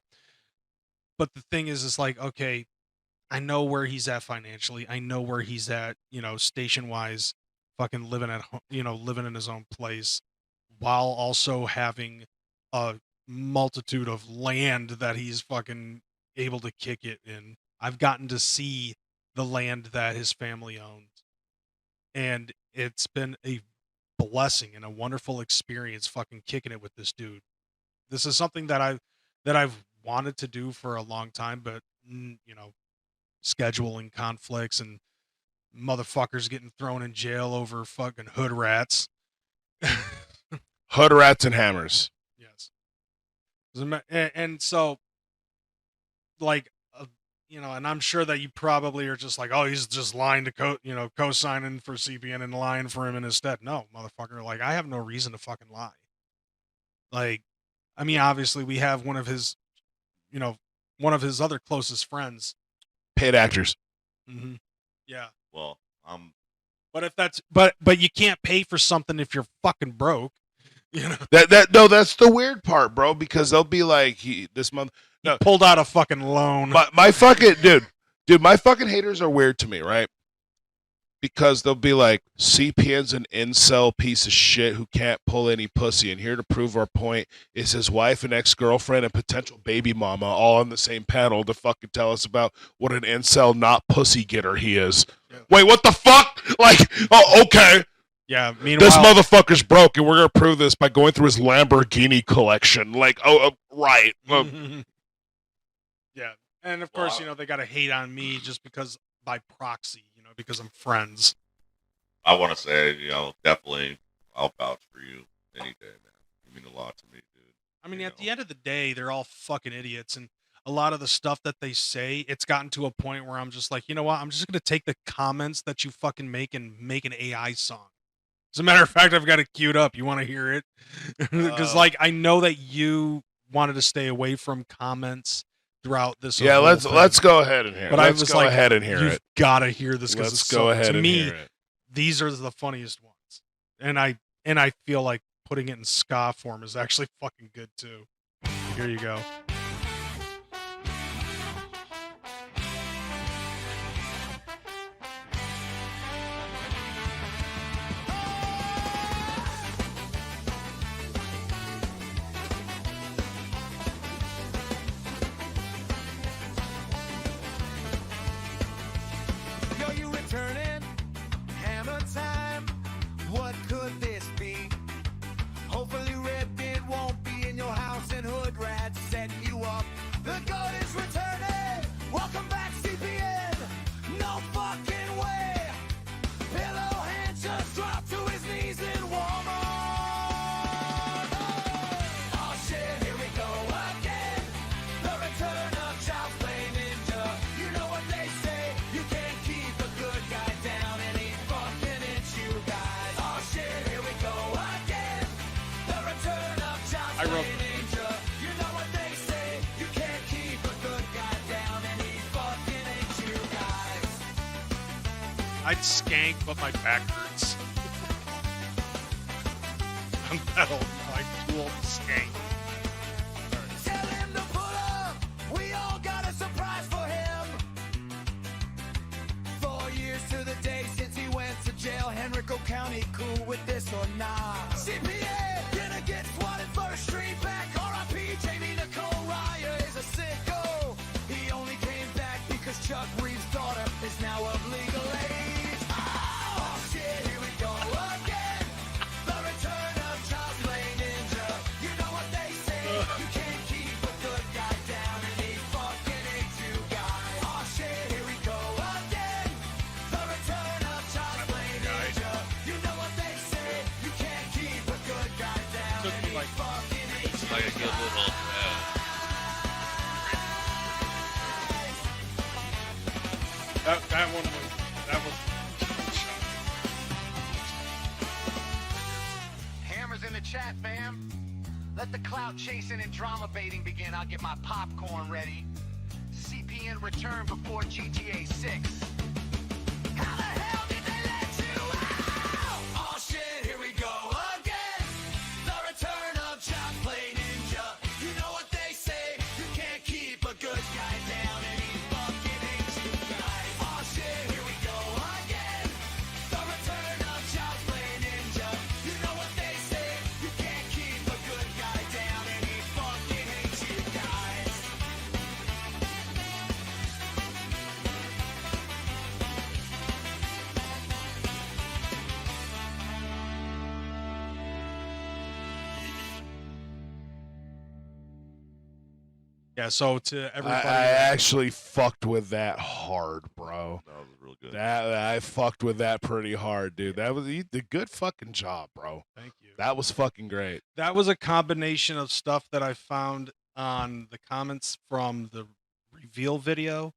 But the thing is, it's like, okay, I know where he's at financially. I know where he's at, you know, station wise, fucking living at home, you know, living in his own place while also having a multitude of land that he's fucking able to kick it in. I've gotten to see the land that his family owns, and it's been a blessing and a wonderful experience fucking kicking it with this dude. This is something that I've wanted to do for a long time, but you know, scheduling conflicts and motherfuckers getting thrown in jail over fucking hood rats. Hood rats and hammers. Yes. And so, like, you know, and I'm sure that you probably are just like, oh, he's just lying to co-signing for CPN and lying for him in his stead. No, motherfucker. Like, I have no reason to fucking lie. Like, I mean, obviously we have one of his other closest friends. Paid actors. Mm-hmm. Yeah. Well, But if that's, but you can't pay for something if you're fucking broke. You know, That's the weird part, bro, because they'll be like, this month he pulled out a fucking loan. my fucking dude, my fucking haters are weird to me, right? Because they'll be like, CPN's an incel piece of shit who can't pull any pussy, and here to prove our point is his wife and ex-girlfriend and potential baby mama all on the same panel to fucking tell us about what an incel not pussy getter he is. Yeah. Wait, what the fuck? Like, oh, okay. Yeah, meanwhile, this motherfucker's broke, and we're gonna prove this by going through his Lamborghini collection. Like, right. Yeah, and of course, you know, they gotta hate on me just because by proxy, you know, because I'm friends. I want to say, you know, definitely, I'll vouch for you any day, man. You mean a lot to me, dude. I mean, at the end of the day, they're all fucking idiots, and a lot of the stuff that they say, it's gotten to a point where I'm just like, you know what? I'm just gonna take the comments that you fucking make and make an AI song. As a matter of fact, I've got it queued up. You want to hear it? Because, like, I know that you wanted to stay away from comments throughout this. Yeah, let's go ahead and hear it. But let's I was go like, ahead and hear you've it. got to hear this because Let's go ahead to and me, hear it. these are the funniest ones, and I feel like putting it in ska form is actually fucking good too. Here you go. Yo, you returning? Hammer time. What could this be? Hopefully Red Beard won't be in your house and hood rats setting you up. The goat is returning. Welcome back, CPN. No fucking way. Pillow hand just dropped to his knees in Walmart. Oh shit, here we go again. The return of Child's Play Ninja. You know what they say, you can't keep a good guy down and he fucking hits you guys. Oh shit, here we go again. The return of Child's Play Ninja. You know what they say, you can't keep a good guy down and he fucking hits you guys. I'd skank, but my back hurts. I'm that old, like. cool skate. Tell him to pull up. We all got a surprise for him. 4 years to the day since he went to jail. Henrico County, cool with this or not? CPN gonna get swatted for a street back. R.I.P. Jamie Nicole Ryer is a sicko. He only came back because Chuck Reeves' daughter is now of legal age. Oh shit, here we go again. The return of Child Play Ninja. You know what they say, you can't keep a good guy down, and he fucking hates you guys. Oh shit, here we go again. The return of Child Play Ninja. You know what they say, you can't keep a good guy down, Took and me he like- fucking hates you Like a good little. That one was. Hammers in the chat, fam. Let the clout chasing and drama baiting begin. I'll get my popcorn ready. CPN return before GTA 6. How the hell did they let you out? Oh shit, here we go again. The return of Chuck Play Ninja. You know what they say, you can't keep a good guy down, and he fucking hates you guys. Oh shit, here we go again. The return of Chuck Play Ninja. You know what they say, you can't keep a good guy down, and he fucking hates you guys. Yeah, so to I everybody, actually fucked with that hard, bro. That was real good. That I fucked with that pretty hard, dude. That was you did a good fucking job, bro. thank you. That was fucking great. That was a combination of stuff that I found on the comments from the reveal video,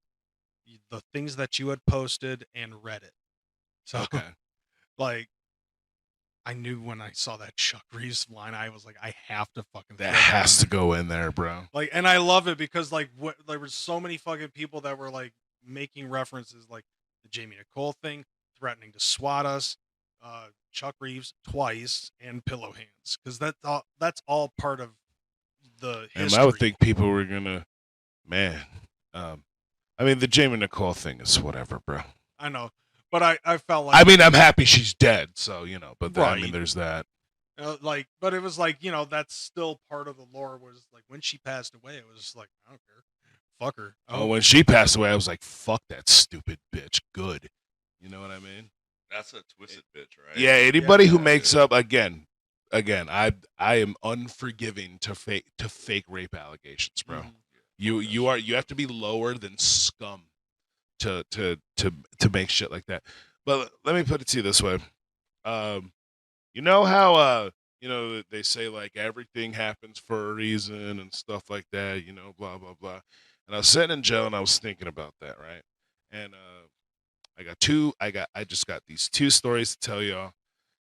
the things that you had posted, and Reddit. So, Okay. like, I knew when I saw that Chuck Reeves line, I was like, I have to fucking. That throw has in to go in there, bro. Like, and I love it because like there were so many fucking people that were like making references, like the Jamie Nicole thing, threatening to swat us, Chuck Reeves twice, and pillow hands, because that's all part of the And history. I would think people were gonna, man. I mean, the Jamie Nicole thing is whatever, bro. I know, but I felt like I mean, I'm happy she's dead, so you know. But I mean, Right. there's that. like, but it was like, that's still part of the lore. Was like when she passed away, it was like, I don't care, fuck her. Oh, when she passed away, I was like, fuck that stupid bitch. Good. You know what I mean? That's a twisted bitch, right? Yeah. Anybody who Yeah, makes yeah. up again, I am unforgiving to fake rape allegations, bro. Mhm. You have to be lower than scum to make shit like that. But let me put it to you this way. You know how they say like everything happens for a reason and stuff like that, blah blah blah. And I was sitting in jail and I was thinking about that, right? And I just got these two stories to tell y'all,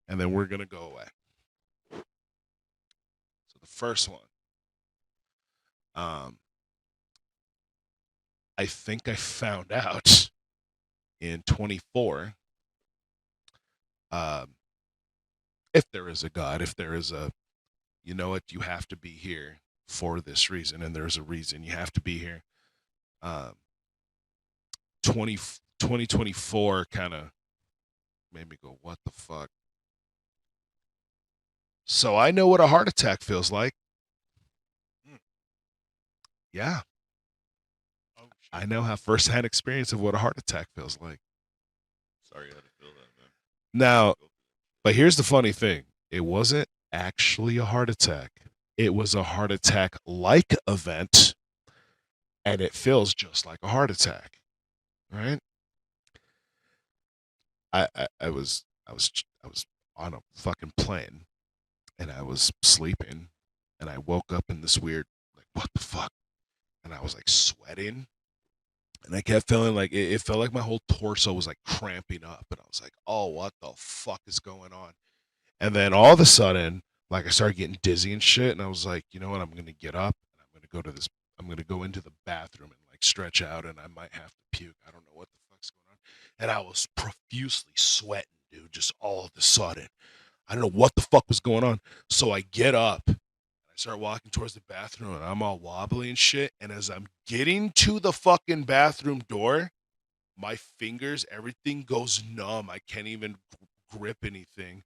and then we're gonna go away. So the first one, I think I found out in 24, if there is a God, if there is a, you know what, you have to be here for this reason, and there's a reason you have to be here. 2024 kind of made me go, what the fuck? So I know what a heart attack feels like. Yeah. Oh, shit. I know how firsthand experience of what a heart attack feels like. Sorry you had to feel that, man. Now, but here's the funny thing. It wasn't actually a heart attack. It was a heart attack-like event, and it feels just like a heart attack, right? I was on a fucking plane, and I was sleeping, and I woke up in this weird, like, what the fuck? And I was like sweating, and I kept feeling like it felt like my whole torso was like cramping up, and I was like, oh, what the fuck is going on? And then all of a sudden, like, I started getting dizzy and shit, and I was like, you know what, I'm gonna get up and I'm gonna go into the bathroom and like stretch out, and I might have to puke. I don't know what the fuck's going on. And I was profusely sweating, dude, just all of a sudden. I don't know what the fuck was going on. So I get up start walking towards the bathroom and I'm all wobbly and shit. And as I'm getting to the fucking bathroom door, my fingers, everything goes numb. I can't even grip anything.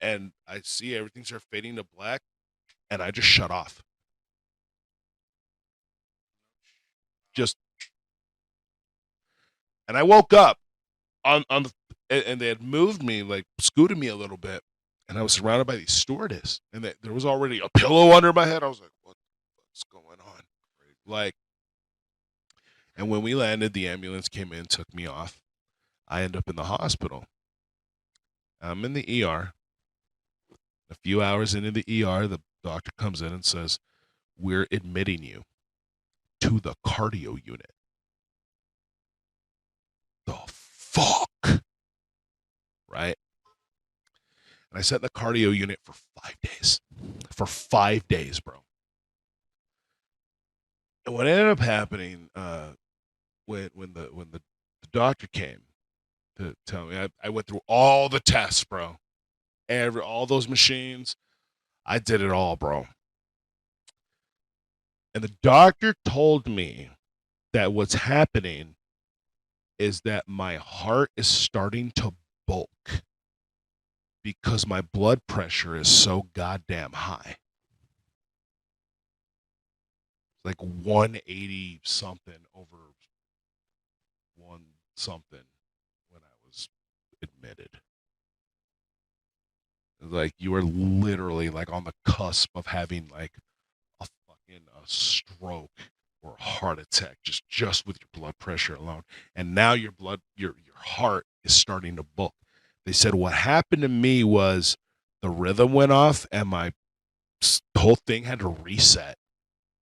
And I see everything start fading to black, and I just shut off. And I woke up and they had moved me, like scooted me a little bit, and I was surrounded by these stewardess, and there was already a pillow under my head. I was like, what's going on? Like, and when we landed, the ambulance came in, took me off. I end up in the hospital. I'm in the ER. A few hours into the ER, the doctor comes in and says, we're admitting you to the cardio unit. The fuck? Right? And I sat in the cardio unit for 5 days. For 5 days, bro. And what ended up happening, when the doctor came to tell me, I went through all the tests, bro. All those machines, I did it all, bro. And the doctor told me that what's happening is that my heart is starting to bulk because my blood pressure is so goddamn high. Like 180 something over 1 something when I was admitted. Like, you are literally like on the cusp of having like a stroke or a heart attack just with your blood pressure alone. And now your heart is starting to bulk. They said what happened to me was the rhythm went off and my whole thing had to reset.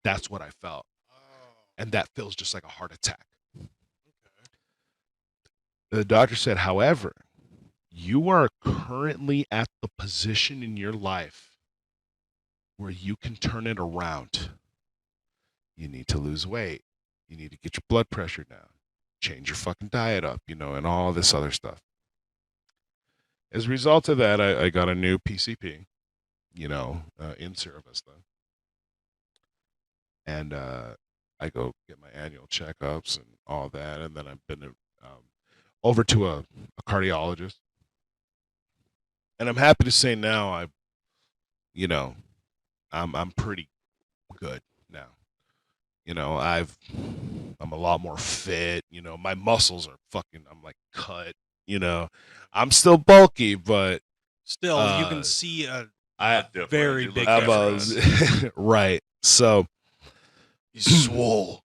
That's what I felt. And that feels just like a heart attack. Okay. The doctor said, however, you are currently at the position in your life where you can turn it around. You need to lose weight. You need to get your blood pressure down. Change your fucking diet up, and all this other stuff. As a result of that, I got a new PCP, in Sierra Vista. And I go get my annual checkups and all that. And then I've been over to a cardiologist. And I'm happy to say now I'm pretty good now. I'm a lot more fit, my muscles are I'm like cut, I'm still bulky, but still you can see a very big difference. Right. So he's swole.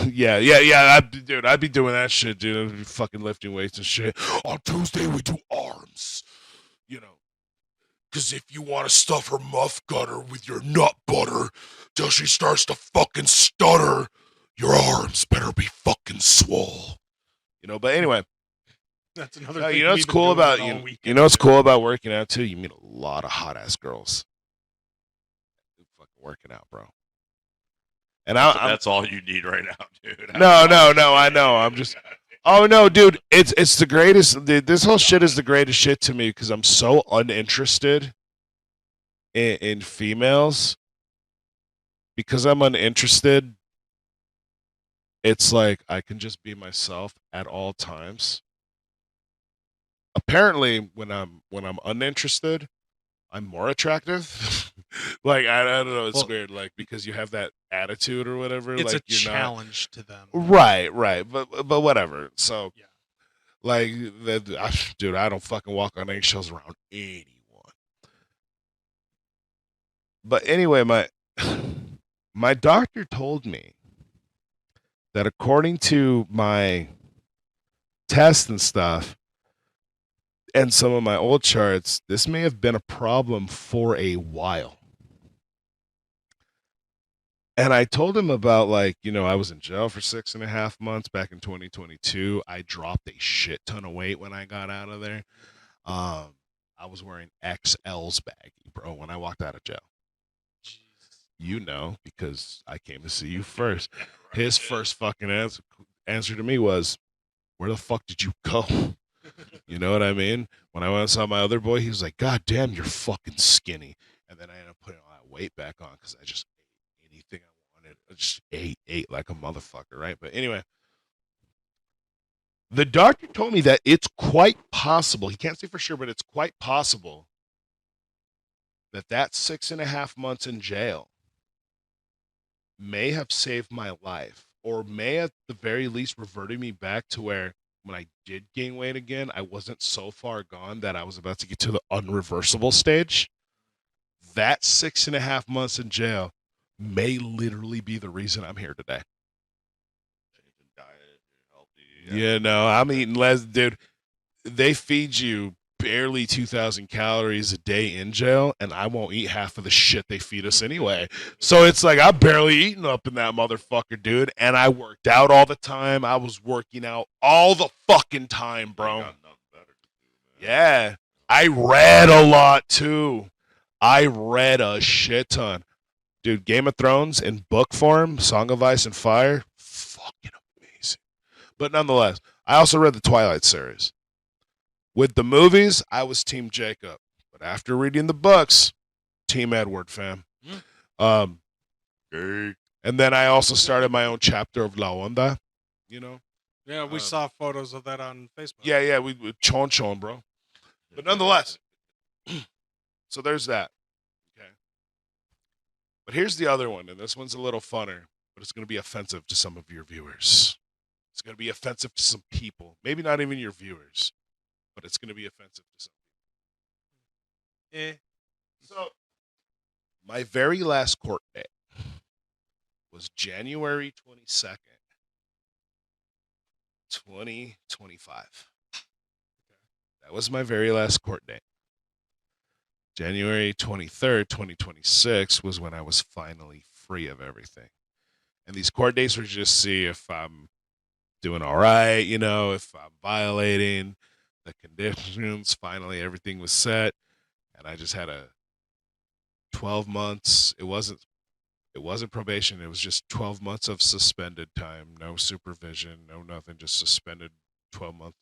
yeah. Dude, I'd be doing that shit, dude. I'd be fucking lifting weights and shit. On Tuesday we do arms, because if you want to stuff her muff gutter with your nut butter till she starts to fucking stutter, your arms better be fucking swole. But anyway, that's another thing. What's cool about what's cool about working out too? You meet a lot of hot ass girls. Fucking working out, bro. And that's all you need right now, dude. No, I know. I'm just. Oh no, dude! It's the greatest. This whole shit is the greatest shit to me because I'm so uninterested in females. Because I'm uninterested, it's like I can just be myself at all times. Apparently, when I'm uninterested, I'm more attractive. Like I don't know, it's weird. Like because you have that attitude or whatever. It's like a challenge to them. Right. But whatever. So, yeah. Like, dude, I don't fucking walk on eggshells around anyone. But anyway, my doctor told me that according to my tests and stuff, and some of my old charts, this may have been a problem for a while. And I told him about I was in jail for 6.5 months back in 2022. I dropped a shit ton of weight when I got out of there. I was wearing XL's baggy, bro, when I walked out of jail. Jesus. Because I came to see you first. His first fucking answer to me was, where the fuck did you go? You know what I mean? When I went and saw my other boy, he was like, God damn, you're fucking skinny. And then I ended up putting all that weight back on because I just ate anything I wanted. I just ate like a motherfucker, right? But anyway, the doctor told me that it's quite possible. He can't say for sure, but it's quite possible that 6.5 months in jail may have saved my life, or may at the very least reverted me back to where when I did gain weight again, I wasn't so far gone that I was about to get to the unreversible stage. That 6.5 months in jail may literally be the reason I'm here today. Changing diet, you're healthy. I'm eating less, dude. They feed you barely 2,000 calories a day in jail, and I won't eat half of the shit they feed us anyway. So it's like I'm barely eating up in that motherfucker, dude. And I worked out all the time. I was working out all the fucking time, bro. Got nothing better to do, man. Yeah. I read a lot too. I read a shit ton. Dude, Game of Thrones in book form, Song of Ice and Fire, fucking amazing. But nonetheless, I also read the Twilight series. With the movies, I was Team Jacob. But after reading the books, Team Edward, fam. And then I also started my own chapter of La Onda, Yeah, we saw photos of that on Facebook. Yeah, we chon, bro. But nonetheless, so there's that. Okay. But here's the other one, and this one's a little funner, but it's going to be offensive to some of your viewers. It's going to be offensive to some people. Maybe not even your viewers, but it's going to be offensive to some people. So, my very last court date was January 22nd, 2025. That was my very last court date. January 23rd, 2026 was when I was finally free of everything. And these court dates were just see if I'm doing all right, if I'm violating the conditions. Finally, everything was set. And I just had a 12 months. It wasn't probation. It was just 12 months of suspended time. No supervision, no nothing, just suspended 12 months.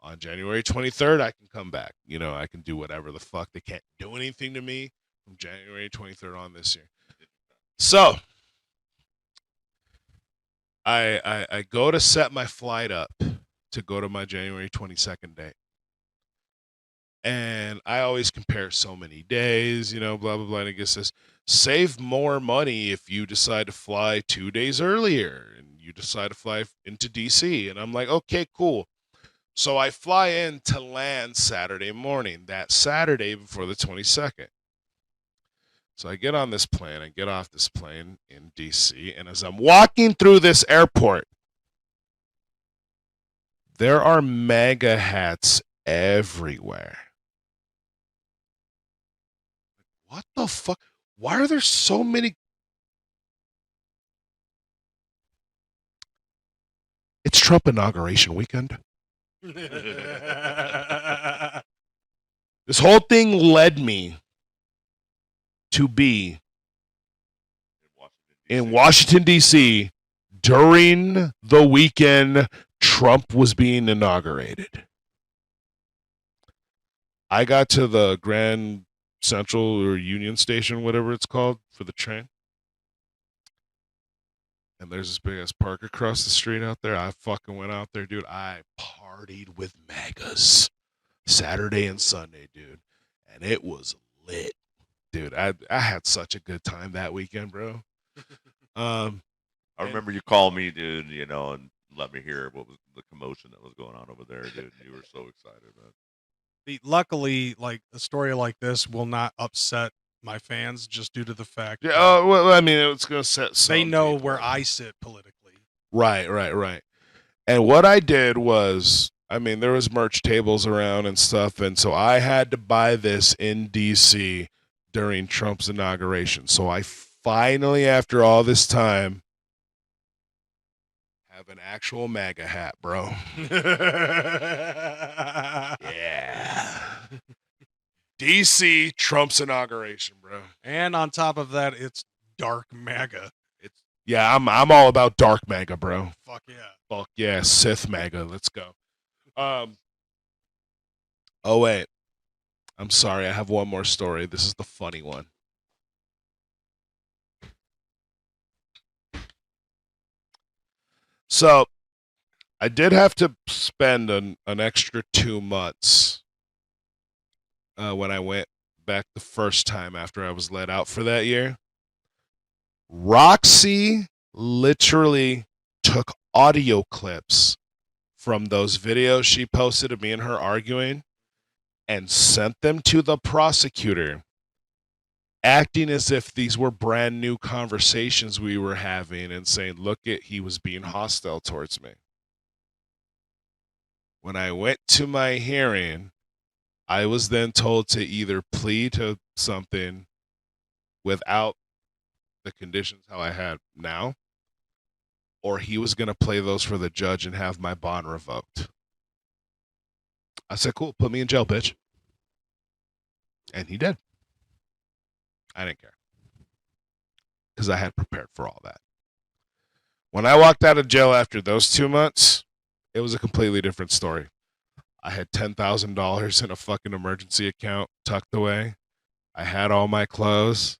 On January 23rd, I can come back. I can do whatever the fuck. They can't do anything to me from January 23rd on this year. So, I go to set my flight up to go to my January 22nd date. And I always compare so many days, blah, blah, blah. And it gets this, save more money if you decide to fly 2 days earlier and you decide to fly into DC. And I'm like, okay, cool. So I fly in to land Saturday morning, that Saturday before the 22nd. So I get on this plane, I get off this plane in DC, and as I'm walking through this airport, there are MAGA hats everywhere. What the fuck? Why are there so many? It's Trump inauguration weekend. This whole thing led me to be in Washington, D.C. during the weekend Trump was being inaugurated. I got to the Grand Central or Union Station, whatever it's called, for the train. And there's this big ass park across the street out there. I fucking went out there, dude. I partied with MAGAs Saturday and Sunday, dude. And it was lit. Dude, I had such a good time that weekend, bro. I remember you called me, dude, and let me hear what was the commotion that was going on over there, dude. You were so excited, man. Luckily, like a story like this will not upset my fans just due to the fact that well, I mean, it's going to set some they know people. where I sit politically. Right. And what I did was, I mean, there was merch tables around and stuff, and so I had to buy this in DC during Trump's inauguration. So I finally, after all this time, have an actual MAGA hat, bro. Yeah. DC Trump's inauguration, bro. And on top of that, it's dark MAGA. Yeah, I'm all about dark MAGA, bro. Fuck yeah. Fuck yeah, Sith MAGA. Let's go. Oh wait. I'm sorry, I have one more story. This is the funny one. So I did have to spend an extra 2 months when I went back the first time after I was let out for that year. Roxy literally took audio clips from those videos she posted of me and her arguing and sent them to the prosecutor, acting as if these were brand new conversations we were having and saying, look, he was being hostile towards me. When I went to my hearing, I was then told to either plead to something without the conditions how I had now, or he was going to play those for the judge and have my bond revoked. I said, cool, put me in jail, bitch. And he did. I didn't care. Because I had prepared for all that. When I walked out of jail after those 2 months, it was a completely different story. I had $10,000 in a fucking emergency account tucked away. I had all my clothes.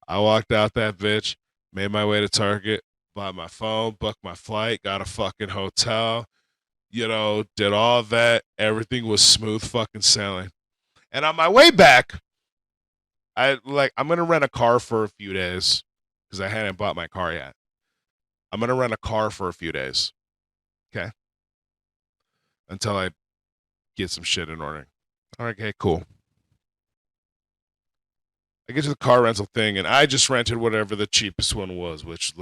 I walked out that bitch, made my way to Target, bought my phone, booked my flight, got a fucking hotel, did all that. Everything was smooth fucking sailing. And on my way back, I'm going to rent a car for a few days because I hadn't bought my car yet. I'm going to rent a car for a few days. Okay? Until I get some shit in order. All right, okay, cool. I get to the car rental thing, and I just rented whatever the cheapest one was, which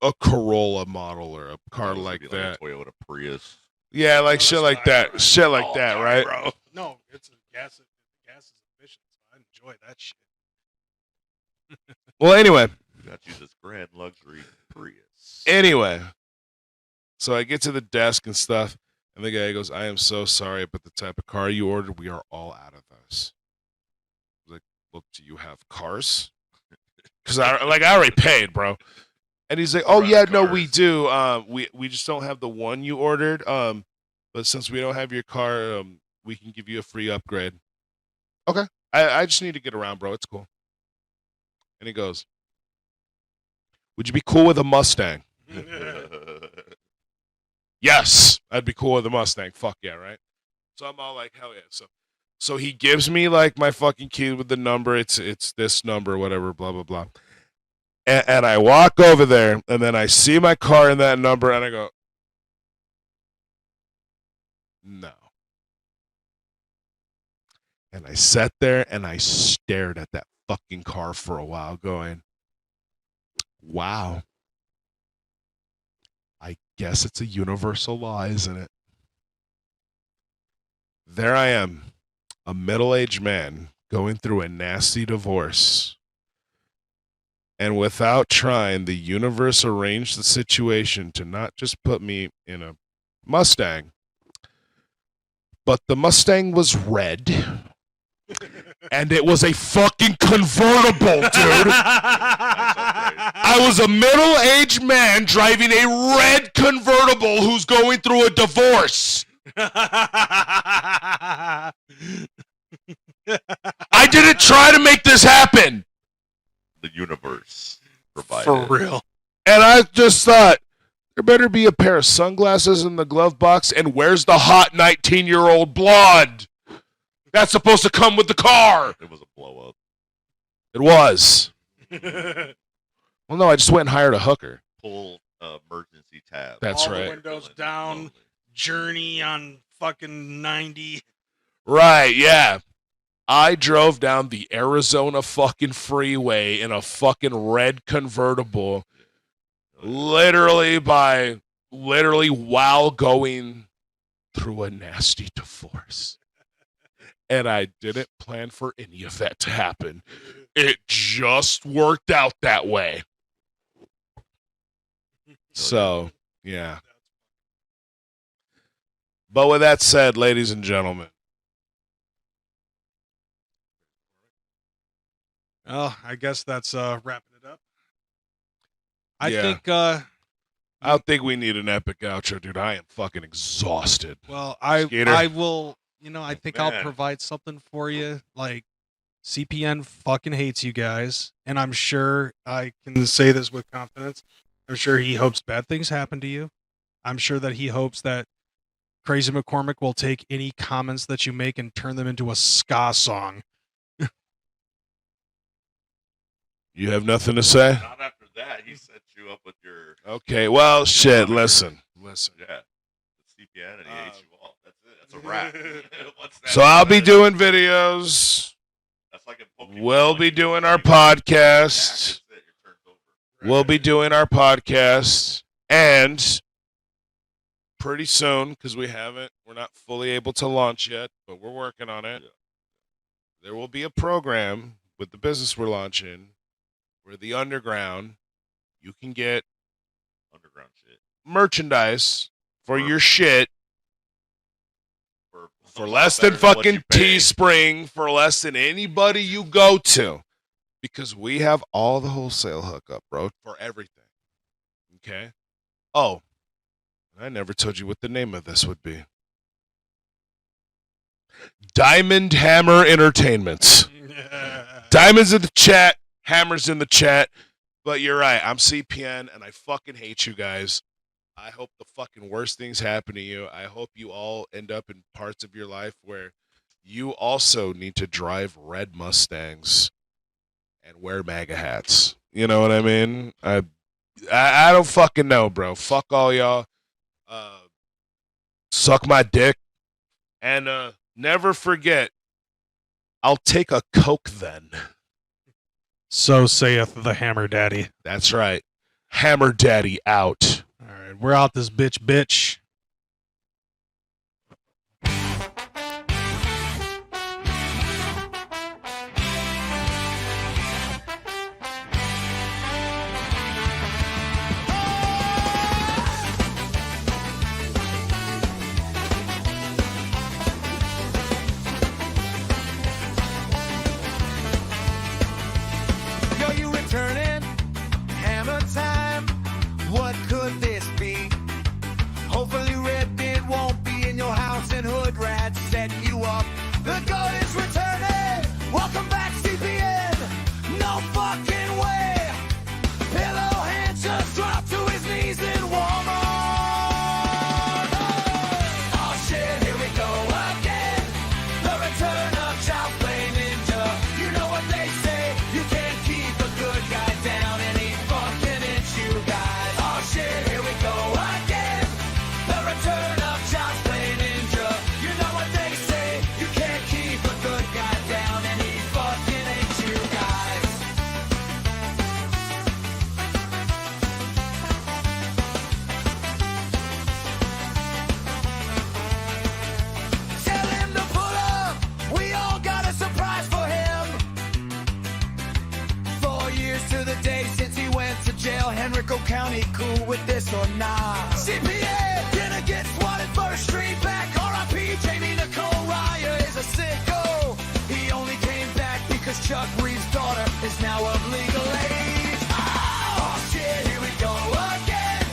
a Corolla model or a car like that. A Toyota Prius. Yeah, shit like that. Shit like that, right? Bro. No, it's gas is efficient. So I enjoy that shit. Well, anyway. You got you this grand luxury Prius. Anyway. So I get to the desk and stuff, and the guy goes, I am so sorry, but the type of car you ordered, we are all out of those. I was like, well, do you have cars? Because I already paid, bro. And he's like, oh, yeah, no, we do. We just don't have the one you ordered. But since we don't have your car, we can give you a free upgrade. Okay. I just need to get around, bro. It's cool. And he goes, would you be cool with a Mustang? Yes, I'd be cool with a Mustang. Fuck yeah, right? So I'm all like, hell yeah. So he gives me my fucking key with the number. It's this number, whatever, blah, blah, blah. And I walk over there, and then I see my car in that number, and I go, no. And I sat there, and I stared at that fucking car for a while, going, wow. I guess it's a universal law, isn't it? There I am, a middle-aged man going through a nasty divorce. And without trying, the universe arranged the situation to not just put me in a Mustang, but the Mustang was red. And it was a fucking convertible, dude. I was a middle-aged man driving a red convertible who's going through a divorce. I didn't try to make this happen. The universe provided. For real. And I just thought, there better be a pair of sunglasses in the glove box, and where's the hot 19-year-old blonde? That's supposed to come with the car. It was a blow-up. It was. Well, no, I just went and hired a hooker. Pull emergency tab. That's All right. the windows down, journey on fucking 90. Right, yeah. I drove down the Arizona fucking freeway in a fucking red convertible, literally while going through a nasty divorce. And I didn't plan for any of that to happen. It just worked out that way. So, yeah. But with that said, ladies and gentlemen. Oh, I guess that's wrapping it up. I Yeah. think I don't think we need an epic outro, dude. I am fucking exhausted. well, Skater. I will, I think I'll Man. provide something for you. Like CPN fucking hates you guys, and I'm sure I can say this with confidence. I'm sure he hopes bad things happen to you. I'm sure that he hopes that Crazy McKormik will take any comments that you make and turn them into a ska song. You have nothing to say? Not after that. He set you up with your. Okay, well, shit, listen. Yeah. The CPN and he hates you all. That's it. That's a wrap. What's that? So I'll be doing videos. That's like a Pokemon. We'll be doing our podcast. We'll be doing our podcast. And pretty soon, because we're not fully able to launch yet, but we're working on it. Yeah. There will be a program with the business we're launching where the underground, you can get Underground shit. merchandise for your shit for a lot less better than what fucking you pay. Teespring, for less than anybody you go to. Because we have all the wholesale hookup, bro, for everything. Okay? Oh, I never told you what the name of this would be. Diamond Hammer Entertainment. Diamonds in the chat, hammers in the chat. But you're right, I'm CPN, and I fucking hate you guys. I hope the fucking worst things happen to you. I hope you all end up in parts of your life where you also need to drive red Mustangs and wear MAGA hats. You know what I mean? I don't fucking know, bro. Fuck all y'all. Suck my dick. And never forget, I'll take a Coke then. So saith the Hammer Daddy. That's right. Hammer Daddy out. All right, we're out this bitch. Yo, you returning? Hammer time. What could this be? Hopefully Red Beard won't be in your house and hood rats setting you up. The God is returning. Welcome back, CPN. No fucking way. Pillow hands just dropped to his knees in Walmart. Oh shit, here we go again. The return of Child Play Ninja. You know what they say, you can't keep a good guy down and he fucking hits you guys. Oh shit, here we go again. The return of Child Play Ninja. You know what they say, you can't keep a good guy down and he fucking hates you guys. Tell him to pull up, we all got a surprise for him. 4 years to the day since he went to jail. Henrico County, cool with this or not? CPN, gonna get swatted first street back. R.I.P. Jamie Nicole Ryer is a sicko. He only came back because Chuck Reeves' daughter is now of legal age. Oh shit, here we go again.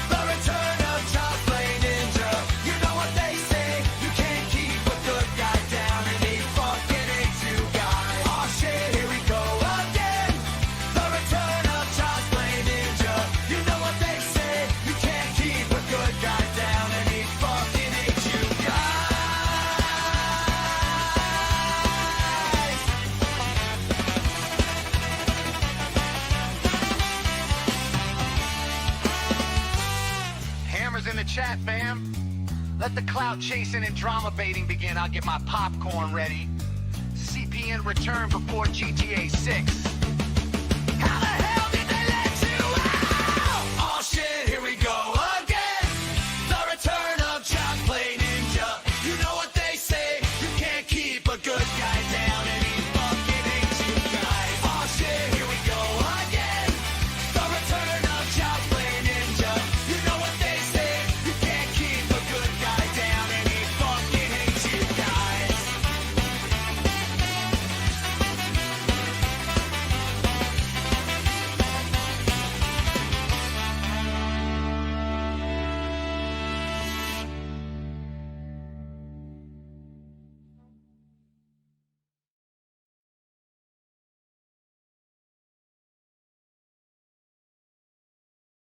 The return of Child Play Ninja. You know what they say, you can't keep a good guy down and he fucking hates you guys. Oh shit, here we go again. The return of Child Play Ninja. You know what they say, you can't keep a good guy down and he fucking hates you guys. Hammers in the chat, fam. Let the clout chasing and drama baiting begin. I'll get my popcorn ready. CPN return before GTA 6.